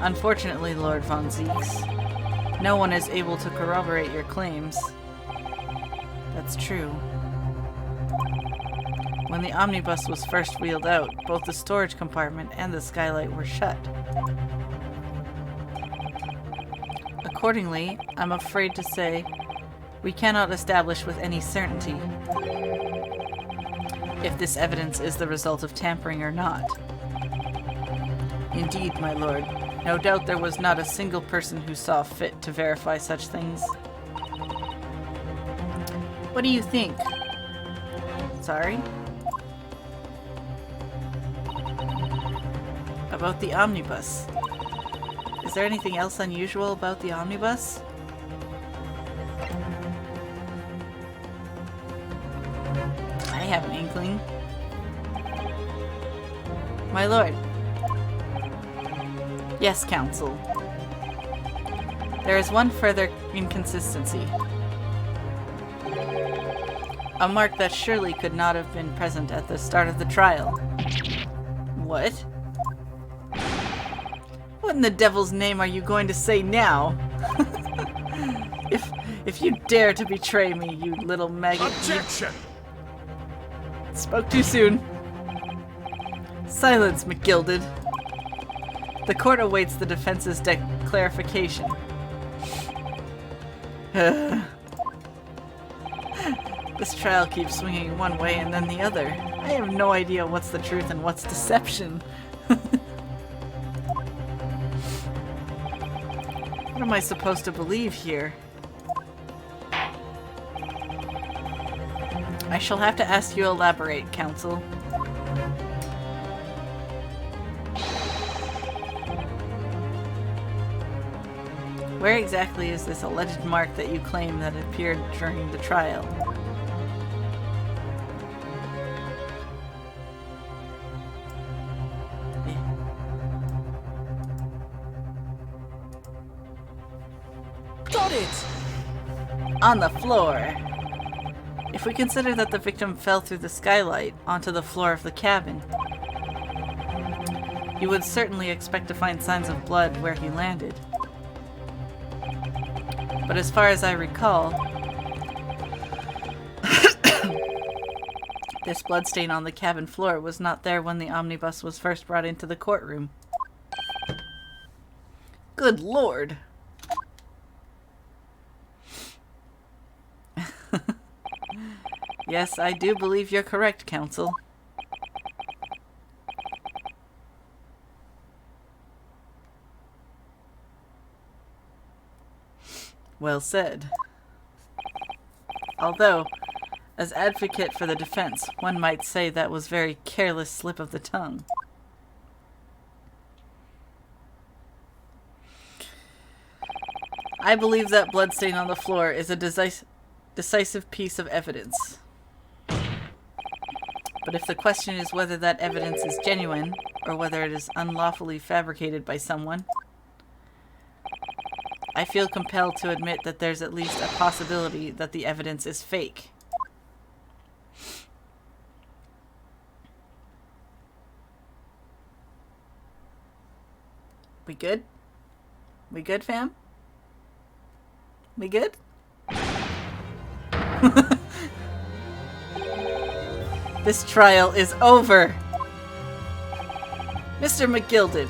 Unfortunately, Lord von Zeeks, no one is able to corroborate your claims. That's true. When the omnibus was first wheeled out, both the storage compartment and the skylight were shut. Accordingly, I'm afraid to say, we cannot establish with any certainty if this evidence is the result of tampering or not. Indeed, my lord, no doubt there was not a single person who saw fit to verify such things. What do you think? Sorry? About the omnibus. Is there anything else unusual about the omnibus? I have an inkling. My lord. Yes, counsel. There is one further inconsistency. A mark that surely could not have been present at the start of the trial. What? What in the devil's name are you going to say now? If you dare to betray me, you little maggot. Objection! Spoke too soon. Silence, McGilded. The court awaits the defense's clarification. This trial keeps swinging one way and then the other. I have no idea what's the truth and what's deception. What am I supposed to believe here? I shall have to ask you to elaborate, counsel. Where exactly is this alleged mark that you claim that appeared during the trial? Got it! On the floor. If we consider that the victim fell through the skylight onto the floor of the cabin, you would certainly expect to find signs of blood where he landed. But as far as I recall, this bloodstain on the cabin floor was not there when the omnibus was first brought into the courtroom. Good lord! Yes, I do believe you're correct, counsel. Well said. Although, as advocate for the defense, one might say that was very careless slip of the tongue. I believe that bloodstain on the floor is a decisive piece of evidence. But if the question is whether that evidence is genuine, or whether it is unlawfully fabricated by someone, I feel compelled to admit that there's at least a possibility that the evidence is fake. We good? We good, fam? We good? This trial is over. Mr. McGilded,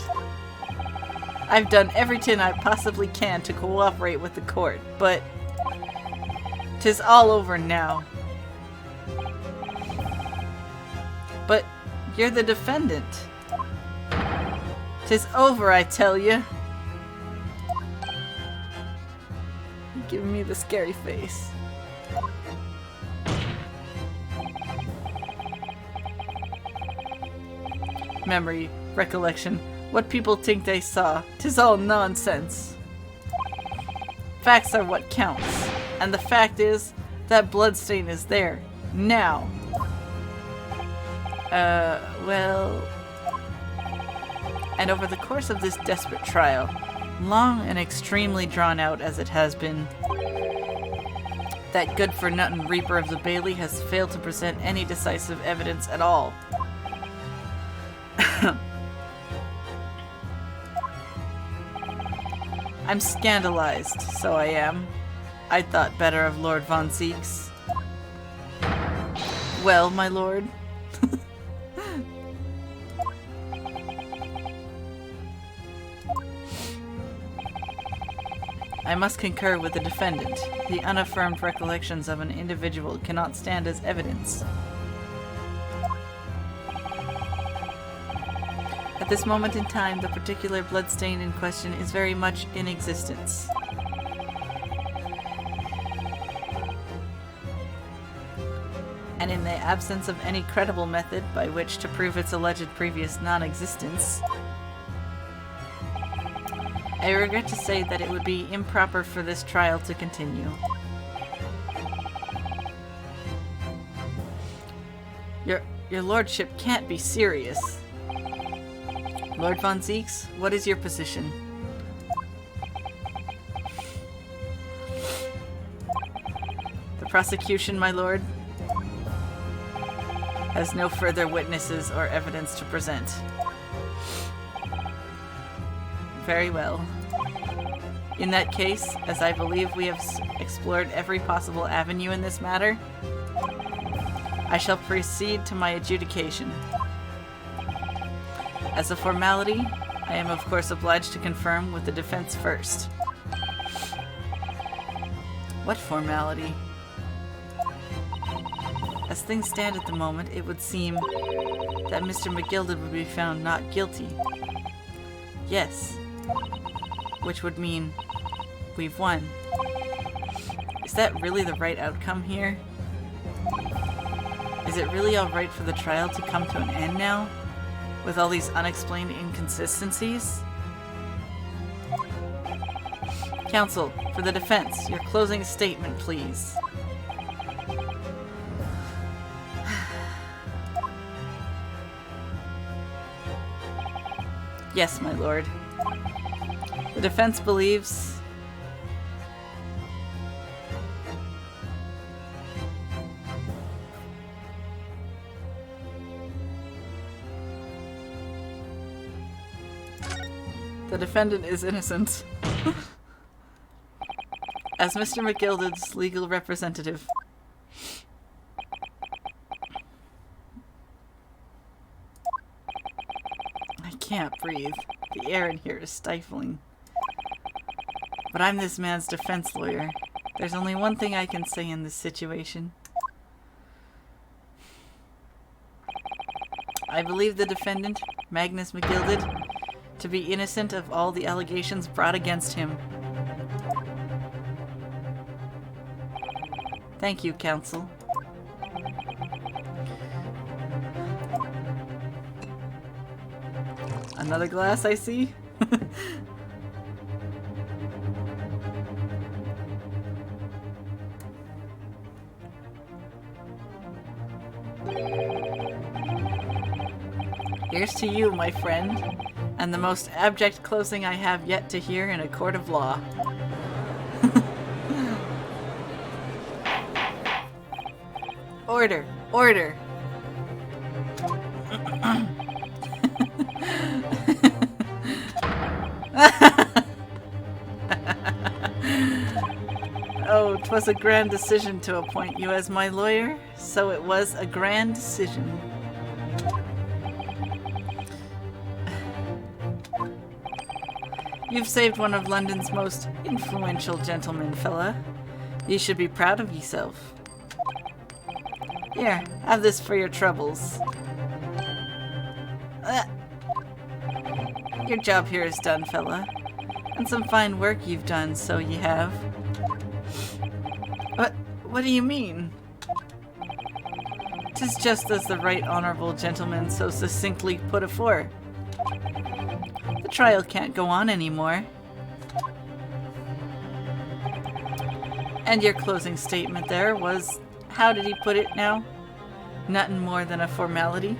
I've done everything I possibly can to cooperate with the court, but 'tis all over now. But you're the defendant. 'Tis over, I tell you. You're giving me the scary face. Memory, recollection, what people think they saw, 'tis all nonsense. Facts are what counts, and the fact is, that bloodstain is there, now. Well... And over the course of this desperate trial, long and extremely drawn out as it has been, that good-for-nothing Reaper of the Bailey has failed to present any decisive evidence at all. I'm scandalized, so I am. I thought better of Lord Von Zeeks. Well, my lord? I must concur with the defendant. The unaffirmed recollections of an individual cannot stand as evidence. At this moment in time, the particular bloodstain in question is very much in existence. And in the absence of any credible method by which to prove its alleged previous non-existence, I regret to say that it would be improper for this trial to continue. Your lordship can't be serious. Lord Von Zeeks, what is your position? The prosecution, my lord, has no further witnesses or evidence to present. Very well. In that case, as I believe we have explored every possible avenue in this matter, I shall proceed to my adjudication. As a formality, I am of course obliged to confirm with the defense first. What formality? As things stand at the moment, it would seem that Mr. McGilded would be found not guilty. Yes. Which would mean we've won. Is that really the right outcome here? Is it really alright for the trial to come to an end now? With all these unexplained inconsistencies? Counsel, for the defense, your closing statement, please. Yes, my lord. The defense believes... The defendant is innocent. As Mr. McGilded's legal representative, I can't breathe. The air in here is stifling. But I'm this man's defense lawyer. There's only one thing I can say in this situation. I believe the defendant, Magnus McGilded, to be innocent of all the allegations brought against him. Thank you, counsel. Another glass, I see? Here's to you, my friend, and the most abject closing I have yet to hear in a court of law. Order! Order! Oh, 'twas a grand decision to appoint you as my lawyer, so it was a grand decision. You've saved one of London's most influential gentlemen, fella. You should be proud of yourself. Here, have this for your troubles. Your job here is done, fella. And some fine work you've done, so you have. What do you mean? 'Tis just as the right honorable gentleman so succinctly put afore. The trial can't go on anymore. And your closing statement there was, how did he put it now? Nothing more than a formality?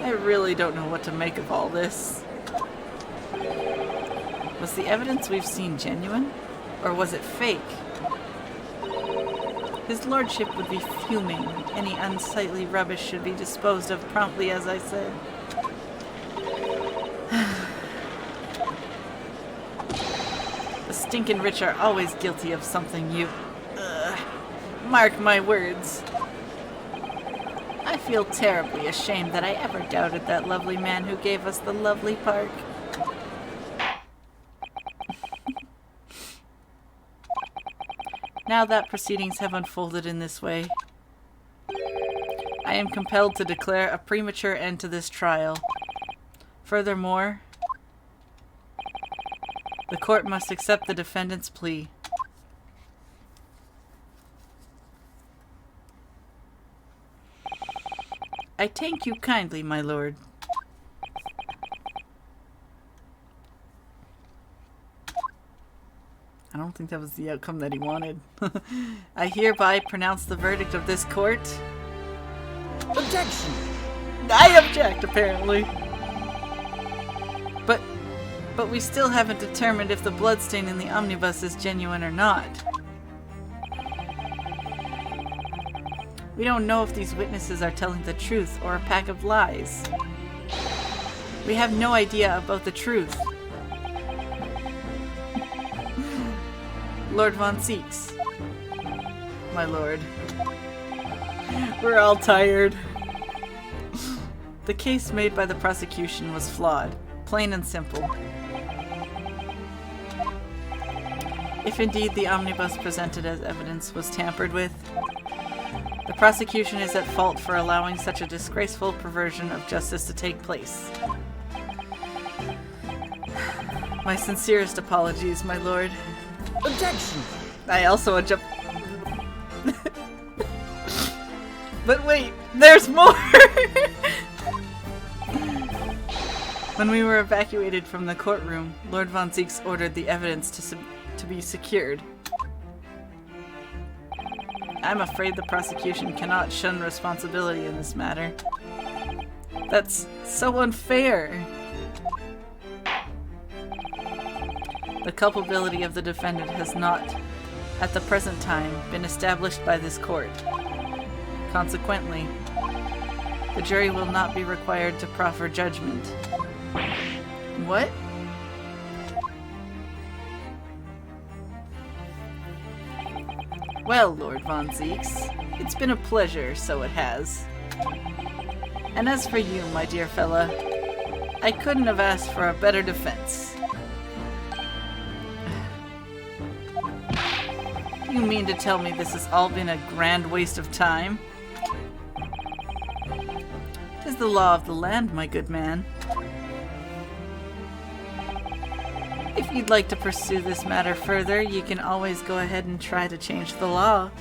I really don't know what to make of all this. Was the evidence we've seen genuine? Or was it fake? His lordship would be fuming. Any unsightly rubbish should be disposed of promptly, as I said. The stinking rich are always guilty of something, you... Mark my words. I feel terribly ashamed that I ever doubted that lovely man who gave us the lovely park. Now that proceedings have unfolded in this way, I am compelled to declare a premature end to this trial. Furthermore, the court must accept the defendant's plea. I thank you kindly, my lord. I don't think that was the outcome that he wanted. I hereby pronounce the verdict of this court. Objection! I object, apparently. But we still haven't determined if the bloodstain in the omnibus is genuine or not. We don't know if these witnesses are telling the truth or a pack of lies. We have no idea about the truth. Lord Von Seeks. My lord. We're all tired. The case made by the prosecution was flawed, plain and simple. If indeed the omnibus presented as evidence was tampered with, the prosecution is at fault for allowing such a disgraceful perversion of justice to take place. My sincerest apologies, my lord. Objection! I also object. But wait, there's more! When we were evacuated from the courtroom, Lord Von Zeeks ordered the evidence to be secured. I'm afraid the prosecution cannot shun responsibility in this matter. That's so unfair! The culpability of the defendant has not, at the present time, been established by this court. Consequently, the jury will not be required to proffer judgment. What? Well, Lord Von Zeeks, it's been a pleasure, so it has. And as for you, my dear fella, I couldn't have asked for a better defense. You mean to tell me this has all been a grand waste of time? 'Tis the law of the land, my good man. If you'd like to pursue this matter further, you can always go ahead and try to change the law.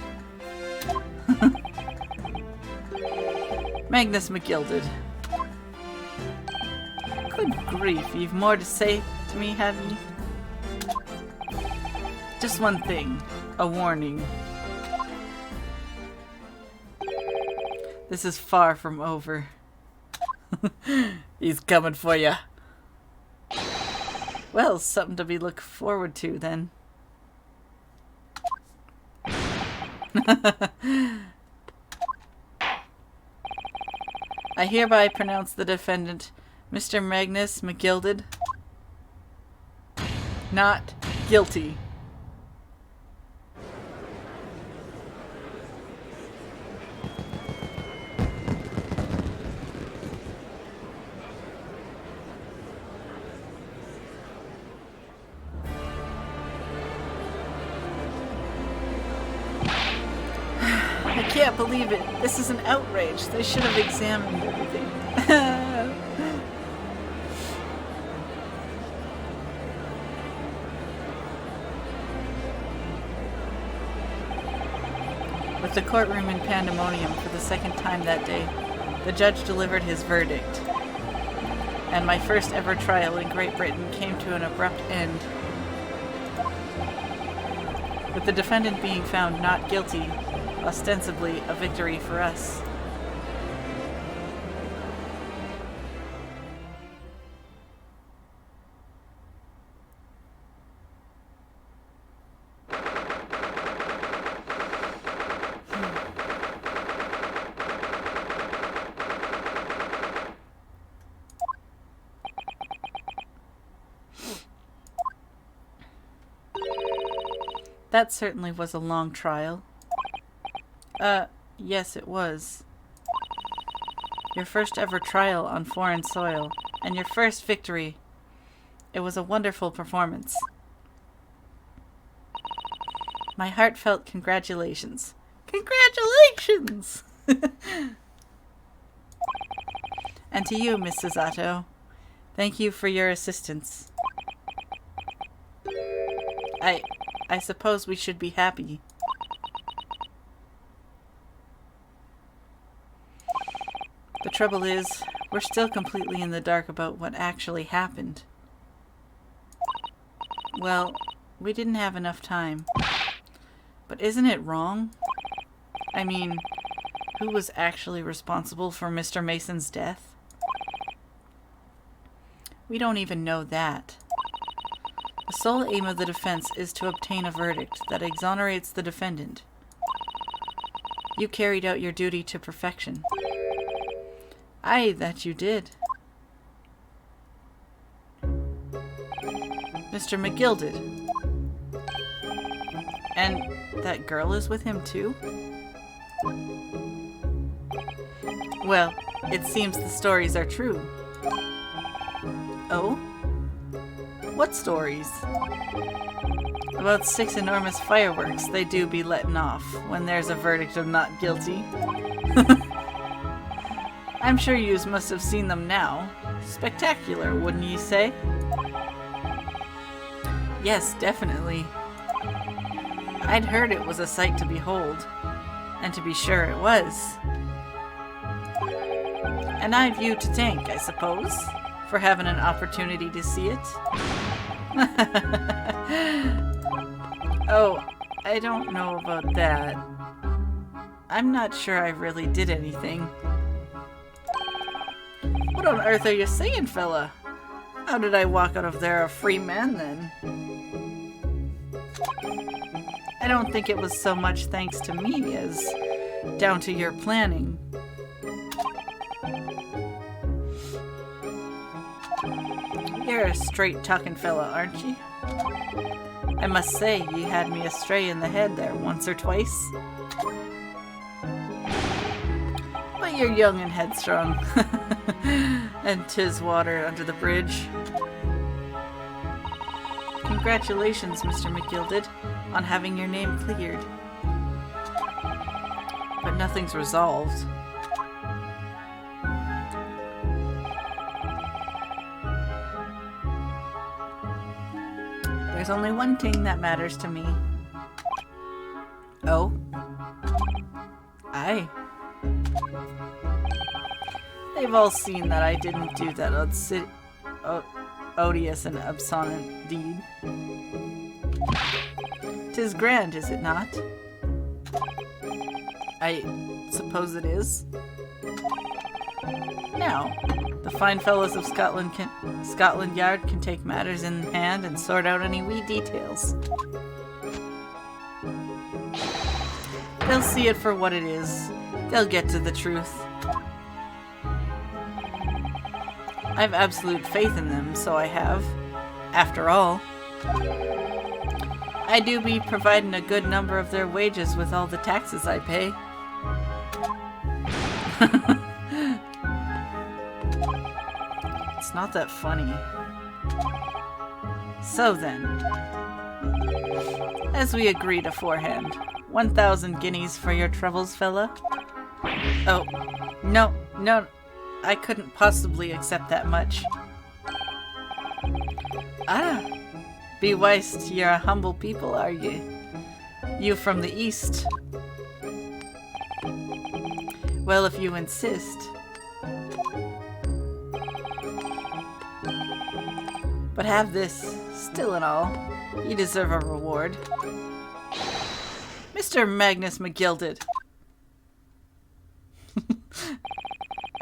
Magnus McGilded. Good grief, you've more to say to me, have you? Just one thing. A warning. This is far from over. He's coming for ya. Well, something to be looked forward to, then. I hereby pronounce the defendant, Mr. Magnus McGilded, not guilty. I can't believe it. This is an outrage. They should have examined everything. With the courtroom in pandemonium for the second time that day, the judge delivered his verdict. And my first ever trial in Great Britain came to an abrupt end. With the defendant being found not guilty, ostensibly a victory for us. That certainly was a long trial. Yes, it was. Your first ever trial on foreign soil, and your first victory. It was a wonderful performance. My heartfelt congratulations. Congratulations! And to you, Mrs. Otto. Thank you for your assistance. I suppose we should be happy. The trouble is, we're still completely in the dark about what actually happened. Well, we didn't have enough time. But isn't it wrong? I mean, who was actually responsible for Mr. Mason's death? We don't even know that. The sole aim of the defense is to obtain a verdict that exonerates the defendant. You carried out your duty to perfection. Aye, that you did. Mr. McGilded. And that girl is with him too? Well, it seems the stories are true. Oh? What stories? About 6 enormous fireworks they do be letting off when there's a verdict of not guilty. I'm sure yous must have seen them now. Spectacular, wouldn't ye say? Yes, definitely. I'd heard it was a sight to behold, and to be sure it was. And I've you to thank, I suppose, for having an opportunity to see it. Oh, I don't know about that. I'm not sure I really did anything. What on earth are you saying, fella? How did I walk out of there a free man, then? I don't think it was so much thanks to me as down to your planning. You're a straight-talking fella, aren't you? I must say, you had me astray in the head there once or twice. But you're young and headstrong. And 'tis water under the bridge. Congratulations, Mr. McGilded, on having your name cleared. But nothing's resolved. There's only one thing that matters to me. Oh? Aye. They've all seen that I didn't do that odious and obscene deed. 'Tis grand, is it not? I suppose it is. Now, the fine fellows of Scotland Yard can take matters in hand and sort out any wee details. They'll see it for what it is. They'll get to the truth. I have absolute faith in them, so I have. After all, I do be providing a good number of their wages with all the taxes I pay. It's not that funny. So then, as we agreed aforehand, 1,000 guineas for your troubles, fella? Oh, no, I couldn't possibly accept that much. Ah, be weist, you're a humble people, are ye? You from the east. Well, if you insist. But have this, still and all, you deserve a reward. Mr. Magnus McGilded.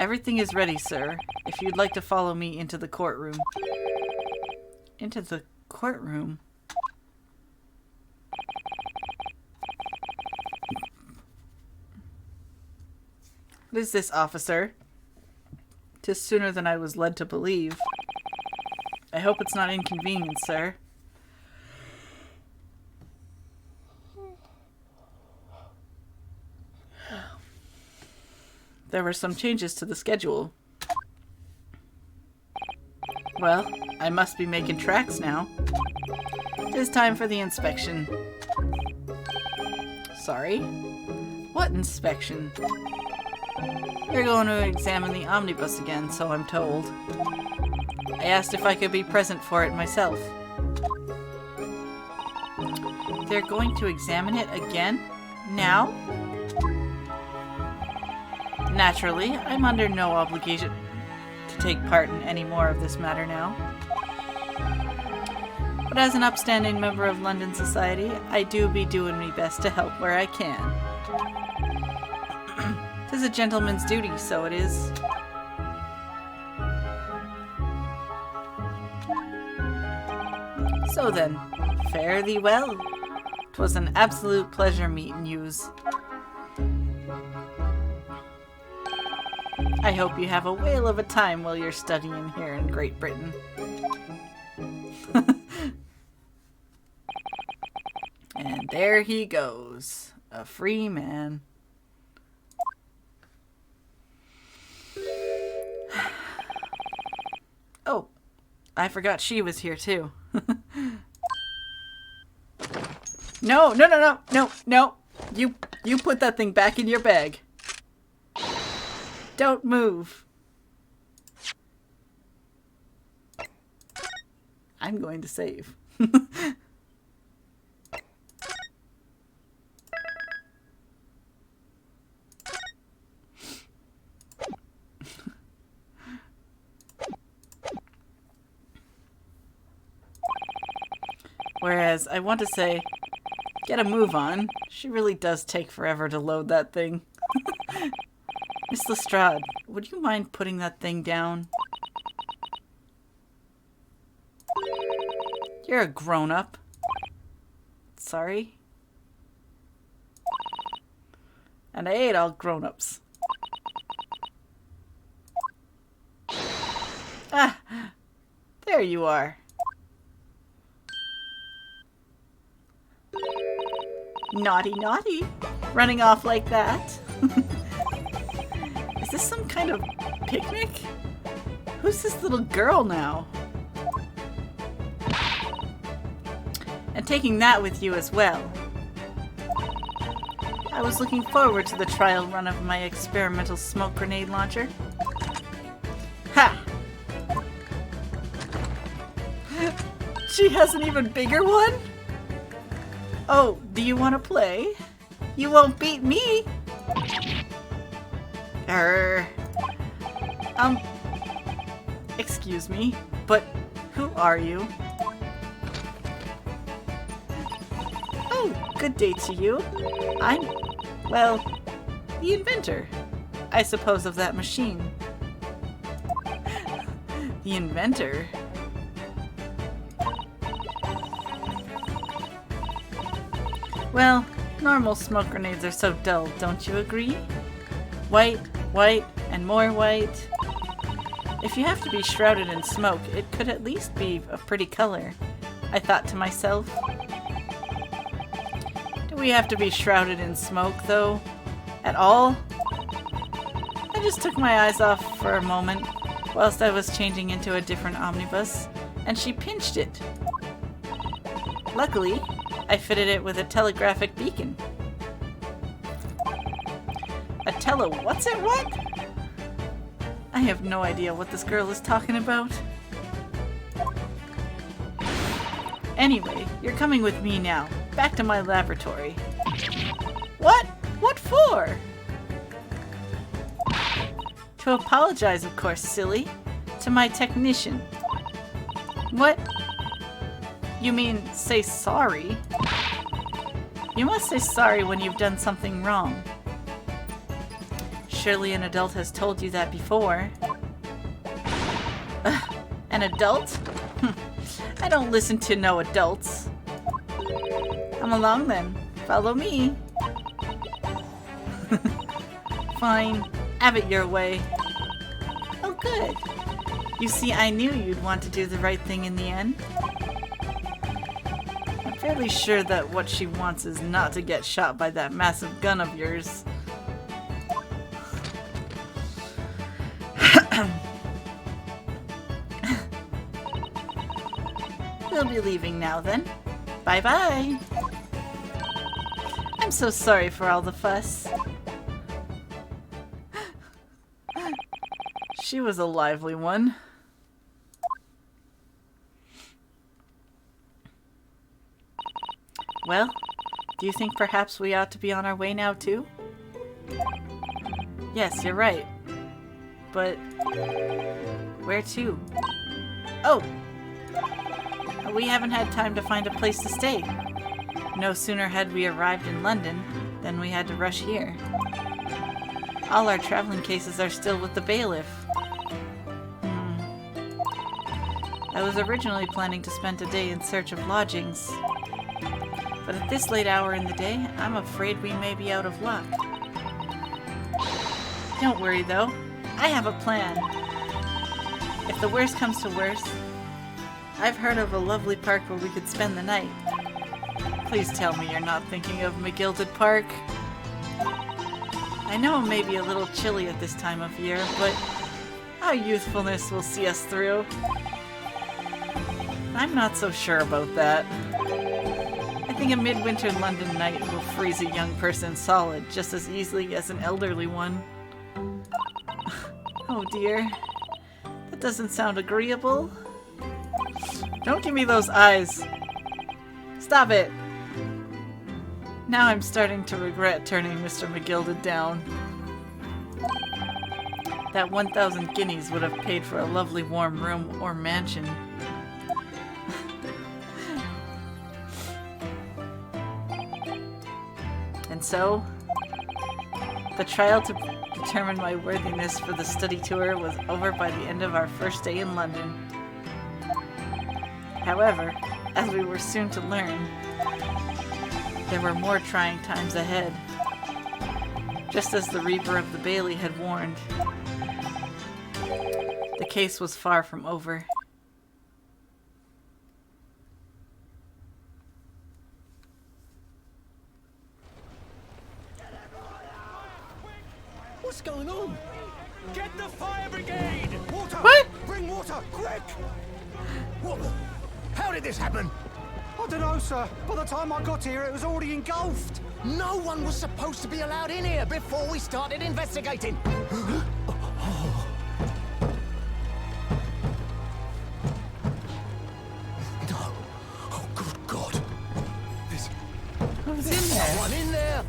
Everything is ready, sir, if you'd like to follow me into the courtroom. Into the courtroom? What is this, officer? 'Tis sooner than I was led to believe. I hope it's not inconvenient, sir. There were some changes to the schedule. Well, I must be making tracks now. It is time for the inspection. Sorry? What inspection? You're going to examine the omnibus again, so I'm told. I asked if I could be present for it myself. They're going to examine it again? Now? Naturally, I'm under no obligation to take part in any more of this matter now. But as an upstanding member of London society, I do be doing me best to help where I can. 'Tis a gentleman's duty, so it is. So then, fare thee well. 'Twas an absolute pleasure meeting yous. I hope you have a whale of a time while you're studying here in Great Britain. And there he goes, a free man. Oh, I forgot she was here too. No. You put that thing back in your bag. Don't move. I'm going to save. Whereas, I want to say, get a move on. She really does take forever to load that thing. Miss Lestrade, would you mind putting that thing down? You're a grown-up. Sorry? And I hate all grown-ups. Ah! There you are. Naughty, naughty. Running off like that. Is this some kind of picnic? Who's this little girl now? And taking that with you as well. I was looking forward to the trial run of my experimental smoke grenade launcher. Ha! She has an even bigger one? Oh, do you want to play? You won't beat me! Excuse me, but who are you? Oh, good day to you. I'm, well, the inventor, I suppose, of that machine. The inventor? Well, normal smoke grenades are so dull, don't you agree? White, white, and more white. If you have to be shrouded in smoke, it could at least be a pretty color, I thought to myself. Do we have to be shrouded in smoke, though? At all? I just took my eyes off for a moment, whilst I was changing into a different omnibus, and she pinched it. Luckily, I fitted it with a telegraphic beacon. What's it what? I have no idea what this girl is talking about. Anyway, you're coming with me now. Back to my laboratory. What? What for? To apologize, of course, silly. To my technician. What? You mean, say sorry? You must say sorry when you've done something wrong. Surely an adult has told you that before. An adult? I don't listen to no adults. Come along then. Follow me. Fine. Have it your way. Oh, good. You see, I knew you'd want to do the right thing in the end. I'm fairly sure that what she wants is not to get shot by that massive gun of yours. We'll be leaving now then. Bye-bye. I'm so sorry for all the fuss. She was a lively one. Well, do you think perhaps we ought to be on our way now too? Yes, you're right. But where to? Oh! We haven't had time to find a place to stay. No sooner had we arrived in London than we had to rush here. All our traveling cases are still with the bailiff. I was originally planning to spend a day in search of lodgings. But at this late hour in the day, I'm afraid we may be out of luck. Don't worry though, I have a plan. If the worst comes to worst, I've heard of a lovely park where we could spend the night. Please tell me you're not thinking of McGilded Park. I know it may be a little chilly at this time of year, but our youthfulness will see us through. I'm not so sure about that. I think a midwinter London night will freeze a young person solid just as easily as an elderly one. Oh dear. That doesn't sound agreeable. Don't give me those eyes. Stop it. Now I'm starting to regret turning Mr. McGilded down. That 1,000 guineas would have paid for a lovely warm room or mansion. And so, the trial to determine my worthiness for the study tour was over by the end of our first day in London. However, as we were soon to learn, there were more trying times ahead. Just as the Reaper of the Bailey had warned, the case was far from over. What's going on? Get the fire brigade! Water! What? Bring water, quick! What the? How did this happen? I don't know, sir. By the time I got here, it was already engulfed. No one was supposed to be allowed in here before we started investigating. No. Oh, good God. There's Who's in there? Someone in there.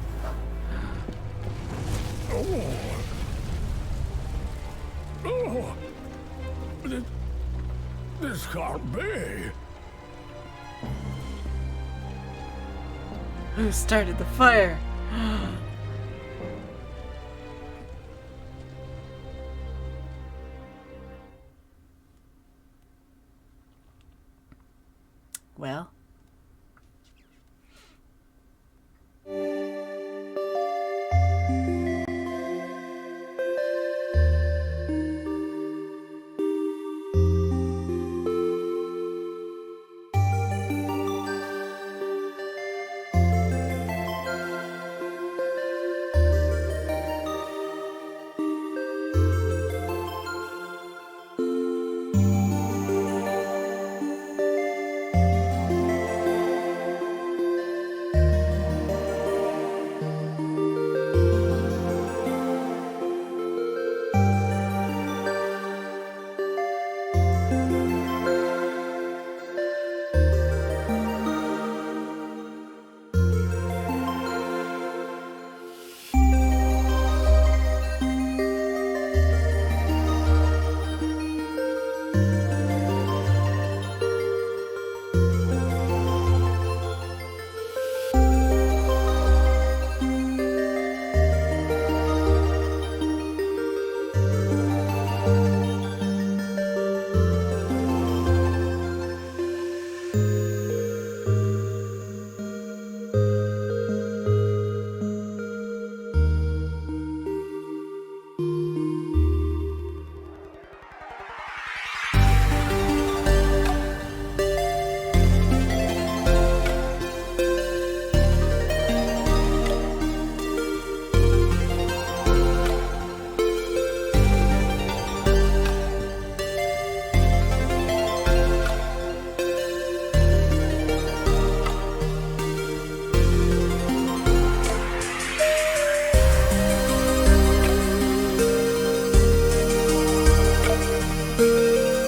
Oh. This can't be. Who started the fire? Well.